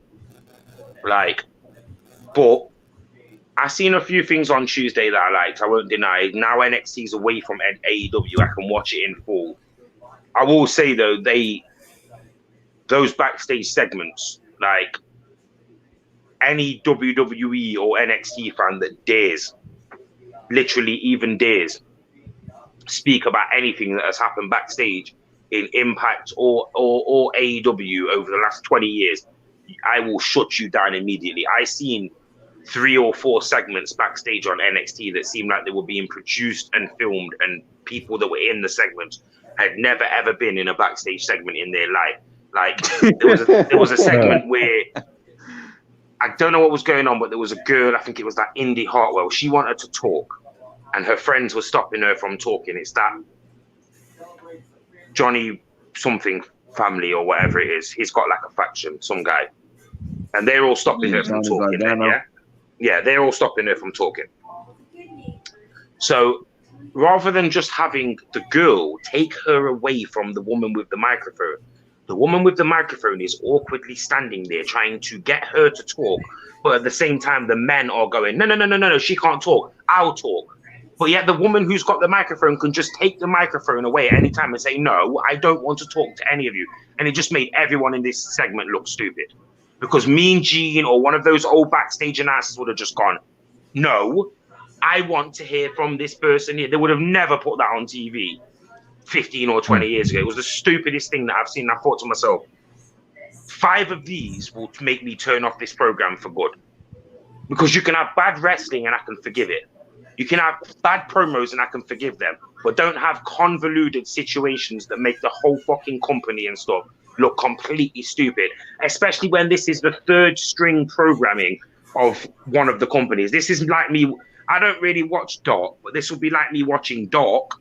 Like, but I seen a few things on Tuesday that I liked. I won't deny. Now NXT's away from AEW, I can watch it in full. I will say though, those backstage segments, like any WWE or NXT fan that dares, literally even dares, speak about anything that has happened backstage in Impact or AEW over the last 20 years, I will shut you down immediately. I seen 3 or 4 segments backstage on NXT that seemed like they were being produced and filmed, and people that were in the segments had never ever been in a backstage segment in their life. Like there was a segment where I don't know what was going on, but there was a girl, I think it was that Indy Hartwell. She wanted to talk, and her friends were stopping her from talking. It's that Johnny something family or whatever it is. He's got like a faction, some guy, and they're all stopping her from talking. Yeah, they're all stopping her from talking. So rather than just having the girl take her away from the woman with the microphone is awkwardly standing there trying to get her to talk, but at the same time the men are going, no, she can't talk, I'll talk. But yet the woman who's got the microphone can just take the microphone away at any time and say, no, I don't want to talk to any of you. And it just made everyone in this segment look stupid. Because Mean Gene or one of those old backstage announcers would have just gone, no, I want to hear from this person here. They would have never put that on TV 15 or 20 years ago. It was the stupidest thing that I've seen. I thought to myself, 5 of these will make me turn off this program for good. Because you can have bad wrestling and I can forgive it. You can have bad promos and I can forgive them. But don't have convoluted situations that make the whole fucking company and stuff look completely stupid, especially when this is the 3rd string programming of one of the companies. This is like me. I don't really watch Dark, but this will be like me watching Dark.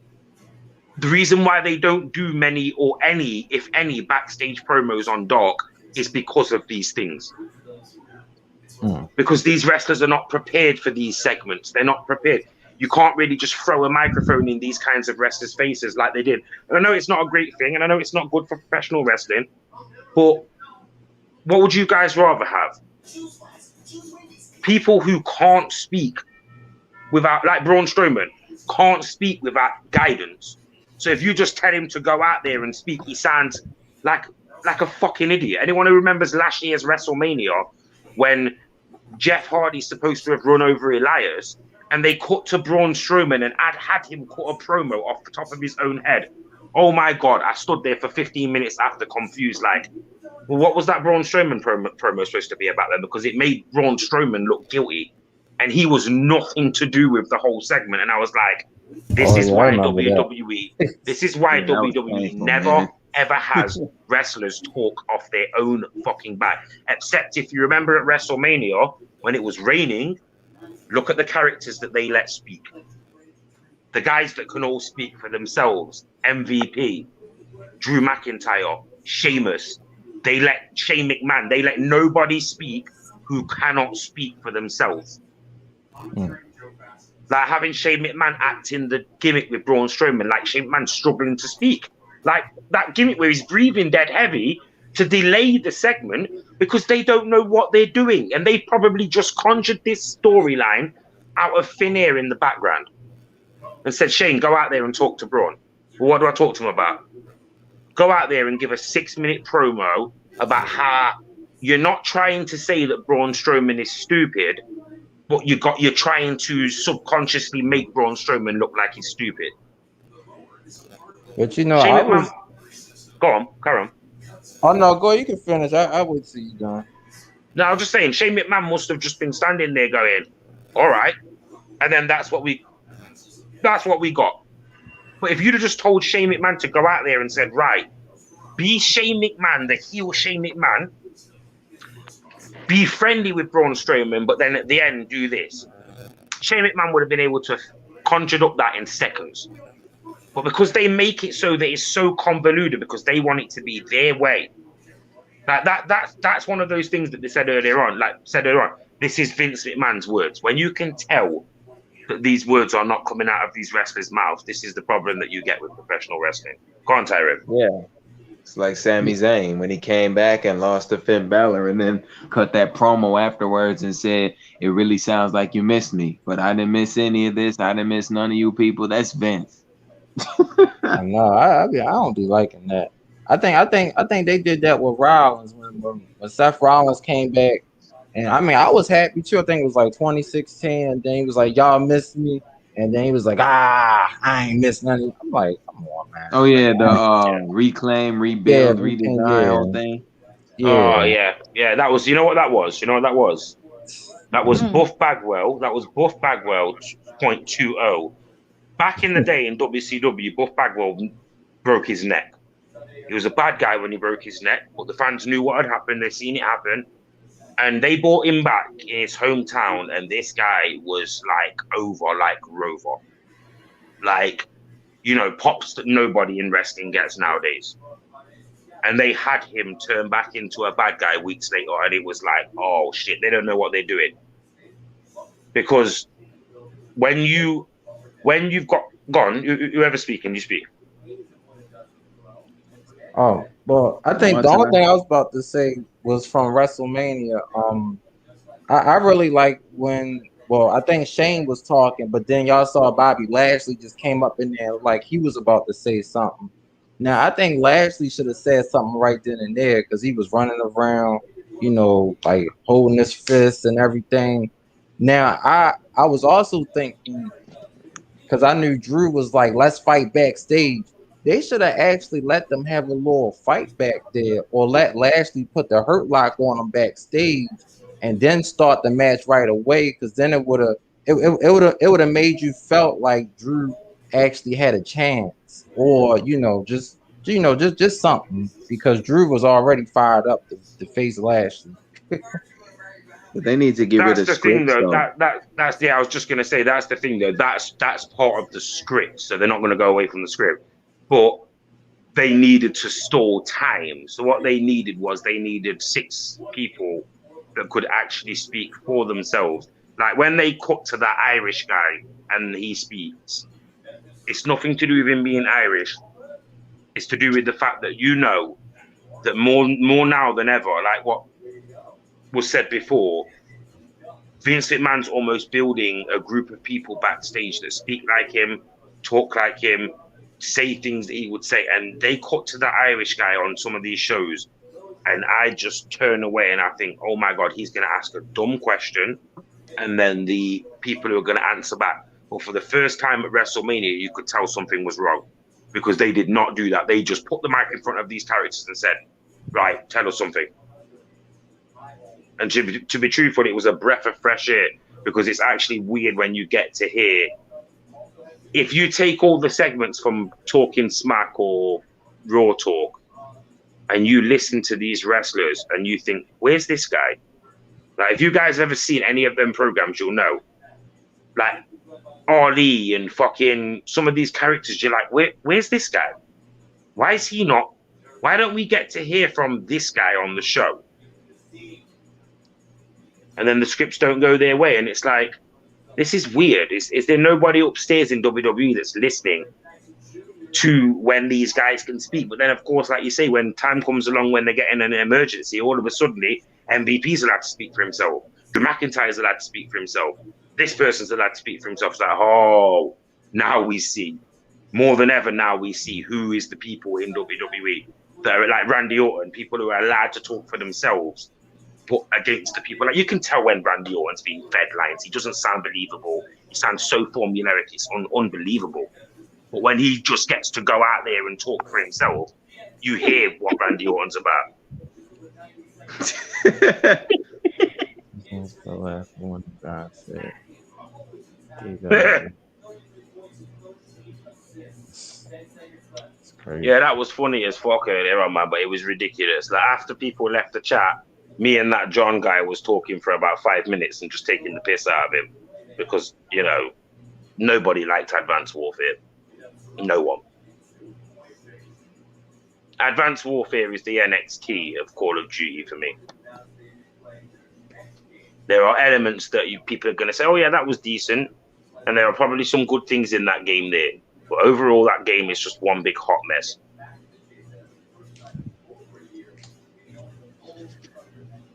The reason why they don't do many or any, if any, backstage promos on Dark is because of these things. Because these wrestlers are not prepared for these segments. They're not prepared. You can't really just throw a microphone in these kinds of wrestlers' faces like they did. And I know it's not a great thing, and I know it's not good for professional wrestling, but what would you guys rather have? People who can't speak without, like Braun Strowman, can't speak without guidance. So if you just tell him to go out there and speak, he sounds like a fucking idiot. Anyone who remembers last year's WrestleMania when Jeff Hardy's supposed to have run over Elias, and they cut to Braun Strowman and had him cut a promo off the top of his own head. Oh my God, I stood there for 15 minutes after confused, like, well, what was that Braun Strowman promo supposed to be about then? Because it made Braun Strowman look guilty, and he was nothing to do with the whole segment. And I was like, this is why WWE never ever has wrestlers talk off their own fucking back. Except if you remember at WrestleMania, when it was raining, look at the characters that they let speak. The guys that can all speak for themselves. MVP, Drew McIntyre, Sheamus. They let Shane McMahon, they let nobody speak who cannot speak for themselves. Like having Shane McMahon acting the gimmick with Braun Strowman, like Shane McMahon struggling to speak. Like that gimmick where he's breathing dead heavy to delay the segment because they don't know what they're doing. And they probably just conjured this storyline out of thin air in the background and said, Shane, go out there and talk to Braun. Well, what do I talk to him about? Go out there and give a 6-minute promo about how you're not trying to say that Braun Strowman is stupid, but you're trying to subconsciously make Braun Strowman look like he's stupid. But you know, go on, carry on. Oh no, go. You can finish. I would see you done. No, I'm just saying, Shane McMahon must have just been standing there going, "All right," and then that's what we got. But if you'd have just told Shane McMahon to go out there and said, "Right, be Shane McMahon, the heel Shane McMahon, be friendly with Braun Strowman, but then at the end do this," Shane McMahon would have been able to conjure up that in seconds. But because they make it so that it's so convoluted because they want it to be their way, like that's one of those things that they said earlier on. This is Vince McMahon's words. When you can tell that these words are not coming out of these wrestlers' mouths, this is the problem that you get with professional wrestling. Go on, Tyrone. Yeah. It's like Sami Zayn when he came back and lost to Finn Balor and then cut that promo afterwards and said, "It really sounds like you missed me, but I didn't miss any of this. I didn't miss none of you people." That's Vince. No, I don't be liking that. I think they did that with Rollins when Seth Rollins came back, and I mean I was happy too. I think it was like 2016, and then he was like, "Y'all missed me," and then he was like, I ain't missed nothing." I'm like, "Come on, man." Oh yeah, the Yeah. reclaim, Yeah, rebuild, redesign whole thing. Oh yeah. yeah. That was. You know what that was? You know what that was? That was Mm. Buff Bagwell. That was Buff Bagwell 0.20. Back in the day in WCW, Buff Bagwell broke his neck. He was a bad guy when he broke his neck, but the fans knew what had happened. They seen it happen, and they brought him back in his hometown. And this guy was like over like Rover, like pops that nobody in wrestling gets nowadays. And they had him turn back into a bad guy weeks later, and it was like, oh shit, they don't know what they're doing. Because when you've gone, whoever speaking, you speak. Oh, well, I think the only thing I was about to say was from WrestleMania. I really like when, well, I think Shane was talking, but then y'all saw Bobby Lashley just came up in there like he was about to say something. Now, I think Lashley should have said something right then and there because he was running around, like holding his fists and everything. Now, I was also thinking, because I knew Drew was like, let's fight backstage. They should have actually let them have a little fight back there, or let Lashley put the hurt lock on them backstage, and then start the match right away. Because then it would have made you felt like Drew actually had a chance, or just something, because Drew was already fired up to face Lashley. But they need to get rid of That's the thing, scripts, though. though. That's I was just gonna say that's the thing, though. That's part of the script, so they're not gonna go away from the script. But they needed to stall time. So what they needed was they needed 6 people that could actually speak for themselves. Like when they cut to that Irish guy and he speaks, it's nothing to do with him being Irish. It's to do with the fact that that more now than ever, like what was said before, Vince McMahon's almost building a group of people backstage that speak like him, talk like him, say things that he would say. And they cut to the Irish guy on some of these shows, and I just turn away and I think, oh my God, he's going to ask a dumb question, and then the people who are going to answer back. But for the first time at WrestleMania, you could tell something was wrong, because they did not do that. They just put the mic in front of these characters and said, right, tell us something. And to be truthful, it was a breath of fresh air, because it's actually weird when you get to hear, if you take all the segments from Talking Smack or Raw Talk, and you listen to these wrestlers and you think, where's this guy? Like, if you guys ever seen any of them programs, you'll know. Like Ali and fucking some of these characters, you're like, where's this guy? Why is he not? Why don't we get to hear from this guy on the show? And then the scripts don't go their way, and it's like, this is weird. Is there nobody upstairs in WWE that's listening to when these guys can speak? But then, of course, like you say, when time comes along, when they're getting an emergency, all of a sudden, MVP's allowed to speak for himself. Drew McIntyre's allowed to speak for himself. This person's allowed to speak for himself. It's like, oh, now we see. More than ever, now we see who is the people in WWE that are like Randy Orton, people who are allowed to talk for themselves, but against the people. Like, you can tell when Randy Orton's being fed lines. He doesn't sound believable. He sounds so formulaic. It's unbelievable. But when he just gets to go out there and talk for himself, you hear what Randy Orton's about. That's the last one God said. It's crazy. Yeah, that was funny as fuck earlier on, man, but it was ridiculous. Like, after people left the chat, me and that John guy was talking for about 5 minutes and just taking the piss out of him, because, nobody liked Advanced Warfare. No one. Advanced Warfare is the NXT of Call of Duty for me. There are elements that people are going to say, oh yeah, that was decent, and there are probably some good things in that game there. But overall, that game is just one big hot mess.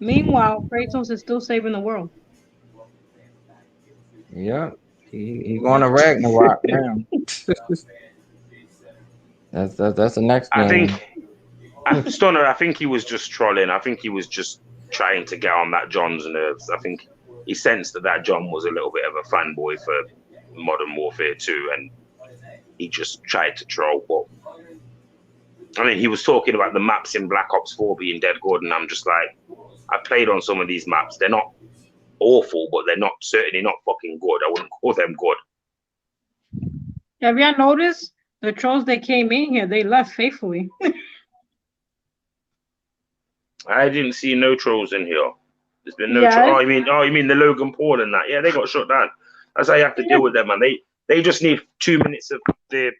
Meanwhile, Kratos is still saving the world. Yeah, he going to Ragnarok now. That's the next game. Stunner, I think he was just trolling. I think he was just trying to get on that John's nerves. I think he sensed that John was a little bit of a fanboy for Modern Warfare 2, and he just tried to troll. But I mean, he was talking about the maps in Black Ops 4 being dead good, and I'm just like, I played on some of these maps. They're not awful, but they're not certainly not fucking good. I wouldn't call them good. Have y'all noticed the trolls that came in here? They left faithfully. I didn't see no trolls in here. There's been no Yeah. Oh, you mean the Logan Paul and that? Yeah, they got shut down. That's how you have to deal with them, man. They just need 2 minutes of the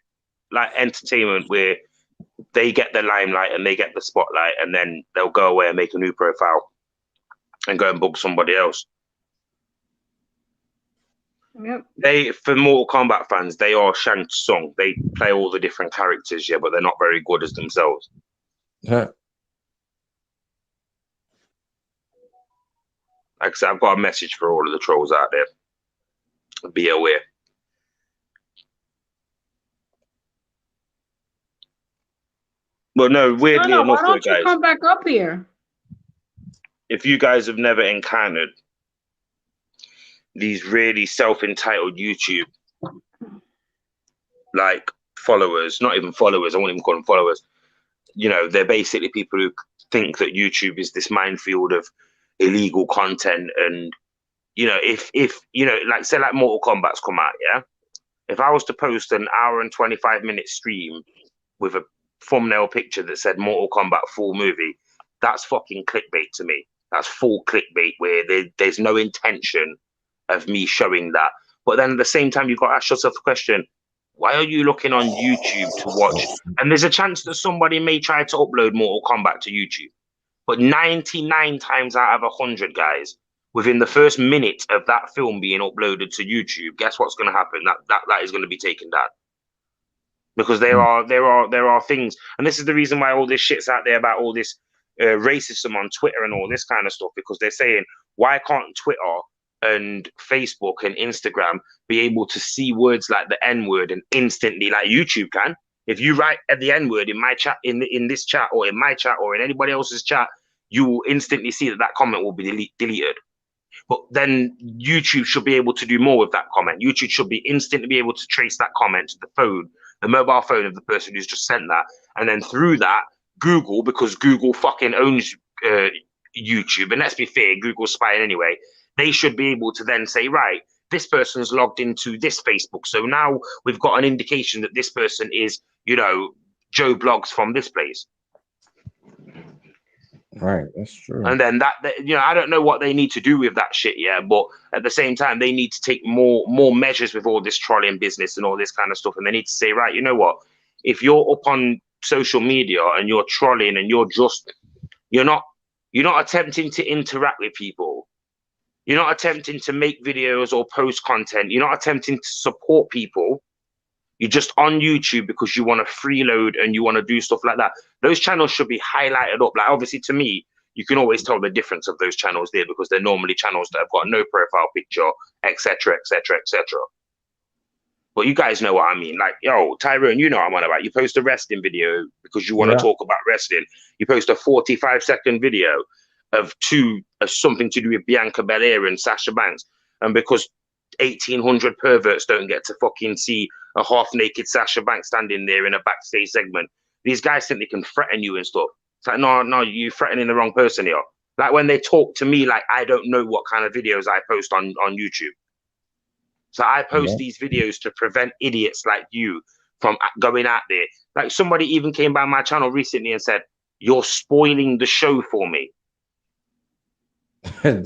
like entertainment where they get the limelight and they get the spotlight, and then they'll go away and make a new profile and go and book somebody else. Yep. For Mortal Kombat fans, they are Shang Tsung. They play all the different characters, yeah, but they're not very good as themselves. Yeah. Like I said, I've got a message for all of the trolls out there. Be aware. But no, weirdly No, why enough, don't though, you guys, come back up here? if you guys have never encountered these really self-entitled YouTube like followers, not even followers, I won't even call them followers. You know, they're basically people who think that YouTube is this minefield of illegal content. And you know, if you know, like say like Mortal Kombat's come out, yeah. If I was to post an hour and 25-minute stream with a thumbnail picture that said Mortal Kombat full movie, that's fucking clickbait to me. That's full clickbait where there's no intention of me showing that. But then at the same time, you've got to ask yourself the question, why are you looking on YouTube to watch? And there's a chance that somebody may try to upload Mortal Kombat to YouTube. But 99 times out of 100, guys, within the first minute of that film being uploaded to YouTube, guess what's going to happen? That is going to be taken down. Because there are things, and this is the reason why all this shit's out there about all this racism on Twitter and all this kind of stuff, because they're saying, why can't Twitter and Facebook and Instagram be able to see words like the N-word and instantly, like YouTube can? If you write at the N-word in my chat, in this chat, or in my chat, or in anybody else's chat, you will instantly see that comment will be deleted. But then YouTube should be able to do more with that comment. YouTube should be instantly be able to trace that comment to the phone, the mobile phone of the person who's just sent that. And then through that, Google, because Google fucking owns YouTube, and let's be fair, Google's spying anyway, they should be able to then say, right, this person's logged into this Facebook. So now we've got an indication that this person is, you know, Joe Blogs from this place. Right, that's true. And then that, you know, I don't know what they need to do with that shit, yeah, but at the same time, they need to take more measures with all this trolling business and all this kind of stuff. And they need to say, right, you know what, if you're up on social media and you're trolling and you're not attempting to interact with people, you're not attempting to make videos or post content, you're not attempting to support people, you're just on YouTube because you want to freeload and you want to do stuff like that, those channels should be highlighted up. Like, obviously, to me, you can always tell the difference of those channels there because they're normally channels that have got no profile picture, etc., etc., etc. But you guys know what I mean. Like, yo, Tyrone, you know what I'm on about. You post a wrestling video because you want to talk about wrestling. You post a 45-second video of something to do with Bianca Belair and Sasha Banks. And because 1,800 perverts don't get to fucking see a half-naked Sasha Banks standing there in a backstage segment, these guys think they can threaten you and stuff. It's like, no, you're threatening the wrong person here. Like when they talk to me, like I don't know what kind of videos I post on YouTube. So I post these videos to prevent idiots like you from going out there. Like somebody even came by my channel recently and said, "You're spoiling the show for me." But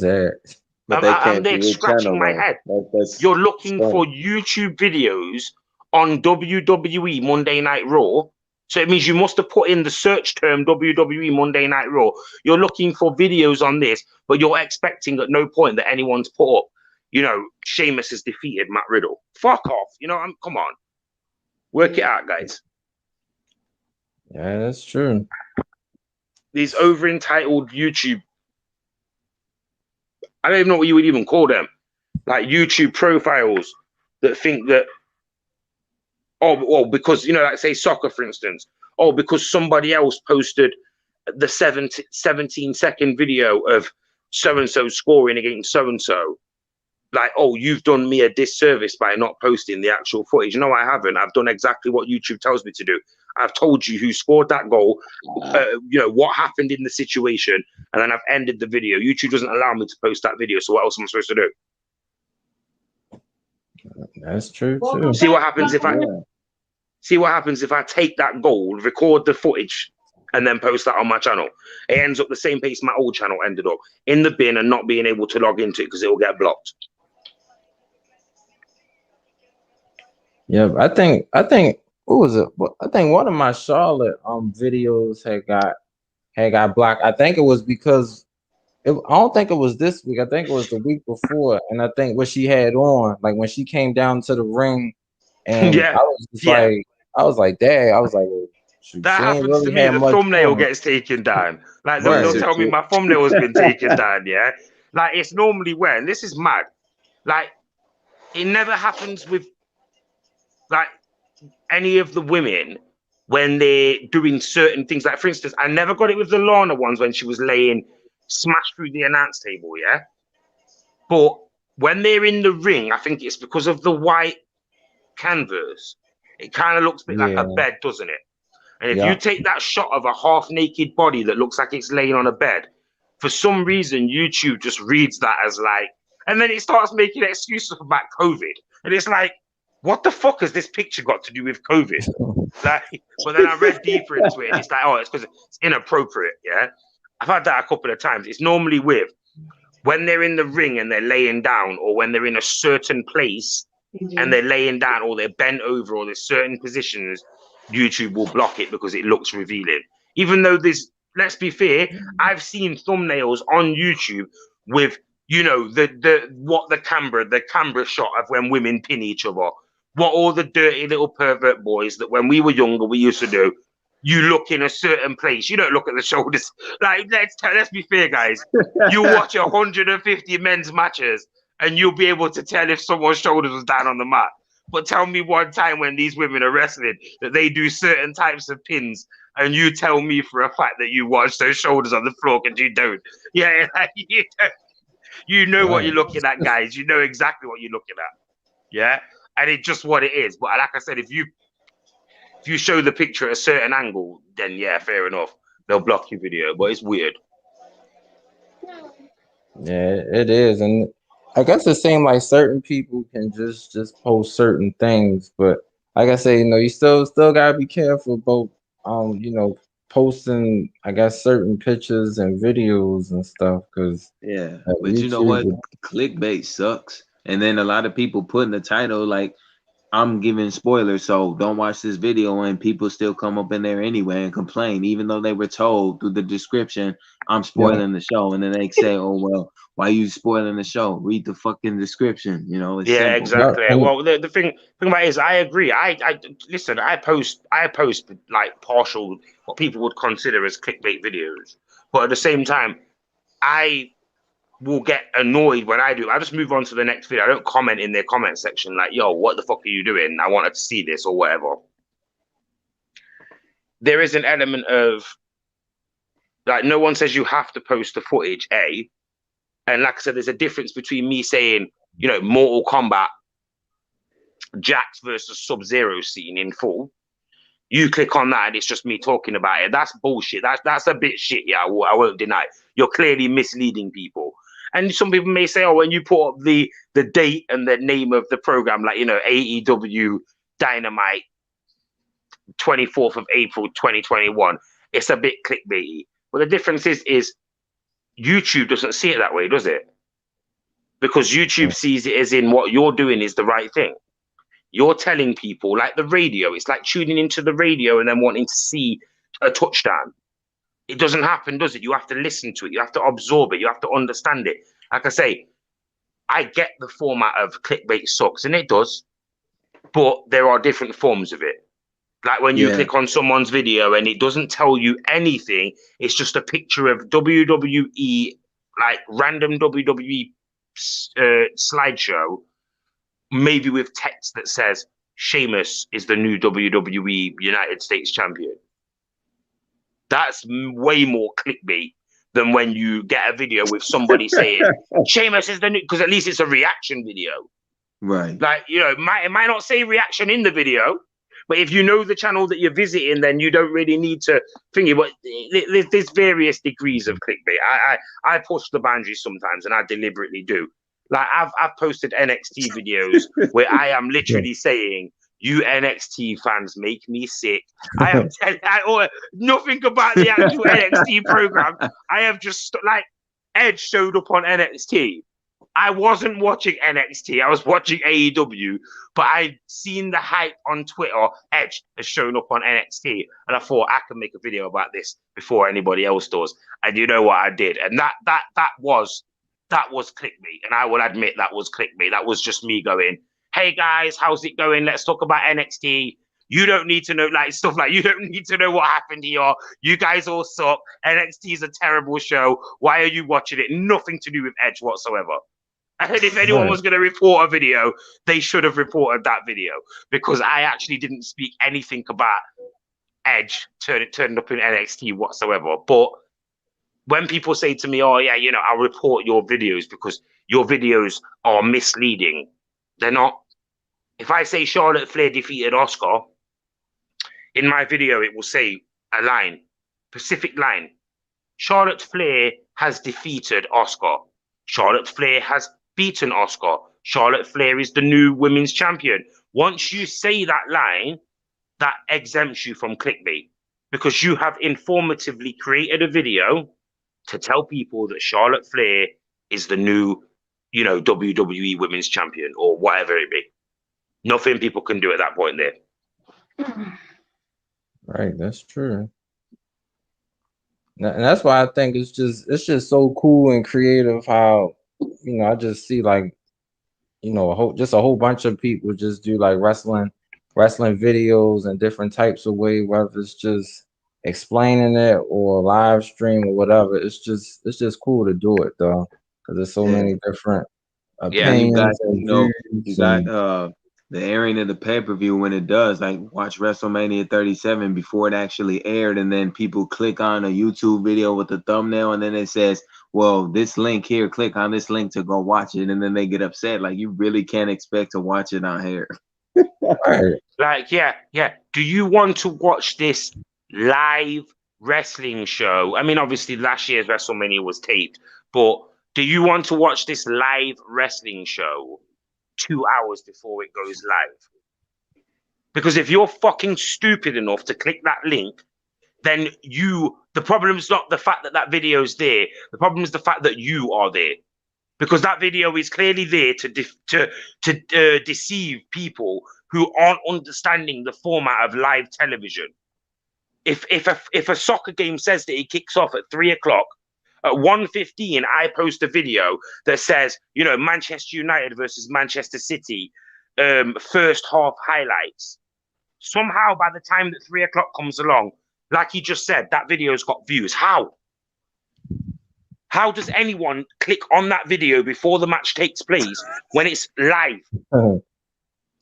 they can't they're see your scratching channel, my though. head. That's You're looking funny. for YouTube videos on WWE Monday Night Raw. So it means you must have put in the search term WWE Monday Night Raw. You're looking for videos on this, but you're expecting at no point that anyone's put up, you know, Sheamus has defeated Matt Riddle. Fuck off. You know, come on. Work it out, guys. Yeah, that's true. These over-entitled YouTube, I don't even know what you would even call them, like YouTube profiles that think that, oh, because, you know, like say soccer, for instance, oh, because somebody else posted the 17-second video of so-and-so scoring against so-and-so. Like, oh, you've done me a disservice by not posting the actual footage. No, I haven't. I've done exactly what YouTube tells me to do. I've told you who scored that goal, you know, what happened in the situation, and then I've ended the video. YouTube doesn't allow me to post that video, so what else am I supposed to do? That's true too. See what happens if I take that goal, record the footage, and then post that on my channel. It ends up the same pace my old channel ended up, in the bin and not being able to log into it because it will get blocked. Yeah, I think what was it? I think one of my Charlotte videos had got blocked. I think it was because I don't think it was this week. I think it was the week before. And I think what she had on, like when she came down to the ring, and Yeah. I was like, dang, I was like, well, That happens to me. The thumbnail gets taken down. Like they'll tell me my thumbnail has been taken down. Yeah, like it's normally when this is mad. Like it never happens with like any of the women when they're doing certain things. Like for instance, I never got it with the Lana ones when she was laying smashed through the announce table. Yeah, but when they're in the ring, I think it's because of the white canvas. It kind of looks a bit like a bed, doesn't it? And if you take that shot of a half-naked body that looks like it's laying on a bed, for some reason, YouTube just reads that as like, and then it starts making excuses about COVID. And it's like, what the fuck has this picture got to do with COVID? Like, but then I read deeper into it, and it's like, oh, it's because it's inappropriate, yeah? I've had that a couple of times. It's normally with when they're in the ring and they're laying down, or when they're in a certain place and they're laying down, or they're bent over, or there's certain positions, YouTube will block it because it looks revealing. Even though there's, let's be fair, I've seen thumbnails on YouTube with, you know, the camera shot of when women pin each other, what all the dirty little pervert boys that when we were younger we used to do. You look in a certain place, you don't look at the shoulders. Like let's be fair, guys. You watch 150 men's matches and you'll be able to tell if someone's shoulders was down on the mat. But tell me one time when these women are wrestling that they do certain types of pins, and you tell me for a fact that you watch those shoulders on the floor and you don't. Yeah, like, you know what you're looking at, guys. You know exactly what you're looking at. Yeah, and it's just what it is. But like I said, if you show the picture at a certain angle, then yeah, fair enough. They'll block your video. But it's weird. Yeah, it is, and I guess it seems like certain people can just post certain things, but like I say, you know, you still gotta be careful about you know, posting, I guess, certain pictures and videos and stuff, because but you know what, clickbait sucks, and then a lot of people put in the title like, I'm giving spoilers, so don't watch this video, and people still come up in there anyway and complain, even though they were told through the description, I'm spoiling the show, and then they say, oh, well, why are you spoiling the show? Read the fucking description, you know? It's simple. Exactly. Well, the thing about it is, I agree. I listen, I post like partial, what people would consider as clickbait videos, but at the same time, I will get annoyed when I do. I just move on to the next video. I don't comment in their comment section like, yo, what the fuck are you doing? I wanted to see this or whatever. There is an element of like, no one says you have to post the footage, A. And like I said, there's a difference between me saying, you know, Mortal Kombat, Jax versus Sub-Zero scene in full. You click on that and it's just me talking about it. That's bullshit. That's a bit shit, yeah, I won't deny. You're clearly misleading people. And some people may say, oh, when you put up the date and the name of the program, like, you know, AEW Dynamite, 24th of April, 2021, it's a bit clickbaity. But the difference is YouTube doesn't see it that way, does it? Because YouTube sees it as in what you're doing is the right thing. You're telling people, like the radio, it's like tuning into the radio and then wanting to see a touchdown. It doesn't happen, does it? You have to listen to it. You have to absorb it. You have to understand it. Like I say, I get the format of clickbait sucks, and it does, but there are different forms of it. Like when you click on someone's video and it doesn't tell you anything, it's just a picture of WWE, like random WWE slideshow, maybe with text that says, Sheamus is the new WWE United States champion. That's way more clickbait than when you get a video with somebody saying Sheamus is the new, because at least it's a reaction video. Right. Like, you know, it might not say reaction in the video, but if you know the channel that you're visiting, then you don't really need to think it. But there's various degrees of clickbait. I push the boundaries sometimes, and I deliberately do. Like I've posted NXT videos where I am literally saying, "You NXT fans make me sick." I am or nothing about the actual NXT program. I have just like Edge showed up on NXT. I wasn't watching NXT. I was watching AEW, but I'd seen the hype on Twitter. Edge has shown up on NXT, and I thought I can make a video about this before anybody else does. And you know what I did? And that was clickbait. And I will admit that was clickbait. That was just me going, "Hey guys, how's it going? Let's talk about NXT. You don't need to know stuff like you don't need to know what happened here. You guys all suck. NXT is a terrible show. Why are you watching it?" Nothing to do with Edge whatsoever. And if anyone was going to report a video, they should have reported that video, because I actually didn't speak anything about Edge turning up in NXT whatsoever. But when people say to me, "Oh yeah, you know, I'll report your videos because your videos are misleading," they're not. If I say Charlotte Flair defeated Asuka, in my video it will say a line, specific line. Charlotte Flair has defeated Asuka. Charlotte Flair has beaten Asuka. Charlotte Flair is the new women's champion. Once you say that line, that exempts you from clickbait, because you have informatively created a video to tell people that Charlotte Flair is the new, you know, WWE women's champion or whatever it be. Nothing people can do at that point there. Right, that's true. And that's why I think it's just so cool and creative how, you know, I just see like, you know, a whole bunch of people just do like wrestling videos in different types of way, whether it's just explaining it or live stream or whatever. It's just cool to do it though, because there's so many different opinions. You got the airing of the pay-per-view when it does, like watch WrestleMania 37 before it actually aired, and then people click on a YouTube video with the thumbnail, and then it says, "Well, this link here, click on this link to go watch it," and then they get upset. Like, you really can't expect to watch it on here. Like, yeah. Do you want to watch this live wrestling show? I mean, obviously last year's WrestleMania was taped, but do you want to watch this live wrestling show 2 hours before it goes live? Because if you're fucking stupid enough to click that link, then the problem is not the fact that video is there. The problem is the fact that you are there, because that video is clearly there to deceive people who aren't understanding the format of live television. If a soccer game says that it kicks off at 3 o'clock, at 1:15, I post a video that says, you know, Manchester United versus Manchester City, first half highlights. Somehow, by the time that 3 o'clock comes along, like you just said, that video's got views. How? How does anyone click on that video before the match takes place when it's live?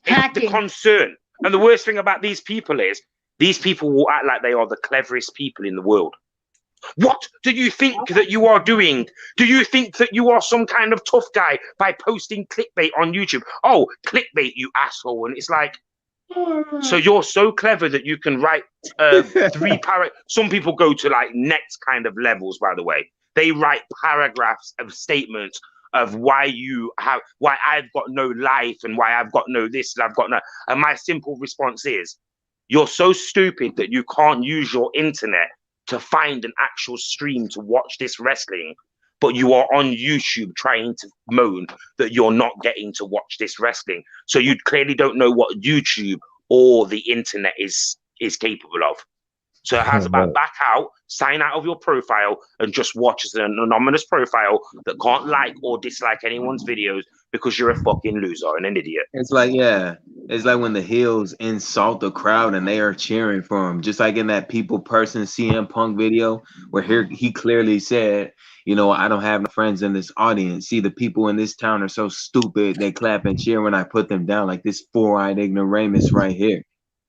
It's the concern. And the worst thing about these people is, these people will act like they are the cleverest people in the world. What do you think that you are doing? Do you think that you are some kind of tough guy by posting clickbait on YouTube? Oh, clickbait, you asshole. And it's like, so you're so clever that you can write some people go to like next kind of levels, by the way. They write paragraphs of statements of why I've got no life and why I've got no this and I've got no. And my simple response is, you're so stupid that you can't use your internet to find an actual stream to watch this wrestling, but you are on YouTube trying to moan that you're not getting to watch this wrestling. So you clearly don't know what YouTube or the internet is capable of. So how's about back out, sign out of your profile, and just watch as an anonymous profile that can't like or dislike anyone's videos because you're a fucking loser and an idiot. It's like when the heels insult the crowd and they are cheering for him. Just like in that people person CM Punk video where he clearly said, you know, I don't have friends in this audience. See, the people in this town are so stupid. They clap and cheer when I put them down, like this four-eyed ignoramus right here.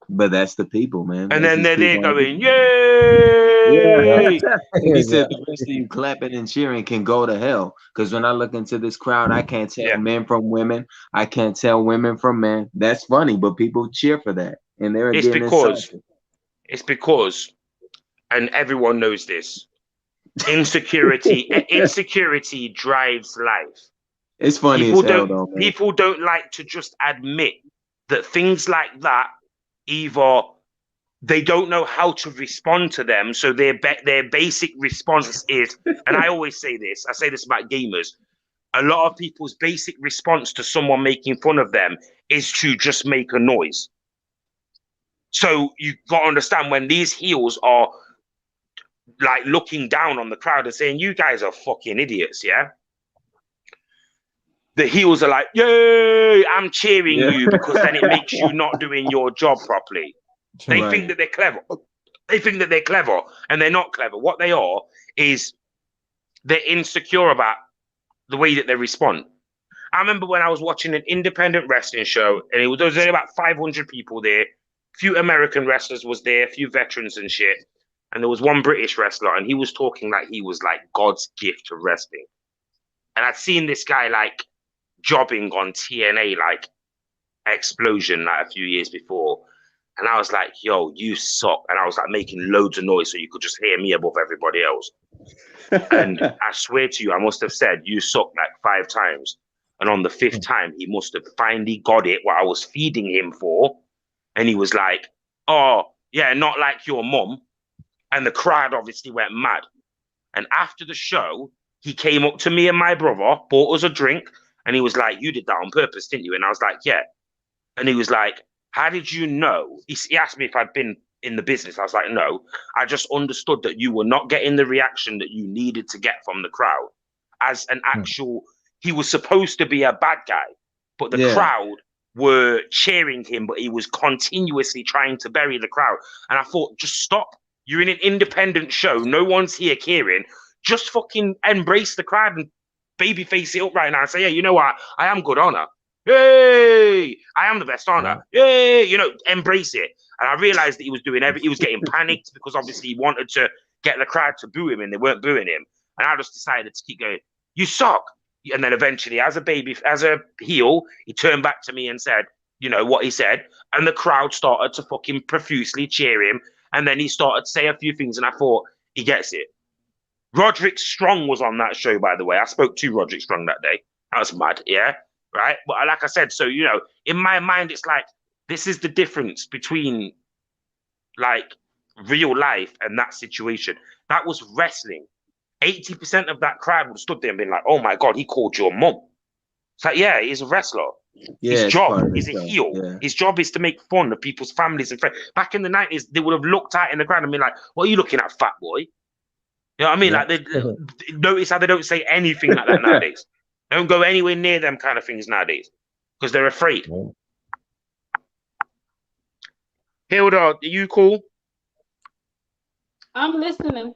But that's the people, man. And then they're there going, yay! Yay! And he said Yeah. the rest of you clapping and cheering can go to hell. Because when I look into this crowd, I can't tell men from women. I can't tell women from men. That's funny, but people cheer for that, and they're It's getting because insulted. and everyone knows this. Insecurity drives life. It's funny People as hell, don't though, man. people don't like to just admit that things like that either they don't know how to respond to them, so their basic response is, and I always say this, I say this about gamers, a lot of people's basic response to someone making fun of them is to just make a noise. So you got to understand, when these heels are like looking down on the crowd and saying, you guys are fucking idiots, yeah? The heels are like, yay, I'm cheering you, because then it makes you not doing your job properly. They think that they're clever. They think that they're clever, and they're not clever. What they are is they're insecure about the way that they respond. I remember when I was watching an independent wrestling show, and there was only about 500 people there. A few American wrestlers was there, a few veterans and shit. And there was one British wrestler, and he was talking like he was like God's gift to wrestling. And I'd seen this guy like jobbing on TNA, like Explosion, like a few years before. And I was like, yo, you suck. And I was like making loads of noise so you could just hear me above everybody else. And I swear to you, I must have said, you suck like 5 times. And on the 5th time, he must have finally got it, what I was feeding him for. And he was like, oh, yeah, not like your mum. And the crowd obviously went mad. And after the show, he came up to me and my brother, bought us a drink, and he was like, you did that on purpose, didn't you? And I was like, yeah. And he was like, how did you know? He asked me if I'd been in the business. I was like, no. I just understood that you were not getting the reaction that you needed to get from the crowd. As an actual, he was supposed to be a bad guy, but the crowd were cheering him, but he was continuously trying to bury the crowd. And I thought, just stop. You're in an independent show. No one's here caring. Just fucking embrace the crowd and babyface it up right now and say, yeah, you know what? I am good honor. Yay! I am the best honor. Yay! You know, embrace it. And I realized that he was doing he was getting panicked because obviously he wanted to get the crowd to boo him, and they weren't booing him. And I just decided to keep going, you suck. And then eventually, as a heel, he turned back to me and said, you know, what he said. And the crowd started to fucking profusely cheer him. And then he started to say a few things, and I thought, he gets it. Roderick Strong was on that show, by the way. I spoke to Roderick Strong that day. That was mad, yeah? Right? But like I said, so, you know, in my mind, it's like, this is the difference between, like, real life and that situation. That was wrestling. 80% of that crowd would have stood there and been like, oh, my God, he called your mum. It's like, yeah, he's a wrestler. Yeah, his job is a heel. Yeah. His job is to make fun of people's families and friends. Back in the 90s, they would have looked out in the crowd and been like, what are you looking at, fat boy? You know what I mean? Like, they notice how they don't say anything like that nowadays. They don't go anywhere near them kind of things nowadays because they're afraid. Hilda, are you cool? I'm listening.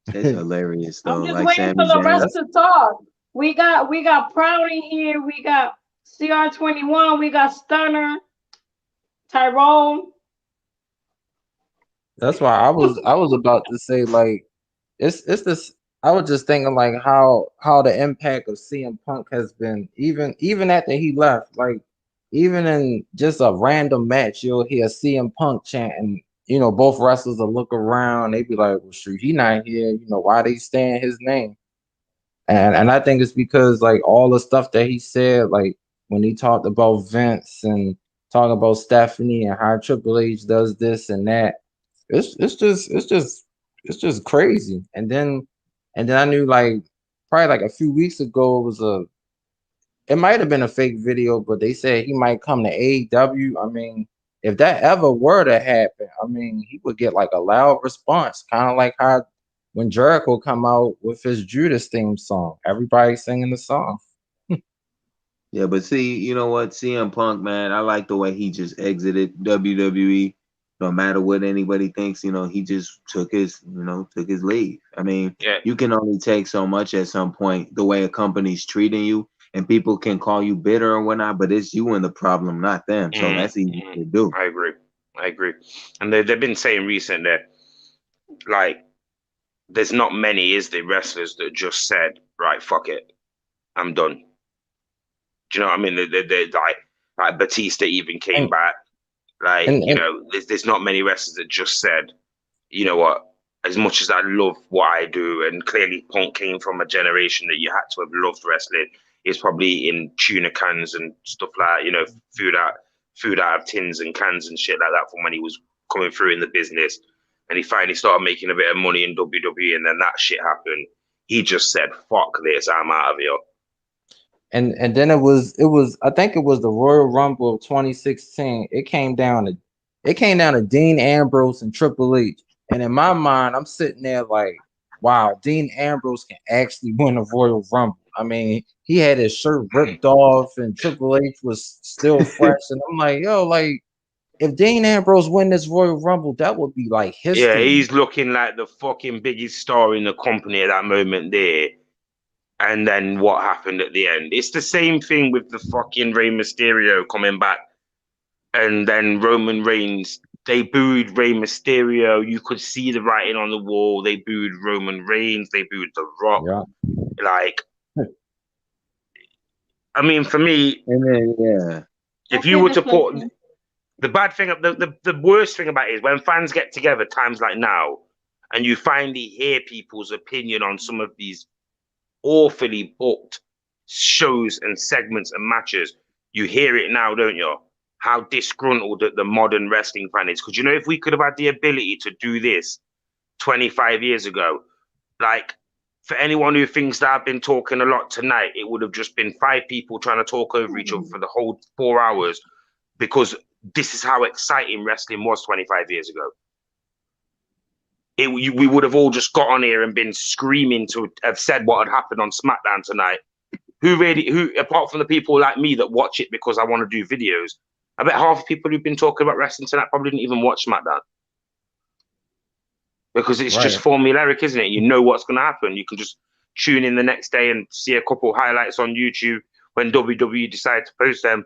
It's hilarious, though. I'm just like waiting for the rest to talk. We got Proudy here. We got CR21. We got Stunner. Tyrone. That's why I was about to say, like, it's this. I was just thinking like how the impact of CM Punk has been, even after he left, like even in just a random match, you'll hear CM Punk chanting. You know, both wrestlers will look around. They be like, "Well, shoot, he not here. You know, why they saying his name?" And I think it's because like all the stuff that he said, like when he talked about Vince and talking about Stephanie and how Triple H does this and that, it's just crazy. And then I knew like probably like a few weeks ago it might have been a fake video, but they said he might come to AEW. I mean, if that ever were to happen, I mean, he would get like a loud response, kind of like how when Jericho come out with his Judas theme song, everybody singing the song. Yeah, but see, you know what, CM Punk, man, I like the way he just exited WWE. No matter what anybody thinks, you know, he just took his leave. I mean, you can only take so much at some point, the way a company's treating you, and people can call you bitter or whatnot, but it's you and the problem, not them. So that's easy to do. I agree. And they've been saying recently that like, there's not many, is there, wrestlers that just said, right, fuck it, I'm done. Do you know what I mean? Like Batista even came And back. Like, and, you and know, there's not many wrestlers that just said, you know what, as much as I love what I do, and clearly Punk came from a generation that you had to have loved wrestling, is probably in tuna cans and stuff like that, you know, food out of tins and cans and shit like that from when he was coming through in the business. And he finally started making a bit of money in WWE, and then that shit happened. He just said, fuck this, I'm out of here. and then it was I think it was the Royal Rumble of 2016. It came down to Dean Ambrose and Triple H. And in my mind, I'm sitting there like, wow, Dean Ambrose can actually win a Royal Rumble. I mean, he had his shirt ripped off and Triple H was still fresh. And I'm like, yo, like, if Dean Ambrose win this Royal Rumble, that would be like Yeah, history. he's looking like the fucking biggest star in the company at that moment there. And then what happened at the end? It's the same thing with the fucking Rey Mysterio coming back. And then Roman Reigns, they booed Rey Mysterio. You could see the writing on the wall. They booed Roman Reigns. They booed The Rock. Yeah. Like, I mean, for me, And then yeah, if you were to put the bad thing, the worst thing about it is when fans get together times like now, and you finally hear people's opinion on some of these awfully booked shows and segments and matches. You hear it now, don't you? How disgruntled that the modern wrestling fan is. Because you know, if we could have had the ability to do this 25 years ago, like, for anyone who thinks that I've been talking a lot tonight, it would have just been 5 people trying to talk over each other for the whole 4 hours, because this is how exciting wrestling was 25 years ago. We would have all just got on here and been screaming to have said what had happened on SmackDown tonight. Who, apart from the people like me that watch it because I want to do videos, I bet half the people who've been talking about wrestling tonight probably didn't even watch SmackDown. Because it's just formulaic, isn't it? You know what's going to happen. You can just tune in the next day and see a couple highlights on YouTube when WWE decide to post them.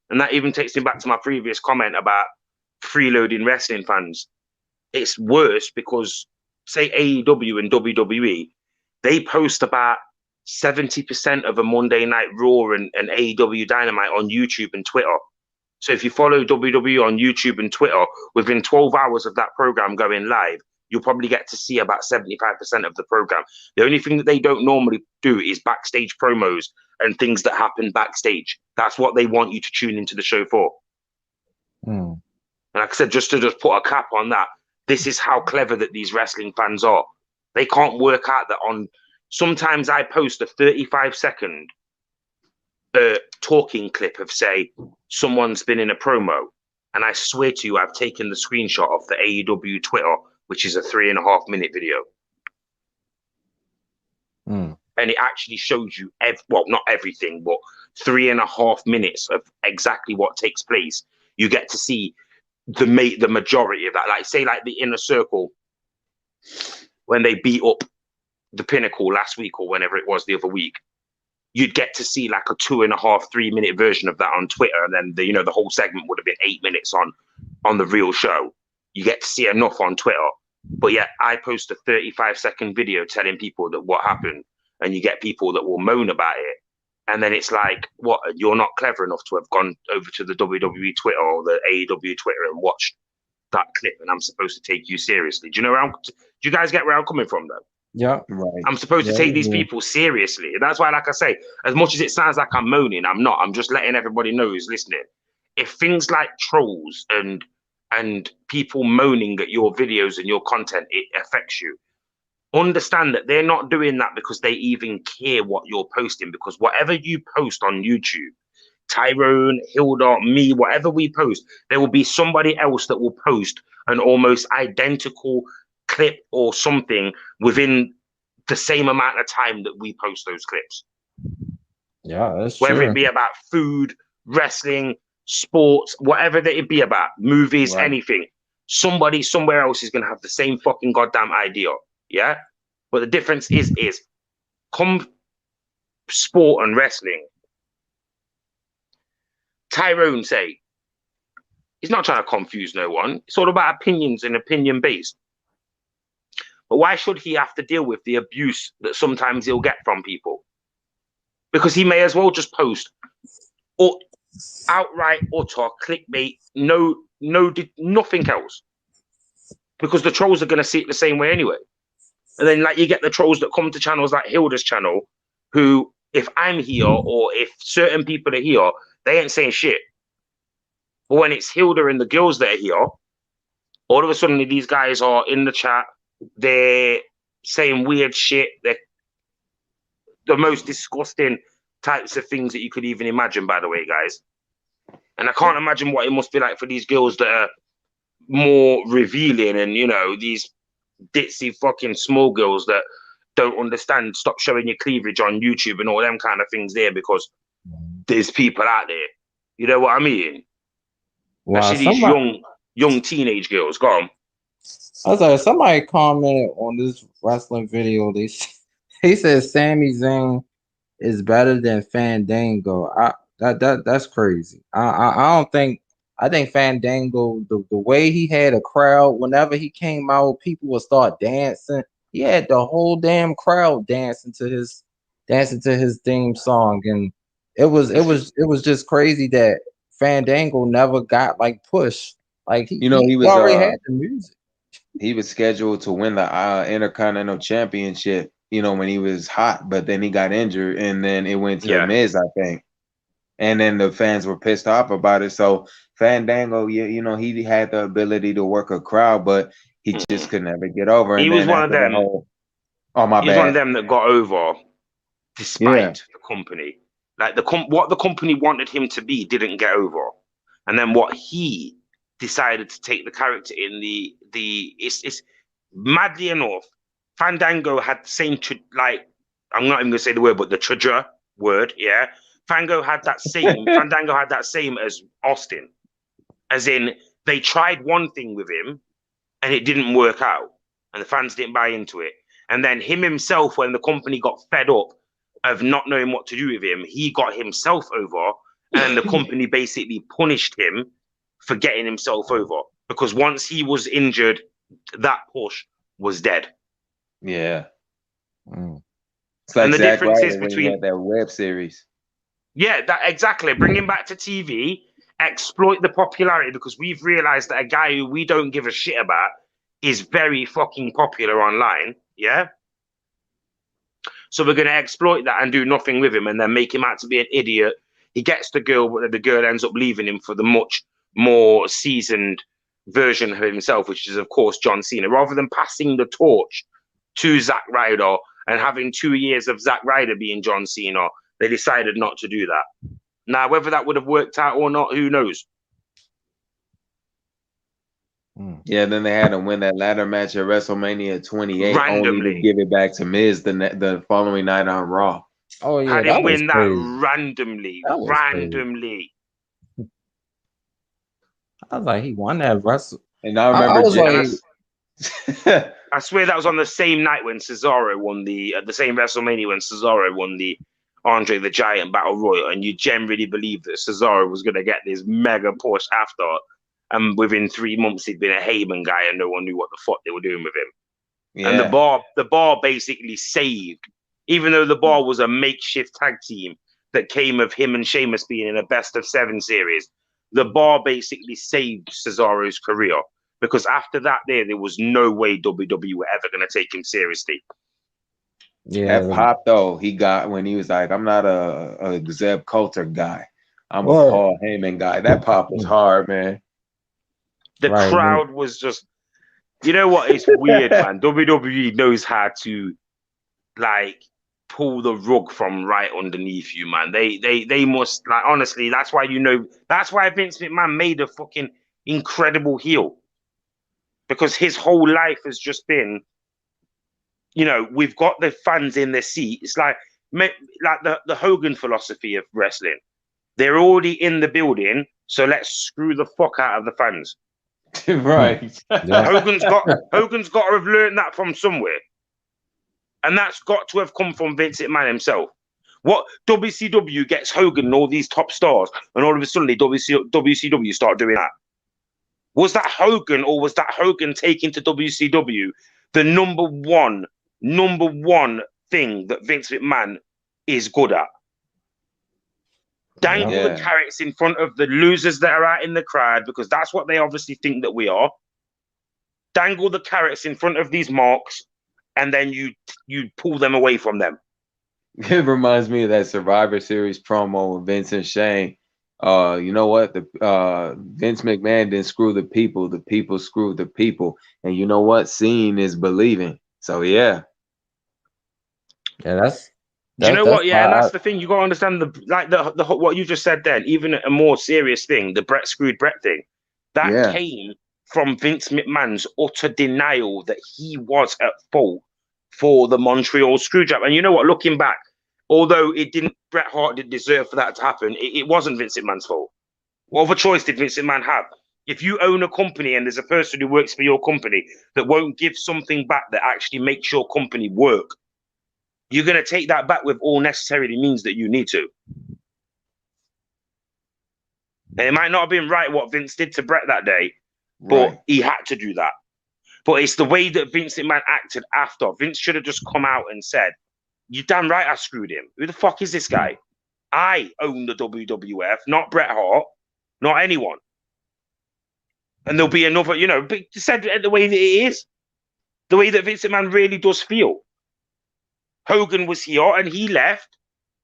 And that even takes me back to my previous comment about freeloading wrestling fans. It's worse because, say, AEW and WWE, they post about 70% of a Monday Night Raw and AEW Dynamite on YouTube and Twitter. So if you follow WWE on YouTube and Twitter, within 12 hours of that program going live, you'll probably get to see about 75% of the program. The only thing that they don't normally do is backstage promos and things that happen backstage. That's what they want you to tune into the show for. And like I said, just to put a cap on that, this is how clever that these wrestling fans are. They can't work out that on... Sometimes I post a 35-second talking clip of, say, someone's been in a promo, and I swear to you, I've taken the screenshot off the AEW Twitter, which is a 3.5-minute video. And it actually shows you, well, not everything, but 3.5 minutes of exactly what takes place. You get to see the majority of that. Like, say, like the Inner Circle, when they beat up the Pinnacle last week or whenever it was the other week, you'd get to see like a 2.5-3-minute version of that on Twitter, and then the whole segment would have been 8 minutes on the real show. You get to see enough on Twitter, but yet I post a 35-second video telling people that what happened, and you get people that will moan about it, and then it's like, what? You're not clever enough to have gone over to the WWE Twitter or the AEW Twitter and watched that clip, and I'm supposed to take you seriously. Do you guys get where I'm coming from, though? Yeah, right. I'm supposed to take these people seriously. And that's why, like I say, as much as it sounds like I'm moaning, I'm not. I'm just letting everybody know who's listening. If things like trolls and people moaning at your videos and your content, it affects you, understand that they're not doing that because they even care what you're posting. Because whatever you post on YouTube, Tyrone, Hilda, me, whatever we post, there will be somebody else that will post an almost identical clip or something within the same amount of time that we post those clips. Yeah, that's Whether true. it be about food, wrestling, sports, whatever that it be about, movies, anything, somebody somewhere else is going to have the same fucking goddamn idea. Yeah. But the difference is come sport and wrestling. Tyrone say, he's not trying to confuse no one. It's all about opinions and opinion based. But why should he have to deal with the abuse that sometimes he'll get from people? Because he may as well just post or outright utter clickbait, nothing else. Because the trolls are going to see it the same way anyway. And then like you get the trolls that come to channels like Hilda's channel, who if I'm here or if certain people are here, they ain't saying shit. But when it's Hilda and the girls that are here, all of a sudden these guys are in the chat, they're saying weird shit. They're the most disgusting types of things that you could even imagine, by the way, guys. And I can't imagine what it must be like for these girls that are more revealing and, you know, these ditzy fucking small girls that don't understand, stop showing your cleavage on YouTube and all them kind of things there because there's people out there. You know what I mean? Wow, I see these young teenage girls. Go on. I was like, somebody commented on this wrestling video. He said Sami Zayn is better than Fandango. That's crazy. I don't think. I think Fandango, the way he had a crowd, whenever he came out, people would start dancing. He had the whole damn crowd dancing to his theme song, and it was just crazy that Fandango never got like pushed. Like he was already had the music. He was scheduled to win the Intercontinental Championship, you know, when he was hot, but then he got injured, and then it went to Miz, I think. And then the fans were pissed off about it. So Fandango, you know, he had the ability to work a crowd, but he just could never get over. He was one of them. Oh, my bad. He was one of them that got over despite the company. Like what the company wanted him to be didn't get over. And then what he decided to take the character in it's madly enough, Fandango had the same, like, I'm not even going to say the word, but the traja word, yeah. Fandango had that same as Austin. As in, they tried one thing with him and it didn't work out. And the fans didn't buy into it. And then him himself, when the company got fed up of not knowing what to do with him, he got himself over and the company basically punished him for getting himself over. Because once he was injured, that push was dead. Yeah. It's like and the Zack difference Ryder is when he between had that web series. Yeah, that exactly. Bring him back to TV, exploit the popularity, because we've realized that a guy who we don't give a shit about is very fucking popular online. Yeah. So we're going to exploit that and do nothing with him and then make him out to be an idiot. He gets the girl, but the girl ends up leaving him for the much more seasoned version of himself, which is, of course, John Cena. Rather than passing the torch to Zack Ryder and having 2 years of Zack Ryder being John Cena, they decided not to do that. Now, whether that would have worked out or not, who knows? Yeah, then they had him win that ladder match at WrestleMania 28, randomly, only to give it back to Miz the following night on Raw. Oh yeah, had him win that randomly. Randomly. I was like, he won that wrestle. And I remember I swear that was on the same night when Cesaro won the same WrestleMania when Cesaro won the Andre the Giant Battle Royal, and you generally believe that Cesaro was going to get this mega push after, and within 3 months he'd been a Heyman guy and no one knew what the fuck they were doing with him. Yeah. And the bar basically saved, even though the bar was a makeshift tag team that came of him and Sheamus being in a best of 7 series, the bar basically saved Cesaro's career, because after that there was no way WWE were ever going to take him seriously. Yeah, that pop though he got when he was like, I'm not a Zeb Coulter guy, I'm a Paul Heyman guy. That pop was hard, man. The crowd was just, you know what? It's weird, man. WWE knows how to like pull the rug from right underneath you, man. They must, like, honestly, that's why Vince McMahon made a fucking incredible heel, because his whole life has just been, you know, we've got the fans in their seat. It's like the Hogan philosophy of wrestling. They're already in the building, so let's screw the fuck out of the fans. Right. Hogan's got to have learned that from somewhere. And that's got to have come from Vince McMahon himself. What WCW gets Hogan and all these top stars, and all of a sudden WCW start doing that? Was that Hogan, or was that Hogan taking to WCW the number one thing that Vince McMahon is good at. Dangle the carrots in front of the losers that are out in the crowd, because that's what they obviously think that we are. Dangle the carrots in front of these marks, and then you pull them away from them. It reminds me of that Survivor Series promo with Vince and Shane. You know what? Vince McMahon didn't screw the people screwed the people. And you know what? Seeing is believing. So yeah. Yeah, that's Do you know what? Yeah, and that's the thing. You got to understand the what you just said then. Even a more serious thing, the Brett screwed Brett thing, that came from Vince McMahon's utter denial that he was at fault for the Montreal Screwjob. And you know what? Looking back, although Bret Hart didn't deserve for that to happen, it wasn't Vince McMahon's fault. What other choice did Vince McMahon have? If you own a company and there's a person who works for your company that won't give something back that actually makes your company work, you're going to take that back with all necessary means that you need to. And it might not have been right what Vince did to Bret that day, but he had to do that. But it's the way that Vince McMahon acted after. Vince should have just come out and said, "You damn right I screwed him. Who the fuck is this guy? I own the WWF, not Bret Hart, not anyone." And there'll be another, but said it the way that it is, the way that Vince McMahon really does feel. Hogan was here and he left,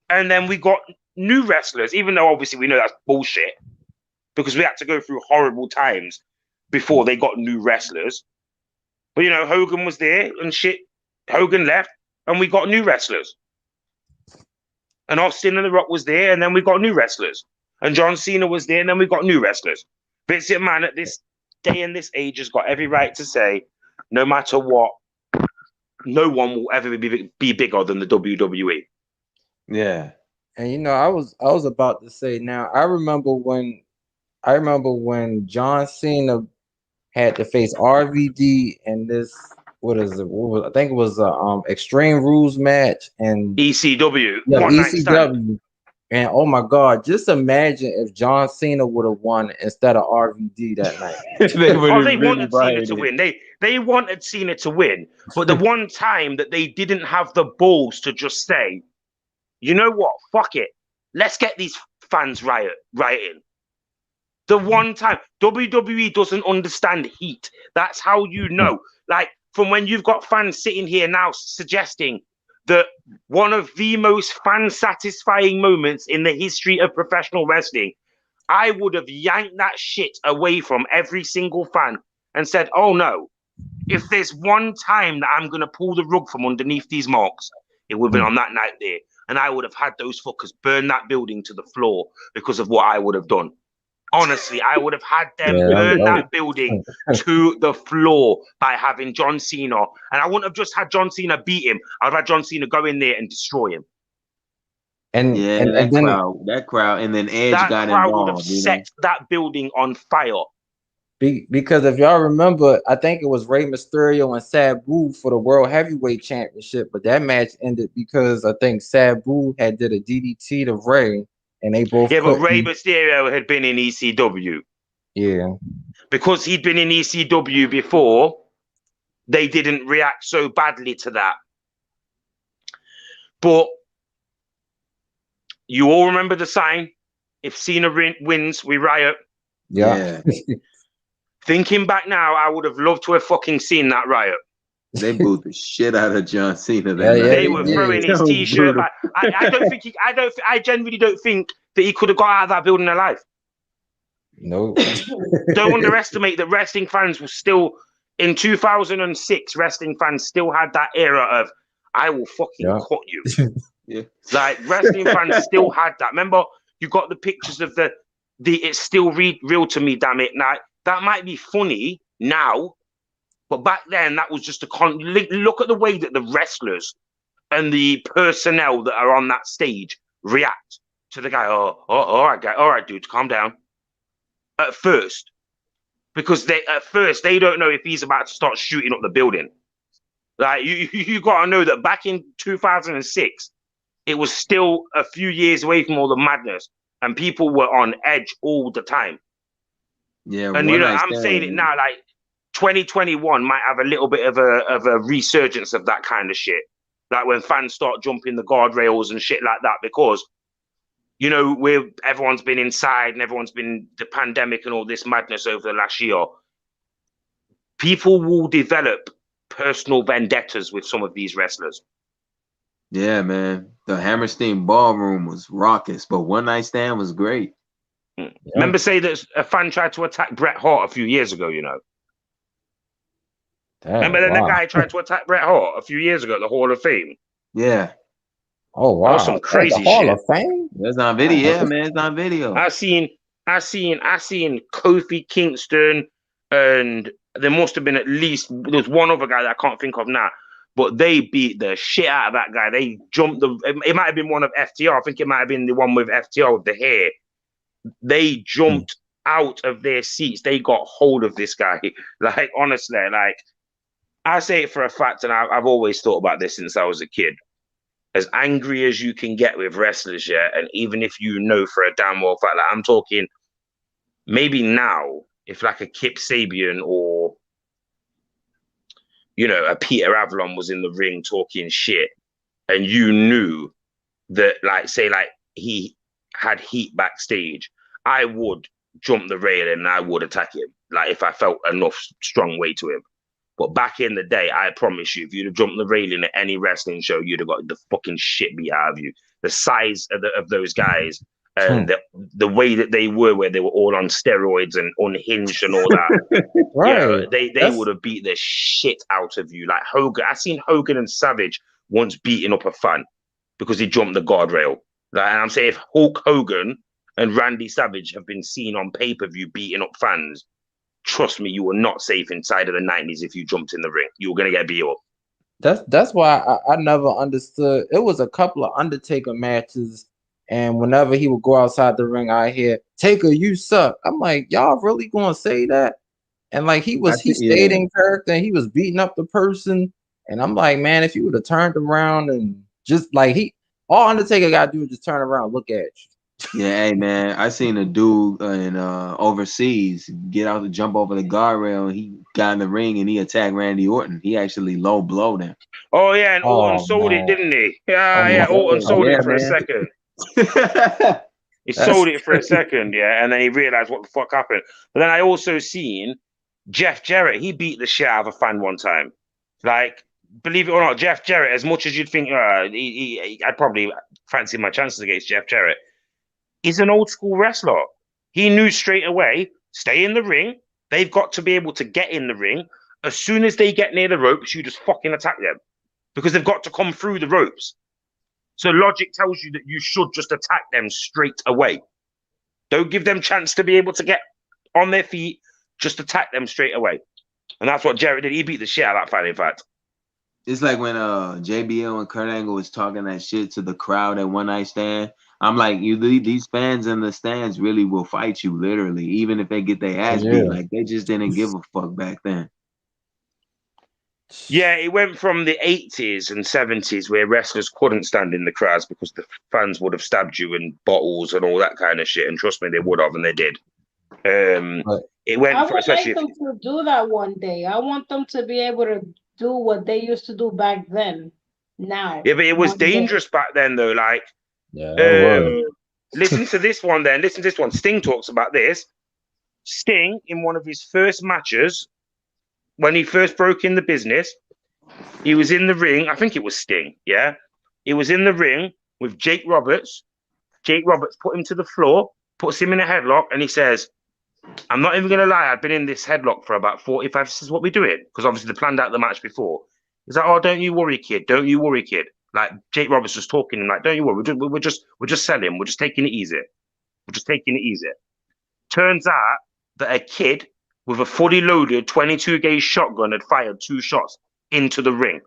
and then we got new wrestlers, even though obviously we know that's bullshit, because we had to go through horrible times before they got new wrestlers. But Hogan was there and shit. Hogan left and we got new wrestlers. And Austin and The Rock was there, and then we got new wrestlers. And John Cena was there, and then we got new wrestlers. Vince McMahon at this day and this age has got every right to say, no matter what, no one will ever be bigger than the WWE. Yeah. And I was about to say, now I remember when John Cena had to face RVD in this, I think it was a Extreme Rules match and ECW. Yeah, ECW. And oh my God, just imagine if John Cena would have won instead of RVD that night. They wanted Cena to win. They wanted Cena to win, but the one time that they didn't have the balls to just say, you know what, fuck it, let's get these fans rioting. The one time WWE doesn't understand heat. That's how you know. Like, from when you've got fans sitting here now suggesting that one of the most fan-satisfying moments in the history of professional wrestling, I would have yanked that shit away from every single fan and said, oh no, if there's one time that I'm going to pull the rug from underneath these marks, it would have been on that night there. And I would have had those fuckers burn that building to the floor because of what I would have done. Honestly, I would have had them burn that building to the floor by having John Cena. And I wouldn't have just had John Cena beat him. I'd have had John Cena go in there and destroy him. And that crowd, and then Edge got involved. Would have set that building on fire. Because if y'all remember, I think it was Rey Mysterio and Sabu for the World Heavyweight Championship, but that match ended because I think Sabu had did a DDT to Rey. And they both but Rey Mysterio had been in ECW. Yeah. Because he'd been in ECW before, they didn't react so badly to that. But you all remember the sign, if Cena wins, we riot. Yeah. Thinking back now, I would have loved to have fucking seen that riot. They booed the shit out of John Cena. They were throwing his t-shirt back. I genuinely don't think that he could have got out of that building alive. No. Don't underestimate that wrestling fans were still, in 2006, wrestling fans still had that era of, I will fucking cut you. Like, wrestling fans still had that. Remember, you got the pictures of the it's still real to me, damn it. Now, that might be funny now, but back then, that was just look at the way that the wrestlers and the personnel that are on that stage react to the guy. Oh, all right, dude, calm down. At first, because they don't know if he's about to start shooting up the building. Like you got to know that back in 2006, it was still a few years away from all the madness, and people were on edge all the time. Yeah, and I'm saying it now, like. 2021 might have a little bit of a resurgence of that kind of shit. Like when fans start jumping the guardrails and shit like that, because you know, everyone's been inside and everyone's been the pandemic and all this madness over the last year. People will develop personal vendettas with some of these wrestlers. Yeah, man. The Hammerstein Ballroom was raucous, but One Night Stand was great. Yeah. Remember, say that a fan tried to attack Bret Hart a few years ago, you know? Damn, Remember then wow. the guy tried to attack Bret Hart a few years ago at the Hall of Fame? Yeah. Oh wow. That was some crazy the Hall shit. of Fame? That's on video. Yeah, man. It's on video. I seen Kofi Kingston, and there must have been there's one other guy that I can't think of now, but they beat the shit out of that guy. They jumped it might have been one of FTR. I think it might have been the one with FTR with the hair. They jumped out of their seats. They got hold of this guy. Like, honestly, like, I say it for a fact, and I've always thought about this since I was a kid. As angry as you can get with wrestlers, yeah, and even if you know for a damn well fact, like I'm talking, maybe now, if like a Kip Sabian or, you know, a Peter Avalon was in the ring talking shit, and you knew that, like, say, like, he had heat backstage, I would jump the rail and I would attack him, like, if I felt enough strong way to him. But back in the day, I promise you, if you'd have jumped the railing at any wrestling show, you'd have got the fucking shit beat out of you. The size of those guys, and the way that they were, where they were all on steroids and unhinged and all that, Right. you know, they would have beat the shit out of you. Like Hogan, I seen Hogan and Savage once beating up a fan because he jumped the guardrail. Like, and I'm saying, if Hulk Hogan and Randy Savage have been seen on pay-per-view beating up fans, trust me, you were not safe inside of the 90s if you jumped in the ring. You were going to get beat up. That's why I never understood. It was a couple of Undertaker matches, and whenever he would go outside the ring, I hear, "Taker, you suck." I'm like, y'all really gonna say that? And like he stayed in character and he was beating up the person. And I'm like, man, if you would have turned around and just like all Undertaker gotta do is just turn around and look at you. Yeah, hey man, I seen a dude in overseas get out to jump over the guardrail, and he got in the ring and he attacked Randy Orton. He actually low blowed him. Oh yeah, and Orton sold it, didn't he? Yeah, Orton sold it for a second. He sold it for a second, yeah, and then he realized what the fuck happened. But then I also seen Jeff Jarrett. He beat the shit out of a fan one time. Like, believe it or not, Jeff Jarrett, as much as you'd think, I'd probably fancy my chances against Jeff Jarrett. He's an old school wrestler. He knew straight away, stay in the ring. They've got to be able to get in the ring. As soon as they get near the ropes, you just fucking attack them because they've got to come through the ropes. So logic tells you that you should just attack them straight away. Don't give them chance to be able to get on their feet. Just attack them straight away. And that's what Jarrett did. He beat the shit out of that fan, in fact. It's like when JBL and Kurt Angle was talking that shit to the crowd at One Night Stand. I'm like, these fans in the stands really will fight you, literally, even if they get their ass beat. Like, they just didn't give a fuck back then. Yeah, it went from the 80s and 70s where wrestlers couldn't stand in the crowds because the fans would have stabbed you in bottles and all that kind of shit. And trust me, they would have, and they did. It went I for, would especially like them to do that one day. I want them to be able to do what they used to do back then. Now. Yeah, but it was dangerous back then, though. Like, listen to this one then. Listen to this one. Sting talks about this. Sting, in one of his first matches, when he first broke in the business, he was in the ring. I think it was Sting, yeah? He was in the ring with Jake Roberts. Jake Roberts put him to the floor, puts him in a headlock, and he says, I'm not even going to lie, I've been in this headlock for about 45. This is what we're doing. Because obviously they planned out the match before. He's like, oh, don't you worry, kid. Don't you worry, kid. Like, Jake Roberts was talking to him like, don't you worry. We're just selling. We're just taking it easy. We're just taking it easy. Turns out that a kid with a fully loaded 22-gauge shotgun had fired 2 shots into the ring.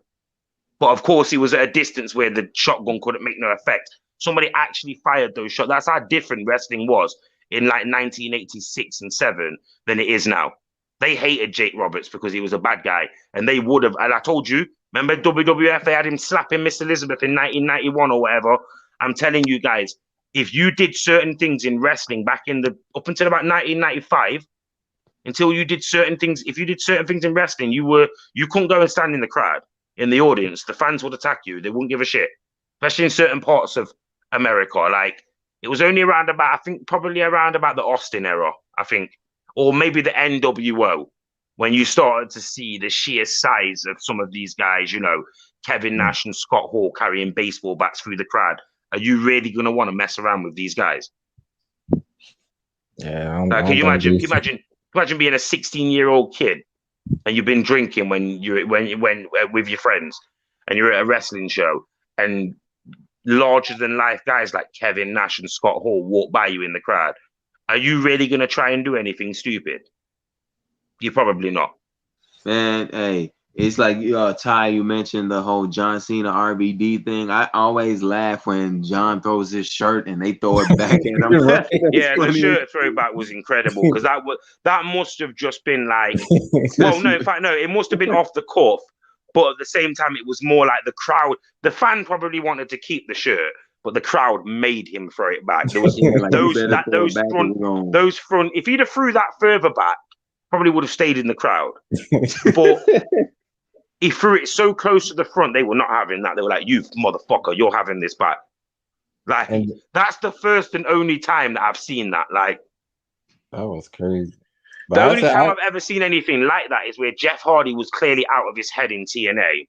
But of course, he was at a distance where the shotgun couldn't make no effect. Somebody actually fired those shots. That's how different wrestling was in like 1986 and 7 than it is now. They hated Jake Roberts because he was a bad guy. And they would have, and I told you, remember WWF, they had him slapping Miss Elizabeth in 1991 or whatever. I'm telling you guys, if you did certain things in wrestling back in up until about 1995, until you did certain things. If you did certain things in wrestling, you couldn't go and stand in the crowd, in the audience. The fans would attack you. They wouldn't give a shit, especially in certain parts of America. Like, it was only around about, I think, probably around about the Austin era, I think, or maybe the NWO, when you started to see the sheer size of some of these guys, you know, Kevin Nash and Scott Hall carrying baseball bats through the crowd. Are you really going to want to mess around with these guys? Yeah, Like, can you imagine? Imagine being a 16-year-old kid and you've been drinking when with your friends, and you're at a wrestling show, and larger than life guys like Kevin Nash and Scott Hall walk by you in the crowd. Are you really going to try and do anything stupid? You're probably not. Man, hey, it's like Ty, you mentioned the whole John Cena RVD thing. I always laugh when John throws his shirt and they throw it back at him. Right. Yeah, the shirt throwback was incredible, because that must have just been like, well, no, in fact, no, it must have been off the cuff, but at the same time, it was more like the crowd. The fan probably wanted to keep the shirt, but the crowd made him throw it back. There was Like, those front. If he'd have threw that further back, probably would have stayed in the crowd. But he threw it so close to the front, they were not having that. They were like, "You motherfucker, you're having this back." Like, that's the first and only time that I've seen that. Like, that was crazy. The only time I've ever seen anything like that is where Jeff Hardy was clearly out of his head in TNA,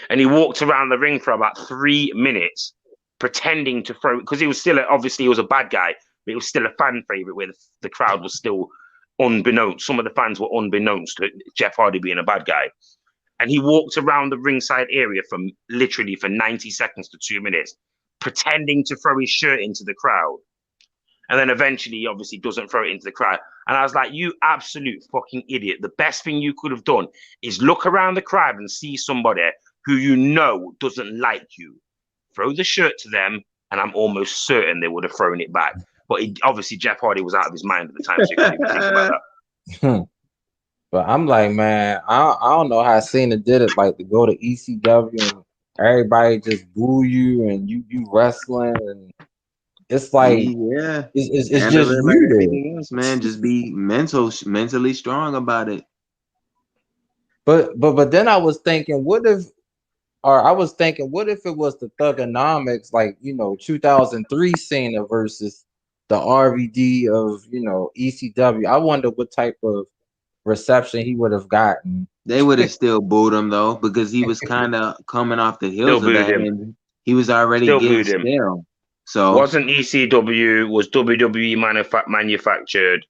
and he walked around the ring for about 3 minutes, pretending to throw, because he was still obviously he was a bad guy, but it was still a fan favorite where the crowd was still unbeknownst. Some of the fans were unbeknownst to Jeff Hardy being a bad guy, and he walked around the ringside area from literally for 90 seconds to 2 minutes, pretending to throw his shirt into the crowd. And then eventually, he obviously doesn't throw it into the crowd. And I was like, you absolute fucking idiot. The best thing you could have done is look around the crowd and see somebody who you know doesn't like you. Throw the shirt to them, and I'm almost certain they would have thrown it back. But obviously, Jeff Hardy was out of his mind at the time, so he couldn't even think about that. But I'm like, man, I don't know how Cena did it. Like, to go to ECW and everybody just boo you, and you wrestling, and it's like, it's just you else, man. Just be mentally strong about it. But then I was thinking, what if it was the Thugonomics, like, 2003 Cena versus the RVD of, ECW. I wonder what type of reception he would have gotten. They would have still booed him though, because he was kind of coming off the heels of that, and he was already getting stale. So it wasn't ECW, was WWE manufactured.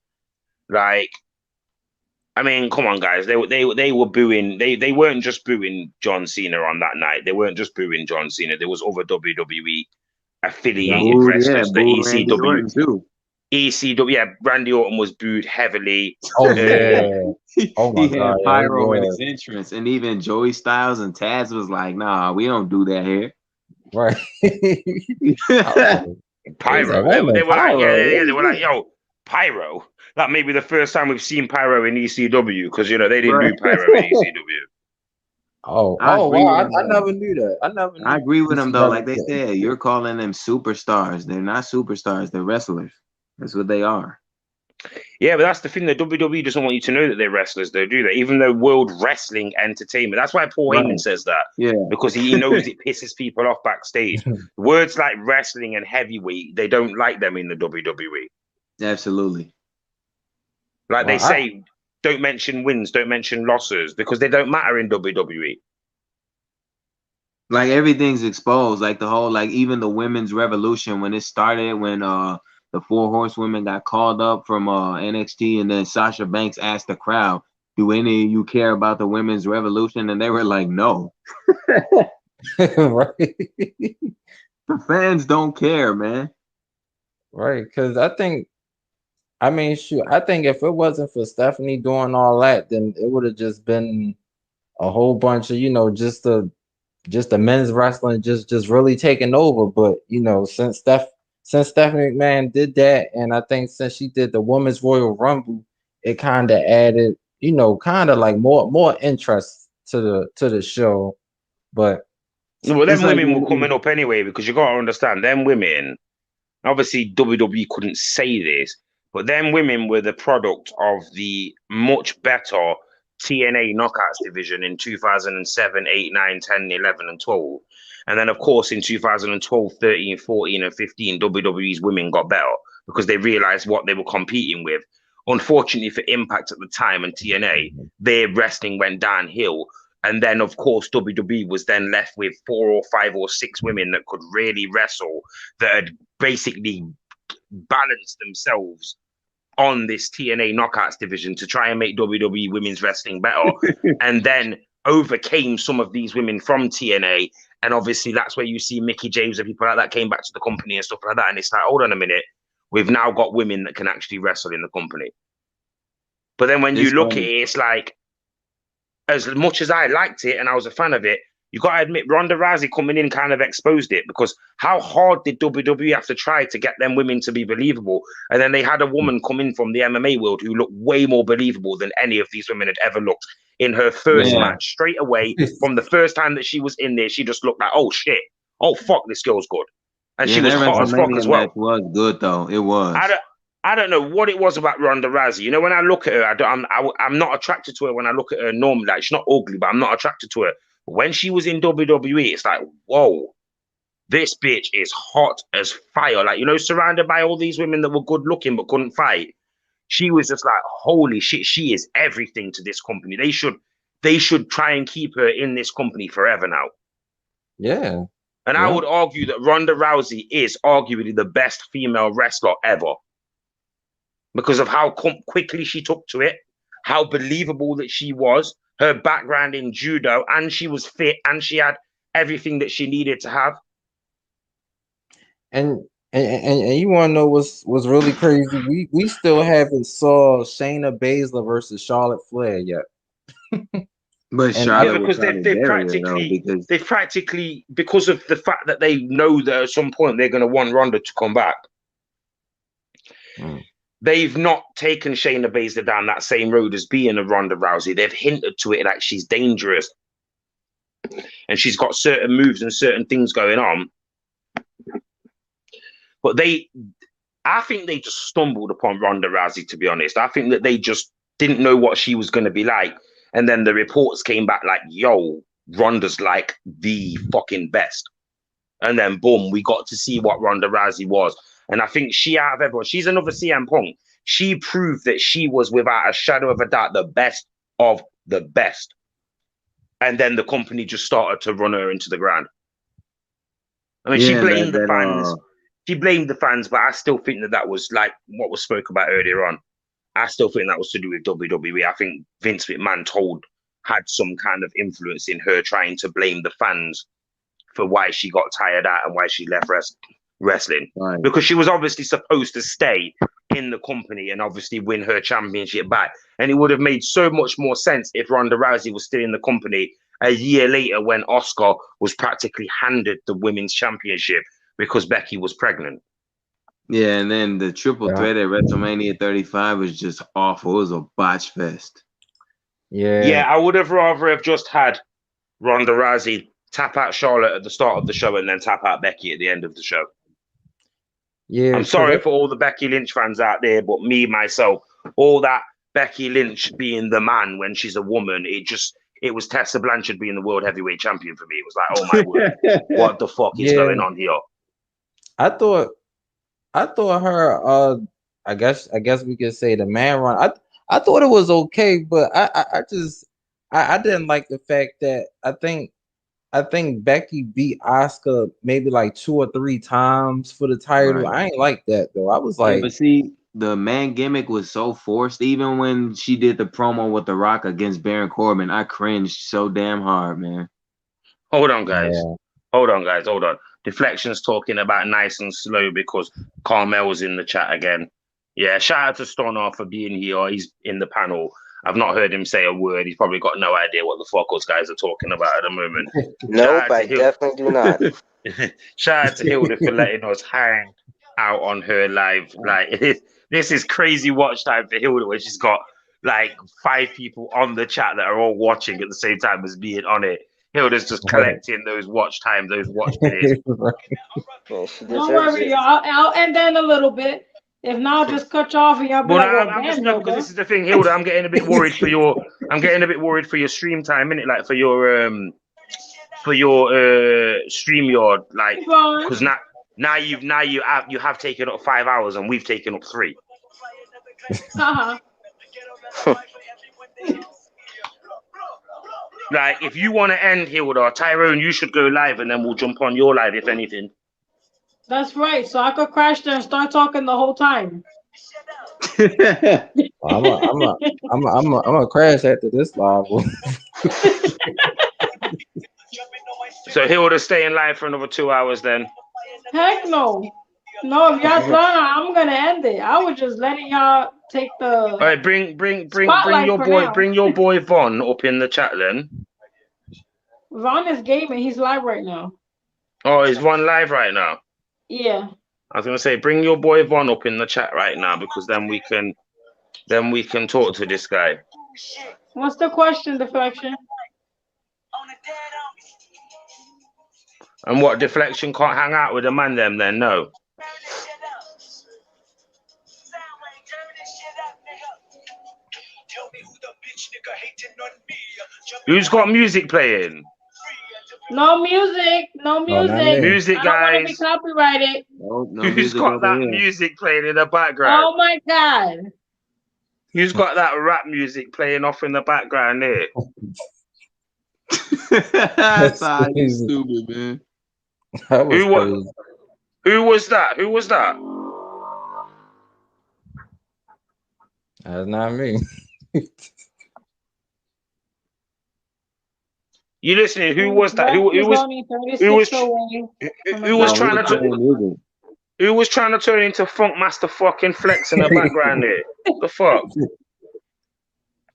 Like, I mean, come on, guys. They were booing. They weren't just booing John Cena on that night. They weren't just booing John Cena. There was other WWE affiliated wrestlers. The ECW too. ECW, yeah, Randy Orton was booed heavily. Oh yeah. Oh my He God. had pyro in his entrance, and even Joey Styles and Taz was like, "Nah, we don't do that here." Right. Pyro. They were like, they were like, yo, pyro. That may be the first time we've seen pyro in ECW, because they didn't do pyro in ECW. Wow! I never knew that. I agree with them though. Like they said, you're calling them superstars. They're not superstars. They're wrestlers. That's what they are. Yeah, but that's the thing. The WWE doesn't want you to know that they're wrestlers. They do that, even though World Wrestling Entertainment. That's why Paul Heyman says that. Yeah, because he knows it pisses people off backstage. Words like wrestling and heavyweight, they don't like them in the WWE. Absolutely. Like they say, don't mention wins, don't mention losses, because they don't matter in WWE. Like everything's exposed. Like the whole, like even the women's revolution when it started, when the 4 horsewomen got called up from NXT, and then Sasha Banks asked the crowd, "Do any of you care about the women's revolution?" And they were like, "No." Right. The fans don't care, man. Right, because I think if it wasn't for Stephanie doing all that, then it would have just been a whole bunch of, just the men's wrestling just really taking over. But since Stephanie McMahon did that, and I think since she did the Women's Royal Rumble, it kind of added, kind of like more interest to the show. But well, them women were coming up anyway, because you got to understand, them women, obviously WWE couldn't say this, But then women were the product of the much better TNA Knockouts division in 2007, 8, 9, 10, 11, and 12. And then, of course, in 2012, 13, 14, and 15, WWE's women got better because they realized what they were competing with. Unfortunately for Impact at the time and TNA, their wrestling went downhill. And then, of course, WWE was then left with 4 or 5 or 6 women that could really wrestle, that had basically balanced themselves on this TNA Knockouts division to try and make WWE women's wrestling better. And then overcame some of these women from TNA. And obviously that's where you see Mickie James and people like that came back to the company and stuff like that. And it's like, hold on a minute, we've now got women that can actually wrestle in the company. But then when you look at it, it's like, as much as I liked it and I was a fan of it, you got to admit Ronda Rousey coming in kind of exposed it, because how hard did WWE have to try to get them women to be believable? And then they had a woman come in from the MMA world who looked way more believable than any of these women had ever looked. In her first match, straight away, from the first time that she was in there, she just looked like, oh shit, oh fuck, this girl's good. And she was hot as fuck as well. It was good though, it was. I don't know what it was about Ronda Rousey. You know, when I look at her, I'm not attracted to her when I look at her normally. Like, she's not ugly, but I'm not attracted to her. But when she was in WWE, it's like, whoa, this bitch is hot as fire. Like, you know, surrounded by all these women that were good looking but couldn't fight. She was just like, holy shit, she is everything to this company. They should try and keep her in this company forever now. Yeah. And I would argue that Ronda Rousey is arguably the best female wrestler ever, because of how quickly she took to it, how believable that she was, her background in judo, and she was fit, and she had everything that she needed to have. And you want to know what's really crazy? We still haven't saw Shayna Baszler versus Charlotte Flair yet. But Charlotte, because they've practically, because of the fact that they know that at some point they're going to want Ronda to come back. They've not taken Shayna Baszler down that same road as being a Ronda Rousey. They've hinted to it like she's dangerous, and she's got certain moves and certain things going on. But I think they just stumbled upon Ronda Rousey, to be honest. I think that they just didn't know what she was going to be like. And then the reports came back like, yo, Ronda's like the fucking best. And then boom, we got to see what Ronda Rousey was. And I think she, out of everyone, she's another CM Punk. She proved that she was, without a shadow of a doubt, the best of the best. And then the company just started to run her into the ground. I mean, she blamed the fans. She blamed the fans, but I still think that was like what was spoke about earlier on. I still think that was to do with WWE. I think Vince McMahon had some kind of influence in her trying to blame the fans for why she got tired out and why she left wrestling. Right. Because she was obviously supposed to stay in the company and obviously win her championship back. And it would have made so much more sense if Ronda Rousey was still in the company a year later when Asuka was practically handed the women's championship because Becky was pregnant. Yeah, and then the triple threat at WrestleMania 35 was just awful. It was a botch fest. Yeah, I would have rather have just had Ronda Rousey tap out Charlotte at the start of the show and then tap out Becky at the end of the show. Yeah, I'm sorry for all the Becky Lynch fans out there, but me, myself, all that Becky Lynch being the man when she's a woman, it was Tessa Blanchard being the world heavyweight champion for me. It was like, oh my word, what the fuck is going on here? I thought her I guess we could say the man run. I thought it was okay, but I didn't like the fact that I think Becky beat Asuka maybe like 2 or 3 times for the title. Right. I ain't like that though. I was like, but see, the man gimmick was so forced. Even when she did the promo with The Rock against Baron Corbin, I cringed so damn hard, man. Hold on, guys. Hold on. Deflection's talking about nice and slow because Carmel was in the chat again. Yeah, shout out to Stoner for being here. He's in the panel. I've not heard him say a word. He's probably got no idea what the fuck those guys are talking about at the moment. Nope, I definitely do not. Shout out to Hilda for letting us hang out on her live. Like, this is crazy watch time for Hilda, where she's got like 5 people on the chat that are all watching at the same time as being on it. Hilda's just collecting those watch time, those watch minutes. Don't worry, y'all. I'll end in a little bit. If not, just cut you off and y'all be Well, like, no, well, I'm just damn, no, because Hilda. this is the thing, Hilda. I'm getting a bit worried for your. I'm getting a bit worried for your stream time, innit? Like for your StreamYard, like because now you have taken up 5 hours and we've taken up 3. Uh-huh. Like if you want to end Hilda, Tyrone, you should go live and then we'll jump on your live if anything. That's right. So I could crash there and start talking the whole time. I'm a crash after this live. So Hilda staying live for another 2 hours then. Heck no. No, if y'all done, I'm gonna end it. I was just letting y'all take the. All right, bring spotlight your for boy, now. bring your boy Von up in the chat then. Vaughn is gaming. He's live right now. Oh, is Von live right now? Yeah. I was gonna say, bring your boy Von up in the chat right now because then we can talk to this guy. What's the question, Deflection? And what, Deflection can't hang out with the man them then? No. Who's got music playing? No music. No music. Music, I don't want to be guys. copyrighted. Who's got that music playing in the background? Oh my God. Who's got that rap music playing off in the background there? That's stupid, man. Who was that? Who was that? That's not me. You listening? Who was that? Who was trying to turn into Funk Master fucking Flex in the background there? What the fuck?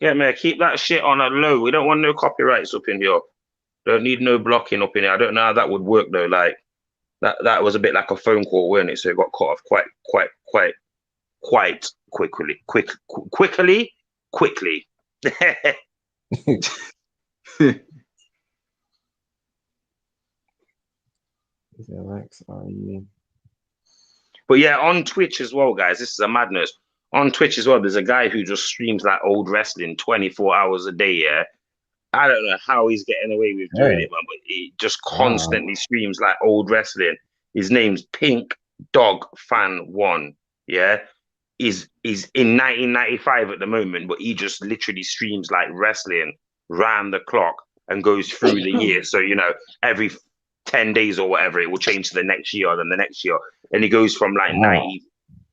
Yeah, man, keep that shit on a low. We don't want no copyrights up in here. Don't need no blocking up in here. I don't know how that would work though. Like that was a bit like a phone call, weren't it? So it got cut off quite quickly. But yeah, on Twitch as well, guys. This is a madness. On Twitch as well, there's a guy who just streams like old wrestling 24 hours a day. Yeah, I don't know how he's getting away with doing it, man. But he just constantly streams like old wrestling. His name's Pink Dog Fan 1. Yeah, he's in 1995 at the moment, but he just literally streams like wrestling round the clock and goes through the year. So you know, every 10 days or whatever, it will change to the next year, then the next year, and he goes from like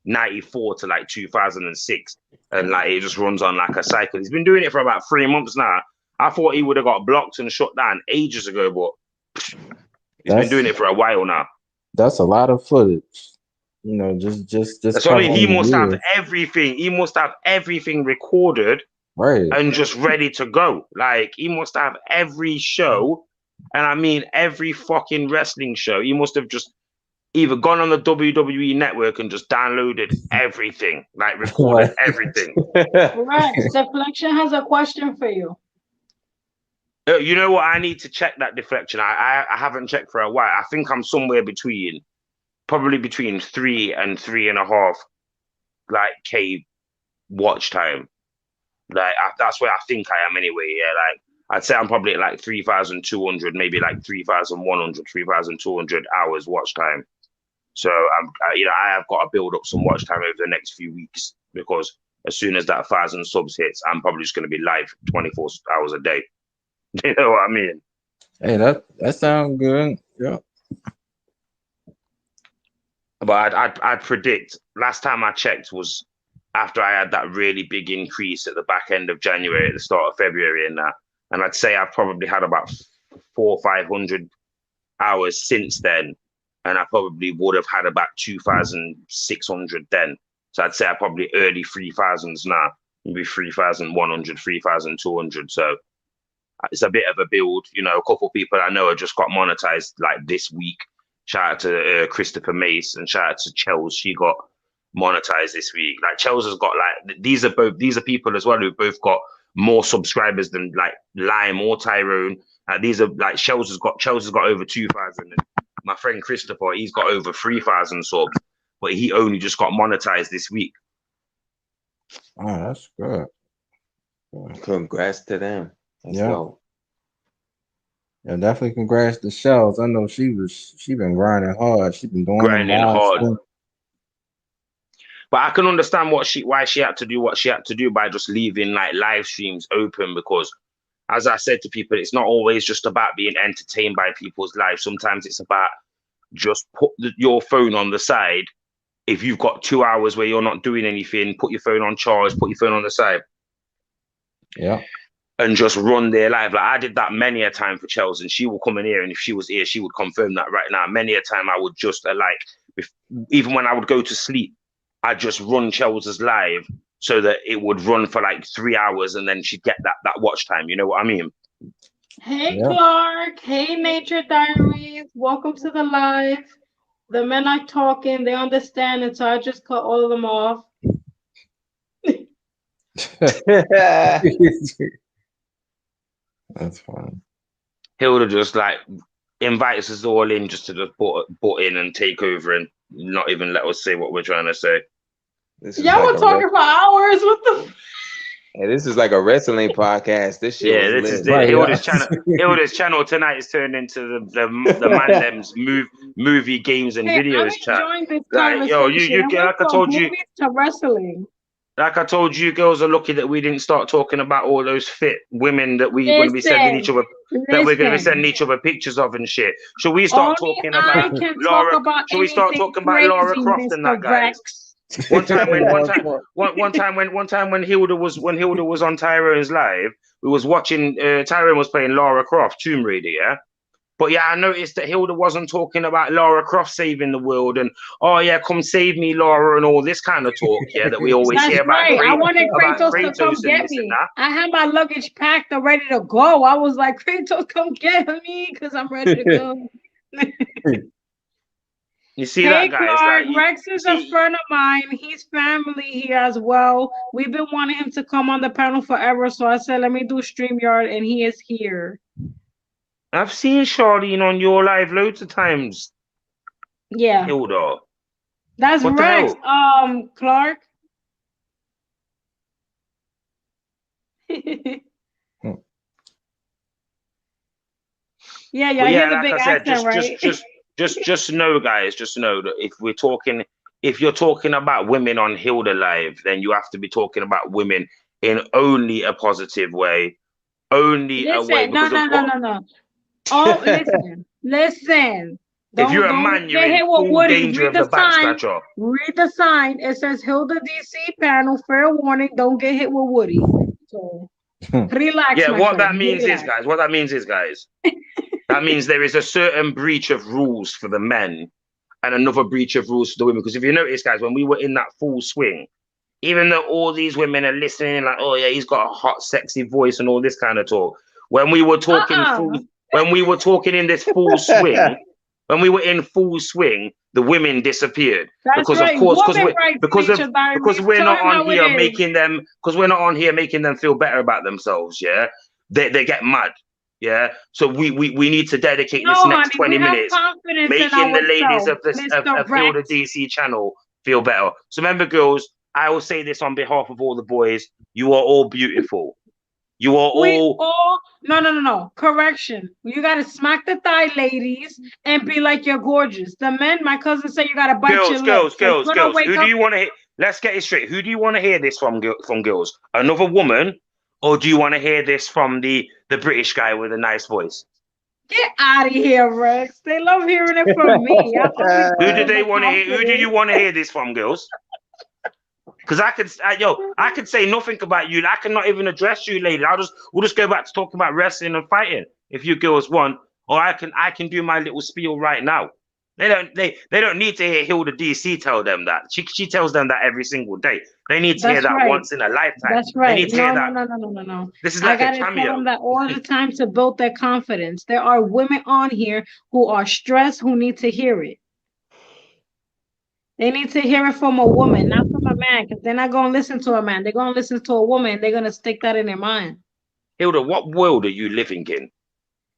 94 to like 2006, and like it just runs on like a cycle. He's been doing it for about 3 months now. I thought he would have got blocked and shut down ages ago, but he's been doing it for a while now. That's a lot of footage. You know, just. That's what I mean. He must have everything. He must have everything recorded, right, and just ready to go. Like he must have every show, and I mean every fucking wrestling show. He must have just either gone on the WWE network and just downloaded everything, like recorded everything. Right. Deflection has a question for you. You know what? I need to check that Deflection. I haven't checked for a while. I think I'm somewhere probably between 3 and 3.5 like K watch time. Like that's where I think I am anyway. Yeah, like I'd say I'm probably at like 3,200, maybe like 3,100, 3,200 hours watch time. So I have got to build up some watch time over the next few weeks, because as soon as that 1,000 subs hits, I'm probably just going to be live 24 hours a day. You know what I mean? Hey, that sounds good. Yeah. But I'd predict, last time I checked was after I had that really big increase at the back end of January, at the start of February, and I'd say I've probably had about 400 or 500 hours since then, and I probably would have had about 2,600 then. So I'd say I'm probably early 3,000s now, maybe 3,100, 3,200. So it's a bit of a build. You know, a couple of people I know have just got monetized like this week. Shout out to Christopher Mace, and shout out to Chels. She got monetized this week. Like Chels has got like, these are people as well who both got more subscribers than like Lime or Tyrone. These are like Chels has got over 2,000. And my friend Christopher, he's got over 3,000 subs. but he only just got monetized this week. Oh, that's good. Congrats to them. Let's go. Yeah, definitely congrats to Shells. I know she been grinding hard. She been doing Grinding hard. But I can understand why she had to do what she had to do by just leaving like live streams open, because as I said to people, it's not always just about being entertained by people's lives. Sometimes it's about just put your phone on the side. If you've got 2 hours where you're not doing anything, put your phone on charge, put your phone on the side. Yeah. And just run their live. Like I did that many a time for Chelsea, and she will come in here, and if she was here, she would confirm that right now. Many a time I would just even when I would go to sleep, I'd just run Chelsea's live so that it would run for like 3 hours, and then she'd get that watch time. You know what I mean? Hey, Clark. Hey, Nature Diaries. Welcome to the live. The men are talking. They understand it, so I just cut all of them off. That's fine. Hilda just like invites us all in just to just butt in and take over and not even let us say what we're trying to say. Y'all were talking for hours. What the? Hey, this is like a wrestling podcast. This shit. Yeah, this is it. Hilda's channel tonight is turned into the man them's movie, games, and videos chat. Like, yo, you like I told you, to wrestling. Like I told you, girls are lucky that we didn't start talking about all those fit women that we're going to be sending each other, that we're going to be sending each other pictures of and shit. Should we start talking about Laura? Should we start talking about Laura Croft and that, guys? One time when Hilda was on Tyrone's live, we was watching. Tyrone was playing Lara Croft Tomb Raider, yeah. But yeah, I noticed that Hilda wasn't talking about Lara Croft saving the world and oh yeah, come save me, Laura, and all this kind of talk, yeah, that we always hear about. Right. I wanted Kratos to come get me. I had my luggage packed and ready to go. I was like, Kratos, come get me because I'm ready to go. You see that, guys? Clark, Rex is a friend of mine. He's family here as well. We've been wanting him to come on the panel forever, so I said, let me do StreamYard, and he is here. I've seen Charlene on your live loads of times. Yeah. Hilda. That's what Rex. Clark. Yeah, I hear the big accent, right? Just know, guys, just know that if you're talking about women on Hilda Live, then you have to be talking about women in only a positive way. Only a way. No. Oh, listen. If you're a man, you're in full danger of the back scratcher. Read the sign. It says Hilda DC panel. Fair warning. Don't get hit with Woody. So relax. Yeah, what that means is, guys. That means there is a certain breach of rules for the men and another breach of rules for the women. Because if you notice, guys, when we were in that full swing, even though all these women are listening, like, oh yeah, he's got a hot, sexy voice and all this kind of talk. When we were talking when we were talking in this full swing, when we were in full swing, the women disappeared. That's because right. Of course, because we're not on here making them feel better about themselves. Yeah, they get mad. Yeah, so we need to dedicate this next 20 minutes making the ladies of Hilda DC channel feel better. So remember, girls, I will say this on behalf of all the boys: you are all beautiful. You are all. No. Correction. You gotta smack the thigh, ladies, and be like you're gorgeous. The men, my cousin said you gotta bite your lips. Girls. Who do you want to hear? Let's get it straight. Who do you want to hear this from girls? Another woman, or do you want to hear this from the British guy with a nice voice? Get out of here, Rex. They love hearing it from me. Who do they want to hear? Who do you want to hear this from, girls? Because I could say nothing about you. I cannot even address you, lady. We'll just go back to talking about wrestling and fighting if you girls want, or I can do my little spiel right now. They don't need to hear Hilda DC tell them that. She tells them that every single day. They need to hear that once in a lifetime. That's right. They need to hear that. No. This is like a cameo. I gotta tell them that all the time to build their confidence. There are women on here who are stressed who need to hear it. They need to hear it from a woman, not from a man, because they're not going to listen to a man. They're going to listen to a woman. They're going to stick that in their mind. Hilda, what world are you living in?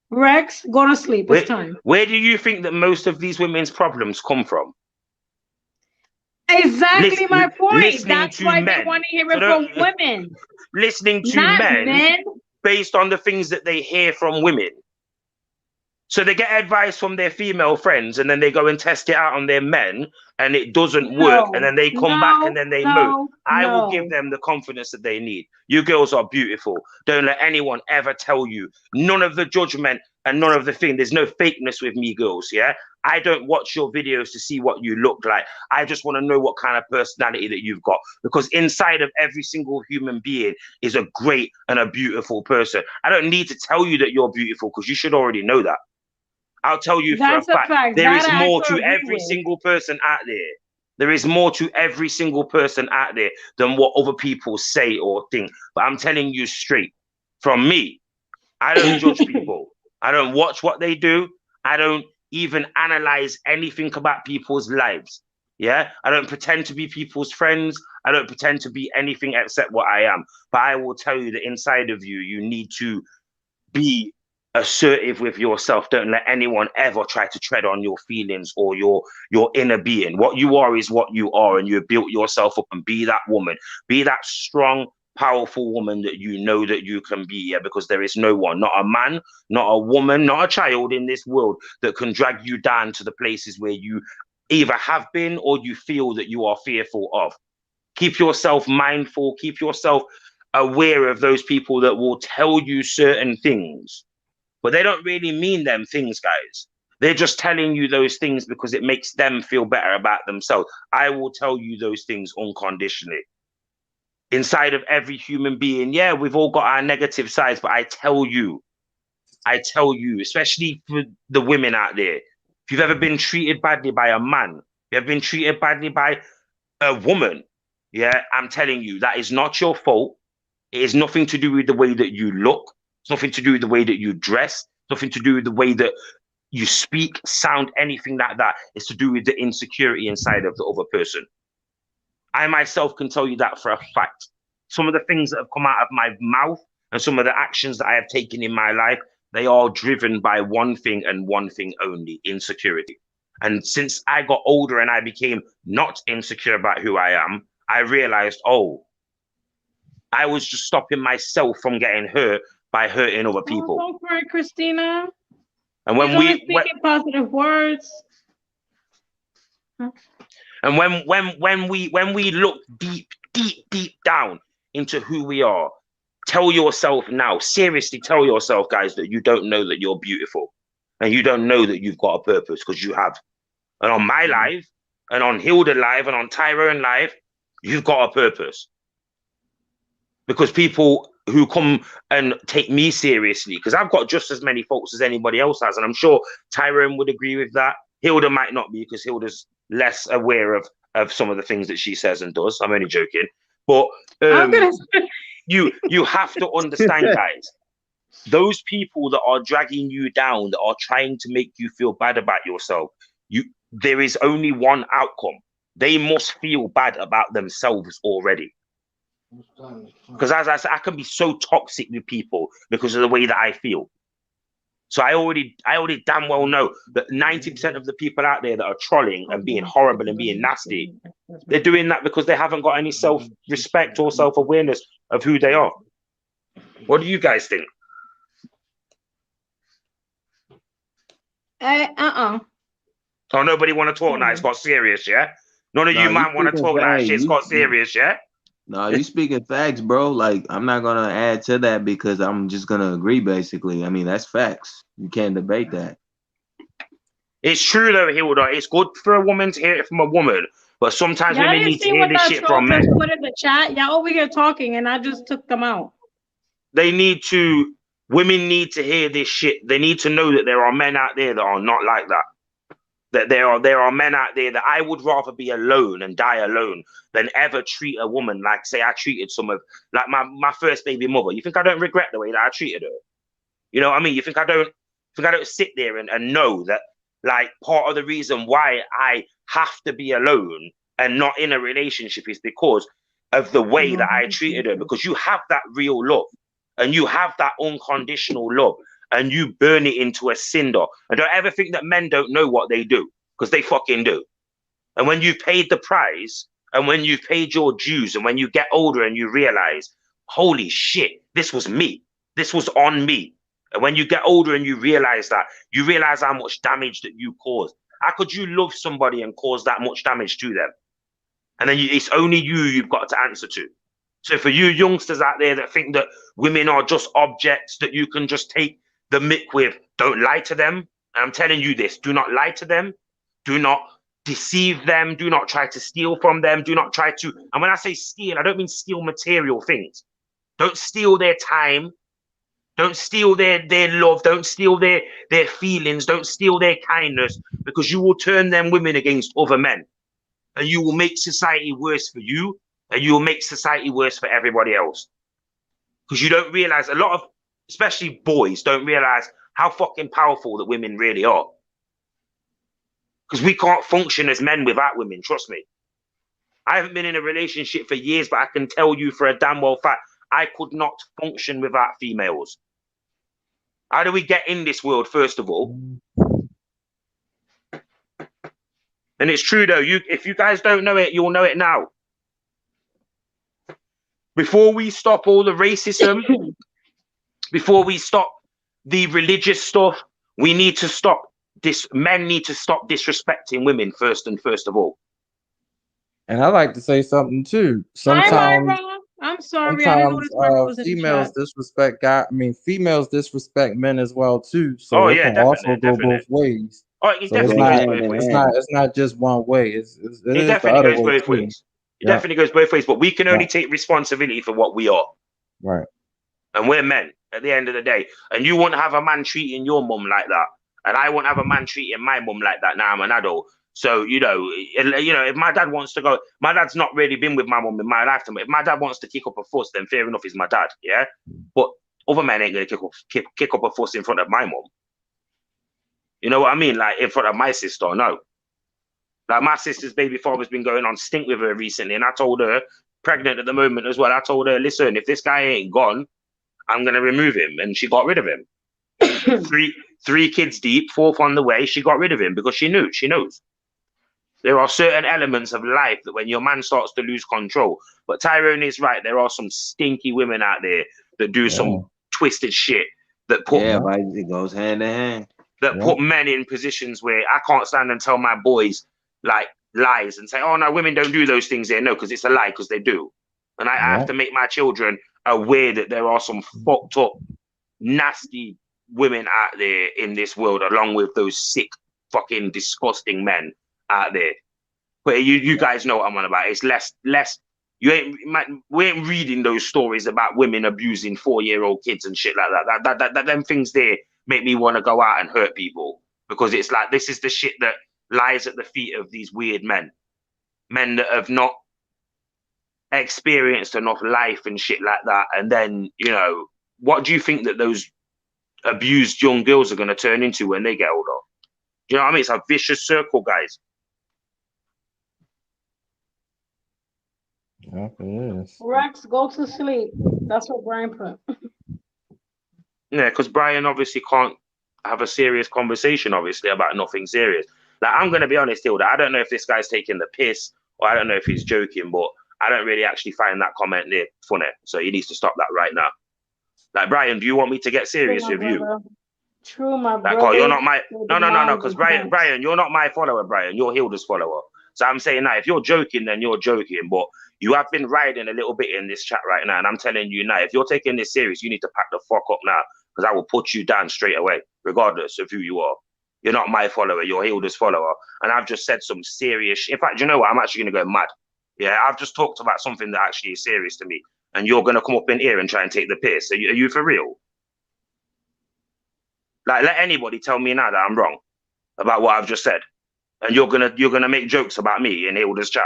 Rex, go to sleep. It's time. Where do you think that most of these women's problems come from? Exactly my point. Listening That's to why they men. want to hear So it from don't- women, Listening to not men men. based on the things that they hear from women. So they get advice from their female friends and then they go and test it out on their men and it doesn't work. And then they come back and then they move. I will give them the confidence that they need. You girls are beautiful. Don't let anyone ever tell you. None of the judgment and none of the thing. There's no fakeness with me, girls. Yeah. I don't watch your videos to see what you look like. I just want to know what kind of personality that you've got, because inside of every single human being is a great and a beautiful person. I don't need to tell you that you're beautiful because you should already know that. I'll tell you That's for a a fact. there is That I more could to agree every with. single person out there. There is more to every single person out there than what other people say or think. But I'm telling you straight, from me, I don't judge people. I don't watch what they do. I don't even analyze anything about people's lives. Yeah, I don't pretend to be people's friends. I don't pretend to be anything except what I am. But I will tell you that inside of you, you need to be assertive with yourself. Don't let anyone ever try to tread on your feelings or your inner being. What you are is what you are, and you built yourself up, and be that woman. Be that strong, powerful woman that you know that you can be. Yeah, because there is no one, not a man, not a woman, not a child in this world that can drag you down to the places where you either have been or you feel that you are fearful of. Keep yourself mindful, keep yourself aware of those people that will tell you certain things, but they don't really mean them things, guys. They're just telling you those things because it makes them feel better about themselves. I will tell you those things unconditionally. Inside of every human being, yeah, we've all got our negative sides, but I tell you, especially for the women out there, if you've ever been treated badly by a man, if you've been treated badly by a woman, yeah, I'm telling you, that is not your fault. It is nothing to do with the way that you look. It's nothing to do with the way that you dress. Nothing to do with the way that you speak, sound, anything like that. It's to do with the insecurity inside of the other person. I myself can tell you that for a fact. Some of the things that have come out of my mouth and some of the actions that I have taken in my life, they are driven by one thing and one thing only: insecurity. And since I got older and I became not insecure about who I am, I realized, oh, I was just stopping myself from getting hurt by hurting other people. Oh, don't cry, Christina. And when He's only speaking positive words. And when we look deep down into who we are, tell yourself now, seriously tell yourself, guys, that you don't know that you're beautiful and you don't know that you've got a purpose, because you have. And on my life and on Hilda live and on Tyrone live, you've got a purpose. Because people who come and take me seriously, because I've got just as many faults as anybody else has, and I'm sure Tyrone would agree with that. Hilda might not be, because Hilda's less aware of some of the things that she says and does. I'm only joking. But you have to understand, guys, those people that are dragging you down, that are trying to make you feel bad about yourself, there is only one outcome. They must feel bad about themselves already. Because as I said, I can be so toxic with people because of the way that I feel. So I already damn well know that 90% of the people out there that are trolling and being horrible and being nasty, they're doing that because they haven't got any self-respect or self-awareness of who they are. What do you guys think? Oh, nobody want to talk now. It's got serious, yeah? None of you man want to talk now. Shit's got serious, yeah? No, you speaking facts, bro. Like, I'm not gonna add to that because I'm just gonna agree, basically. I mean, that's facts. You can't debate that. It's true though, Hilda. It's good for a woman to hear it from a woman, but sometimes women need to hear this shit from men. Put in the chat. Y'all over here talking, and I just took them out. Women need to hear this shit. They need to know that there are men out there that are not like that. That there are men out there that I would rather be alone and die alone than ever treat a woman like, say, I treated like my first baby mother. You think I don't regret the way that I treated her? You know what I mean? You think I don't sit there and know that, like, part of the reason why I have to be alone and not in a relationship is because of the way that I treated her? Because you have that real love and you have that unconditional love, and you burn it into a cinder. And don't ever think that men don't know what they do, because they fucking do. And when you've paid the price, and when you've paid your dues, and when you get older and you realize, holy shit, this was me. This was on me. And when you get older and you realize that, you realize how much damage that you caused. How could you love somebody and cause that much damage to them? And then it's only you've got to answer to. So for you youngsters out there that think that women are just objects that you can just take the mick with, don't lie to them. And I'm telling you this, do not lie to them. Do not deceive them. Do not try to steal from them. Do not try to, and when I say steal, I don't mean steal material things. Don't steal their time. Don't steal their love. Don't steal their feelings. Don't steal their kindness, because you will turn them women against other men. And you will make society worse for you, and you will make society worse for everybody else. Because you don't realize, a lot of, especially boys, don't realize how fucking powerful that women really are. Because we can't function as men without women, trust me. I haven't been in a relationship for years, but I can tell you for a damn well fact, I could not function without females. How do we get in this world, first of all? And it's true though, if you guys don't know it, you'll know it now. Before we stop all the racism, before we stop the religious stuff, we need to stop this. Men need to stop disrespecting women first of all. And I like to say something too. Sometimes, I'm sorry, I didn't notice Myra was in the females chat. disrespect females disrespect men as well too. So Oh, it yeah, can also definitely, go definitely. both ways. Oh, it So definitely goes both ways. it's not just one way. It is Definitely the other goes way both too. ways. It Yeah. definitely goes both ways, but we can only Yeah. take responsibility for what we are. Right. And we're men at the end of the day. And you won't have a man treating your mum like that. And I won't have a man treating my mum like that. Now I'm an adult. So, if my dad wants to go, my dad's not really been with my mum in my lifetime. If my dad wants to kick up a fuss, then fair enough, he's my dad. Yeah. But other men ain't going to kick up a fuss in front of my mum. You know what I mean? Like in front of my sister, no. Like my sister's baby father's been going on stink with her recently. And I told her, pregnant at the moment as well, I told her, listen, if this guy ain't gone, I'm going to remove him. And she got rid of him. three kids deep, fourth on the way, she got rid of him because she knows. There are certain elements of life that when your man starts to lose control. But Tyrone is right. There are some stinky women out there that do some twisted shit that put but it goes hand in hand. that put men in positions where I can't stand and tell my boys like lies and say, oh no, women don't do those things there. No, because it's a lie, because they do. And I have to make my children aware that there are some fucked up, nasty women out there in this world, along with those sick, fucking disgusting men out there. But you guys know what I'm on about. It's less. We ain't reading those stories about women abusing 4-year-old kids and shit like that. That them things there make me want to go out and hurt people, because it's like, this is the shit that lies at the feet of these weird men that have not experienced enough life and shit like that. And then, what do you think that those abused young girls are going to turn into when they get older? Do you know what I mean? It's a vicious circle, guys. Yeah, it is. Rex, go to sleep. That's what Brian put. Yeah, because Brian obviously can't have a serious conversation, obviously, about nothing serious. Like, I'm going to be honest, Hilda, I don't know if this guy's taking the piss, or I don't know if he's joking, but I don't really actually find that comment there funny. So he needs to stop that right now. Like, Brian, do you want me to get serious with you? True, my Like, brother. oh, you're not my... No, because Brian, you're not my follower, Brian. You're Hilda's follower. So I'm saying now, if you're joking, then you're joking. But you have been riding a little bit in this chat right now. And I'm telling you now, if you're taking this serious, you need to pack the fuck up now. Because I will put you down straight away, regardless of who you are. You're not my follower. You're Hilda's follower. And I've just said some serious... In fact, you know what? I'm actually going to go mad. Yeah, I've just talked about something that actually is serious to me. And you're going to come up in here and try and take the piss. Are you for real? Like, let anybody tell me now that I'm wrong about what I've just said. And you're gonna make jokes about me in Hilda's chat.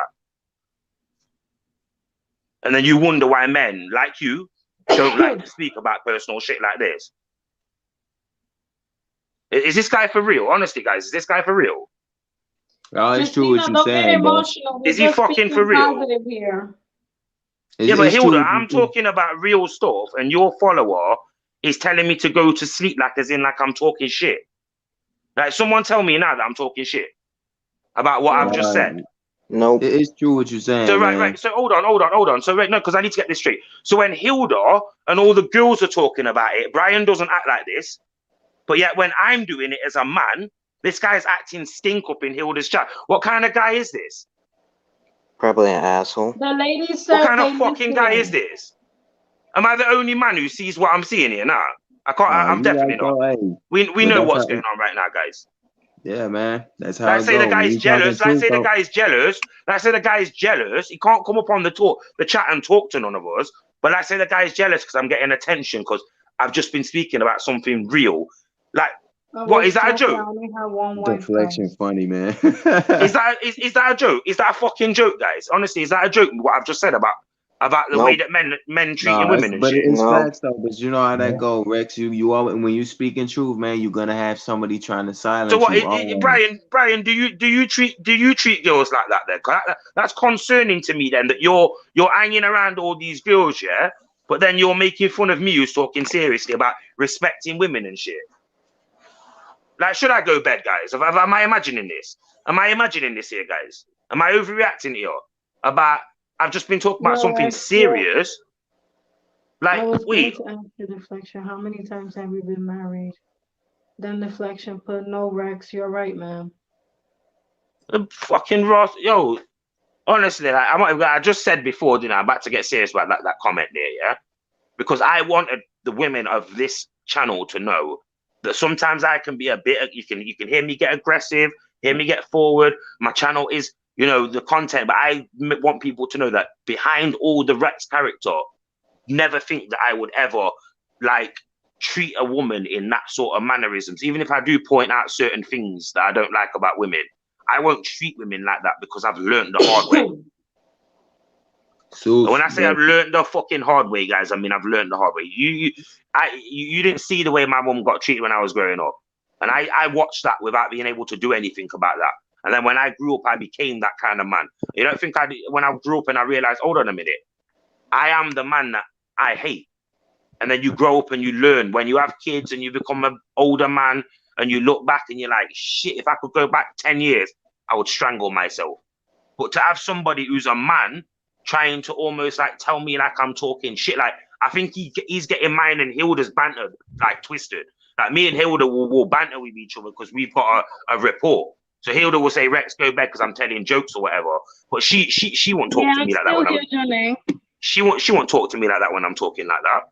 And then you wonder why men like you don't like to speak about personal shit like this. Is this guy for real? Honestly, guys, is this guy for real? Oh, it's true what you're saying, bro. Is he fucking for real? Yeah, but Hilda, I'm talking about real stuff, and your follower is telling me to go to sleep, like as in like I'm talking shit. Like, someone tell me now that I'm talking shit about what I've just said. Nope. It is true what you're saying, So man. right. So hold on. So no, because I need to get this straight. So when Hilda and all the girls are talking about it, Brian doesn't act like this, but yet when I'm doing it as a man, this guy's acting stink up in Hilda's chat. What kind of guy is this? Probably an asshole. The lady said, What kind of "Hey, fucking guy is listen." this? Am I the only man who sees what I'm seeing here? Nah, I can't. I'm You definitely right, not. though, hey. We But know that's what's how going on right now, guys. yeah, man. That's how Let's it say the goes. guy When is you talking jealous. Let's truth, say the though. guy is jealous. Let's say the guy is jealous. He can't come up on the chat and talk to none of us. But let's say the guy is jealous because I'm getting attention because I've just been speaking about something real. Like, what is that a joking, I joke? only have one wife, Deflection guys. funny, man. Is that a joke? Is that a fucking joke, guys? Honestly, is that a joke? What I've just said about the way that men treating women and but shit. it's facts though. But you know how that go, Rex. You always, when you speak in truth, man, you're gonna have somebody trying to silence So what, you. Always. Brian? Do you treat girls like that then? 'Cause that's concerning to me then that you're hanging around all these girls, yeah, but then you're making fun of me who's talking seriously about respecting women and shit. Like, should I go bed, guys? Am I imagining this? Am I imagining this here, guys? Am I overreacting here? I've just been talking about something serious. Like, I was wait. going to ask you, Deflection, how many times have you been married? Then Deflection put, no, Rex, you're right, man. Fucking Ross, yo. Honestly, like, I just said before, I'm about to get serious about that comment there, yeah? Because I wanted the women of this channel to know that sometimes I can be a bit, you can hear me get aggressive, hear me get forward. My channel is, the content, but I want people to know that behind all the Rex character, never think that I would ever, like, treat a woman in that sort of mannerisms. Even if I do point out certain things that I don't like about women, I won't treat women like that because I've learned the hard way. So when I say I've learned the fucking hard way, guys, I mean I've learned the hard way. You didn't see the way my mum got treated when I was growing up, and I watched that without being able to do anything about that. And then when I grew up, I became that kind of man. You don't think when I grew up and I realized, hold on a minute, I am the man that I hate. And then you grow up and you learn. When you have kids and you become an older man and you look back and you're like, shit, if I could go back 10 years, I would strangle myself. But to have somebody who's a man trying to almost like tell me like I'm talking shit, like I think he's getting mine and Hilda's banter like twisted. Like me and Hilda will banter with each other because we've got a rapport. So Hilda will say, Rex, go back because I'm telling jokes or whatever. But she won't talk to me like that when she won't talk to me like that when I'm talking like that.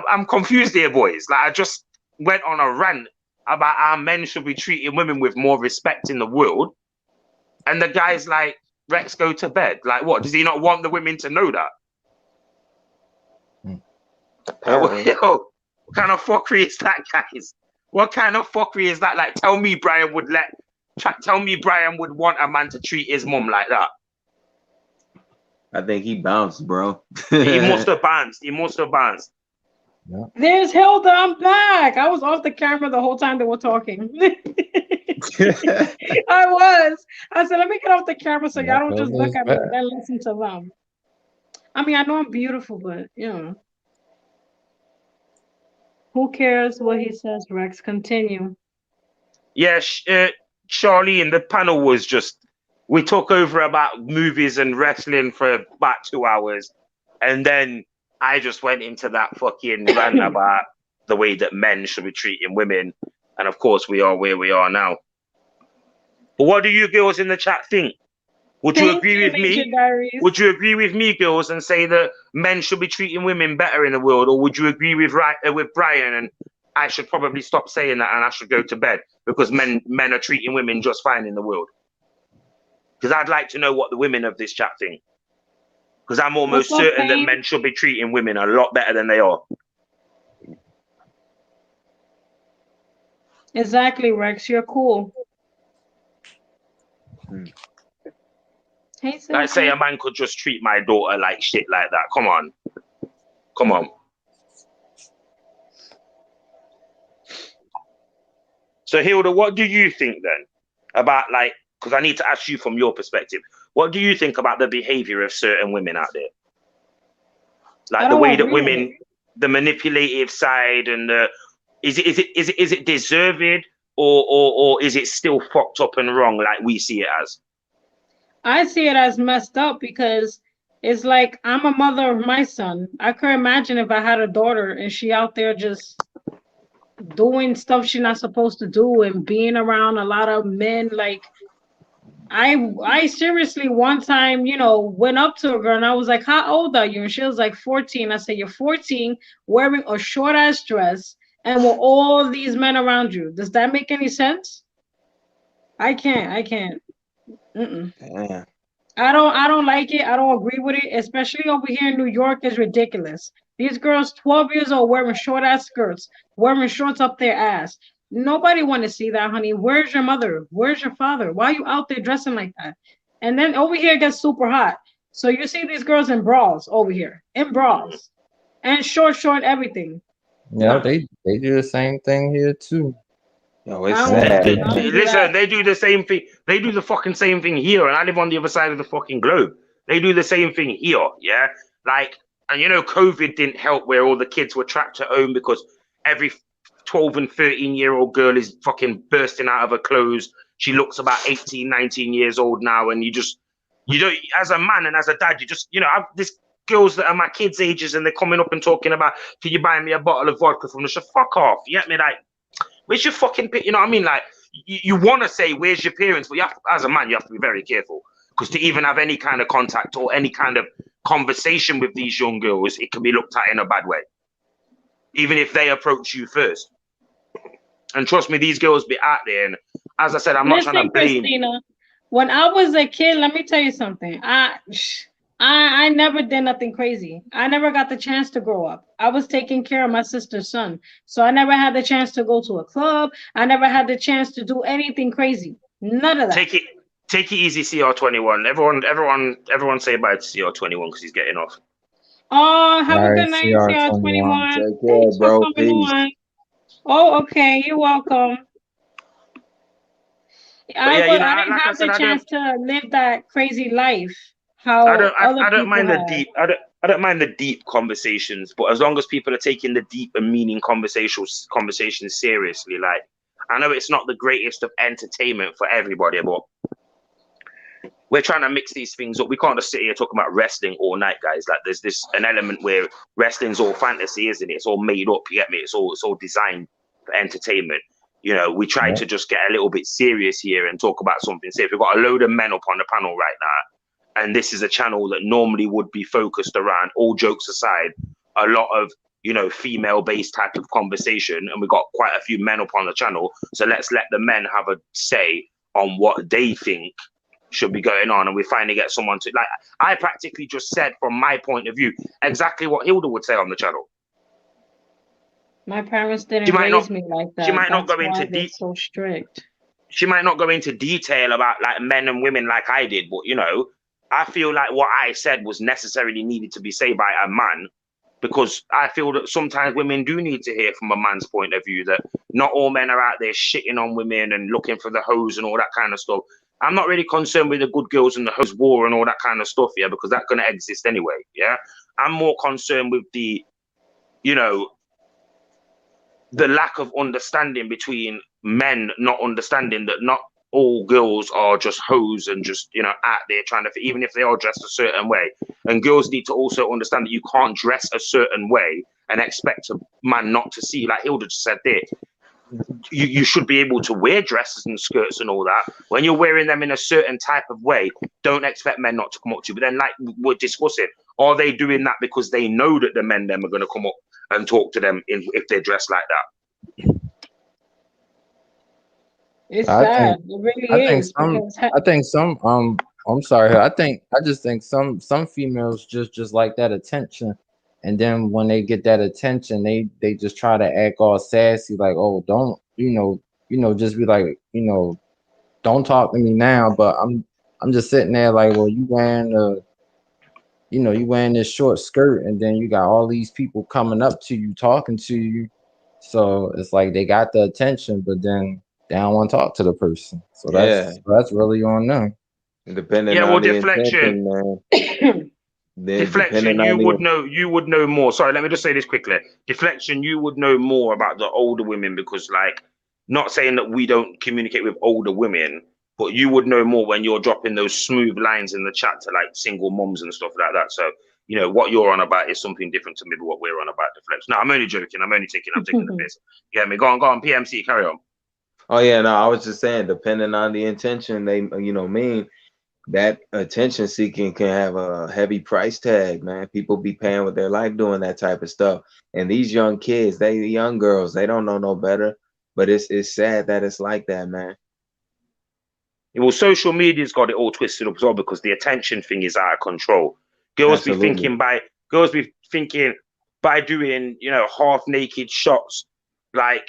I'm confused here, boys. Like I just went on a rant about how men should be treating women with more respect in the world, and the guy's like, Rex, go to bed. Like, what? Does he not want the women to know that? What kind of fuckery is that, guys? What kind of fuckery is that? Like, tell me Brian would want a man to treat his mum like that. I think he bounced, bro. He must have bounced. Yeah. There's Hilda, I'm back. I was off the camera the whole time they were talking. I was. I said, let me get off the camera so y'all don't just look at me and listen to them. I mean, I know I'm beautiful, but, who cares what he says, Rex? Continue. Yeah, Charlie and the panel was just, we talk over about movies and wrestling for about 2 hours. And then I just went into that fucking rant about the way that men should be treating women. And of course, we are where we are now. But what do you girls in the chat think? Would you agree with me? Would you agree with me, girls, and say that men should be treating women better in the world? Or would you agree with Brian and I should probably stop saying that and I should go to bed because men are treating women just fine in the world? Because I'd like to know what the women of this chat think. Because I'm almost certain that men should be treating women a lot better than they are. Exactly, Rex. You're cool. Hey, like say a man could just treat my daughter like shit like that. Come on. So Hilda, what do you think then about, like, because I need to ask you from your perspective, what do you think about the behavior of certain women out there? Like the way that women, the manipulative side, and is it deserved, or is it still fucked up and wrong like we see it as? I see it as messed up because it's like I'm a mother of my son. I could imagine if I had a daughter and she out there just doing stuff she's not supposed to do and being around a lot of men. Like I seriously one time, you know, went up to a girl and I was like, "How old are you?" And she was like 14. I said, "You're 14, wearing a short ass dress, and with all these men around you. Does that make any sense?" I can't. Mm-mm. Yeah. I don't like it. I don't agree with it, especially over here in New York. It's ridiculous. These girls, 12 years old, wearing short ass skirts, wearing shorts up their ass. Nobody want to see that, honey. Where's your mother? Where's your father? Why are you out there dressing like that? And then over here it gets super hot. So you see these girls in bras over here, in bras, and short everything. Yeah, No, they do the same thing here too. Yo, it's I don't, sad, I They- don't man. do listen, that. they do the same thing. They do the fucking same thing here, and I live on the other side of the fucking globe. They do the same thing here, yeah. Like, and you know, COVID didn't help where all the kids were trapped at home because every 12 and 13-year-old girl is fucking bursting out of her clothes. She looks about 18, 19 years old now, and you don't, as a man and as a dad, you just, you know, I've this girls that are my kids' ages, and they're coming up and talking about, can you buy me a bottle of vodka from the shop? Fuck off, you get me? Like, where's your fucking, you know what I mean? Like, you want to say, where's your parents? But you have to, as a man, you have to be very careful because to even have any kind of contact or any kind of conversation with these young girls, it can be looked at in a bad way, even if they approach you first. And trust me, these girls be out there. And as I said, I'm not trying to Listen, blame. Christina, when I was a kid, let me tell you something. I never did nothing crazy. I never got the chance to grow up. I was taking care of my sister's son. So I never had the chance to go to a club. I never had the chance to do anything crazy. None of that. Take it easy, CR21. Everyone say bye to CR21 because he's getting off. Oh, have All a right, good night, CR21. CR21. Take care, Thanks for bro. coming Peace. on. Oh, okay. You're welcome. But yeah, you know, I didn't like I have said, the I don't. chance to live that crazy life I how don't other I don't people mind the have. deep I don't mind the deep conversations, but as long as people are taking the deep and meaning conversations seriously, like I know it's not the greatest of entertainment for everybody, but we're trying to mix these things up. We can't just sit here talking about wrestling all night, guys. Like there's an element where wrestling's all fantasy, isn't it? It's all made up, you get me? It's all designed for entertainment. You know, we try to just get a little bit serious here and talk about something serious. We've got a load of men up on the panel right now. And this is a channel that normally would be focused around, all jokes aside, a lot of, you know, female-based type of conversation. And we've got quite a few men up on the channel. So let's let the men have a say on what they think should be going on. And we finally get someone to, like, I practically just said from my point of view, exactly what Hilda would say on the channel. My parents She didn't might raise not, me like she that. might not That's go why into they're deep, so strict. she might not go into detail about like men and women like I did, but you know, I feel like what I said was necessarily needed to be said by a man, because I feel that sometimes women do need to hear from a man's point of view that not all men are out there shitting on women and looking for the hose and all that kind of stuff. I'm not really concerned with the good girls and the hose war and all that kind of stuff, yeah, because that's going to exist anyway, yeah. I'm more concerned with the, you know, the lack of understanding between men not understanding that not all girls are just hoes and just, you know, out there trying to, even if they are dressed a certain way. And girls need to also understand that you can't dress a certain way and expect a man not to see, like Hilda just said there. You should be able to wear dresses and skirts and all that. When you're wearing them in a certain type of way, don't expect men not to come up to you. But then, like we're discussing, are they doing that because they know that the men them are going to come up and talk to them if they're dressed like that? It's I sad. think It really I think is some because I think some I'm sorry. I just think some females just like that attention, and then when they get that attention, they just try to act all sassy, like, oh, don't just be like, don't talk to me now. But I'm just sitting there like, well, you wearing this short skirt, and then you got all these people coming up to you, talking to you. So it's like they got the attention, but then they don't want to talk to the person. So that's really on them. Depending Yeah, well, on the deflection. intention, man. Deflection, Depending on you would know more. Sorry, let me just say this quickly. Deflection, you would know more about the older women because, like, Not saying that we don't communicate with older women, but you would know more when you're dropping those smooth lines in the chat to like single moms and stuff like that. So, you know, what you're on about is something different to maybe what we're on about, the flex. No, I'm only joking. I'm taking the piss. You get me? Go on, PMC, carry on. Oh yeah, no, I was just saying, depending on the intention they, mean, that attention seeking can have a heavy price tag, man. People be paying with their life doing that type of stuff. And these young kids, young girls, they don't know no better. But it's sad that it's like that, man. Well, social media's got it all twisted up as well because the attention thing is out of control. Girls be thinking by doing, you know, half naked shots, like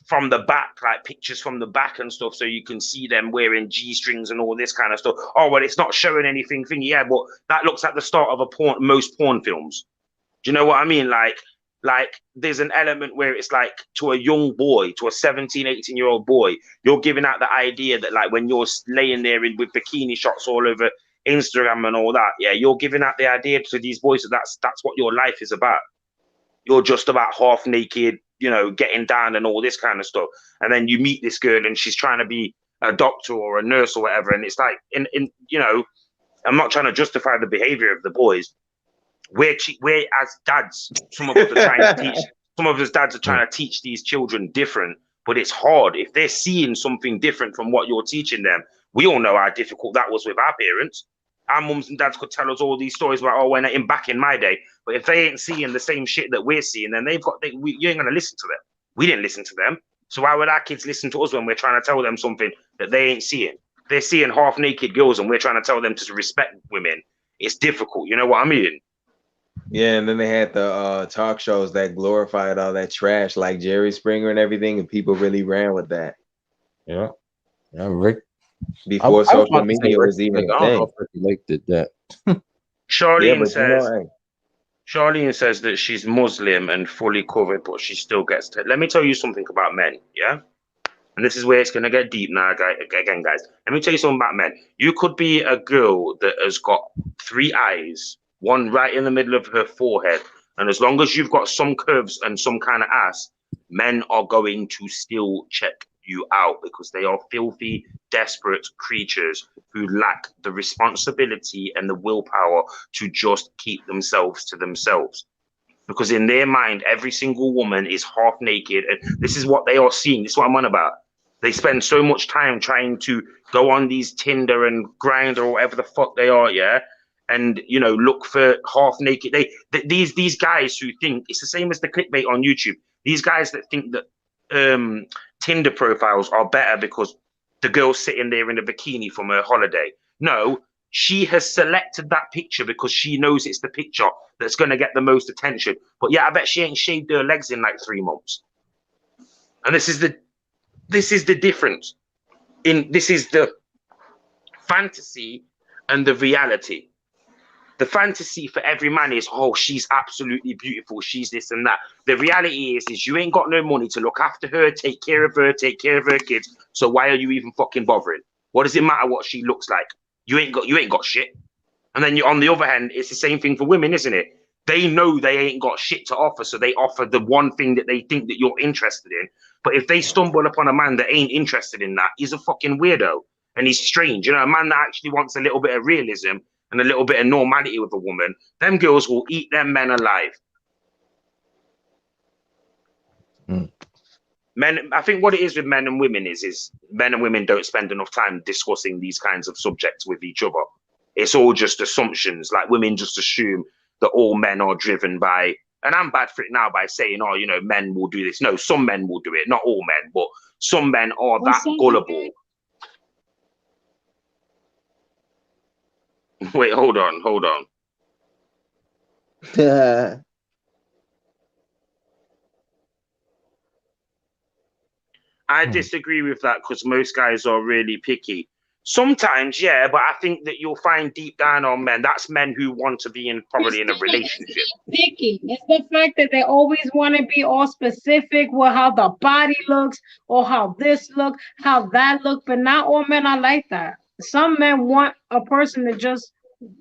from the back, like pictures from the back and stuff, so you can see them wearing G-strings and all this kind of stuff. Oh, well, it's not showing anything. Yeah, but that looks at the start of most porn films. Do you know what I mean? Like there's an element where it's like to a young boy, to a 17, 18-year-old boy, you're giving out the idea that like when you're laying there with bikini shots all over Instagram and all that, yeah, you're giving out the idea to these boys that that's what your life is about. You're just about half naked, you know, getting down and all this kind of stuff. And then you meet this girl and she's trying to be a doctor or a nurse or whatever. And it's like, in you know, I'm not trying to justify the behavior of the boys. We're as dads, some of us dads are trying to teach these children different, but it's hard. If they're seeing something different from what you're teaching them, we all know how difficult that was with our parents. Our mums and dads could tell us all these stories about, when back in my day. But if they ain't seeing the same shit that we're seeing, then you ain't gonna listen to them. We didn't listen to them. So why would our kids listen to us when we're trying to tell them something that they ain't seeing? They're seeing half naked girls and we're trying to tell them to respect women. It's difficult. You know what I mean? Yeah, and then they had the talk shows that glorified all that trash, like Jerry Springer and everything, and people really ran with that. Yeah, Rick. Before social media was even a thing. I don't know if Ricky Lake did that. Charlene says that she's Muslim and fully covered, but she still gets to. Let me tell you something about men, yeah? And this is where it's going to get deep now, again, guys. Let me tell you something about men. You could be a girl that has got 3 eyes, one right in the middle of her forehead, and as long as you've got some curves and some kind of ass, men are going to still check you out because they are filthy, desperate creatures who lack the responsibility and the willpower to just keep themselves to themselves. Because in their mind, every single woman is half naked, and this is what they are seeing. This is what I'm on about. They spend so much time trying to go on these Tinder and Grindr or whatever the fuck they are, yeah, and you know, look for half naked. These guys who think it's the same as the clickbait on YouTube. These guys that think that Tinder profiles are better because the girl's sitting there in a bikini from her holiday. No, she has selected that picture because she knows it's the picture that's going to get the most attention. But yeah, I bet she ain't shaved her legs in like 3 months. And this is the difference. This is the fantasy and the reality. The fantasy for every man is, oh, she's absolutely beautiful. She's this and that. The reality is you ain't got no money to look after her, take care of her kids. So why are you even fucking bothering? What does it matter what she looks like? You ain't got shit. And then on the other hand, it's the same thing for women, isn't it? They know they ain't got shit to offer, so they offer the one thing that they think that you're interested in. But if they stumble upon a man that ain't interested in that, he's a fucking weirdo and he's strange. You know, a man that actually wants a little bit of realism and a little bit of normality with a woman, them girls will eat them men alive. Men, I think what it is with men and women is men and women don't spend enough time discussing these kinds of subjects with each other. It's all just assumptions. Like women just assume that all men are driven by, and I'm bad for it now by saying, oh, you know, men will do this. No, some men will do it. Not all men, but some men are that gullible. Wait, hold on. I disagree with that because most guys are really picky. Sometimes, yeah, but I think that you'll find deep down on men, that's men who want to be probably in a relationship. Picky. It's the fact that they always want to be all specific with how the body looks or how this look, how that look, but not all men are like that. Some men want a person to just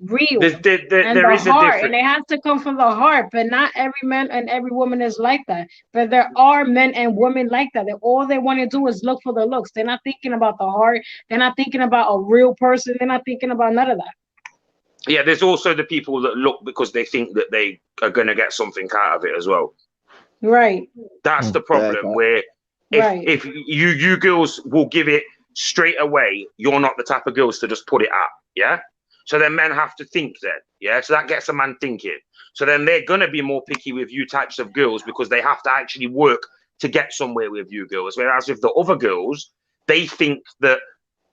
real There and there the is a heart, difference. and it has to come from the heart. But not every man and every woman is like that. But there are men and women like that. All they want to do is look for the looks. They're not thinking about the heart. They're not thinking about a real person. They're not thinking about none of that. Yeah, there's also the people that look because they think that they are going to get something out of it as well. Right. That's the problem. Where Right. if you girls will give it straight away, you're not the type of girls to just put it up. Yeah. So then men have to think then. Yeah. So that gets a man thinking. So then they're gonna be more picky with you types of girls because they have to actually work to get somewhere with you girls. Whereas with the other girls, they think that,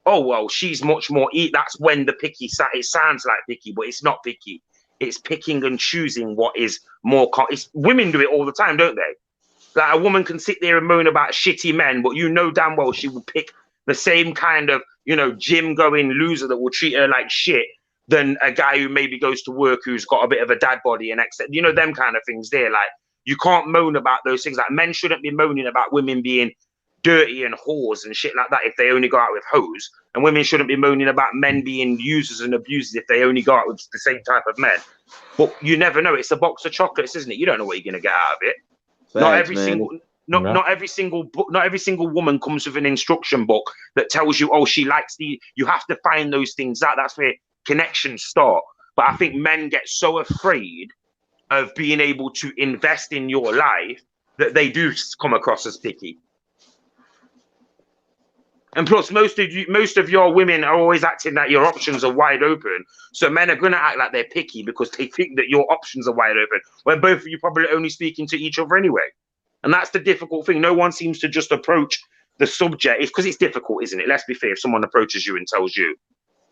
oh well, she's much more. That's when the picky. It sounds like picky, but it's not picky. It's picking and choosing what is more. Women do it all the time, don't they? Like a woman can sit there and moan about shitty men, but you know damn well she will pick the same kind of, gym going loser that will treat her like shit than a guy who maybe goes to work who's got a bit of a dad body and them kind of things there. Like you can't moan about those things. Like men shouldn't be moaning about women being dirty and whores and shit like that if they only go out with hoes, and women shouldn't be moaning about men being users and abusers if they only go out with the same type of men. But you never know. It's a box of chocolates, isn't it? You don't know what you're gonna get out of it. Not every single woman comes with an instruction book that tells you, oh, she likes you have to find those things out. That's where connections start. But I think men get so afraid of being able to invest in your life that they do come across as picky. And plus, most of your women are always acting that your options are wide open. So men are going to act like they're picky because they think that your options are wide open, when both of you probably only speaking to each other anyway. And that's the difficult thing. No one seems to just approach the subject. It's because it's difficult, isn't it? Let's be fair. If someone approaches you and tells you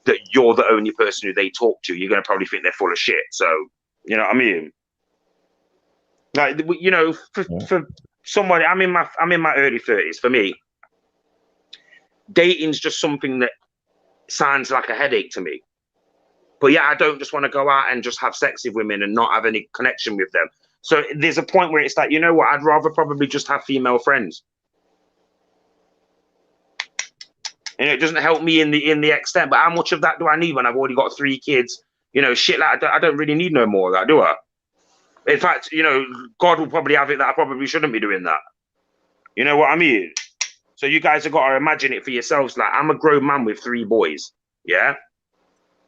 that you're the only person who they talk to, you're going to probably think they're full of shit. So, you know what I mean? Like, for somebody, I'm in my early 30s. For me, dating's just something that sounds like a headache to me. But yeah, I don't just want to go out and just have sex with women and not have any connection with them. So there's a point where it's like, you know what, I'd rather probably just have female friends. It doesn't help me in the extent, but how much of that do I need when I've already got 3 kids? Shit like that. I don't really need no more of that, do I? In fact, God will probably have it that I probably shouldn't be doing that. You know what I mean? So you guys have got to imagine it for yourselves. Like, I'm a grown man with 3 boys. Yeah.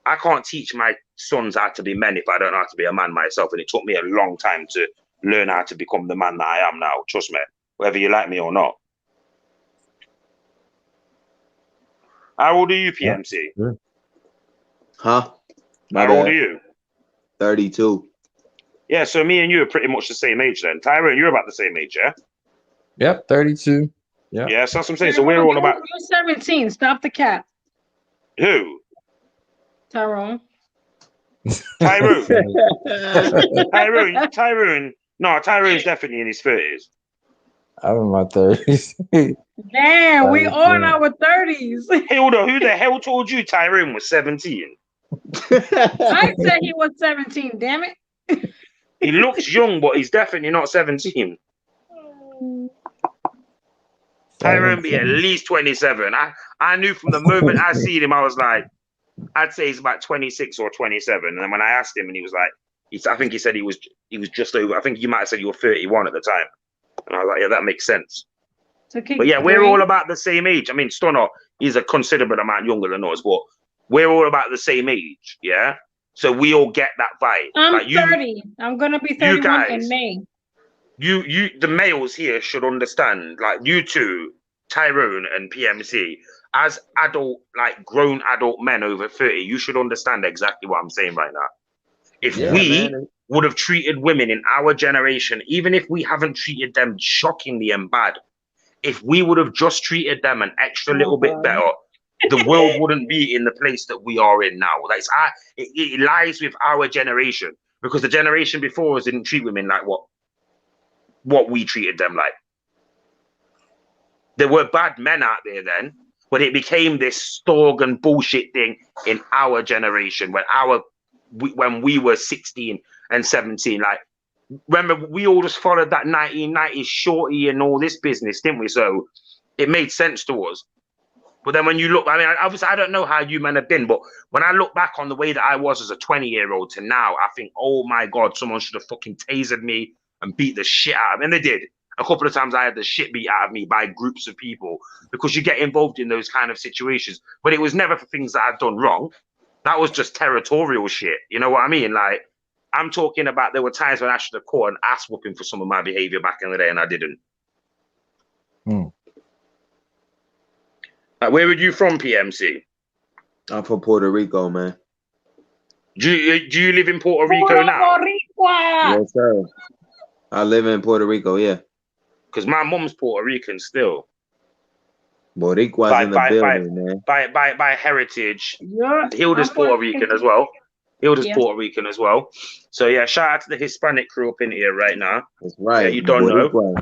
I can't teach my sons how to be men if I don't know how to be a man myself. And it took me a long time to learn how to become the man that I am now. Trust me, whether you like me or not. How old are you, PMC? Yeah. Huh? How old are you? 32. Yeah, so me and you are pretty much the same age then. Tyrone, you're about the same age, yeah? Yep, 32. Yeah. Yeah, so that's what I'm saying. So we're all about. You're 17. Stop the cap. Who? Tyrone. Tyrone. Tyrone. No, Tyrone's definitely in his 30s. I'm in my 30s. Damn, we all in our 30s. Hey, hold on. Who the hell told you Tyrone was 17? I said he was 17, damn it. He looks young, but he's definitely not 17. Tyrone be at least 27. I knew from the moment I seen him, I was like, I'd say he's about 26 or 27. And then when I asked him, and he was like, I think he said he was just over. I think you might have said you were 31 at the time. And I was like, yeah, that makes sense. But yeah, we're all about the same age. I mean, Stunner, he's a considerable amount younger than us, but we're all about the same age, yeah? So we all get that vibe. I'm like 30. I'm going to be 31 in May. The males here should understand, like you two, Tyrone and PMC, as grown adult men over 30, you should understand exactly what I'm saying right now. If we would have treated women in our generation, even if we haven't treated them shockingly and bad, if we would have just treated them an extra little bit better, the world wouldn't be in the place that we are in now. It lies with our generation, because the generation before us didn't treat women like what we treated them like. There were bad men out there then, but it became this storg and bullshit thing in our generation when we were 16 and 17. Like, remember, we all just followed that 1990s shorty and all this business, didn't we? So it made sense to us. But then when you look, I mean, obviously I don't know how you men have been, but when I look back on the way that I was as a 20-year-old to now, I think, oh my God, someone should have fucking tasered me and beat the shit out of me. And they did. A couple of times I had the shit beat out of me by groups of people because you get involved in those kind of situations. But it was never for things that I'd done wrong. That was just territorial shit. You know what I mean? Like, I'm talking about there were times when I should have caught an ass whooping for some of my behavior back in the day and I didn't. Where are you from, PMC? I'm from Puerto Rico, man. Do you live in Puerto Rico now? Yes, sir. I live in Puerto Rico, yeah. Because my mom's Puerto Rican still. Boricua's in the building, man. By heritage. Yeah, Hilda's Puerto Rican as well. Hilda's Yeah. Puerto Rican as well. So yeah, shout out to the Hispanic crew up in here right now. That's right. Yeah, you don't know. Boricua.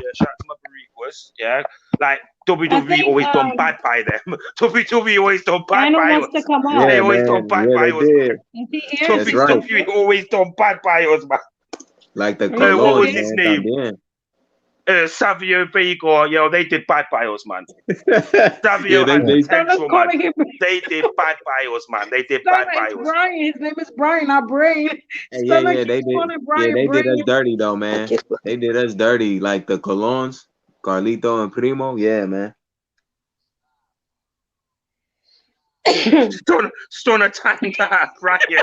Yeah, shout out to my Boricuas. Yeah. Like WWE think, always done bad by them. WWE always done bad Rhino by wants us. to come up. They Yeah, always man. done bad Yeah, by they us. did. Is he here? That's right. Tuffy always done bad by us, man. Like the What Colons, was his man. name? También. Savio Vega, yo, they did bad by us, man. Yeah, Savio had they potential, man. calling him. They did bad by us, man. They did Sound bad by like us. Brian. His name is Brian, not Brain. Hey, Sound like they he's did. calling Brian They did us Brain. dirty though, man. They did us dirty, like the Colons, Carlito and Primo. Yeah, man. Stunner time that, Brian. He's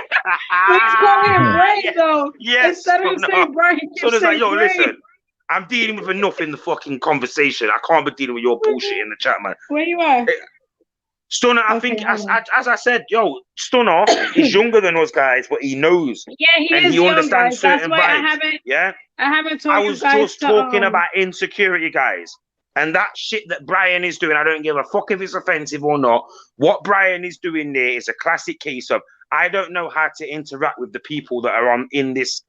calling him Brain though. Yes. Instead of saying Brian, he keeps Stunner's like, saying yo, Brain. listen, I'm dealing with enough in the fucking conversation. I can't be dealing with your bullshit in the chat, man. Where you at? Stunner, I Okay, think, hold on. as I said, yo, Stunner is younger than us guys, but he knows. Yeah, he and is he young, understands guys. That's certain why I vibes. haven't. Yeah? I haven't told I you was guys just to, talking about insecurity, guys. And that shit that Brian is doing, I don't give a fuck if it's offensive or not. What Brian is doing there is a classic case of I don't know how to interact with the people that are on in this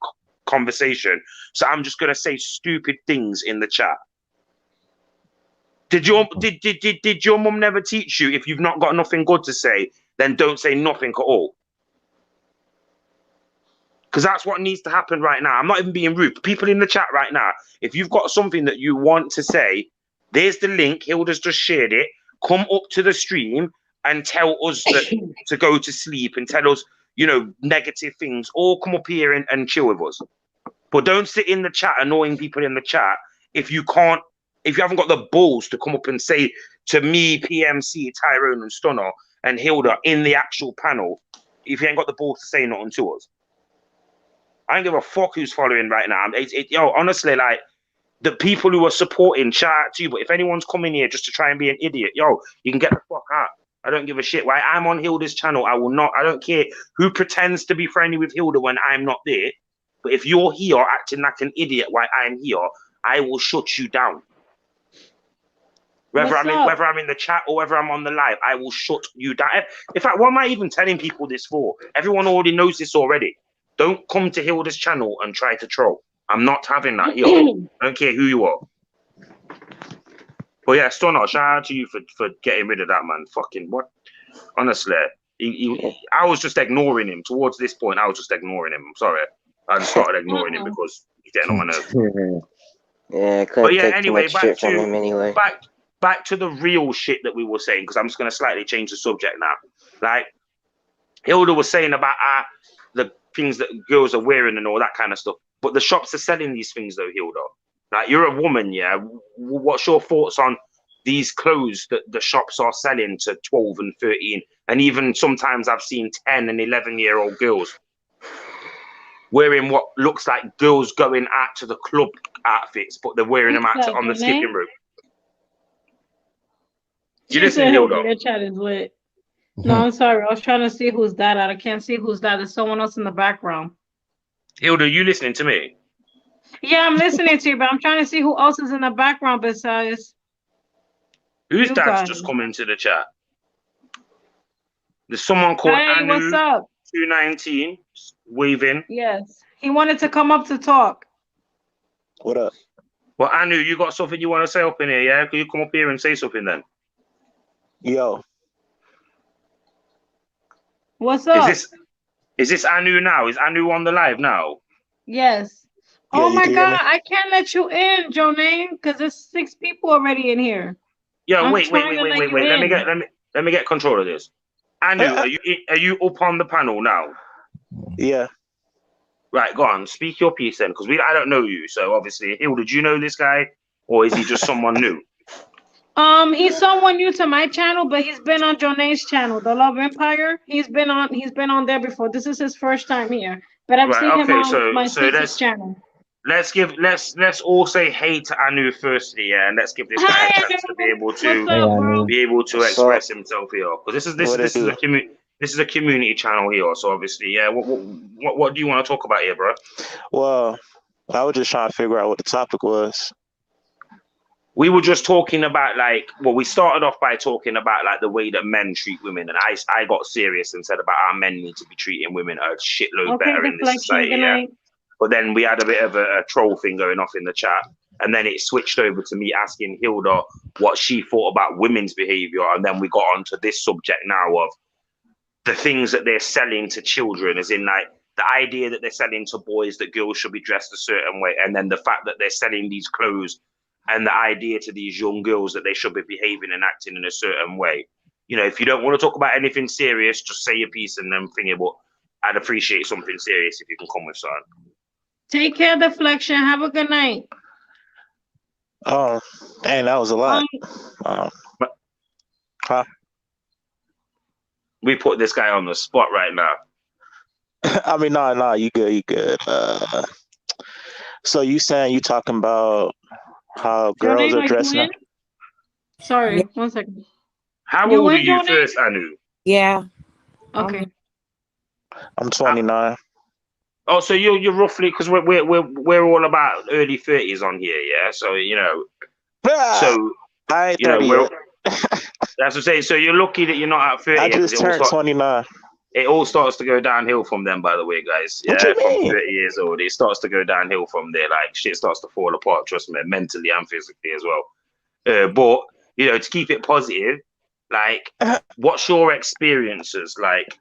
conversation. So I'm just gonna say stupid things in the chat. Did your mum never teach you if you've not got nothing good to say, then don't say nothing at all? Because that's what needs to happen right now. I'm not even being rude. People in the chat right now, if you've got something that you want to say, there's the link. Hilda's just shared it. Come up to the stream and tell us that to go to sleep and tell us, you know, negative things, or come up here and chill with us. But don't sit in the chat annoying people in the chat if you haven't got the balls to come up and say to me, PMC, Tyrone and Stunner and Hilda in the actual panel, if you ain't got the balls to say nothing to us. I don't give a fuck who's following right now. Yo, honestly, like, the people who are supporting, shout out to you. But if anyone's coming here just to try and be an idiot, yo, you can get the fuck out. I don't give a shit. Right? I'm on Hilda's channel. I don't care who pretends to be friendly with Hilda when I'm not there. But if you're here acting like an idiot while I'm here, I will shut you down. Whether I'm in the chat or whether I'm on the live, I will shut you down. In fact, what am I even telling people this for? Everyone already knows this already. Don't come to Hilda's channel and try to troll. I'm not having that here. I don't care who you are. But yeah, Stunner, shout out to you for getting rid of that man. Fucking what? Honestly, I was just ignoring him. Towards this point, I was just ignoring him. I'm sorry. I just started ignoring him because he's getting on my nerves. Yeah, I But couldn't yeah, take anyway, too much shit from him anyway. back to the real shit that we were saying, because I'm just going to slightly change the subject now. Like, Hilda was saying about the things that girls are wearing and all that kind of stuff. But the shops are selling these things though, Hilda. Like, you're a woman, yeah? What's your thoughts on these clothes that the shops are selling to 12 and 13? And even sometimes I've seen 10 and 11-year-old girls wearing what looks like girls going out to the club outfits, but they're wearing them out on the skipping rope. You listen, Hilda? Your chat is lit. No, I'm sorry. I was trying to see who's that at. I can't see who's that. There's someone else in the background. Hilda, you listening to me? Yeah, I'm listening to you, but I'm trying to see who else is in the background besides. Who's You that's guys. just come into the chat? There's someone called Hey, Anu what's up? 219 waving. Yes. He wanted to come up to talk. What up? Well, Anu, you got something you want to say up in here, yeah? Can you come up here and say something then? Yo. What's up? Is this Anu now? Is Anu on the live now? Yes. Yeah, Oh you my can hear me? God, I can't let you in, Jonane, because there's 6 people already in here. Yo, I'm wait. trying to let you Let me in. let me get control of this. Anu, are you up on the panel now? Yeah. Right, go on. Speak your piece then, because I don't know you. So obviously, Hilda, did you know this guy, or is he just someone new? He's someone new to my channel, but he's been on Jonay's channel, The Love Empire. He's been on there before. This is his first time here, but I've Right. seen him Okay. on my So Cece's channel. let's all say hey to Anu firstly, yeah, and let's give this guy Hi, a chance to be able What's to up, bro? What's up? express himself here, because What it this is do? a this is a community channel here. So obviously, yeah. What do you want to talk about here, bro? Well, I was just trying to figure out what the topic was. We were just talking about we started off by talking about like the way that men treat women, and I got serious and said about how men need to be treating women a shitload Okay, better in this deflection. society, Good yeah. night. But then we had a bit of a troll thing going off in the chat, and then it switched over to me asking Hilda what she thought about women's behavior, and then we got onto this subject now of the things that they're selling to children, as in like the idea that they're selling to boys that girls should be dressed a certain way, and then the fact that they're selling these clothes and the idea to these young girls that they should be behaving and acting in a certain way. You know, if you don't want to talk about anything serious, just say your piece and then think about. I'd appreciate something serious if you can come with something. Take care, deflection. Have a good night. Oh, dang, that was a lot. Huh? We put this guy on the spot right now. I mean, no, you good. So you saying you talking about how girls Jonay, are dressing up? Sorry, Yeah. 1 second. How You old are win, you Jonay? first, Anu? Yeah. Okay. I'm 29. Oh, so you're roughly, because we're all about early 30s on here, yeah. So you know, so I ain't you know 30 we're. yet. That's what I'm saying. So you're lucky that you're not at 30 I yet, 'cause just turned 29. it all starts to go downhill from then, by the way, guys. What Yeah, you from mean? 30 years old, it starts to go downhill from there. Like shit starts to fall apart. Trust me, mentally and physically as well. But you know, to keep it positive, like, what's your experiences like?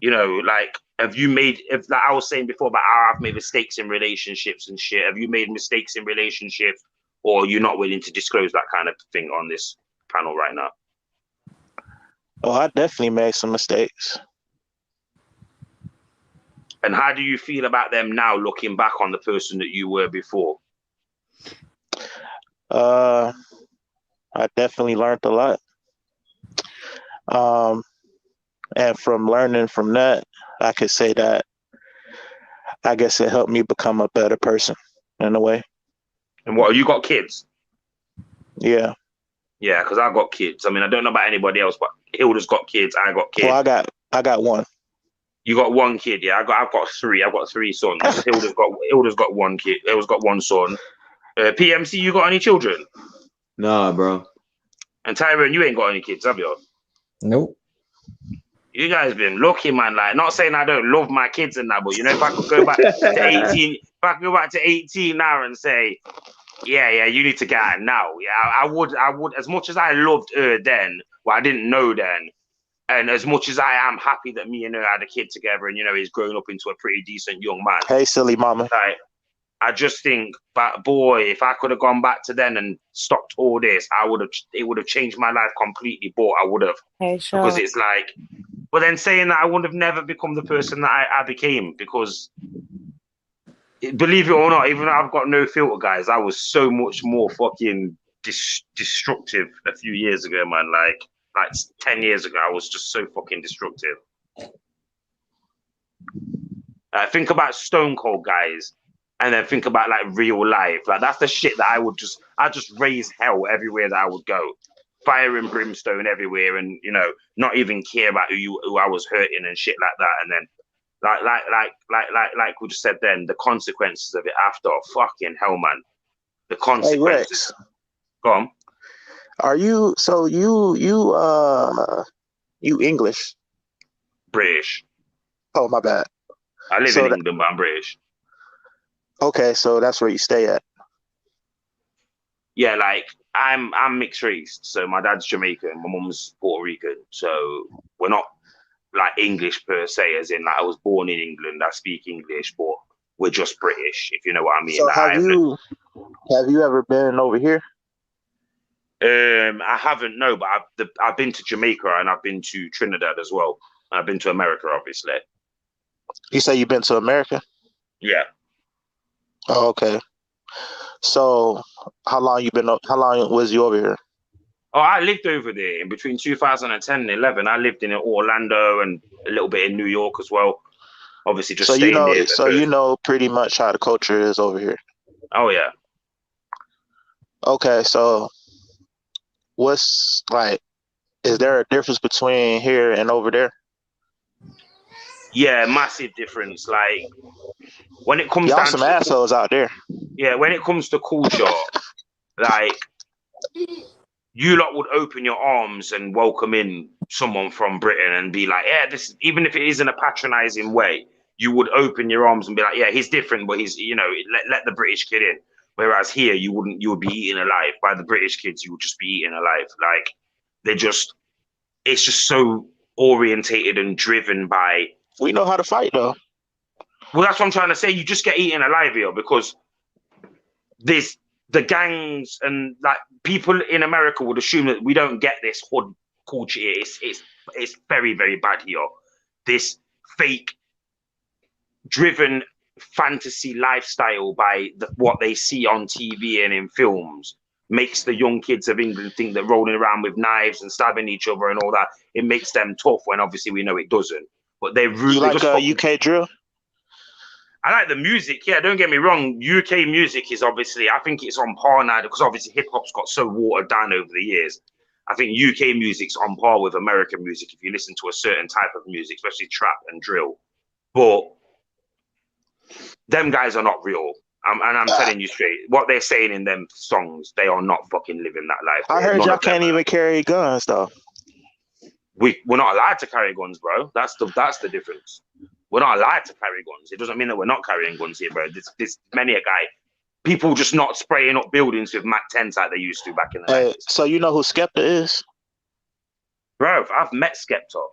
You know, like, have you made? If like I was saying before about how I've made mistakes in relationships and shit. Have you made mistakes in relationships, or are you not willing to disclose that kind of thing on this panel right now? Oh, I definitely made some mistakes. And how do you feel about them now, looking back on the person that you were before? I definitely learned a lot. And from learning from that, I could say that I guess it helped me become a better person in a way. And what, you got kids? Yeah. Yeah, because I got kids. I mean, I don't know about anybody else, but Hilda's got kids. I got kids. Well, I got one. You got one kid, yeah. I've got three. I've got three sons. Hilda's got one kid. Hilda's got one son. PMC, you got any children? Nah, bro. And Tyrone, you ain't got any kids, have you? Nope. You guys been lucky, man. Like, not saying I don't love my kids and that, but you know, if I could go back to 18, if I could go back to 18 now and say, yeah, you need to get out now. Yeah, I would. As much as I loved her then, well, I didn't know then, and as much as I am happy that me and her had a kid together, and you know, he's grown up into a pretty decent young man. Hey, silly mama. Like, I just think, but boy, if I could have gone back to then and stopped all this, it would have changed my life completely. But I would have, Hey, sure. because it's like, but then saying that I would have never become the person that I became, because believe it or not, even though I've got no filter, guys, I was so much more fucking destructive a few years ago, man. Like 10 years ago, I was just so fucking destructive. Think about Stone Cold, guys, and then think about like real life. Like, that's the shit that I just raise hell everywhere that I would go, fire and brimstone everywhere, and you know, not even care about who I was hurting and shit like that. And then like we just said, then the consequences of it after, fucking hell, man. The consequences. Hey, Rex. Go on. Are you you English? British. Oh, my bad. I live in England, but I'm British. Okay, so that's where you stay at. Yeah, like I'm mixed race. So my dad's Jamaican, my mum's Puerto Rican. So we're not like English per se, as in like I was born in England, I speak English, but we're just British, if you know what I mean. So like, have you ever been over here? I haven't, no, but I've been to Jamaica and I've been to Trinidad as well. I've been to America, obviously. You say you've been to America? Yeah. Oh, okay. So how long was you over here? Oh, I lived over there in between 2010 and 11. I lived in Orlando and a little bit in New York as well. Obviously, just staying there. So you know pretty much how the culture is over here. Oh yeah. Okay, so what's like? Is there a difference between here and over there? Yeah, massive difference. Like when it comes Y'all down some to assholes out there. Yeah, when it comes to culture, like you lot would open your arms and welcome in someone from Britain and be like, yeah, this, even if it is in a patronizing way, you would open your arms and be like, yeah, he's different, but he's, you know, let the British kid in. Whereas here, you would be eaten alive by the British kids. You would just be eaten alive. Like it's just so orientated and driven by. We know how to fight though. Well, that's what I'm trying to say. You just get eaten alive here because there's the gangs and like people in America would assume that we don't get this hood culture here. It's very, very bad here. This fake driven fantasy lifestyle by what they see on TV and in films makes the young kids of England think that rolling around with knives and stabbing each other and all that, it makes them tough when obviously we know it doesn't. But they're really. You like UK drill? I like the music, yeah, don't get me wrong. UK music is obviously, I think it's on par now because obviously hip hop's got so watered down over the years. I think UK music's on par with American music if you listen to a certain type of music, especially trap and drill. But them guys are not real. I'm telling you straight, what they're saying in them songs, they are not fucking living that life. I heard y'all can't even carry guns though. We're not allowed to carry guns, bro. That's the difference. We're not allowed to carry guns. It doesn't mean that we're not carrying guns here, bro. There's many a guy. People just not spraying up buildings with Mac 10s like they used to back in the day. So you know who Skepta is? Bro, I've met Skepta.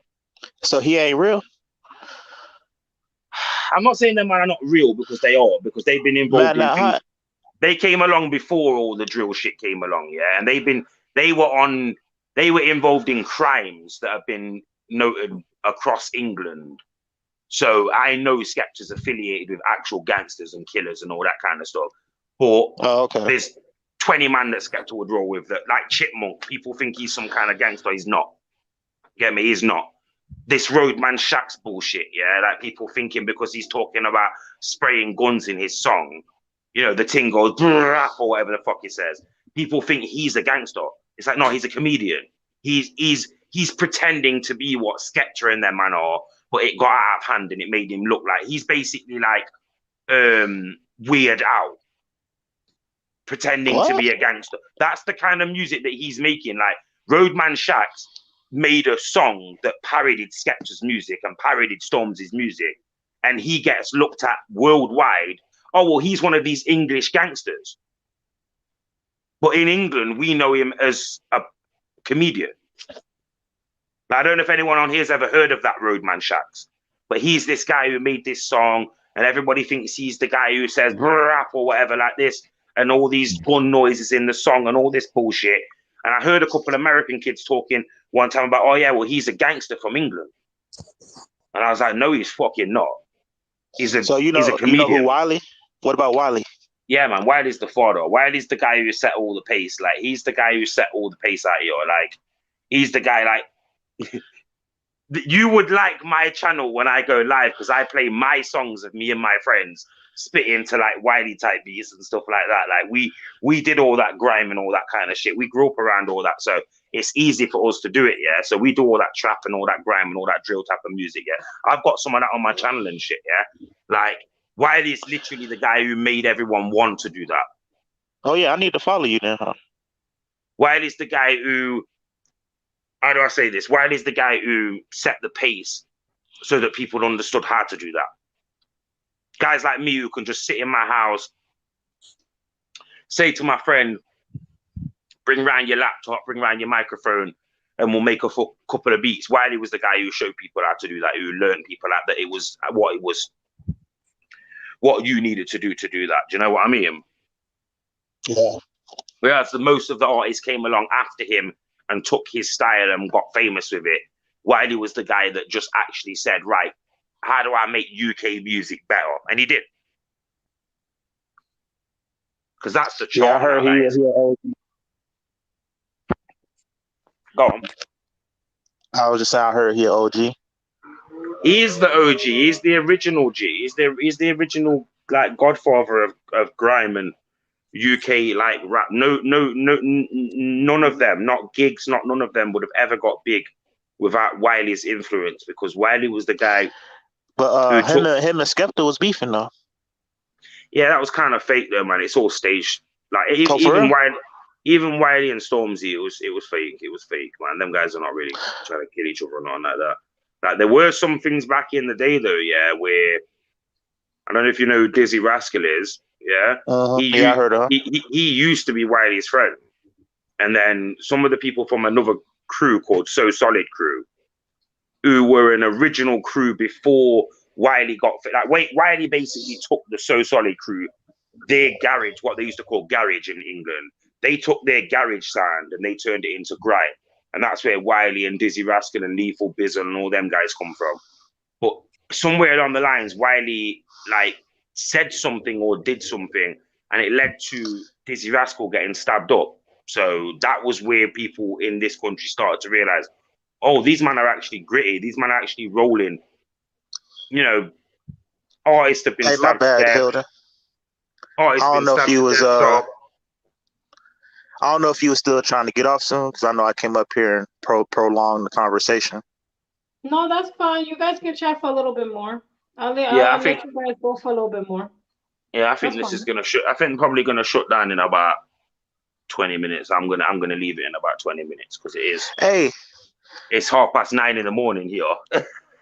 So he ain't real? I'm not saying them man are not real because they are, because they've been involved in things. They came along before all the drill shit came along, yeah. And they were involved in crimes that have been noted across England. So I know Skepta's affiliated with actual gangsters and killers and all that kind of stuff. But there's 20 man that Skepta would roll with that, like Chipmunk. People think he's some kind of gangster. He's not. Get me? He's not. This Roadman Shaq's bullshit, yeah? Like people thinking because he's talking about spraying guns in his song, you know, the thing goes or whatever the fuck he says. People think he's a gangster. It's like, no, he's a comedian. He's pretending to be what Skepta and them man are, but it got out of hand and it made him look like he's basically like Weird Al, pretending to be a gangster. That's the kind of music that he's making. Like Roadman Shaq's made a song that parodied Skepta's music and parodied Stormzy's music, and he gets looked at worldwide. Oh, well, he's one of these English gangsters. But in England, we know him as a comedian. I don't know if anyone on here has ever heard of that Roadman Shaq's, but he's this guy who made this song, and everybody thinks he's the guy who says rap or whatever like this, and all these gun noises in the song and all this bullshit. And I heard a couple of American kids talking one time about, oh yeah, well, he's a gangster from England. And I was like, no, he's fucking not. He's a comedian. You know who Wiley? What about Wiley? Yeah, man, Wiley's the father. Wiley's the guy who set all the pace. Like, he's the guy who set all the pace out here. Like, he's the guy, like, you would like my channel when I go live because I play my songs of me and my friends spit into like Wiley type beats and stuff like that. Like we did all that grime and all that kind of shit. We grew up around all that, so it's easy for us to do it. Yeah, so we do all that trap and all that grime and all that drill type of music. Yeah, I've got some of that on my channel and shit. Yeah, like Wiley's literally the guy who made everyone want to do that. Oh yeah, I need to follow you then, huh? Wiley's the guy who. How do I say this? Wiley's the guy who set the pace so that people understood how to do that. Guys like me who can just sit in my house, say to my friend, bring around your laptop, bring around your microphone, and we'll make a couple of beats. Wiley was the guy who showed people how to do that, who learned people that it was what you needed to do that. Do you know what I mean? Yeah. Whereas most of the artists came along after him and took his style and got famous with it. Wiley was the guy that just actually said, right, how do I make UK music better? And he did. Because that's the charm. Yeah, I heard Go on. I was just saying, I heard he an OG. He's the OG. He's the original G. He's the original like godfather of grime and UK like rap. None of them, not gigs, none of them would have ever got big without Wiley's influence, because Wiley was the guy. But him and Skepta was beefing though. Yeah, that was kind of fake though, man. It's all staged. Like even Wiley and Stormzy, it was fake. It was fake, man. Them guys are not really trying to kill each other or nothing like that. Like there were some things back in the day though, yeah, where I don't know if you know who Dizzy Rascal is, yeah. I heard of him. He used to be Wiley's friend, and then some of the people from another crew called So Solid Crew, who were an original crew before Wiley got like Wiley basically took the So Solid Crew, their garage, what they used to call garage in England. They took their garage sound and they turned it into grime. And that's where Wiley and Dizzy Rascal and Lethal Bizzle and all them guys come from. But somewhere along the lines, Wiley like said something or did something, and it led to Dizzy Rascal getting stabbed up. So that was where people in this country started to realize, oh, these men are actually gritty. These men are actually rolling. You know, artists have been stabbed to death. Hilda. I don't know if he was. I don't know if he was still trying to get off soon, because I know I came up here and prolonged the conversation. No, that's fine. You guys can chat for a little bit more. I'll let you guys go for a little bit more. Yeah, I think this is gonna shut. I think probably gonna shut down in about 20 minutes. I'm gonna leave it in about 20 minutes because it is. Hey, it's 9:30 in the morning here.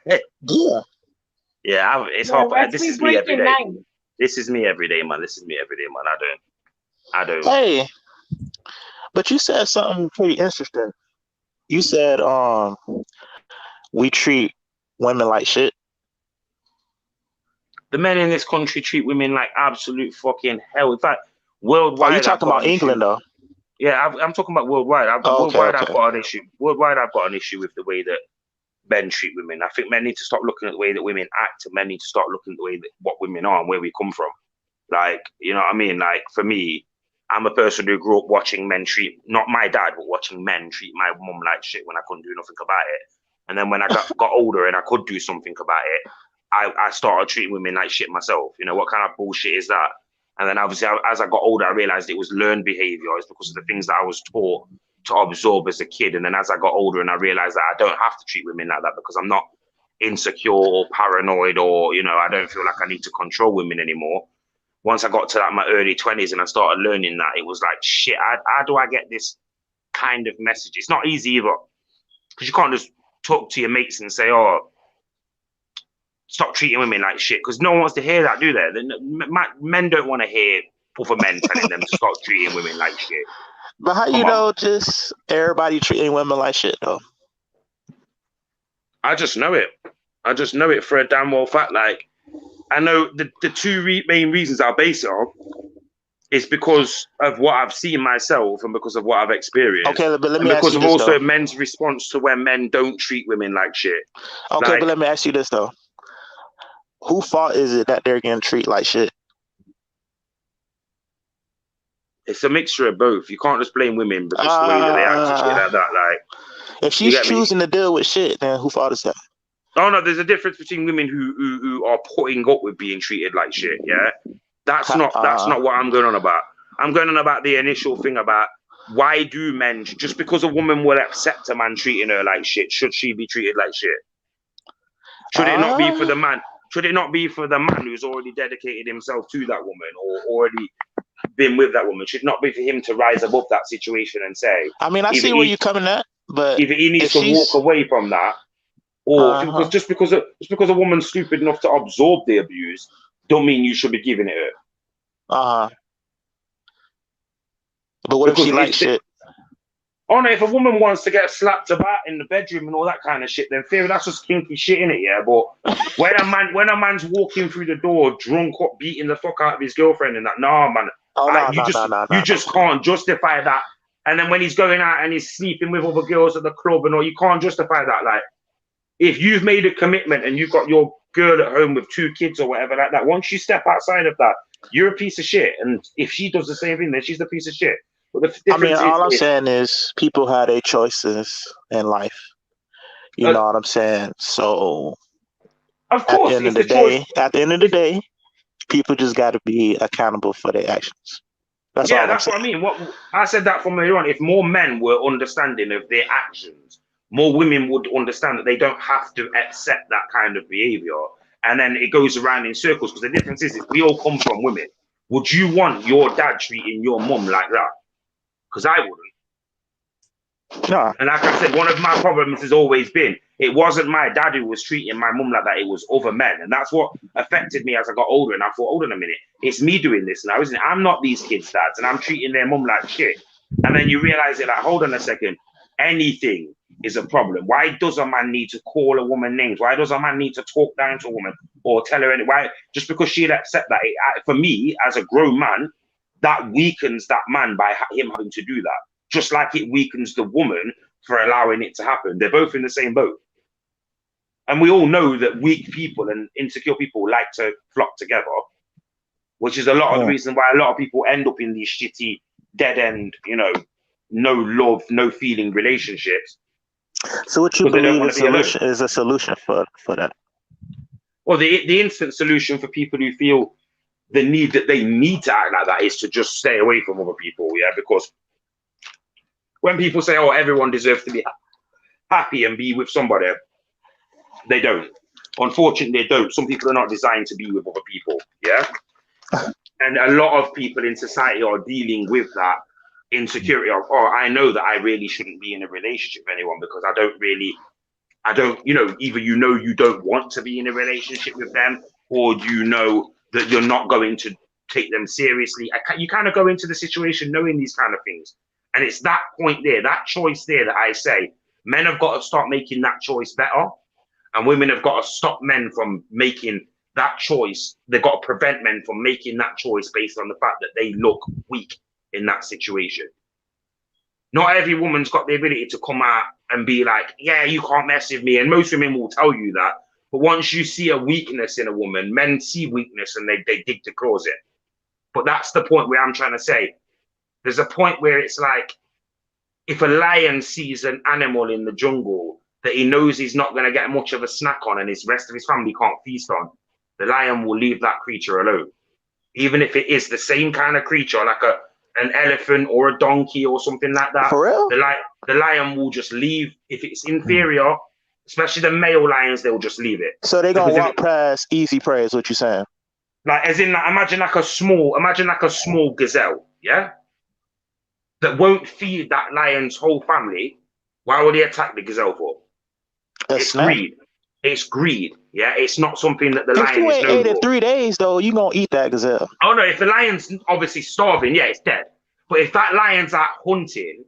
Yeah. Yeah, it's this is me every day. This is me every day, man. This is me every day, man. I don't. Hey, but you said something pretty interesting. You said we treat women like shit. The men in this country treat women like absolute fucking hell. In fact, worldwide. Are you talking about England though? Yeah, I'm talking about worldwide. I've got an issue. Worldwide, I've got an issue with the way that men treat women. I think men need to stop looking at the way that women act, and men need to start looking at the way that what women are and where we come from. Like, you know what I mean? Like, for me, I'm a person who grew up watching men treat, not my dad, but watching men treat my mum like shit when I couldn't do nothing about it. And then when I got older and I could do something about it, I started treating women like shit myself. You know, what kind of bullshit is that? And then obviously, as I got older, I realized it was learned behavior. It's because of the things that I was taught to absorb as a kid. And then as I got older and I realized that I don't have to treat women like that because I'm not insecure or paranoid, or, you know, I don't feel like I need to control women anymore. Once I got to like my early 20s and I started learning that, it was like, shit, how do I get this kind of message? It's not easy either, because you can't just talk to your mates and say, oh, stop treating women like shit, because no one wants to hear that, do they? Men don't want to hear other men telling them to stop treating women like shit. But how you know just everybody treating women like shit though? I just know it. I just know it for a damn well fact. Like, I know the two main reasons I base it on is because of what I've seen myself and because of what I've experienced. Okay, but let me ask you this, because of also though. men's response to when men don't treat women like shit. Okay, but let me ask you this though. Who fault is it that they're getting treated like shit? It's a mixture of both. You can't just blame women because the way that they act and shit like that. Like, if she's choosing to deal with shit, then who fault is that? Oh no, there's a difference between women who are putting up with being treated like shit. Yeah, that's not what I'm going on about. I'm going on about the initial thing about why do men, just because a woman will accept a man treating her like shit, should she be treated like shit? Should it not be for the man? Should it not be for the man who's already dedicated himself to that woman or already been with that woman? Should it not be for him to rise above that situation and say, I mean, I see where you're coming at, but either he needs to walk away from that, or just because a woman's stupid enough to absorb the abuse, don't mean you should be giving it her. But what if she likes shit? Oh no, if a woman wants to get slapped about in the bedroom and all that kind of shit, then fair, that's just kinky shit, innit? Yeah, but when a man's walking through the door drunk up, beating the fuck out of his girlfriend and that, nah, man, Oh Right? no, You no, just no, no, you no, just can't justify that. And then when he's going out and he's sleeping with other girls at the club and all, you can't justify that. Like, if you've made a commitment and you've got your girl at home with 2 kids or whatever like that, once you step outside of that, you're a piece of shit. And if she does the same thing, then she's the piece of shit. But the I mean, difference all I'm is saying is people have their choices in life. You know what I'm saying? So of at course, the end of it's the the choice. day, people just got to be accountable for their actions. That's Yeah, all I'm that's saying. what I mean. What I said that from earlier on. If more men were understanding of their actions, more women would understand that they don't have to accept that kind of behavior. And then it goes around in circles because the difference is we all come from women. Would you want your dad treating your mum like that? Because I wouldn't. No. And like I said, one of my problems has always been it wasn't my dad who was treating my mum like that, it was other men. And that's what affected me as I got older. And I thought, hold on a minute, it's me doing this now, isn't it? I'm not these kids' dads and I'm treating their mum like shit. And then you realize it like, hold on a second, anything is a problem. Why does a man need to call a woman names? Why does a man need to talk down to a woman or tell her why? Just because she'd accept that. For me, as a grown man, that weakens that man by him having to do that. Just like it weakens the woman for allowing it to happen. They're both in the same boat. And we all know that weak people and insecure people like to flock together, which is a lot of the reason why a lot of people end up in these shitty, dead end, no love, no feeling relationships. So what you believe is a solution for that? Well, the instant solution for people who feel the need that they need to act like that is to just stay away from other people, yeah? Because when people say, oh, everyone deserves to be happy and be with somebody, they don't. Unfortunately, they don't. Some people are not designed to be with other people, yeah? And a lot of people in society are dealing with that insecurity of, oh, I know that I really shouldn't be in a relationship with anyone because I don't, either you don't want to be in a relationship with them or you know that you're not going to take them seriously. You kind of go into the situation knowing these kind of things. And it's that point there, that choice there that I say, men have got to start making that choice better. And women have got to stop men from making that choice. They've got to prevent men from making that choice based on the fact that they look weak in that situation. Not every woman's got the ability to come out and be like, yeah, you can't mess with me. And most women will tell you that. But once you see a weakness in a woman, men see weakness and they dig to cause it. But that's the point where I'm trying to say, there's a point where it's like, if a lion sees an animal in the jungle that he knows he's not going to get much of a snack on and his rest of his family can't feast on, the lion will leave that creature alone. Even if it is the same kind of creature, like an elephant or a donkey or something like that. For real? The lion will just leave. If it's inferior, especially the male lions, they'll just leave it. So they're going to walk past easy prey is what you're saying? Like, as in, like, imagine like a small gazelle, yeah? That won't feed that lion's whole family. Why would he attack the gazelle for? It's greed. It's greed. Yeah, it's not something that the lion is known for. If you ain't ate it 3 days, though, you gonna eat that gazelle. Oh no, if the lion's obviously starving, yeah, it's dead. But if that lion's out hunting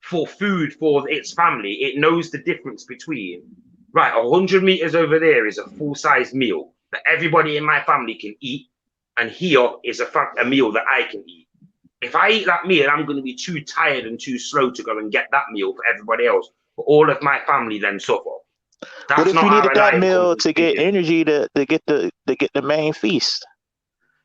for food for its family, it knows the difference between, right, 100 meters over there is a full-size meal that everybody in my family can eat, and here is a meal that I can eat. If I eat that meal, I'm going to be too tired and too slow to go and get that meal for everybody else. But all of my family then suffer. But if you needed that meal to get energy to get the main feast,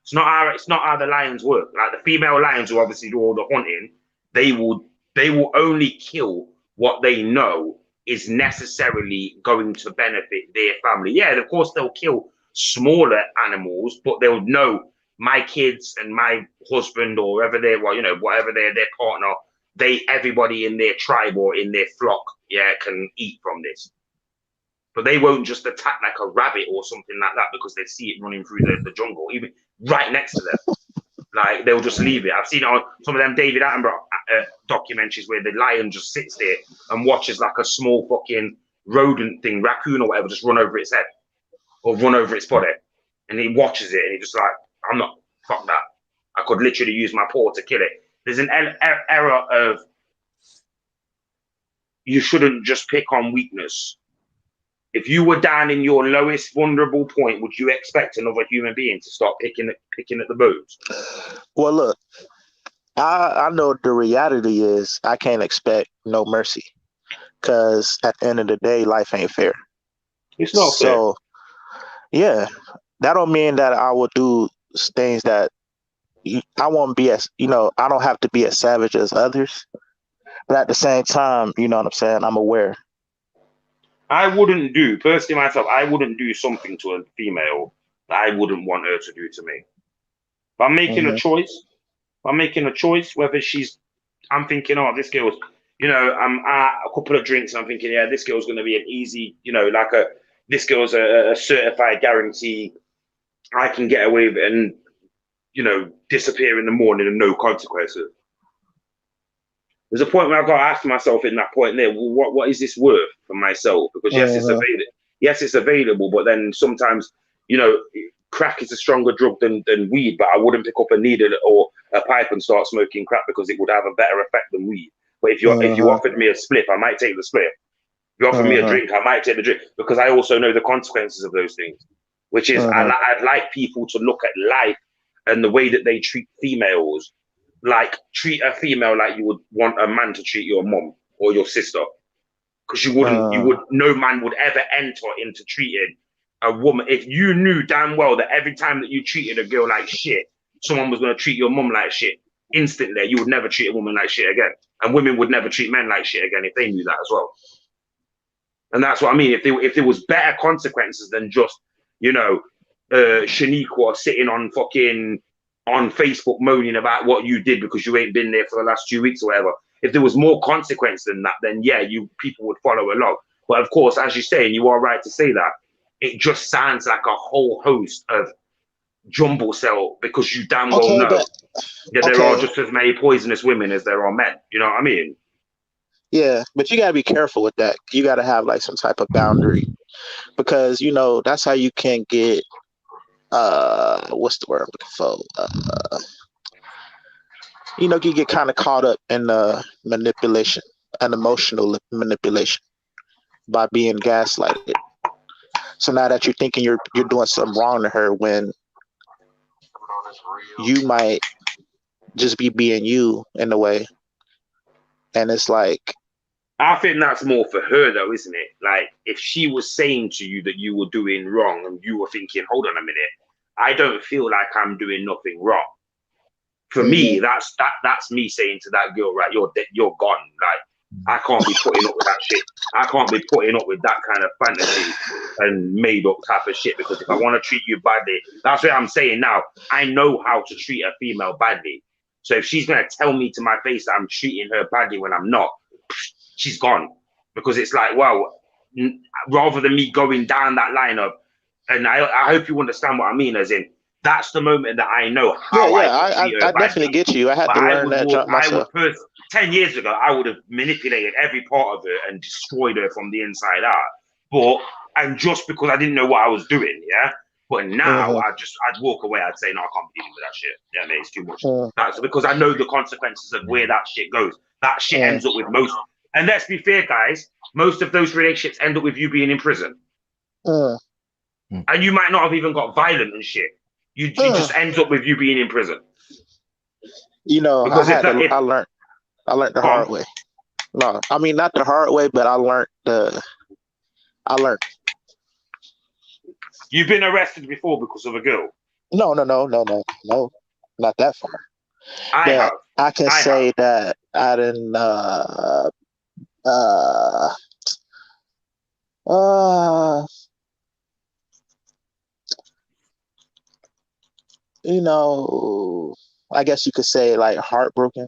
it's not how the lions work. Like the female lions who obviously do all the hunting, they will only kill what they know is necessarily going to benefit their family. Yeah, of course they'll kill smaller animals, but they'll know my kids and my husband or whatever whatever their partner, everybody in their tribe or in their flock, yeah, can eat from this. But they won't just attack like a rabbit or something like that because they see it running through the jungle, even right next to them. Like, they'll just leave it. I've seen it on some of them David Attenborough documentaries where the lion just sits there and watches like a small fucking rodent thing, raccoon or whatever, just run over its head or run over its body. And he watches it and he's just like, I'm not, fuck that. I could literally use my paw to kill it. There's an error of you shouldn't just pick on weakness. If you were down in your lowest vulnerable point, would you expect another human being to start picking at the bones? Well, look, I know the reality is I can't expect no mercy because at the end of the day, life ain't fair. It's not fair. So, yeah, that don't mean that I will do things that I won't be as, I don't have to be as savage as others. But at the same time, you know what I'm saying? I'm aware. I wouldn't do something to a female that I wouldn't want her to do to me. If I'm making a choice, whether I'm thinking, oh, this girl's, I'm at a couple of drinks and I'm thinking, yeah, this girl's going to be an easy, this girl's a certified guarantee. I can get away with it and, disappear in the morning and no consequences. There's a point where I've got to ask myself in that point there, well, what is this worth for myself? Because yes, it's available, but then sometimes, crack is a stronger drug than weed, but I wouldn't pick up a needle or a pipe and start smoking crack because it would have a better effect than weed. But if you offered me a spliff, I might take the spliff. If you offer me a drink, I might take the drink because I also know the consequences of those things, which is I'd like people to look at life and the way that they treat females. Like treat a female like you would want a man to treat your mom or your sister, because no man would ever enter into treating a woman if you knew damn well that every time that you treated a girl like shit, someone was going to treat your mom like shit instantly. You would never treat a woman like shit again, and women would never treat men like shit again if they knew that as well. And that's what I mean. If there was better consequences than just Shaniqua sitting on Facebook moaning about what you did because you ain't been there for the last 2 weeks or whatever. If there was more consequence than that, then yeah, people would follow along. But of course, as you say, and you are right to say that, it just sounds like a whole host of jumble cell because you damn well know that there are just as many poisonous women as there are men. You know what I mean? Yeah, but you gotta be careful with that. You gotta have like some type of boundary because that's how you can get what's the word I'm looking for? You get kind of caught up in manipulation and emotional manipulation by being gaslighted. So now that you're thinking you're doing something wrong to her when you might just be being you in a way. And it's like, I think that's more for her though, isn't it? Like if she was saying to you that you were doing wrong and you were thinking, hold on a minute, I don't feel like I'm doing nothing wrong. For me, that's me saying to that girl, right, you're gone. Like I can't be putting up with that shit. I can't be putting up with that kind of fantasy and made up type of shit because if I want to treat you badly, that's what I'm saying now. I know how to treat a female badly. So if she's going to tell me to my face that I'm treating her badly when I'm not, she's gone. Because it's like, well, rather than me going down that line of, and I hope you understand what I mean, as in, that's the moment that I know how I definitely get you. I had to learn that jump myself. 10 years ago, I would have manipulated every part of her and destroyed her from the inside out. And just because I didn't know what I was doing, yeah? But now I'd walk away. I'd say, no, I can't be dealing with that shit. Yeah, mate, it's too much. That's because I know the consequences of where that shit goes. That shit ends up with most. And let's be fair, guys. Most of those relationships end up with you being in prison. And you might not have even got violent and shit. You just ends up with you being in prison. Because I learned the hard way. No, I mean not the hard way, but I learned. You've been arrested before because of a girl? No, not that far. I can say that I didn't. I guess you could say like heartbroken.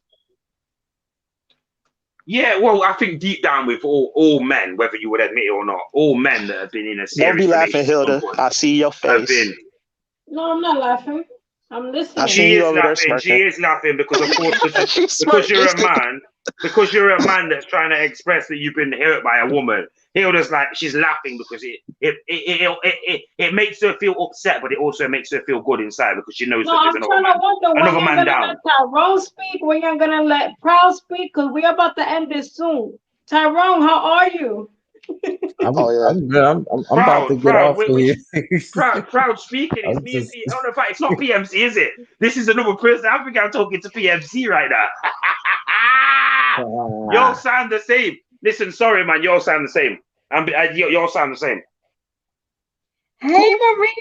Yeah, well, I think deep down with all men, whether you would admit it or not, all men that have been in a serious Don't be laughing, Hilda. I see your face. No, I'm not laughing. I'm listening. She is laughing because, of course, because you're a man. Because you're a man that's trying to express that you've been hurt by a woman. Hilda's like, she's laughing because it makes her feel upset, but it also makes her feel good inside because she knows that there's another man down. Let Tyrone speak when you're gonna let Proud speak because we're about to end this soon. Tyrone, how are you? Oh yeah. I'm good. I'm about to get off of here. Proud speaking. It's I'm me and just. P. Oh no, it's not PMC, is it? This is another person. I think I'm talking to PMC right now. Y'all sound the same. Listen, sorry, man. Y'all sound the same. Y'all sound the same. Hey, Maria,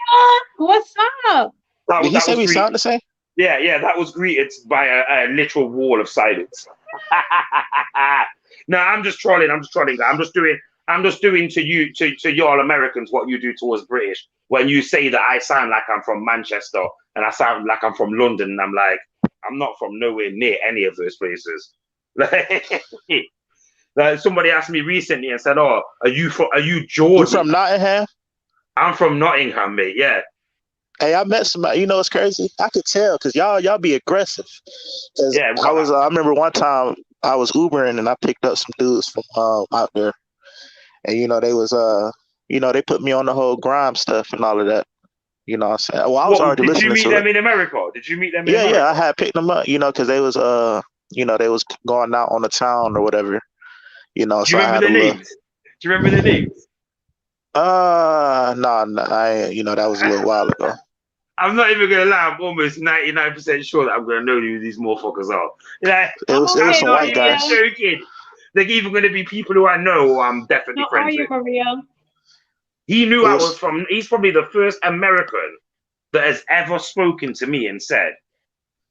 what's up? Did he say we sound the same? Yeah, that was greeted by a literal wall of silence. No, I'm just trolling. I'm just doing to you, to y'all Americans, what you do to us British. When you say that I sound like I'm from Manchester and I sound like I'm from London, and I'm like, I'm not from nowhere near any of those places. Like somebody asked me recently and said, "Oh, are you Geordie?" You from Nottingham? I'm from Nottingham, mate. Yeah. Hey, I met somebody. You know what's crazy? I could tell because y'all be aggressive. Cause Yeah. I remember one time I was Ubering and I picked up some dudes from out there, and they was they put me on the whole grime stuff and all of that. You know what I'm saying? Well, I was already listening to it. Did you meet them in America? Did you meet them in America? Yeah, I had picked them up. Because they was they was going out on the town or whatever. Do you remember the names? Do you remember the names? No, I that was a little while ago. I'm not even gonna lie. I'm almost 99% sure that I'm gonna know who these motherfuckers are. Like, it was some white guys. Joking. They're even gonna be people who I know or I'm definitely friends with. How are you, Maria? He knew I was from. He's probably the first American that has ever spoken to me and said,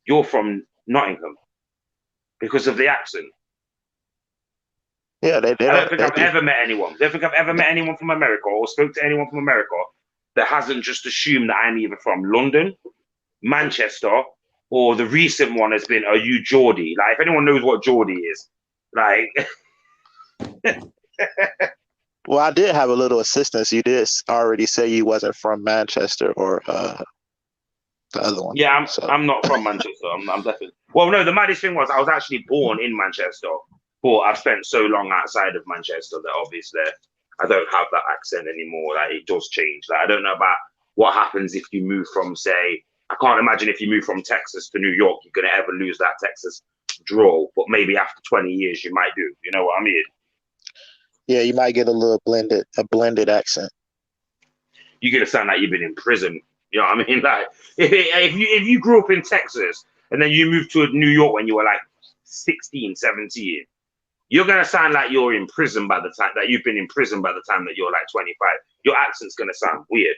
"You're from Nottingham," because of the accent. Yeah, I don't think I've ever met anyone. I don't think I've ever met anyone from America or spoke to anyone from America that hasn't just assumed that I'm either from London, Manchester, or the recent one has been, "Are you Geordie?" Like, if anyone knows what Geordie is, like. Well, I did have a little assistance. You did already say you wasn't from Manchester or the other one. Yeah, I'm not from Manchester. I'm definitely. Well, no, the maddest thing was I was actually born in Manchester, but I've spent so long outside of Manchester that obviously I don't have that accent anymore. Like, it does change. Like, I don't know about what happens if you move from, say, I can't imagine if you move from Texas to New York, you're gonna ever lose that Texas drawl. But maybe after 20 years, you might do. You know what I mean? Yeah, you might get a blended accent. You're gonna sound like you've been in prison. You know what I mean? Like, if you grew up in Texas and then you moved to New York when you were like 16, 17, you're gonna sound like you're in prison by the time that you've been in prison by the time that you're like 25. Your accent's gonna sound weird.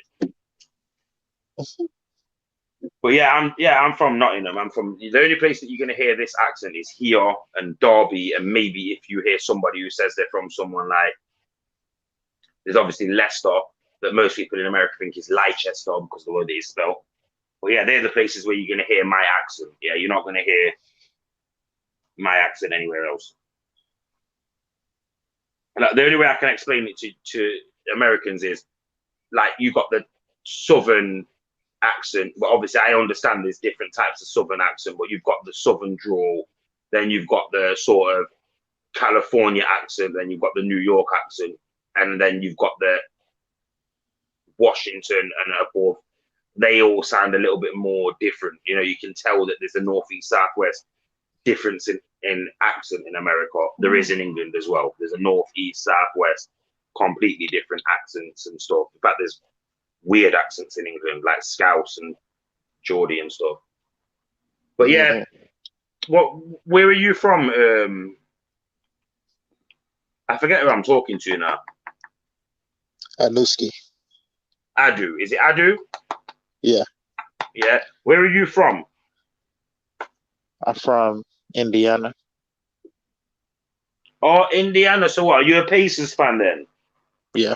But I'm from Nottingham. The only place that you're gonna hear this accent is here and Derby, and maybe if you hear somebody who says they're from someone like, there's obviously Leicester that most people in America think is Leicester because of the way it is spelled. But yeah, they're the places where you're gonna hear my accent. Yeah, you're not gonna hear my accent anywhere else. And the only way I can explain it to Americans is like, you got the Southern accent, but obviously I understand there's different types of Southern accent, but you've got the Southern drawl, then you've got the sort of California accent, then you've got the New York accent, and then you've got the Washington and above. They all sound a little bit more different. You know, you can tell that there's a Northeast, Southwest difference in accent in America. There is in England as well. There's a Northeast, Southwest, completely different accents and stuff. In fact, there's weird accents in England, like Scouse and Geordie and stuff. But yeah, where are you from? I forget who I'm talking to now. Anuski. Adu. Is it Adu? Yeah. Yeah. Where are you from? I'm from Indiana. Oh, Indiana. So what? Are you a Pacers fan then? Yeah.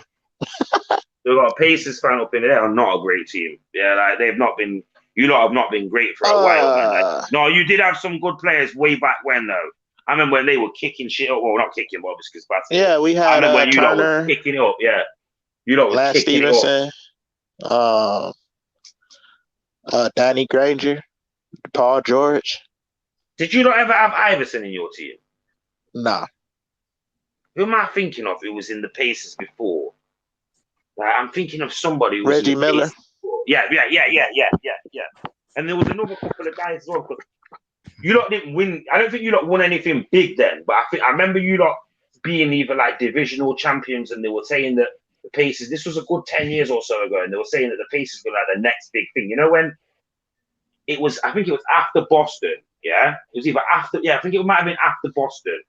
They've got a Pacers fan up in there. Are not a great team. Yeah, like they've not been. You lot have not been great for a while, man. Like, no, you did have some good players way back when, though. I remember when they were kicking shit up. Well, not kicking, but obviously because basketball. Yeah, we had I remember when you lot Turner, were kicking it up. Yeah, you lot were kicking Stevenson, it up. Danny Granger, Paul George. Did you not ever have Iverson in your team? Nah. Who am I thinking of? Who was in the Pacers before? Like, I'm thinking of somebody who was Reggie in the Miller. Pacers before. Yeah. And there was another couple of guys as well. You lot didn't win. I don't think you lot won anything big then, but I remember you lot being either like divisional champions, and they were saying that the Pacers. This was a good 10 years or so ago, and they were saying that the Pacers were like the next big thing. You know when it was? I think it was after Boston. Yeah, it was either after. Yeah, I think it might have been after Boston,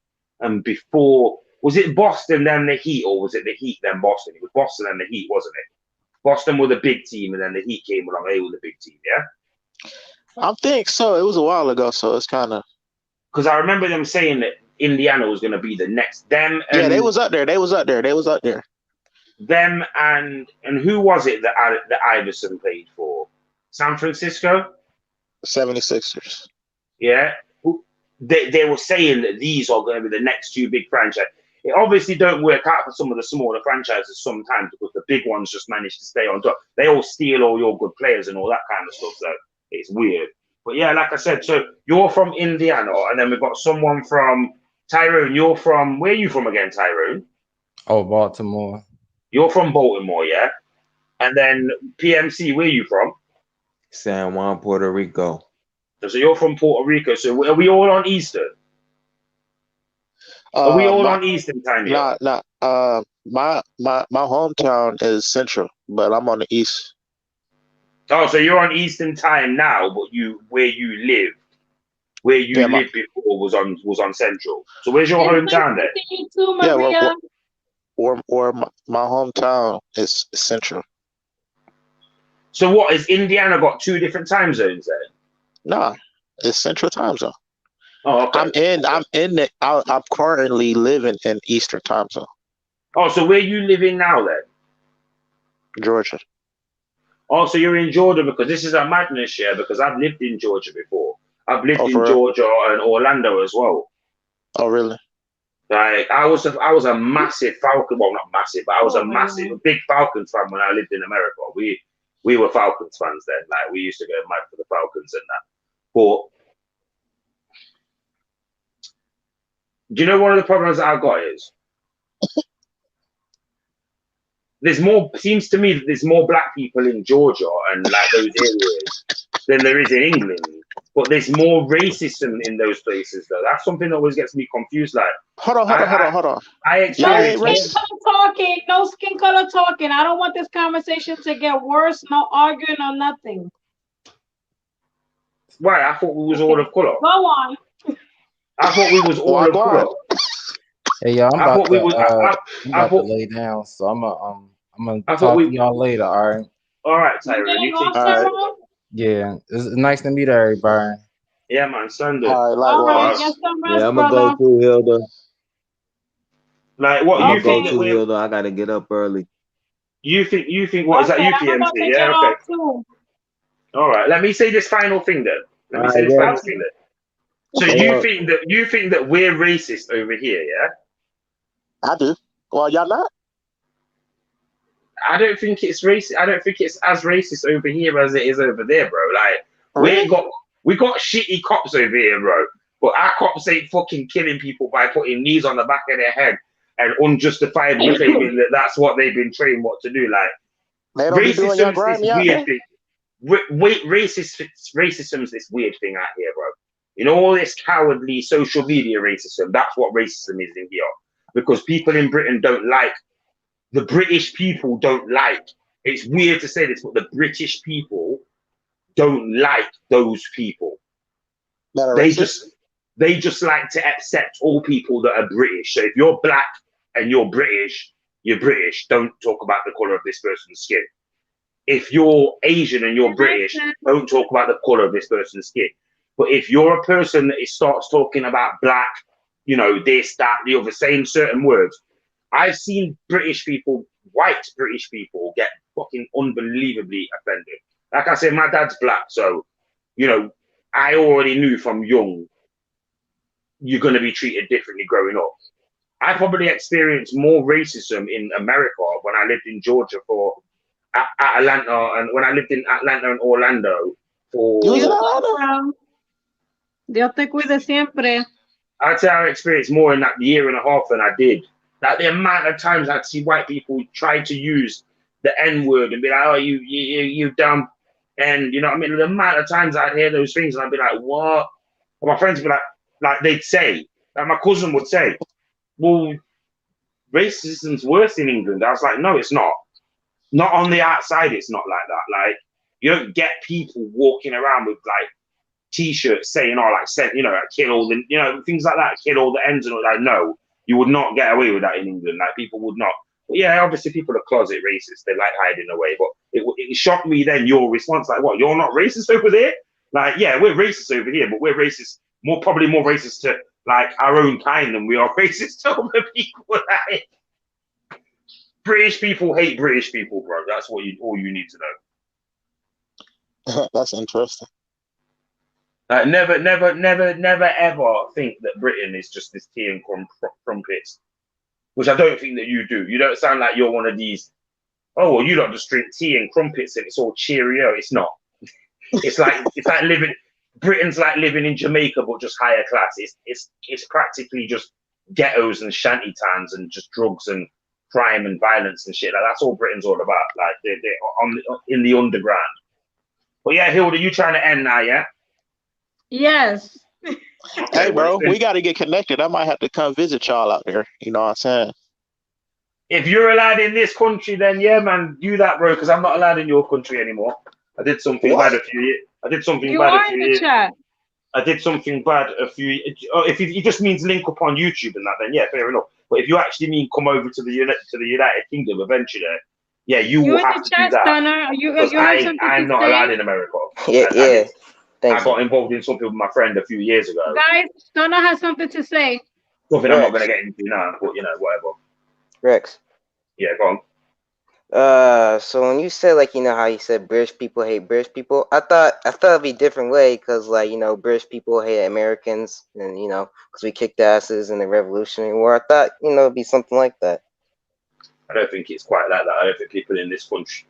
and before. Was it Boston then the Heat, or was it the Heat then Boston? It was Boston and the Heat, wasn't it? Boston were the big team, and then the Heat came along. They were the big team, yeah? I think so. It was a while ago, so it's kind of. Because I remember them saying that Indiana was going to be the next. Them and Yeah, they was up there. They was up there. them and who was it that Iverson played for? San Francisco? 76ers. Yeah. They were saying that these are going to be the next two big franchises. It obviously don't work out for some of the smaller franchises sometimes because the big ones just manage to stay on top. They all steal all your good players and all that kind of stuff. So it's weird. But yeah, like I said, so you're from Indiana, and then we've got someone from Tyrone. You're from, where are you from again, Tyrone? Oh, Baltimore. You're from Baltimore, yeah? And then PMC, where are you from? San Juan, Puerto Rico. So you're from Puerto Rico. So are we all on Eastern? Are we all on Eastern time here? My hometown is Central, but I'm on the East. Oh, so you're on Eastern time now, but where you lived before was on Central. So where's your hometown then? You too, Maria. Or my hometown is Central. So what, is Indiana got two different time zones then? No, it's Central time zone. Oh, okay. I'm currently living in Eastern time zone. Oh, so where you living now then? Georgia. Oh, so you're in Georgia, because this is a madness, yeah, because I've lived in Georgia before. I've lived in Georgia and Orlando as well. Oh, really? Like I was a massive Falcon, well not massive, but I was a big Falcons fan when I lived in America. We were Falcons fans then. Like we used to go mad for the Falcons and that. But do you know one of the problems that I've got is seems to me that there's more black people in Georgia and like those areas than there is in England. But there's more racism in those places though. That's something that always gets me confused. Like hold on. I experienced No skin color talking. I don't want this conversation to get worse. No arguing or nothing. Why? I thought we was all of color. Go on. I thought we was all of color. Hey, y'all, I'm about to lay down, so I'm gonna talk to y'all later. All right. All right, Tyrone. You take right. Yeah, it's nice to meet everybody. Yeah, man. Sunday. All right. Yeah, I'm gonna go too, Hilda. Like what I'll you go think? too, Hilda. I gotta get up early. You think what is that? UPMC? Yeah. Okay. All right. Let me say this final thing then. So you think that we're racist over here? Yeah. I do. Well, y'all not. I don't think it's racist. I don't think it's as racist over here as it is over there, bro. Like we got shitty cops over here, bro. But our cops ain't fucking killing people by putting knees on the back of their head and unjustifiably claiming that that's what they've been trained what to do. Like racism is this weird thing. Racism is this weird thing out here, bro. You know, all this cowardly social media racism. That's what racism is in here. Because people in Britain don't like. The British people don't like. It's weird to say this, but the British people don't like those people. They just like to accept all people that are British. So if you're black and you're British, you're British. Don't talk about the color of this person's skin. If you're Asian and you're British, don't talk about the color of this person's skin. But if you're a person that starts talking about black, you know, this, that, the other, saying certain words, I've seen British people, white British people, get fucking unbelievably offended. Like I said, my dad's black, so, you know, I already knew from young, you're going to be treated differently growing up. I probably experienced more racism in America when I lived in Georgia at Atlanta, and when I lived in Atlanta and Orlando for... Dios te cuide siempre. I'd say I experienced more in that year and a half than I did. Like the amount of times I'd see white people try to use the N-word and be like, oh, you dumb. And you know what I mean? The amount of times I'd hear those things and I'd be like, what? And my friends would be like they'd say, like my cousin would say, well, racism's worse in England. I was like, no, it's not. Not on the outside, it's not like that. Like, you don't get people walking around with like T-shirts saying, "Oh, like, said, you know, like, kill all the, you know, things like that, kill all the ends," and all that. No, you would not get away with that in England. Like, people would not. But yeah, obviously, people are closet racist. They like hiding away. But it shocked me then your response, like, what? You're not racist over there? Like, yeah, we're racist over here, but we're racist, probably more racist to like our own kind than we are racist to other people. Like, British people hate British people, bro. That's all you need to know. That's interesting. Never ever think that Britain is just this tea and crumpets, which I don't think that you do. You don't sound like you're one of these. Oh, well, you don't just drink tea and crumpets and it's all Cheerio. It's not. It's like living. Britain's like living in Jamaica, but just higher class. It's practically just ghettos and shanty towns and just drugs and crime and violence and shit. Like, that's all Britain's all about. Like they're in the underground. But yeah, Hilda, you trying to end now, yeah? Yes. Hey, bro, we got to get connected. I might have to come visit y'all out there. You know what I'm saying? If you're allowed in this country, then yeah, man, do that, bro. Because I'm not allowed in your country anymore. I did something bad a few years. I did something bad a few years. I did something bad a few. If it just means link up on YouTube and that, then yeah, fair enough. But if you actually mean come over to the United Kingdom eventually, yeah, you will have to do that. Stunner. I'm not allowed in America. Yeah. Thanks. I got involved in something with my friend a few years ago. Guys, Stunner has something to say. Something I'm not going to get into now, but you know, whatever. Rex. Yeah, go on. So when you said, like, you know how you said British people hate British people, I thought it'd be a different way, because, like, you know, British people hate Americans, and, you know, because we kicked asses in the Revolutionary War. I thought, you know, it'd be something like that. I don't think it's quite like that. I don't think people in this country,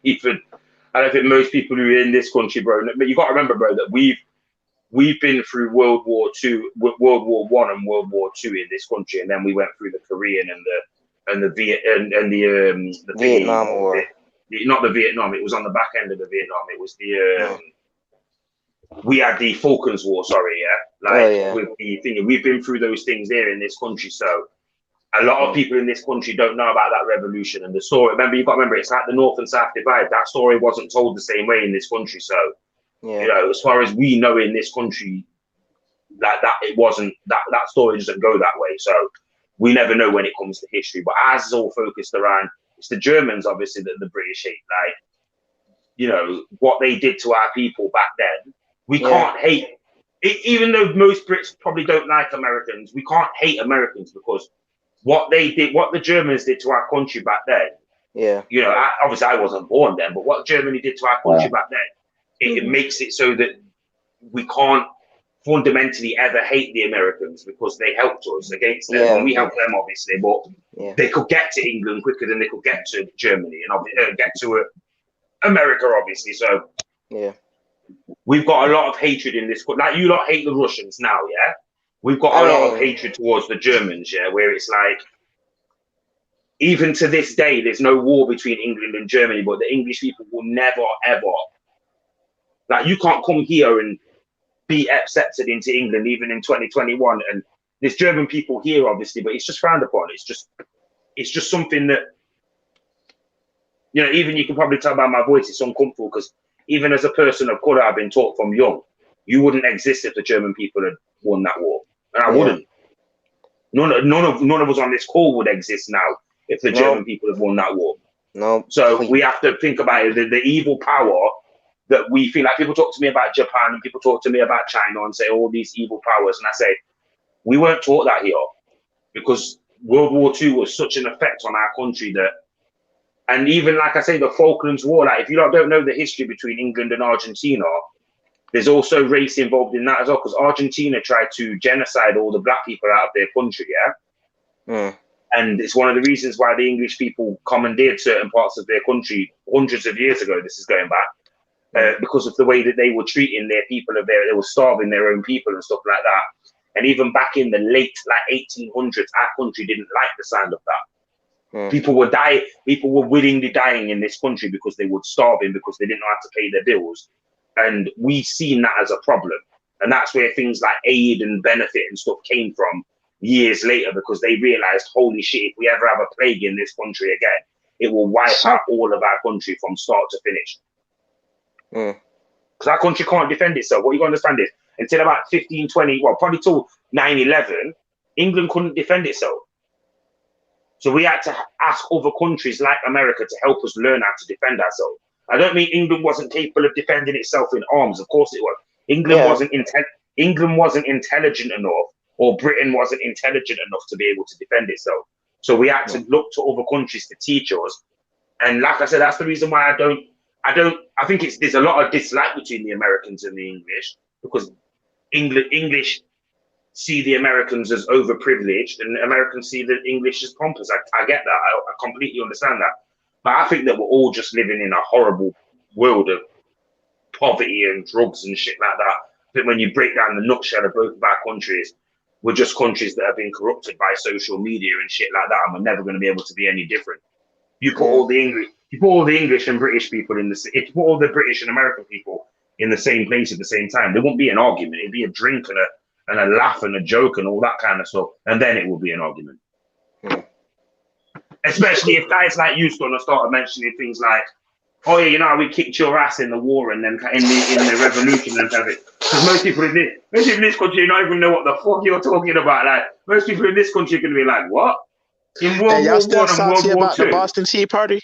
I don't think most people who are in this country, bro. But you got to remember, bro, that we've been through World War II, World War I, and World War II in this country, and then we went through the Korean and the Vietnam War. Not the Vietnam. It was on the back end of the Vietnam. It was the we had the Falklands War. Sorry, yeah. Like with the thing, we've been through those things there in this country. So a lot of people in this country don't know about that revolution and the story. You got to remember, it's like the North and South divide. That story wasn't told the same way in this country. So you know, as far as we know in this country, that it wasn't that story doesn't go that way. So we never know when it comes to history. But ours is all focused around, it's the Germans, obviously, that the British hate. Like, you know, what they did to our people back then. We can't hate, even though most Brits probably don't like Americans, we can't hate Americans because what they did, what the Germans did to our country back then. Yeah. You know, obviously I wasn't born then, but what Germany did to our country back then, it makes it so that we can't fundamentally ever hate the Americans because they helped us against them, and we helped them obviously, but they could get to England quicker than they could get to Germany and get to America, obviously. So we've got a lot of hatred in this. Like, you lot hate the Russians now, yeah? We've got a lot of hatred towards the Germans, yeah, where it's like, even to this day, there's no war between England and Germany, but the English people will never, ever, like, you can't come here and be accepted into England, even in 2021. And there's German people here, obviously, but it's just frowned upon. It's just something that, you know, even you can probably tell by my voice, it's uncomfortable, because even as a person of color, I've been taught from young, you wouldn't exist if the German people had won that war. And I wouldn't. None of us on this call would exist now if the German people had won that war. So we have to think about it, the evil power that we feel. Like, people talk to me about Japan and people talk to me about China and say all these evil powers, and I say we weren't taught that here, because World War II was such an effect on our country that, and even like I say, the Falklands War, like, if you don't know the history between England and Argentina, there's also race involved in that as well, because Argentina tried to genocide all the black people out of their country, and it's one of the reasons why the English people commandeered certain parts of their country hundreds of years ago. This is going back. Because of the way that they were treating their people, they were starving their own people and stuff like that. And even back in the late 1800s, our country didn't like the sound of that. People were dying. People were willingly dying in this country because they were starving, because they didn't know how to pay their bills. And we've seen that as a problem. And that's where things like aid and benefit and stuff came from. years later because they realized, holy shit, if we ever have a plague in this country again, it will wipe out all of our country from start to finish. Because our country can't defend itself. What you got to understand is, until about 15, 20, well, probably till 9/11, England couldn't defend itself. So we had to ask other countries like America to help us learn how to defend ourselves. I don't mean England wasn't capable of defending itself in arms. Of course it was. England wasn't intelligent enough, or Britain wasn't intelligent enough to be able to defend itself. So we had to look to other countries to teach us. And like I said, that's the reason why I think there's a lot of dislike between the Americans and the English, because English see the Americans as overprivileged and the Americans see the English as pompous. I get that. I completely understand that. But I think that we're all just living in a horrible world of poverty and drugs and shit like that. I think when you break down the nutshell of both of our countries, we're just countries that have been corrupted by social media and shit like that, and we're never going to be able to be any different. You put all the English and British people if you put all the British and American people in the same place at the same time, there won't be an argument. It'd be a drink and a laugh and a joke and all that kind of stuff, and then it will be an argument. Especially if guys like you gonna start mentioning things like, "Oh yeah, you know, we kicked your ass in the war and then in the revolution and everything." Because most people in this country don't even know what the fuck you're talking about. Like most people in this country are gonna be like, "What?" In World War One and World War II. The Boston Tea Party?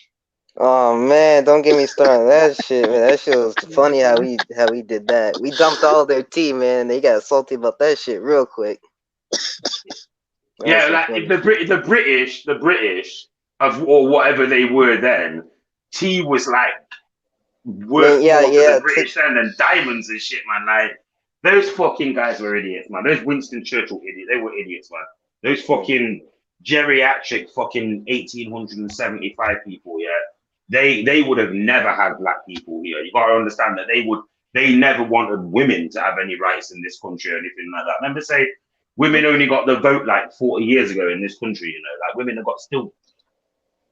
Oh man, don't get me started on that shit, man. That shit was funny how we did that. We dumped all their tea, man, and they got salty about that shit real quick. Yeah, like if the British or whatever they were then, tea was like worth more to the British then than diamonds and shit, man. Like those fucking guys were idiots, man. Those Winston Churchill idiots, they were idiots, man. Those fucking geriatric fucking 1875 people, yeah. They would have never had black people here. You gotta understand that they never wanted women to have any rights in this country or anything like that. Remember, say women only got the vote like 40 years ago in this country, you know, like women have got still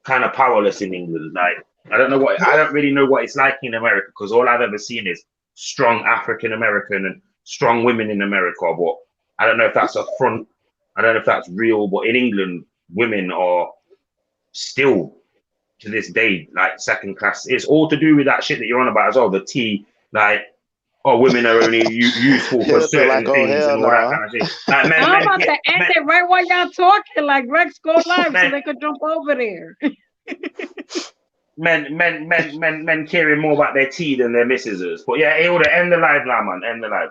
kind of powerless in England. Like I don't really know what it's like in America, because all I've ever seen is strong African American and strong women in America, but I don't know if that's a front. I don't know if that's real, but in England, women are still to this day like second class. It's all to do with that shit that you're on about as well. The tea, like, oh, women are only useful for certain things and all that kind of shit. Like, I'm about to end it right while y'all talking. Like Rex go live so they could jump over there. men caring more about their tea than their missuses. But yeah, Hilda, end the live now, man. End the live.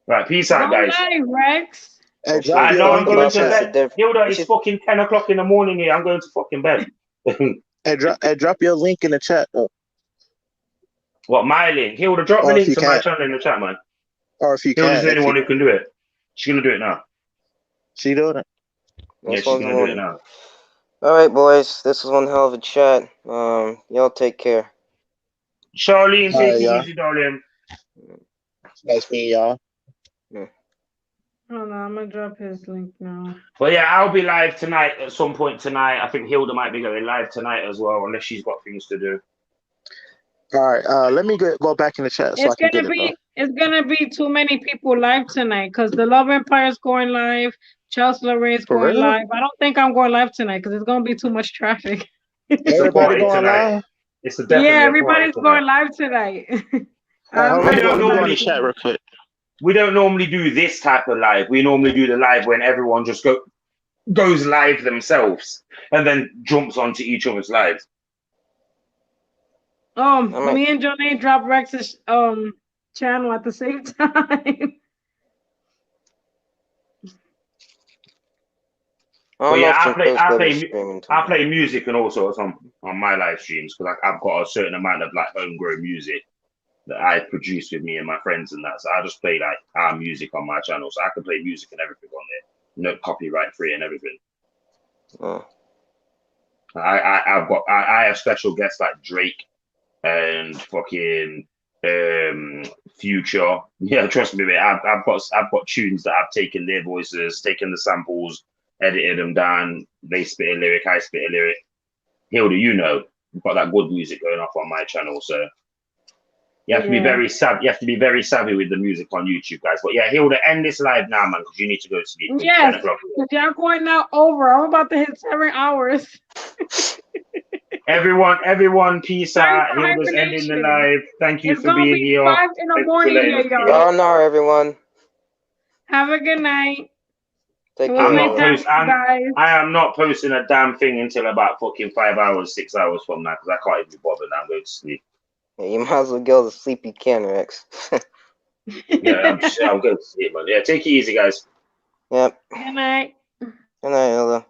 Right, peace out, guys. Don't lie, Rex. I know I'm going to bed. Hilda, it's fucking 10 o'clock in the morning here. I'm going to fucking bed. Hey, drop your link in the chat. What, my link? Hilda, drop the link to my channel in the chat, man. Or if you Hilda's the only one who can do it. She's going to do it now. She doing it? Yeah, she's going to do it now. All right, boys. This was one hell of a chat. Y'all take care. Charlene, take it easy, darling. Nice meeting y'all. Oh no, I'm gonna drop his link now. But yeah, I'll be live tonight at some point tonight. I think Hilda might be going live tonight as well, unless she's got things to do. All right, let me go back in the chat. So It's gonna be too many people live tonight because the Love Empire is going live. Chelsea Lorraine's going live. I don't think I'm going live tonight because it's gonna be too much traffic. Everybody going live? It's definitely everybody's going live tonight. We don't normally do this type of live. We normally do the live when everyone just goes live themselves and then jumps onto each other's lives. Me and Jonay dropped Rex's channel at the same time. I play music and all sorts on my live streams because I've got a certain amount of like homegrown music that I produce with me and my friends and that. So I just play like our music on my channel. So I can play music and everything on there. No copyright free and everything. I have special guests like Drake and fucking Future. Yeah, trust me, mate. I've got tunes that I've taken their voices, taken the samples, edited them down. They spit a lyric, I spit a lyric. Hilda, you know, we've got that good music going off on my channel, so You have to be Yeah. very savvy. You have to be very savvy with the music on YouTube, guys. But yeah, Hilda, end this live now, man, because you need to go to sleep. It's 10 Yes, o'clock. because y'all going now over. I'm about to hit 7 hours. Everyone, peace Sorry out. for Hilda's ending the hibernation. live. Thank you It's for gonna being be here. 5 in the Thank you for morning letting here, us be y'all. on. Sayonara, everyone. Have a good night. Take It care, was I'm nice not brother. having post. you guys. I am not posting a damn thing until about fucking 5 hours, 6 hours from now, because I can't even be bothered now. I'm going to sleep. Yeah, you might as well go to sleep. You can, Rex. Yeah, I'm going to sleep, man. Yeah, take it easy, guys. Yep. Good night. Good night, Hilda.